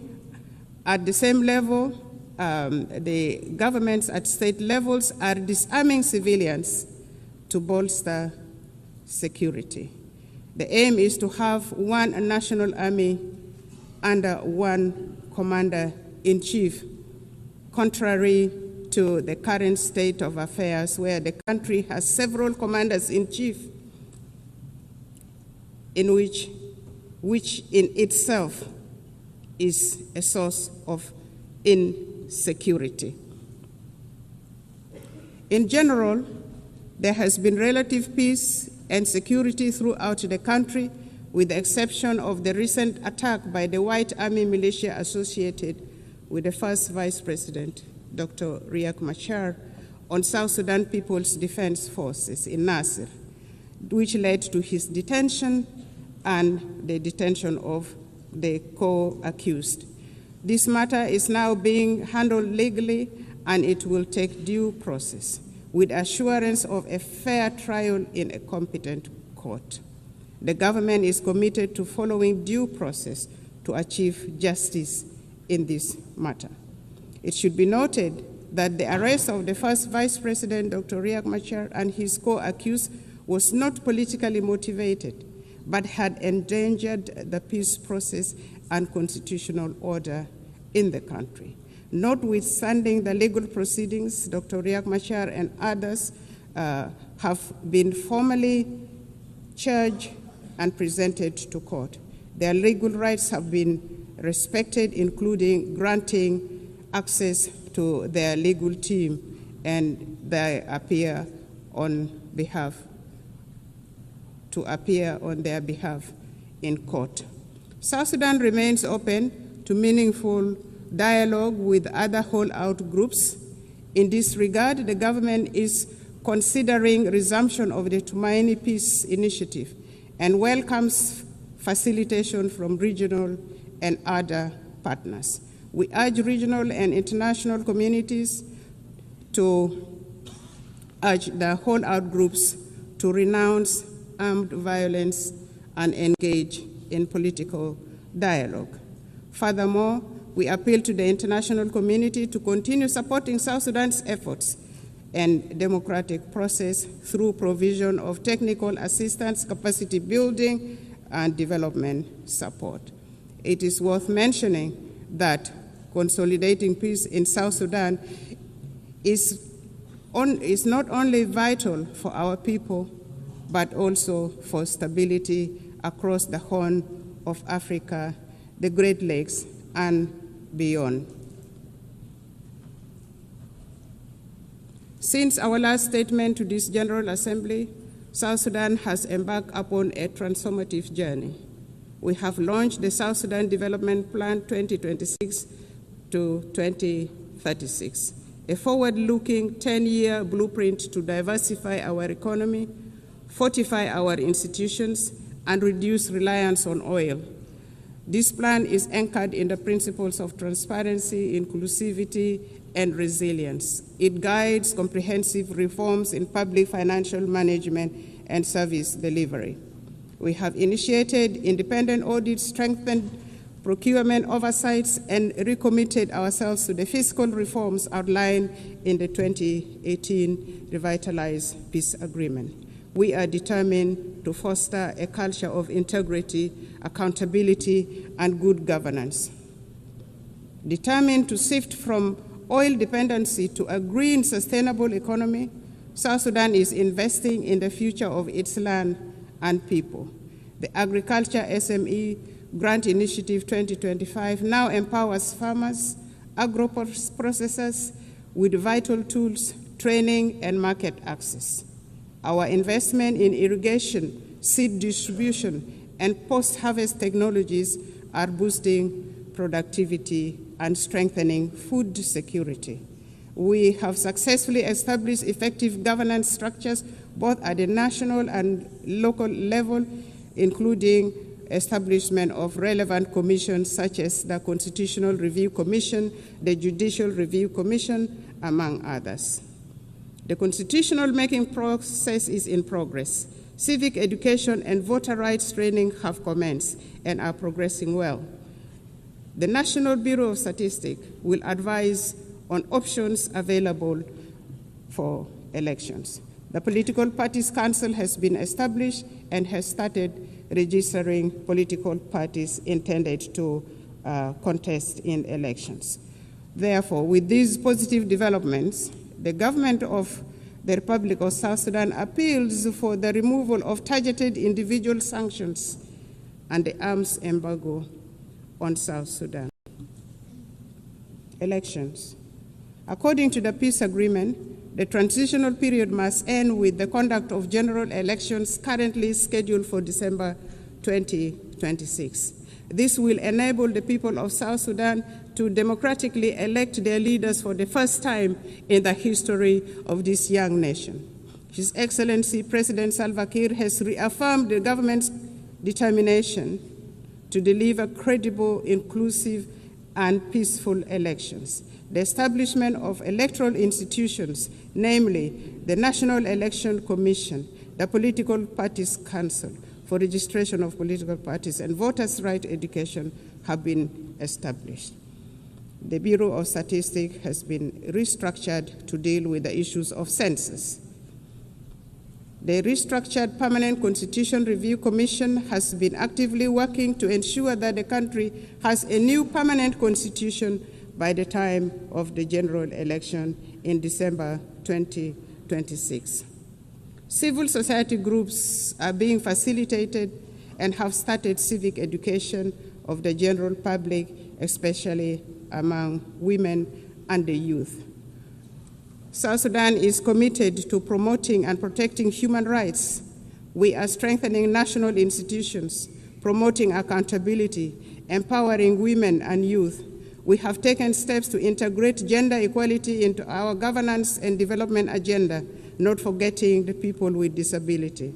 B: At the same level, the governments at state levels are disarming civilians to bolster security. The aim is to have one national army under one commander-in-chief, contrary to the current state of affairs where the country has several commanders-in-chief, in which in itself is a source of insecurity. In general, there has been relative peace and security throughout the country, with the exception of the recent attack by the White Army militia associated with the first Vice President, Dr. Riek Machar, on South Sudan People's Defense Forces in Nasir, which led to his detention and the detention of the co-accused. This matter is now being handled legally, and it will take due process, with assurance of a fair trial in a competent court. The government is committed to following due process to achieve justice in this matter. It should be noted that the arrest of the first Vice President, Dr. Riek Machar, and his co-accused was not politically motivated, but had endangered the peace process and constitutional order in the country. Notwithstanding the legal proceedings, Dr. Riek Machar and others have been formally charged and presented to court. Their legal rights have been respected, including granting access to their legal team, and they appear on their behalf in court. South Sudan remains open to meaningful dialogue with other holdout groups. In this regard, the government is considering resumption of the Tumaini Peace Initiative and welcomes facilitation from regional and other partners. We urge regional and international communities to urge the holdout groups to renounce armed violence and engage in political dialogue. Furthermore, we appeal to the international community to continue supporting South Sudan's efforts and democratic process through provision of technical assistance, capacity building, and development support. It is worth mentioning that consolidating peace in South Sudan is not only vital for our people, but also for stability across the Horn of Africa, the Great Lakes, and beyond. Since our last statement to this General Assembly, South Sudan has embarked upon a transformative journey. We have launched the South Sudan Development Plan 2026 to 2036, a forward-looking 10-year blueprint to diversify our economy, fortify our institutions, and reduce reliance on oil. This plan is anchored in the principles of transparency, inclusivity, and resilience. It guides comprehensive reforms in public financial management and service delivery. We have initiated independent audits, strengthened procurement oversights, and recommitted ourselves to the fiscal reforms outlined in the 2018 Revitalized Peace Agreement. We are determined to foster a culture of integrity, accountability, and good governance. Determined to shift from oil dependency to a green, sustainable economy, South Sudan is investing in the future of its land and people. The Agriculture SME Grant Initiative 2025 now empowers farmers, agro-processors with vital tools, training, and market access. Our investment in irrigation seed distribution, and post-harvest technologies are boosting productivity and strengthening food security. We have successfully established effective governance structures both at the national and local level, including establishment of relevant commissions such as the Constitutional Review Commission, the Judicial Review Commission, among others. The constitutional making process is in progress. Civic education and voter rights training have commenced and are progressing well. The National Bureau of Statistics will advise on options available for elections. The Political Parties Council has been established and has started registering political parties intended to contest in elections. Therefore, with these positive developments, the government of the Republic of South Sudan appeals for the removal of targeted individual sanctions and the arms embargo on South Sudan. Elections. According to the peace agreement, the transitional period must end with the conduct of general elections currently scheduled for December 2026. This will enable the people of South Sudan to democratically elect their leaders for the first time in the history of this young nation. His Excellency President Salva Kiir has reaffirmed the government's determination to deliver credible, inclusive, and peaceful elections. The establishment of electoral institutions, namely the National Election Commission, the Political Parties Council for registration of political parties, and voters' right education have been established. The Bureau of Statistics has been restructured to deal with the issues of census. The restructured Permanent Constitution Review Commission has been actively working to ensure that the country has a new permanent constitution by the time of the general election in December 2026. Civil society groups are being facilitated and have started civic education of the general public, especially among women and the youth. South Sudan is committed to promoting and protecting human rights. We are strengthening national institutions, promoting accountability, empowering women and youth. We have taken steps to integrate gender equality into our governance and development agenda, not forgetting the people with disability.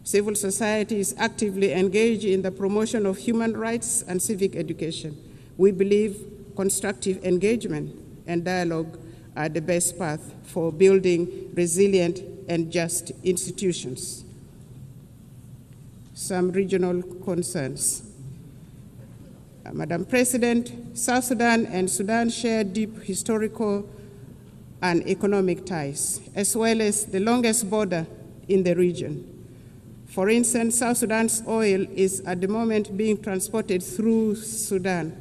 B: Civil society is actively engaged in the promotion of human rights and civic education. We believe constructive engagement and dialogue are the best path for building resilient and just institutions. Some regional concerns. Madam President, South Sudan and Sudan share deep historical and economic ties, as well as the longest border in the region. For instance, South Sudan's oil is at the moment being transported through Sudan.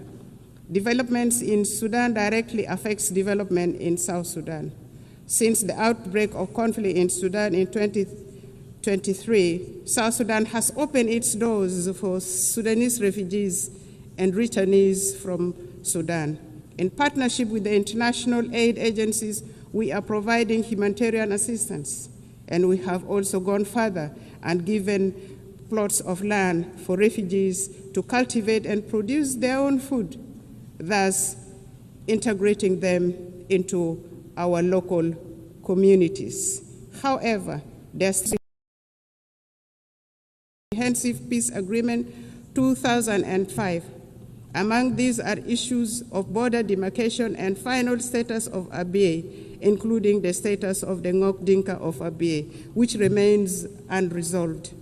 B: Developments in Sudan directly affects development in South Sudan. Since the outbreak of conflict in Sudan in 2023, South Sudan has opened its doors for Sudanese refugees and returnees from Sudan. In partnership with the international aid agencies, we are providing humanitarian assistance, and we have also gone further and given plots of land for refugees to cultivate and produce their own food, thus integrating them into our local communities. However, there's a comprehensive peace agreement 2005. Among these are issues of border demarcation and final status of Abyei, including the status of the Ngok Dinka of Abyei, which remains unresolved.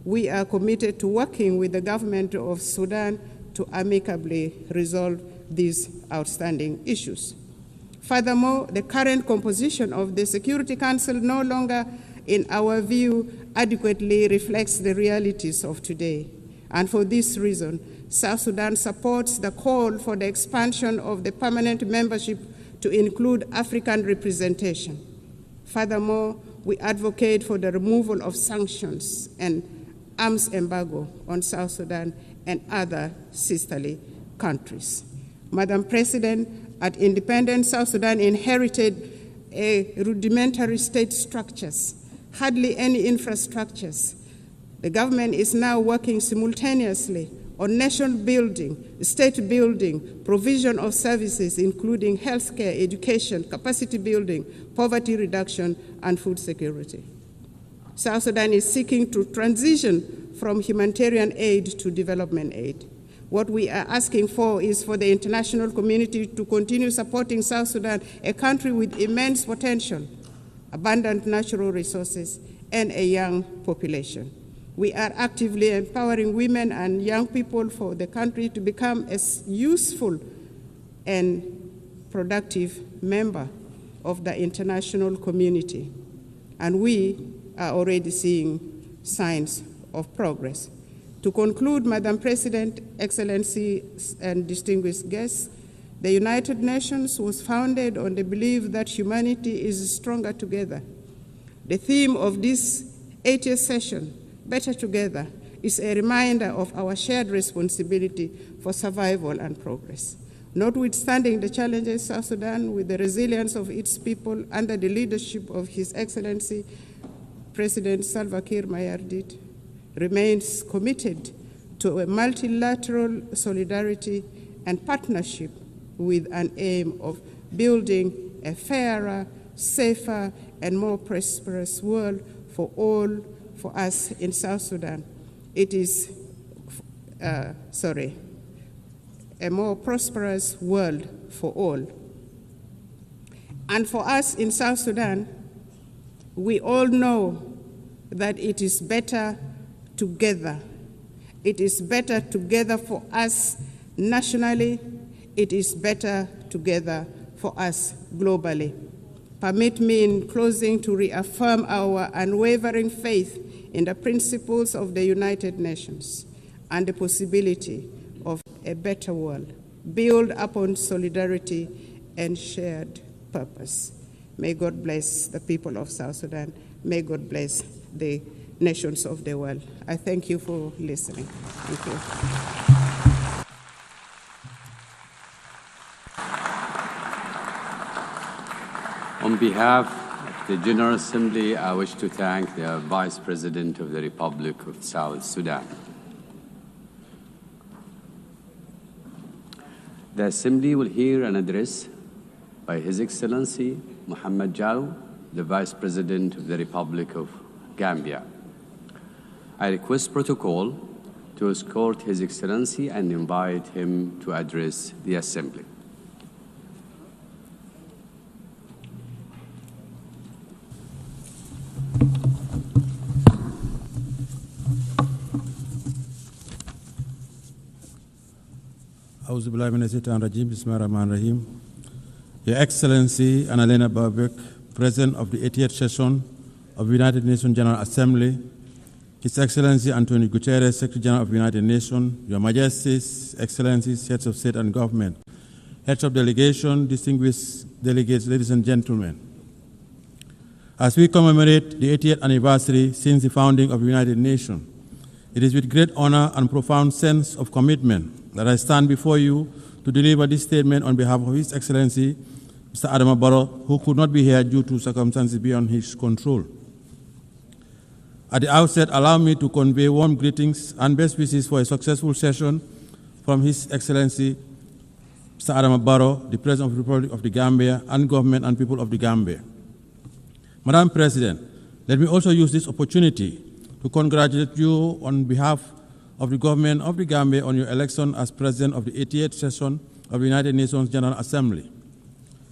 B: We are committed to working with the government of Sudan to amicably resolve these outstanding issues. Furthermore, the current composition of the Security Council no longer, in our view, adequately reflects the realities of today. And for this reason, South Sudan supports the call for the expansion of the permanent membership to include African representation. Furthermore, we advocate for the removal of sanctions and arms embargo on South Sudan and other sisterly countries. Madam President, at independence, South Sudan inherited rudimentary state structures, hardly any infrastructures, The government is now working simultaneously on nation building, state building, provision of services including healthcare, education, capacity building, poverty reduction, and food security. South Sudan is seeking to transition from humanitarian aid to development aid. What we are asking for is for the international community to continue supporting South Sudan, a country with immense potential, abundant natural resources, and a young population. We are actively empowering women and young people for the country to become a useful and productive member of the international community. And we are already seeing signs of progress. To conclude, Madam President, Excellencies, and distinguished guests, the United Nations was founded on the belief that humanity is stronger together. The theme of this 80th session, Better Together, is a reminder of our shared responsibility for survival and progress. Notwithstanding the challenges, South Sudan, with the resilience of its people under the leadership of His Excellency President Salva Kiir Mayardit, remains committed to a multilateral solidarity and partnership with an aim of building a fairer, safer, and more prosperous world for all, for us in South Sudan. It is, a more prosperous world for all. And for us in South Sudan, we all know that it is better together. It is better together for us nationally. It is better together for us globally. Permit me in closing to reaffirm our unwavering faith in the principles of the United Nations and the possibility of a better world, built upon solidarity and shared purpose. May God bless the people of South Sudan. May God bless the nations of the world. I thank you for listening. Thank you.
Q: On behalf of the General Assembly, I wish to thank the Vice President of the Republic of South Sudan. The Assembly will hear an address by His Excellency Mohamed Jaw, the Vice President of the Republic of Gambia. I request protocol to escort His Excellency and invite him to address the Assembly.
G: Your Excellency Annalena Baerbock, President of the 80th session of the United Nations General Assembly, His Excellency Antonio Guterres, Secretary General of the United Nations, Your Majesties, Excellencies, Heads of State and Government, Heads of Delegation, distinguished delegates, ladies and gentlemen. As we commemorate the 80th anniversary since the founding of the United Nations, it is with great honor and profound sense of commitment that I stand before you to deliver this statement on behalf of His Excellency, Mr. Adama Barrow, who could not be here due to circumstances beyond his control. At the outset, allow me to convey warm greetings and best wishes for a successful session from His Excellency, Mr. Adama Barrow, the President of the Republic of the Gambia, and government and people of the Gambia. Madam President, let me also use this opportunity to congratulate you on behalf of the government of the Gambia on your election as President of the 88th session of the United Nations General Assembly.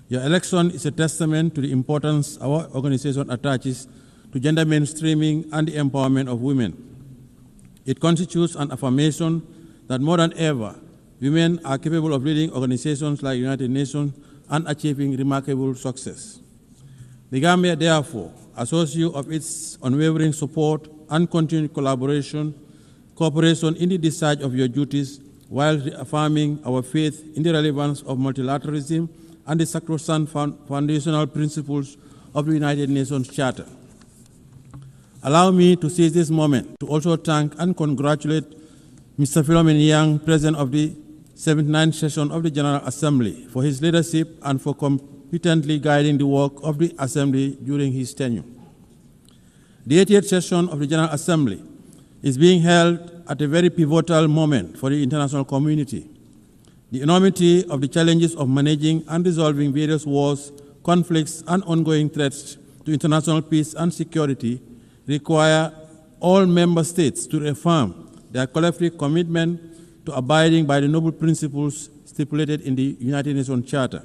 G: Your election is a testament to the importance our organization attaches to gender mainstreaming and the empowerment of women. It constitutes an affirmation that more than ever, women are capable of leading organizations like the United Nations and achieving remarkable success. The Gambia, therefore, assures you of its unwavering support and continued cooperation in the discharge of your duties while reaffirming our faith in the relevance of multilateralism and the sacrosanct foundational principles of the United Nations Charter. Allow me to seize this moment to also thank and congratulate Mr. Philomen Yang, President of the 79th session of the General Assembly, for his leadership and for competently guiding the work of the Assembly during his tenure. The 80th session of the General Assembly is being held at a very pivotal moment for the international community. The enormity of the challenges of managing and resolving various wars, conflicts, and ongoing threats to international peace and security require all member states to reaffirm their collective commitment to abiding by the noble principles stipulated in the United Nations Charter.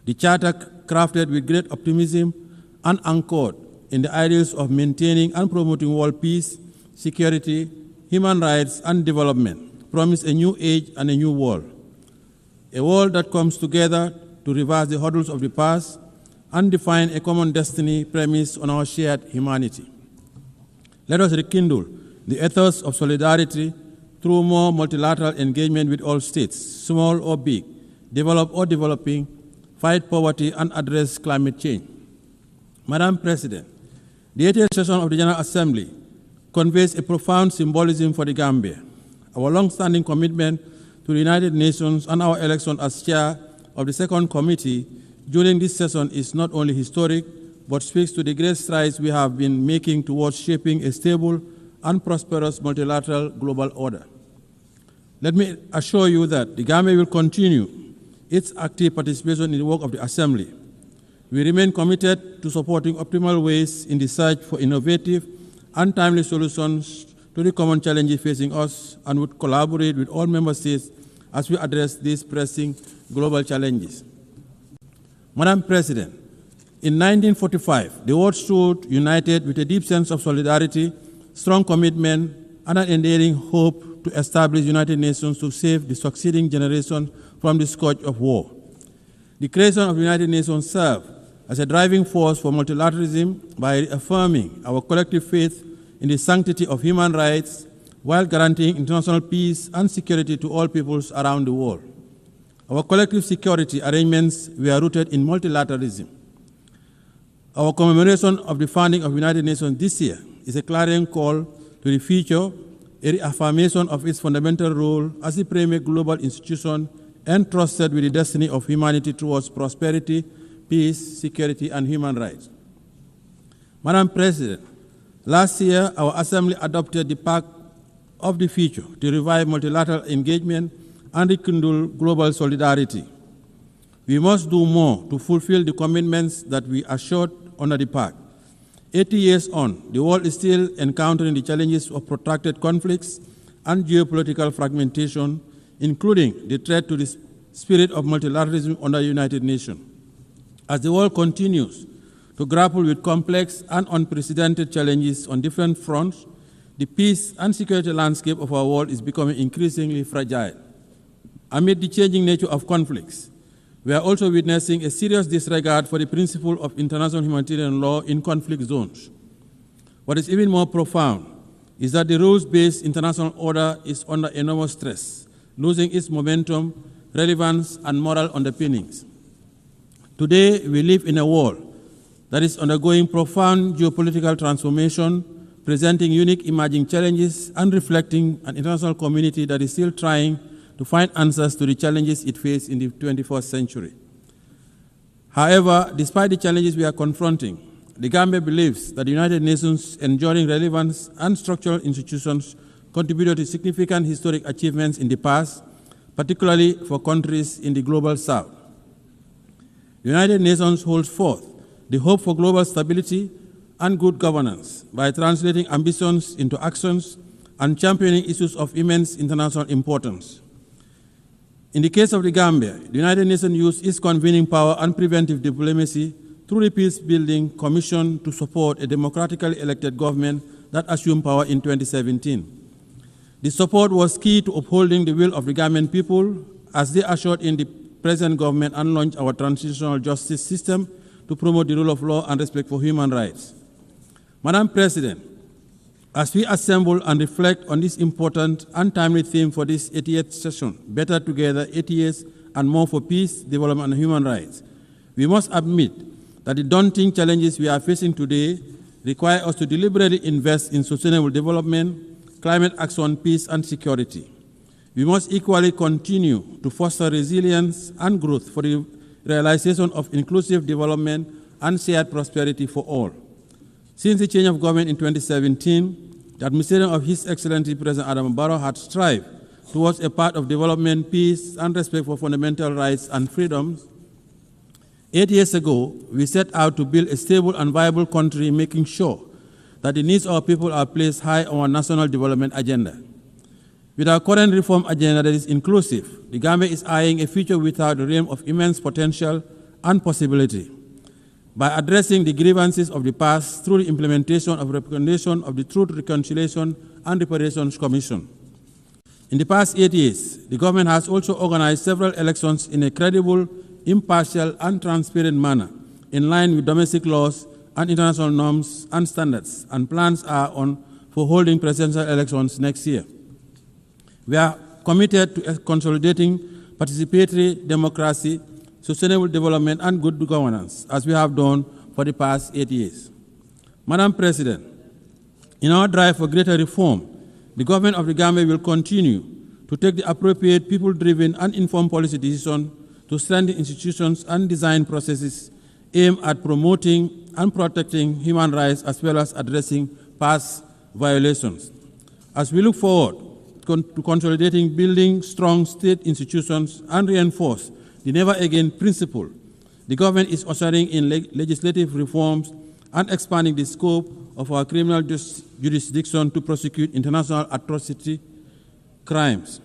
G: The Charter, crafted with great optimism and anchored in the ideals of maintaining and promoting world peace, security, human rights, and development, promise a new age and a new world. A world that comes together to reverse the hurdles of the past and define a common destiny premised on our shared humanity. Let us rekindle the ethos of solidarity through more multilateral engagement with all states, small or big, developed or developing, fight poverty, and address climate change. Madam President, the 80th session of the General Assembly conveys a profound symbolism for the Gambia. Our long-standing commitment to the United Nations and our election as chair of the second committee during this session is not only historic, but speaks to the great strides we have been making towards shaping a stable and prosperous multilateral global order. Let me assure you that the Gambia will continue its active participation in the work of the Assembly. We remain committed to supporting optimal ways in the search for innovative and timely solutions to the common challenges facing us, and would collaborate with all member states as we address these pressing global challenges. Madam President, in 1945, the world stood united with a deep sense of solidarity, strong commitment, and an enduring hope to establish the United Nations to save the succeeding generation from the scourge of war. The creation of the United Nations served as a driving force for multilateralism by reaffirming our collective faith in the sanctity of human rights while guaranteeing international peace and security to all peoples around the world. Our collective security arrangements were rooted in multilateralism. Our commemoration of the founding of the United Nations this year is a clarion call to the future, a reaffirmation of its fundamental role as the premier global institution entrusted with the destiny of humanity towards prosperity, peace, security, and human rights. Madam President, last year our Assembly adopted the Pact of the Future to revive multilateral engagement and rekindle global solidarity. We must do more to fulfill the commitments that we assured under the Pact. 80 years on, the world is still encountering the challenges of protracted conflicts and geopolitical fragmentation, including the threat to the spirit of multilateralism under the United Nations. As the world continues to grapple with complex and unprecedented challenges on different fronts, the peace and security landscape of our world is becoming increasingly fragile. Amid the changing nature of conflicts, we are also witnessing a serious disregard for the principle of international humanitarian law in conflict zones. What is even more profound is that the rules-based international order is under enormous stress, losing its momentum, relevance, and moral underpinnings. Today, we live in a world that is undergoing profound geopolitical transformation, presenting unique emerging challenges and reflecting an international community that is still trying to find answers to the challenges it faces in the 21st century. However, despite the challenges we are confronting, the Gambia believes that the United Nations' enduring relevance and structural institutions contributed to significant historic achievements in the past, particularly for countries in the global south. The United Nations holds forth the hope for global stability and good governance by translating ambitions into actions and championing issues of immense international importance. In the case of the Gambia, the United Nations used its convening power and preventive diplomacy through the Peace-Building Commission to support a democratically elected government that assumed power in 2017. The support was key to upholding the will of the Gambian people as they ushered in the present government and launched our transitional justice system to promote the rule of law and respect for human rights. Madam President, as we assemble and reflect on this important and timely theme for this 80th session, Better Together, 80 years and more for peace, development, and human rights, we must admit that the daunting challenges we are facing today require us to deliberately invest in sustainable development, climate action, peace, and security. We must equally continue to foster resilience and growth for the realization of inclusive development and shared prosperity for all. Since the change of government in 2017, the administration of His Excellency President Adam Barrow had strived towards a path of development, peace, and respect for fundamental rights and freedoms. 8 years ago, we set out to build a stable and viable country, making sure that the needs of our people are placed high on our national development agenda. With our current reform agenda that is inclusive, the Gambia is eyeing a future without the realm of immense potential and possibility. By addressing the grievances of the past through the implementation of recommendation of the Truth, Reconciliation and Reparations Commission. In the past 8 years, the government has also organized several elections in a credible, impartial and transparent manner, in line with domestic laws and international norms and standards, and plans are on for holding presidential elections next year. We are committed to consolidating participatory democracy, sustainable development and good governance, as we have done for the past 8 years. Madam President, in our drive for greater reform, the government of the Gambia will continue to take the appropriate people-driven and informed policy decisions to strengthen institutions and design processes aimed at promoting and protecting human rights as well as addressing past violations. As we look forward to consolidating building strong state institutions and reinforce the never again principle, the government is ushering in legislative reforms and expanding the scope of our criminal jurisdiction to prosecute international atrocity crimes.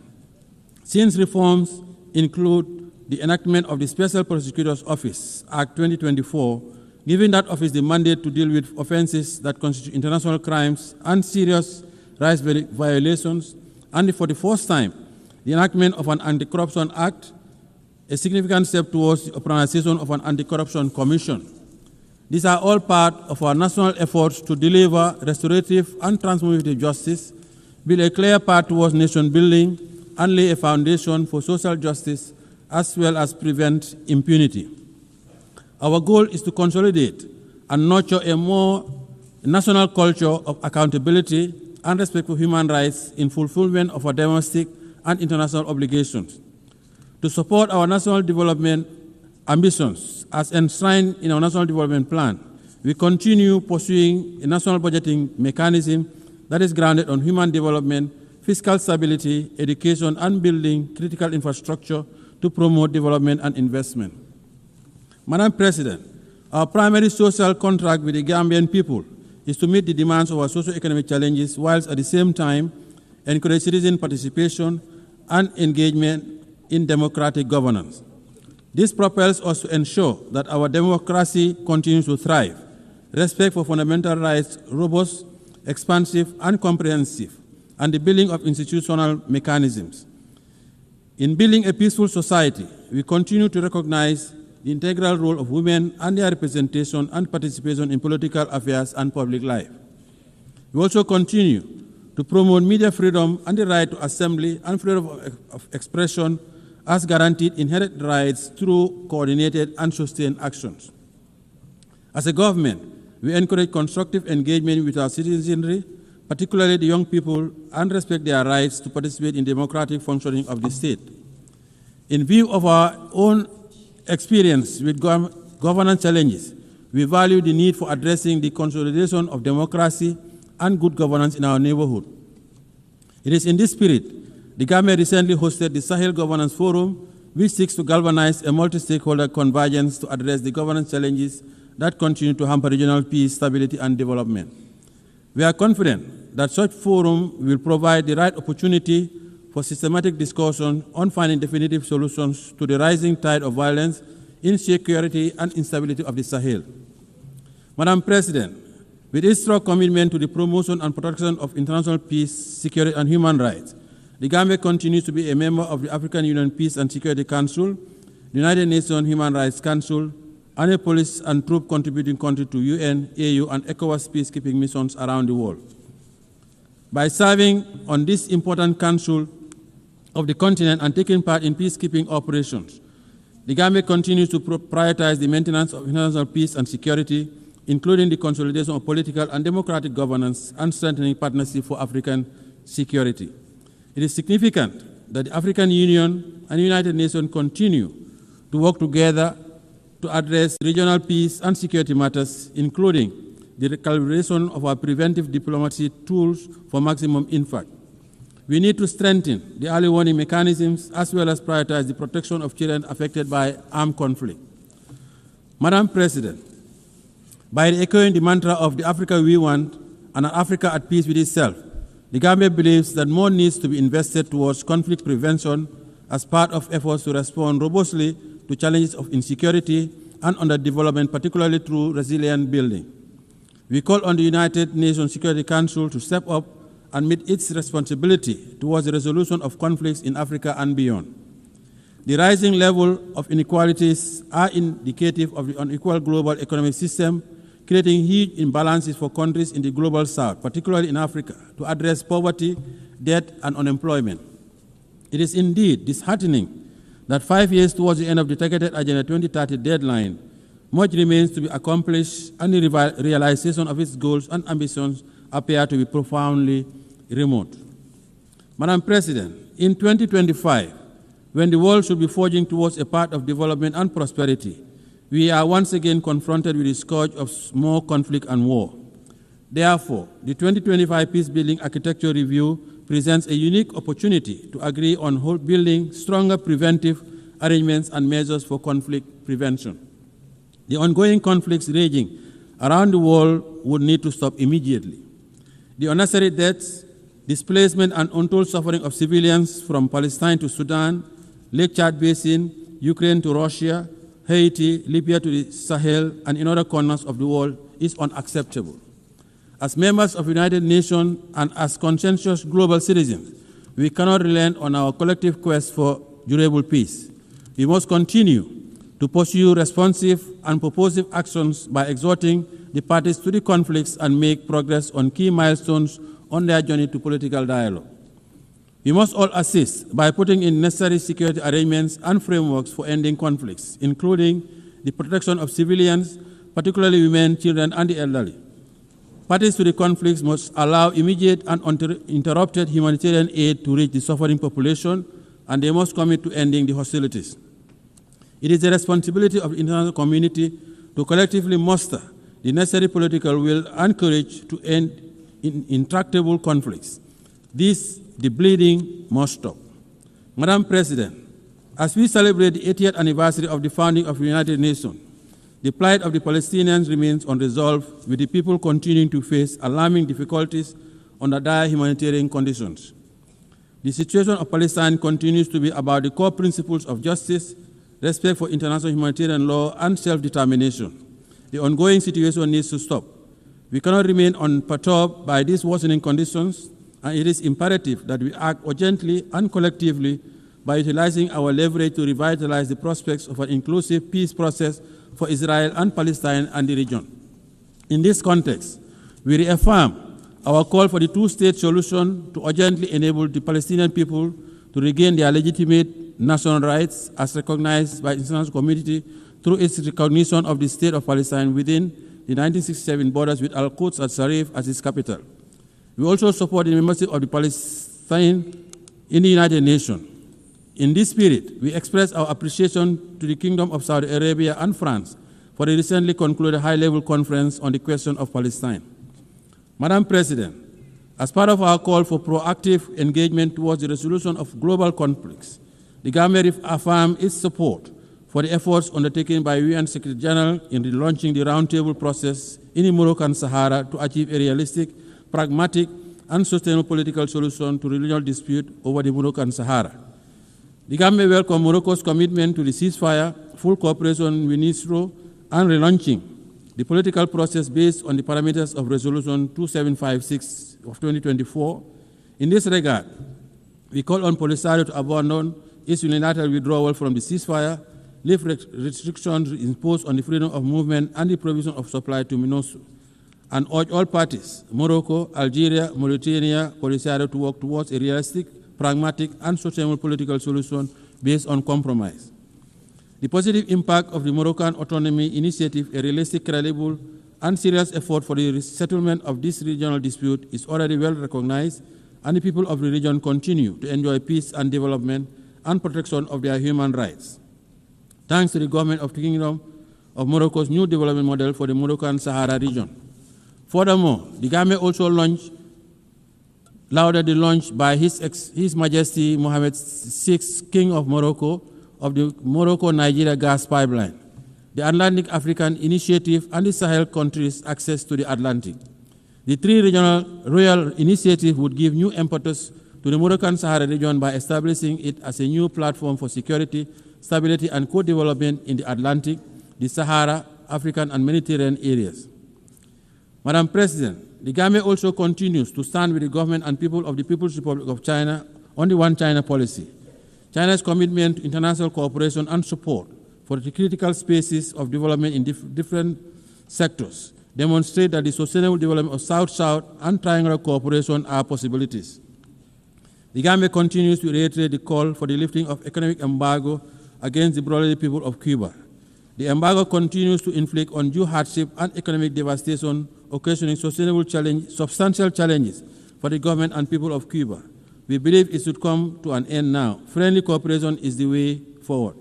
G: Since reforms include the enactment of the Special Prosecutor's Office, Act 2024, giving that office the mandate to deal with offenses that constitute international crimes and serious rights violations, and for the first time, the enactment of an Anti-Corruption Act, a significant step towards the organization of an Anti-Corruption Commission. These are all part of our national efforts to deliver restorative and transformative justice, build a clear path towards nation building, and lay a foundation for social justice, as well as prevent impunity. Our goal is to consolidate and nurture a more national culture of accountability and respect for human rights in fulfillment of our domestic and international obligations. To support our national development ambitions as enshrined in our National Development Plan, we continue pursuing a national budgeting mechanism that is grounded on human development, fiscal stability, education, and building critical infrastructure to promote development and investment. Madam President, our primary social contract with the Gambian people is to meet the demands of our socio-economic challenges whilst at the same time encourage citizen participation and engagement in democratic governance. This propels us to ensure that our democracy continues to thrive, respect for fundamental rights robust, expansive, and comprehensive, and the building of institutional mechanisms. In building a peaceful society, we continue to recognize the integral role of women and their representation and participation in political affairs and public life. We also continue to promote media freedom and the right to assembly and freedom of expression as guaranteed inherent rights through coordinated and sustained actions. As a government, we encourage constructive engagement with our citizenry, particularly the young people, and respect their rights to participate in democratic functioning of the state. In view of our own experience with governance challenges, we value the need for addressing the consolidation of democracy and good governance in our neighborhood. It is in this spirit, the Gambia recently hosted the Sahel Governance Forum, which seeks to galvanize a multi-stakeholder convergence to address the governance challenges that continue to hamper regional peace, stability, and development. We are confident that such forum will provide the right opportunity for systematic discussion on finding definitive solutions to the rising tide of violence, insecurity, and instability of the Sahel. Madam President, with its strong commitment to the promotion and protection of international peace, security, and human rights, the Gambia continues to be a member of the African Union Peace and Security Council, the United Nations Human Rights Council, and a police and troop contributing country to UN, AU, and ECOWAS peacekeeping missions around the world. By serving on this important council of the continent and taking part in peacekeeping operations, the Gambia continues to prioritize the maintenance of international peace and security, including the consolidation of political and democratic governance and strengthening partnership for African security. It is significant that the African Union and the United Nations continue to work together to address regional peace and security matters, including the recalibration of our preventive diplomacy tools for maximum impact. We need to strengthen the early warning mechanisms as well as prioritize the protection of children affected by armed conflict. Madam President, by echoing the mantra of the Africa we want and an Africa at peace with itself, the Gambia believes that more needs to be invested towards conflict prevention as part of efforts to respond robustly to challenges of insecurity and underdevelopment, particularly through resilient building. We call on the United Nations Security Council to step up and meet its responsibility towards the resolution of conflicts in Africa and beyond. The rising level of inequalities are indicative of the unequal global economic system, creating huge imbalances for countries in the global south, particularly in Africa, to address poverty, debt, and unemployment. It is indeed disheartening that 5 years towards the end of the targeted Agenda 2030 deadline, much remains to be accomplished and the realization of its goals and ambitions appear to be profoundly remote. Madam President, in 2025, when the world should be forging towards a path of development and prosperity, we are once again confronted with the scourge of more conflict and war. Therefore, the 2025 Peace-Building Architecture Review presents a unique opportunity to agree on building stronger preventive arrangements and measures for conflict prevention. The ongoing conflicts raging around the world would need to stop immediately. The unnecessary deaths, displacement, and untold suffering of civilians from Palestine to Sudan, Lake Chad Basin, Ukraine to Russia, Haiti, Libya to the Sahel, and in other corners of the world is unacceptable. As members of the United Nations and as conscientious global citizens, we cannot relent on our collective quest for durable peace. We must continue to pursue responsive and purposive actions by exhorting the parties to the conflicts and make progress on key milestones on their journey to political dialogue. We must all assist by putting in necessary security arrangements and frameworks for ending conflicts, including the protection of civilians, particularly women, children, and the elderly. Parties to the conflicts must allow immediate and uninterrupted humanitarian aid to reach the suffering population, and they must commit to ending the hostilities. It is the responsibility of the international community to collectively muster the necessary political will and courage to end intractable conflicts. The bleeding must stop. Madam President, as we celebrate the 80th anniversary of the founding of the United Nations, the plight of the Palestinians remains unresolved, with the people continuing to face alarming difficulties under dire humanitarian conditions. The situation of Palestine continues to be about the core principles of justice, respect for international humanitarian law, and self-determination. The ongoing situation needs to stop. We cannot remain unperturbed by these worsening conditions, and it is imperative that we act urgently and collectively by utilizing our leverage to revitalize the prospects of an inclusive peace process for Israel and Palestine and the region. In this context, we reaffirm our call for the two-state solution to urgently enable the Palestinian people to regain their legitimate national rights as recognized by the international community through its recognition of the State of Palestine within the 1967 borders with Al-Quds al-Sharif as its capital. We also support the membership of the Palestine in the United Nations. In this spirit, we express our appreciation to the Kingdom of Saudi Arabia and France for the recently concluded high-level conference on the question of Palestine. Madam President, as part of our call for proactive engagement towards the resolution of global conflicts, the Gambia affirms its support for the efforts undertaken by UN Secretary General in launching the roundtable process in the Moroccan Sahara to achieve a realistic, pragmatic, and sustainable political solution to the regional dispute over the Moroccan Sahara. The Gambia welcomes Morocco's commitment to the ceasefire, full cooperation with ISRO, and relaunching the political process based on the parameters of Resolution 2756 of 2024. In this regard, we call on Polisario to abandon its unilateral withdrawal from the ceasefire, lift restrictions imposed on the freedom of movement and the provision of supply to MINUSO, and urge all parties, Morocco, Algeria, Mauritania, Polisario, to work towards a realistic, pragmatic, and sustainable political solution based on compromise. The positive impact of the Moroccan Autonomy Initiative, a realistic, credible, and serious effort for the settlement of this regional dispute, is already well recognized, and the people of the region continue to enjoy peace and development and protection of their human rights. Thanks to the government of the Kingdom of Morocco's new development model for the Moroccan Sahara region. Furthermore, the Gambia also lauded the launch by His Majesty Mohammed VI, King of Morocco, of the Morocco-Nigeria gas pipeline, the Atlantic African Initiative, and the Sahel countries' access to the Atlantic. The three regional royal initiatives would give new impetus to the Moroccan Sahara region by establishing it as a new platform for security, stability, and co-development in the Atlantic, the Sahara, African, and Mediterranean areas. Madam President, the Gambia also continues to stand with the government and people of the People's Republic of China on the One China policy. China's commitment to international cooperation and support for the critical spaces of development in different sectors demonstrate that the sustainable development of South-South and triangular cooperation are possibilities. The Gambia continues to reiterate the call for the lifting of economic embargo against the brotherly people of Cuba. The embargo continues to inflict undue hardship and economic devastation, occasioning substantial challenges for the government and people of Cuba. We believe it should come to an end now. Friendly cooperation is the way forward.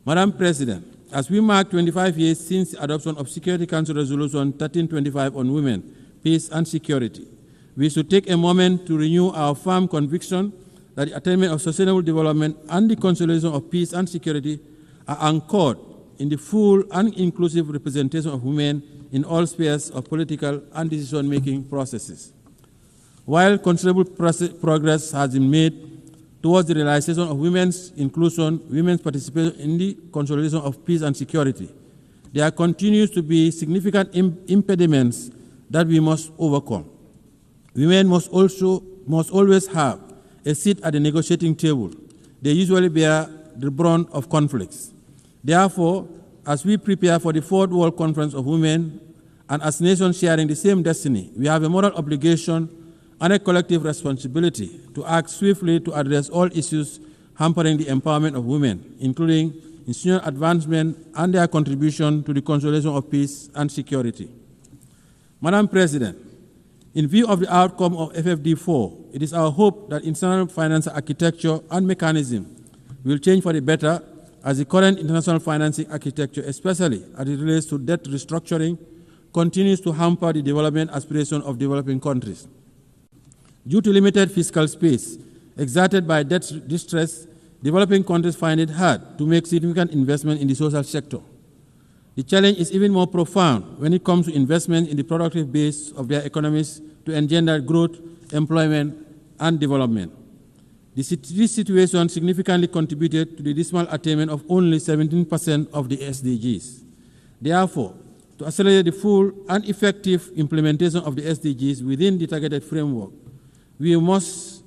G: Madam President, as we mark 25 years since the adoption of Security Council Resolution 1325 on women, peace, and security, we should take a moment to renew our firm conviction that the attainment of sustainable development and the consolidation of peace and security are anchored in the full and inclusive representation of women in all spheres of political and decision-making processes. While considerable progress has been made towards the realization of women's inclusion, women's participation in the consolidation of peace and security, there continues to be significant impediments that we must overcome. Women must always have a seat at the negotiating table. They usually bear the brunt of conflicts. Therefore, as we prepare for the Fourth World Conference of Women, and as nations sharing the same destiny, we have a moral obligation and a collective responsibility to act swiftly to address all issues hampering the empowerment of women, including institutional advancement and their contribution to the consolidation of peace and security. Madam President, in view of the outcome of FFD4, it is our hope that international financial architecture and mechanism will change for the better, as the current international financing architecture, especially as it relates to debt restructuring, continues to hamper the development aspirations of developing countries. Due to limited fiscal space exerted by debt distress, developing countries find it hard to make significant investment in the social sector. The challenge is even more profound when it comes to investment in the productive base of their economies to engender growth, employment, and development. This situation significantly contributed to the dismal attainment of only 17% of the SDGs. Therefore, to accelerate the full and effective implementation of the SDGs within the targeted framework, we must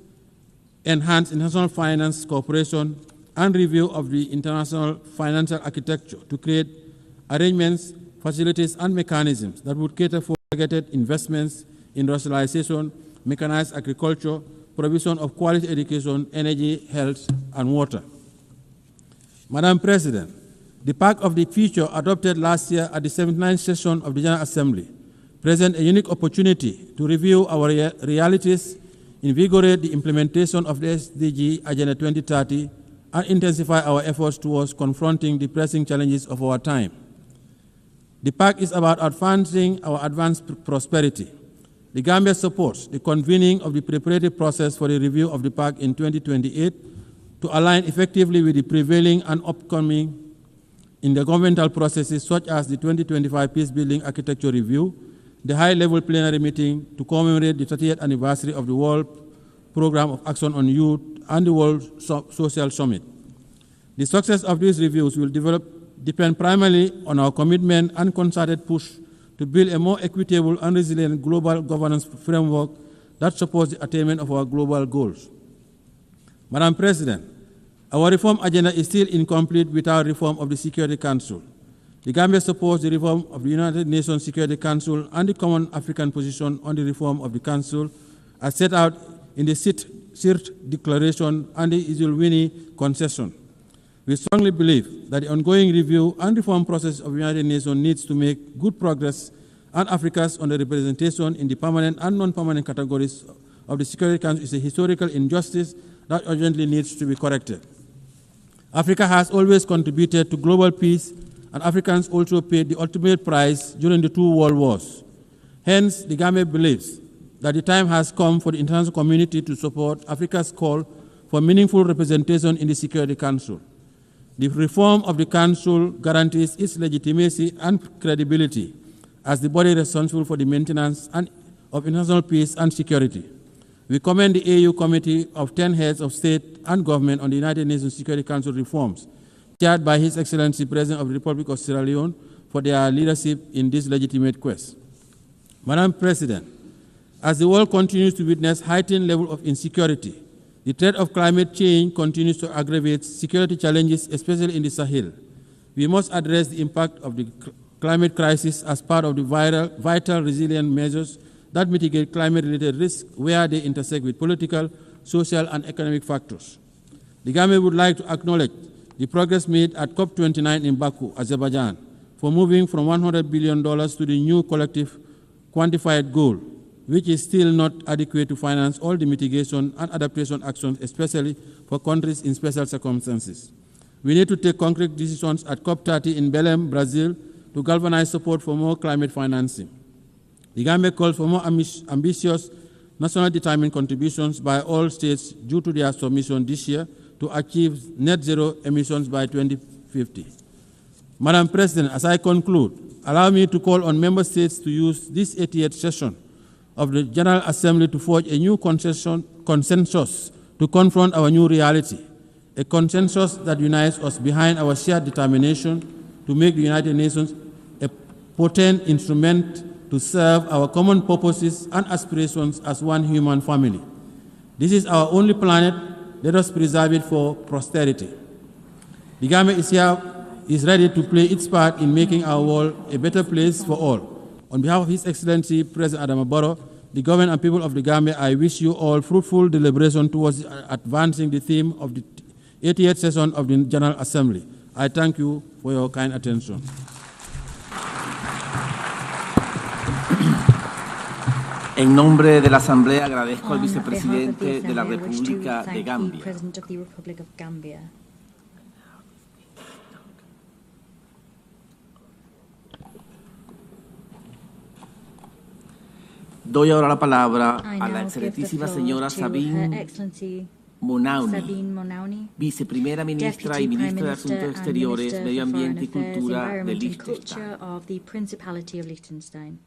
G: enhance international finance cooperation and review of the international financial architecture to create arrangements, facilities, and mechanisms that would cater for targeted investments, industrialization, mechanized agriculture, provision of quality education, energy, health, and water. Madam President, the Pact of the Future adopted last year at the 79th session of the General Assembly presents a unique opportunity to review our realities, invigorate the implementation of the SDG Agenda 2030, and intensify our efforts towards confronting the pressing challenges of our time. The Pact is about advancing our advanced prosperity. The Gambia supports the convening of the preparatory process for the review of the Pact in 2028 to align effectively with the prevailing and upcoming intergovernmental processes such as the 2025 Peacebuilding Architecture Review, the high-level plenary meeting to commemorate the 30th anniversary of the World Programme of Action on Youth, and the World Social Summit. The success of these reviews will depend primarily on our commitment and concerted push to build a more equitable and resilient global governance framework that supports the attainment of our global goals. Madam President, our reform agenda is still incomplete without reform of the Security Council. The Gambia supports the reform of the United Nations Security Council and the Common African Position on the reform of the Council as set out in the CIRT Declaration and the Esuatini Concession. We strongly believe that the ongoing review and reform process of the United Nations needs to make good progress, and Africa's underrepresentation in the permanent and non-permanent categories of the Security Council is a historical injustice that urgently needs to be corrected. Africa has always contributed to global peace, and Africans also paid the ultimate price during the two world wars. Hence, the Gambia believes that the time has come for the international community to support Africa's call for meaningful representation in the Security Council. The reform of the Council guarantees its legitimacy and credibility as the body responsible for the maintenance of international peace and security. We commend the AU Committee of 10 heads of state and government on the United Nations Security Council reforms, chaired by His Excellency President of the Republic of Sierra Leone, for their leadership in this legitimate quest. Madam President, as the world continues to witness heightened level of insecurity, the threat of climate change continues to aggravate security challenges, especially in the Sahel. We must address the impact of the climate crisis as part of the vital resilient measures that mitigate climate-related risks where they intersect with political, social, and economic factors. The Gambia would like to acknowledge the progress made at COP29 in Baku, Azerbaijan, for moving from $100 billion to the new collective quantified goal, which is still not adequate to finance all the mitigation and adaptation actions, especially for countries in special circumstances. We need to take concrete decisions at COP30 in Belém, Brazil, to galvanize support for more climate financing. The Gambia calls for more ambitious national determined contributions by all states due to their submission this year to achieve net zero emissions by 2050. Madam President, as I conclude, allow me to call on member states to use this 88th session of the General Assembly to forge a new consensus to confront our new reality, a consensus that unites us behind our shared determination to make the United Nations a potent instrument to serve our common purposes and aspirations as one human family. This is our only planet. Let us preserve it for posterity. The Gambia is ready to play its part in making our world a better place for all. On behalf of His Excellency President Adama Barrow, the government and people of the Gambia, I wish you all fruitful deliberation towards advancing the theme of the 88th session of the General Assembly. I thank you for your kind attention.
I: En nombre de la Asamblea agradezco al vicepresidente de la República de Gambia. Doy ahora la palabra a la excelentísima señora Sabine Monauni, viceprimera ministra y ministra de Asuntos Exteriores, Medio Ambiente y Cultura de Liechtenstein.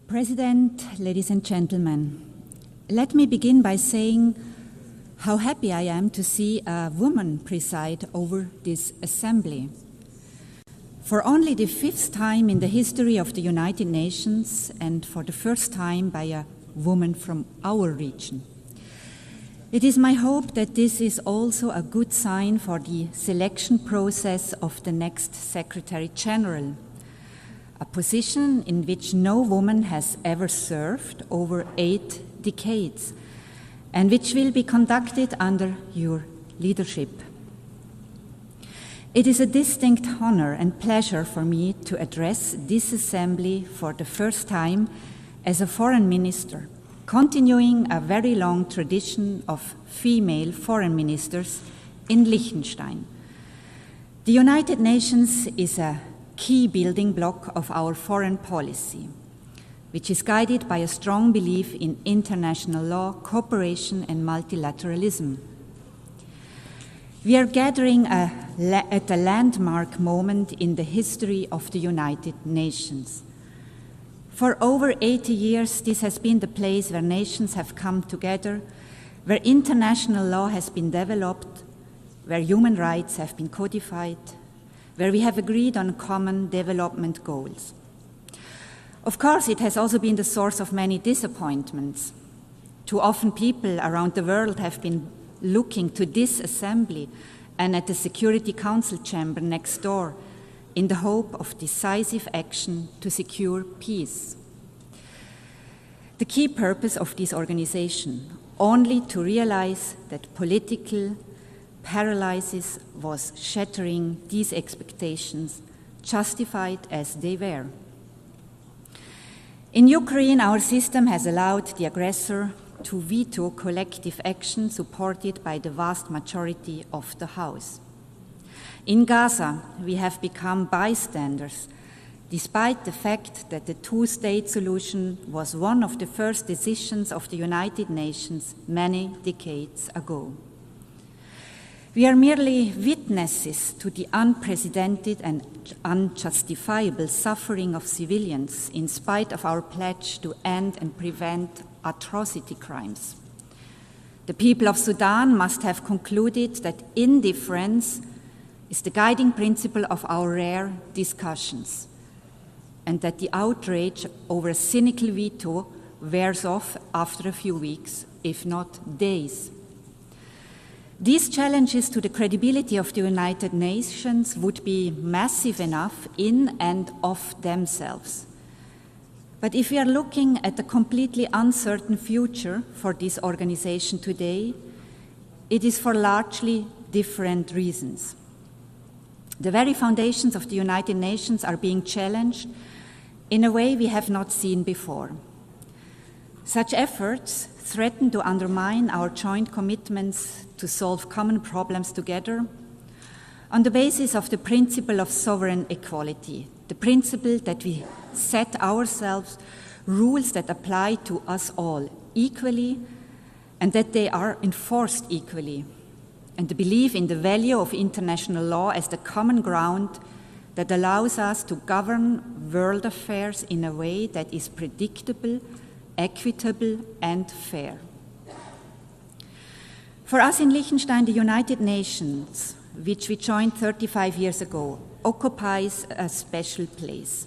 K: President, ladies and gentlemen, let me begin by saying how happy I am to see a woman preside over this assembly. For only the 5th time in the history of the United Nations, and for the first time by a woman from our region. It is my hope that this is also a good sign for the selection process of the next Secretary General, a position in which no woman has ever served over 8 decades, and which will be conducted under your leadership. It is a distinct honor and pleasure for me to address this assembly for the first time as a foreign minister, continuing a very long tradition of female foreign ministers in Liechtenstein. The United Nations is a key building block of our foreign policy, which is guided by a strong belief in international law, cooperation, and multilateralism. We are gathering at a landmark moment in the history of the United Nations. For over 80 years, this has been the place where nations have come together, where international law has been developed, where human rights have been codified, where we have agreed on common development goals. Of course, it has also been the source of many disappointments. Too often people around the world have been looking to this assembly and at the Security Council chamber next door in the hope of decisive action to secure peace. The key purpose of this organization, only to realize that political paralysis was shattering these expectations, justified as they were. In Ukraine, our system has allowed the aggressor to veto collective action supported by the vast majority of the House. In Gaza, we have become bystanders, despite the fact that the two-state solution was one of the first decisions of the United Nations many decades ago. We are merely witnesses to the unprecedented and unjustifiable suffering of civilians in spite of our pledge to end and prevent atrocity crimes. The people of Sudan must have concluded that indifference is the guiding principle of our rare discussions, and that the outrage over a cynical veto wears off after a few weeks, if not days. These challenges to the credibility of the United Nations would be massive enough in and of themselves. But if we are looking at a completely uncertain future for this organization today, it is for largely different reasons. The very foundations of the United Nations are being challenged in a way we have not seen before. Such efforts threaten to undermine our joint commitments to solve common problems together on the basis of the principle of sovereign equality, the principle that we set ourselves rules that apply to us all equally and that they are enforced equally, and the belief in the value of international law as the common ground that allows us to govern world affairs in a way that is predictable, equitable, and fair. For us in Liechtenstein, the United Nations, which we joined 35 years ago, occupies a special place.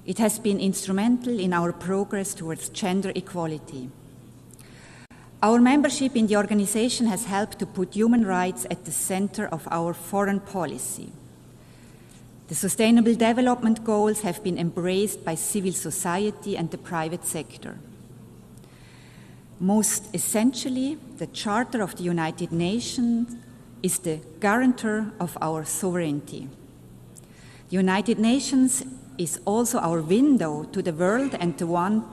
K: It has been instrumental in our progress towards gender equality. Our membership in the organization has helped to put human rights at the center of our foreign policy. The Sustainable Development Goals have been embraced by civil society and the private sector. Most essentially, the Charter of the United Nations is the guarantor of our sovereignty. The United Nations is also our window to the world and the one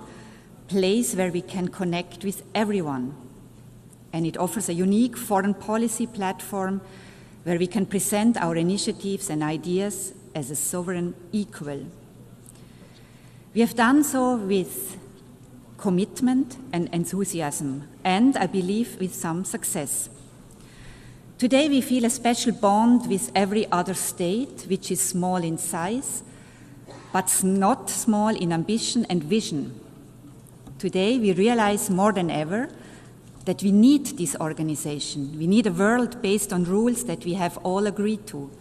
K: place where we can connect with everyone. And it offers a unique foreign policy platform where we can present our initiatives and ideas as a sovereign equal. We have done so with commitment and enthusiasm, and I believe with some success. Today we feel a special bond with every other state, which is small in size, but not small in ambition and vision. Today we realize more than ever that we need this organization. We need a world based on rules that we have all agreed to.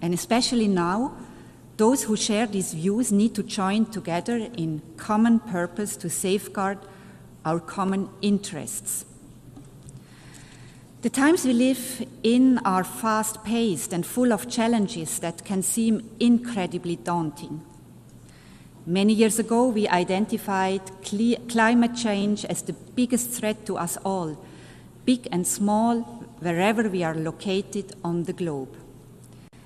K: And especially now, those who share these views need to join together in common purpose to safeguard our common interests. The times we live in are fast-paced and full of challenges that can seem incredibly daunting. Many years ago, we identified climate change as the biggest threat to us all, big and small, wherever we are located on the globe.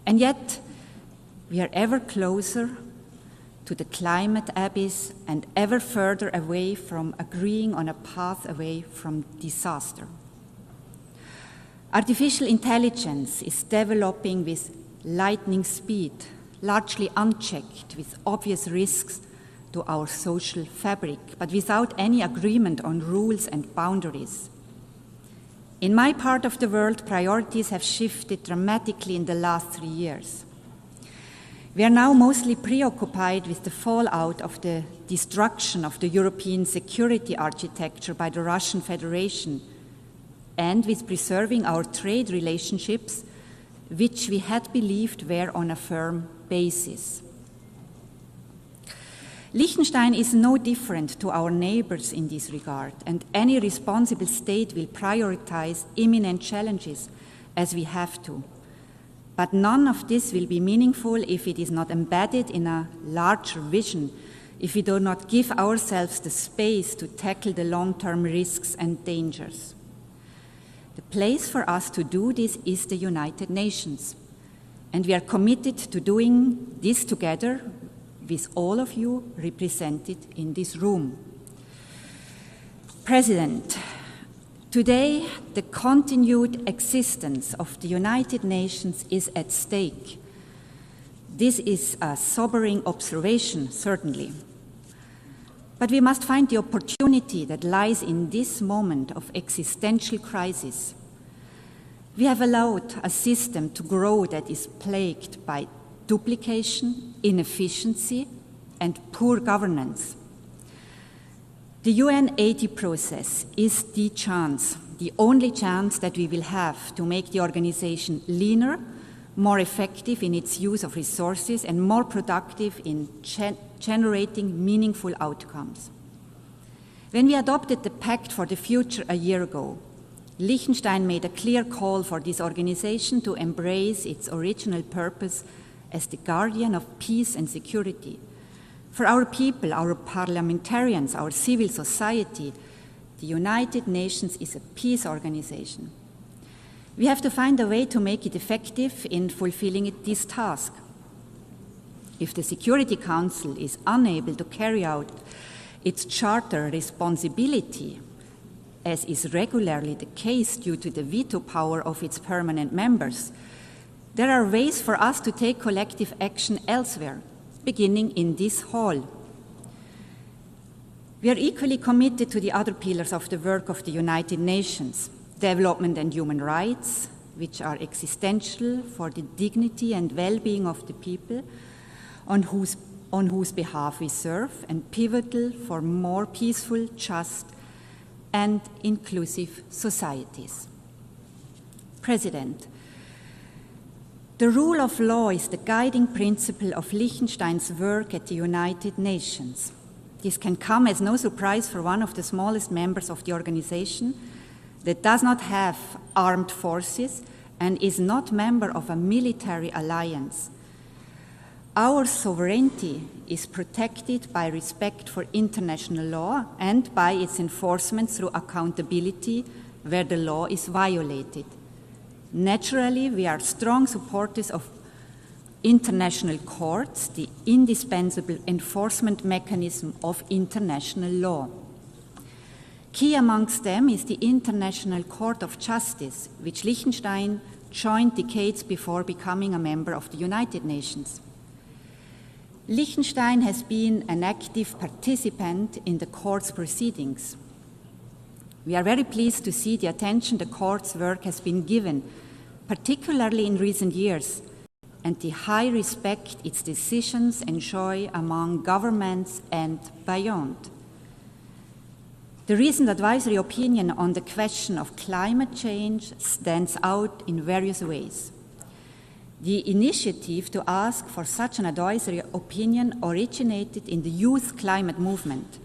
K: And yet, we are ever closer to the climate abyss and ever further away from agreeing on a path away from disaster. Artificial intelligence is developing with lightning speed, largely unchecked, with obvious risks to our social fabric, but without any agreement on rules and boundaries. In my part of the world, priorities have shifted dramatically in the last 3 years. We are now mostly preoccupied with the fallout of the destruction of the European security architecture by the Russian Federation, and with preserving our trade relationships, which we had believed were on a firm basis. Liechtenstein is no different to our neighbors in this regard, and any responsible state will prioritize imminent challenges as we have to. But none of this will be meaningful if it is not embedded in a larger vision, if we do not give ourselves the space to tackle the long-term risks and dangers. The place for us to do this is the United Nations, and we are committed to doing this together with all of you represented in this room. President, today the continued existence of the United Nations is at stake. This is a sobering observation, certainly. But we must find the opportunity that lies in this moment of existential crisis. We have allowed a system to grow that is plagued by duplication, inefficiency, and poor governance. The UN 80 process is the chance, the only chance that we will have to make the organization leaner, more effective in its use of resources, and more productive in generating meaningful outcomes. When we adopted the Pact for the Future a year ago, Liechtenstein made a clear call for this organization to embrace its original purpose as the guardian of peace and security. For our people, our parliamentarians, our civil society, the United Nations is a peace organization. We have to find a way to make it effective in fulfilling this task. If the Security Council is unable to carry out its charter responsibility, as is regularly the case due to the veto power of its permanent members, there are ways for us to take collective action elsewhere, beginning in this hall. We are equally committed to the other pillars of the work of the United Nations: development and human rights, which are existential for the dignity and well-being of the people on whose behalf we serve, and pivotal for more peaceful, just, and inclusive societies. President, the rule of law is the guiding principle of Liechtenstein's work at the United Nations. This can come as no surprise for one of the smallest members of the organization that does not have armed forces and is not member of a military alliance. Our sovereignty is protected by respect for international law and by its enforcement through accountability where the law is violated. Naturally, we are strong supporters of international courts, the indispensable enforcement mechanism of international law. Key amongst them is the International Court of Justice, which Liechtenstein joined decades before becoming a member of the United Nations. Liechtenstein has been an active participant in the court's proceedings. We are very pleased to see the attention the court's work has been given, particularly in recent years, and the high respect its decisions enjoy among governments and beyond. The recent advisory opinion on the question of climate change stands out in various ways. The initiative to ask for such an advisory opinion originated in the youth climate movement.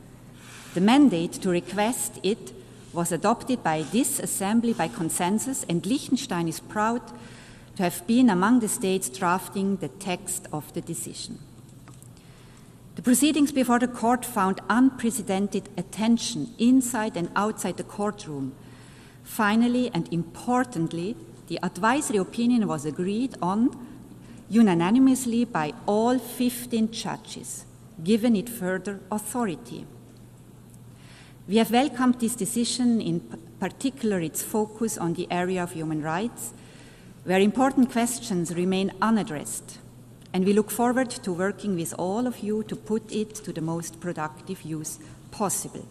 K: The mandate to request it was adopted by this Assembly by consensus, and Liechtenstein is proud to have been among the states drafting the text of the decision. The proceedings before the court found unprecedented attention inside and outside the courtroom. Finally, and importantly, the advisory opinion was agreed on unanimously by all 15 judges, giving it further authority. We have welcomed this decision, in particular its focus on the area of human rights, where important questions remain unaddressed, and we look forward to working with all of you to put it to the most productive use possible.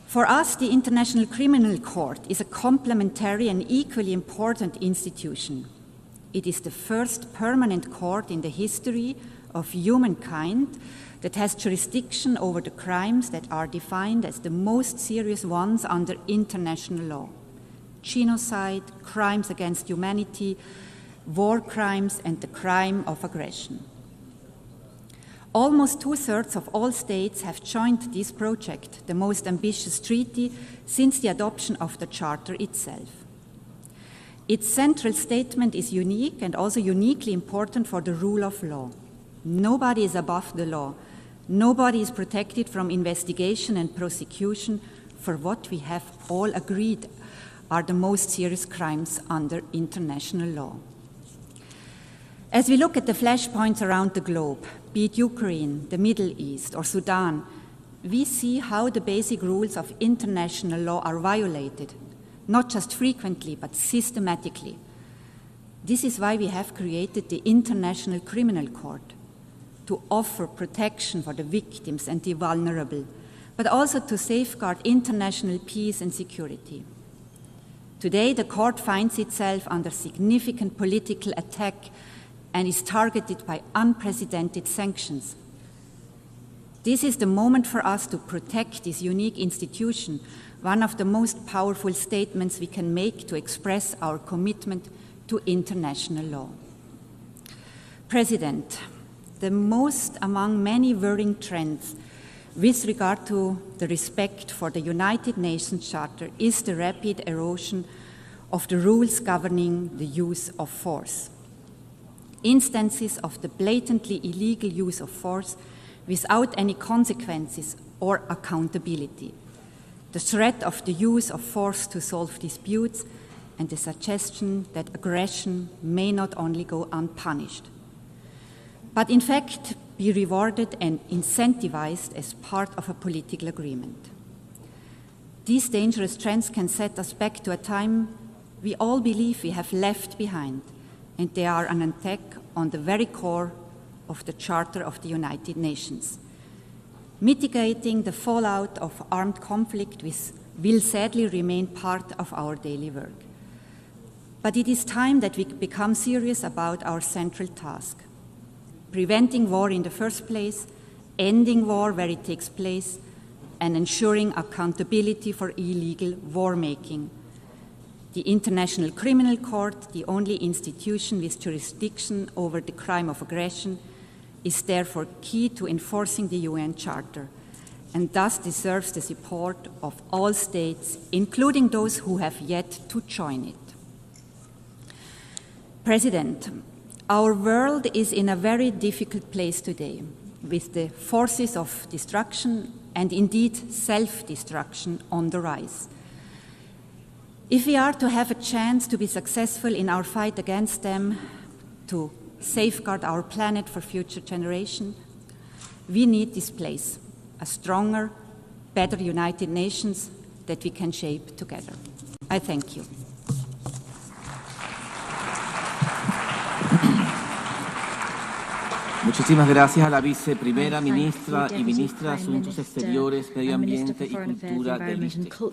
K: For us, the International Criminal Court is a complementary and equally important institution. It is the first permanent court in the history of humankind that has jurisdiction over the crimes that are defined as the most serious ones under international law: genocide, crimes against humanity, war crimes, and the crime of aggression. Almost 2/3 of all states have joined this project, the most ambitious treaty since the adoption of the Charter itself. Its central statement is unique and also uniquely important for the rule of law. Nobody is above the law. Nobody is protected from investigation and prosecution for what we have all agreed are the most serious crimes under international law. As we look at the flashpoints around the globe, be it Ukraine, the Middle East, or Sudan, we see how the basic rules of international law are violated, not just frequently, but systematically. This is why we have created the International Criminal Court, to offer protection for the victims and the vulnerable, but also to safeguard international peace and security. Today, the court finds itself under significant political attack and is targeted by unprecedented sanctions. This is the moment for us to protect this unique institution, one of the most powerful statements we can make to express our commitment to international law. President, the most among many worrying trends with regard to the respect for the United Nations Charter is the rapid erosion of the rules governing the use of force. Instances of the blatantly illegal use of force without any consequences or accountability, the threat of the use of force to solve disputes, and the suggestion that aggression may not only go unpunished, but in fact be rewarded and incentivized as part of a political agreement. These dangerous trends can set us back to a time we all believe we have left behind, and they are an attack on the very core of the Charter of the United Nations. Mitigating the fallout of armed conflict will sadly remain part of our daily work. But it is time that we become serious about our central task: preventing war in the first place, ending war where it takes place, and ensuring accountability for illegal war-making. The International Criminal Court, the only institution with jurisdiction over the crime of aggression, is therefore key to enforcing the UN Charter, and thus deserves the support of all states, including those who have yet to join it. President, our world is in a very difficult place today, with the forces of destruction and indeed self-destruction on the rise. If we are to have a chance to be successful in our fight against them, to safeguard our planet for future generations, we need this place, a stronger, better United Nations that we can shape together. I thank you.
I: Muchísimas gracias a la viceprimera ministra y ministra de Asuntos Exteriores, Medio Ambiente y Cultura del Distrito.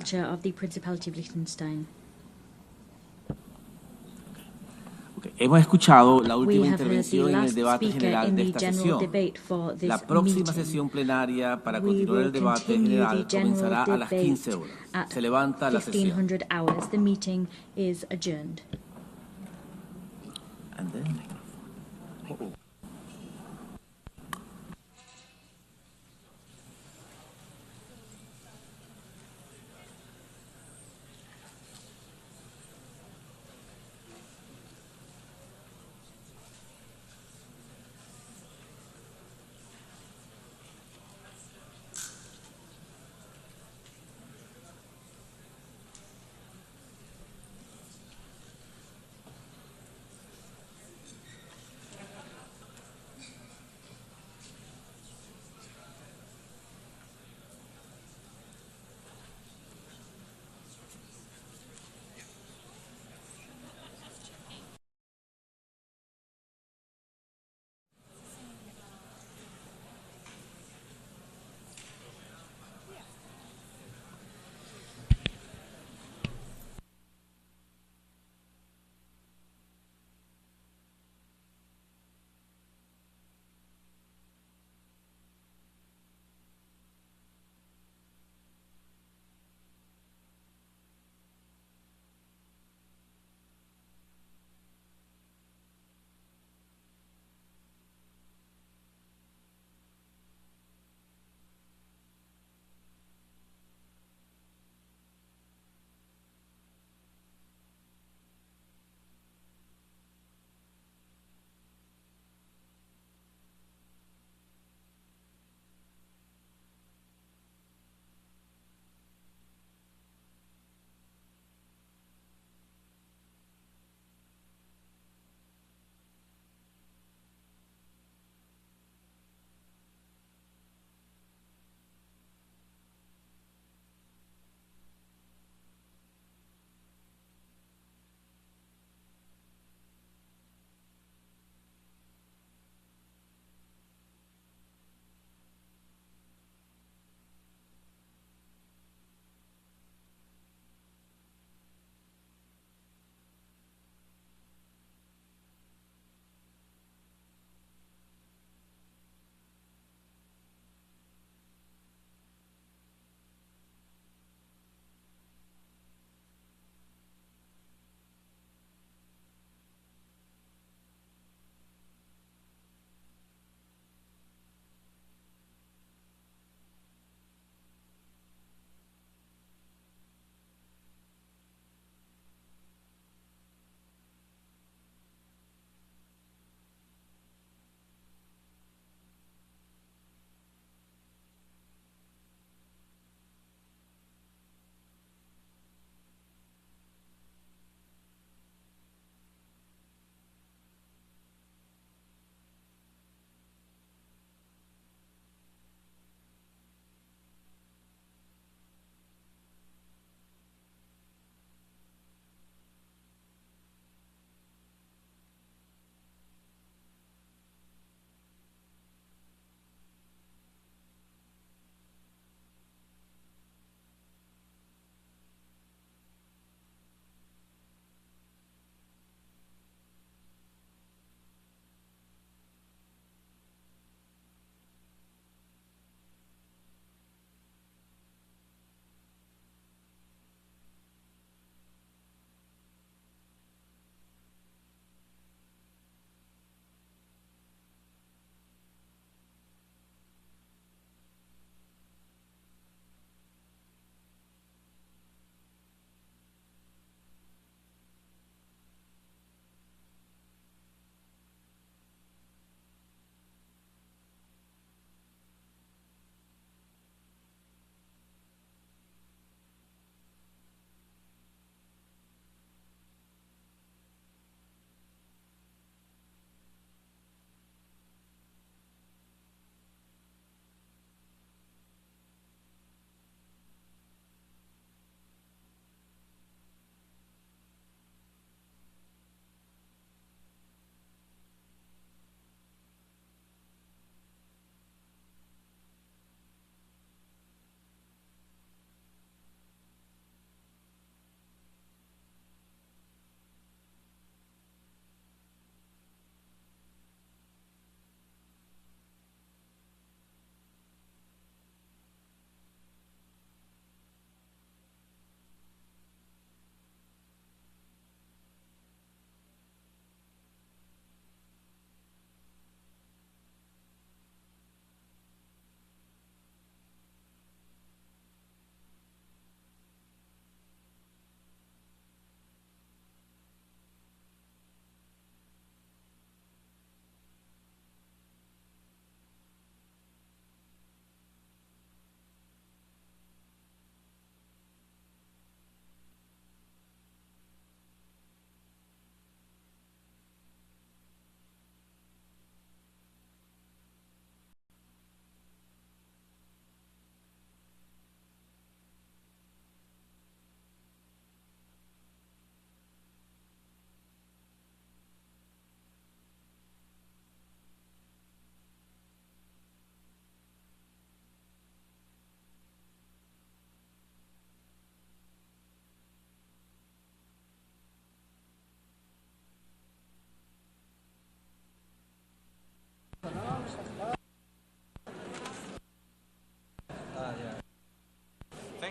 I: Hemos escuchado la última intervención en el debate general de esta sesión. La próxima sesión plenaria para continuar el debate general comenzará a las 15 horas. Se levanta la sesión.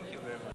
A: Thank you very much.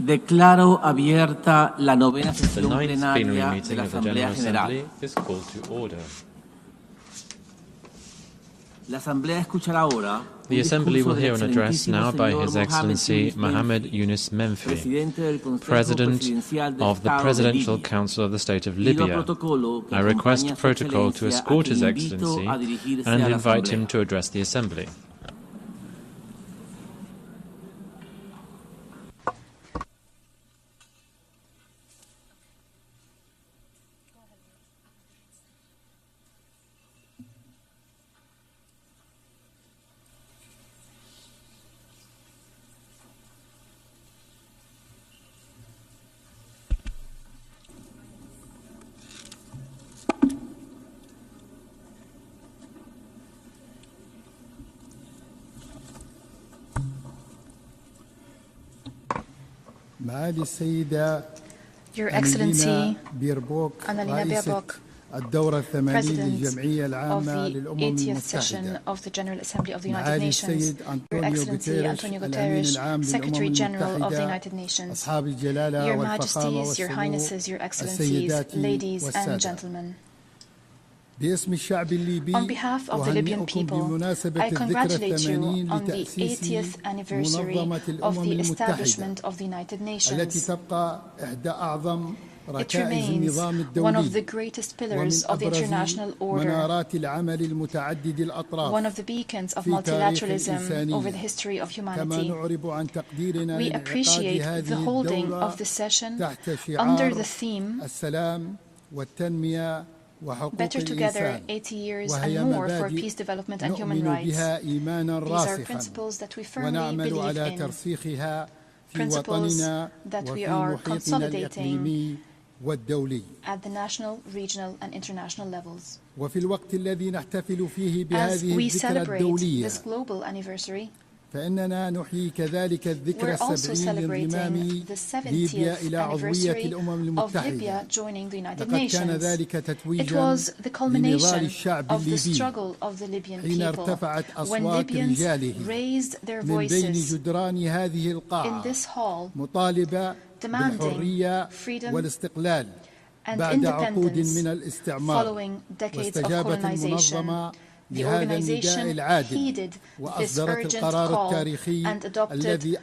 I: Declaro abierta la novena sesión plenaria de la Asamblea General. La Asamblea escuchará ahora
A: The Assembly will hear an address now by His Excellency Mohammed Yunus Menfi, President of the Presidential Council of the State of Libya. I request protocol to escort His Excellency and invite him to address the Assembly.
H: Your Excellency, Annalena Baerbock, President of the 80th session of the General Assembly of the United Nations, Your Excellency Antonio Guterres, Secretary General of the United Nations, Your Majesties, Your Highnesses, Your Excellencies, ladies and gentlemen. On behalf of the Libyan people, I congratulate you on the 80th anniversary of the establishment of the United Nations. It remains one of the greatest pillars of the international order, one of the beacons of multilateralism over the history of humanity. We appreciate the holding of the session under the theme Better Together, 80 years and more for peace, development and human rights. These are principles that we firmly believe in, principles that we are consolidating at the national, regional and international levels. As we celebrate this global anniversary, we're also celebrating the 70th anniversary of Libya joining the United Nations. It was the culmination of the struggle of the Libyan people when Libyans raised their voices in this hall, demanding freedom and independence following decades of colonization. The organization heeded this urgent call and adopted the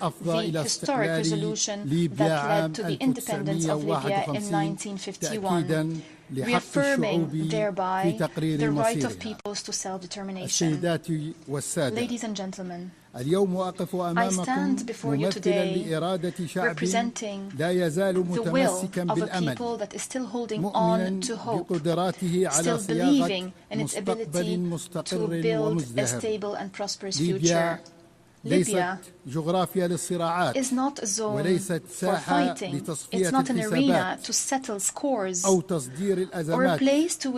H: historic resolution that led to the independence of Libya in 1951, reaffirming thereby the right of peoples to self-determination. Ladies and gentlemen, I stand before you today representing the will of a people that is still holding on to hope, still believing in its ability to build a stable and prosperous future. Libya is not a zone for fighting. It's not an arena to settle scores or a place to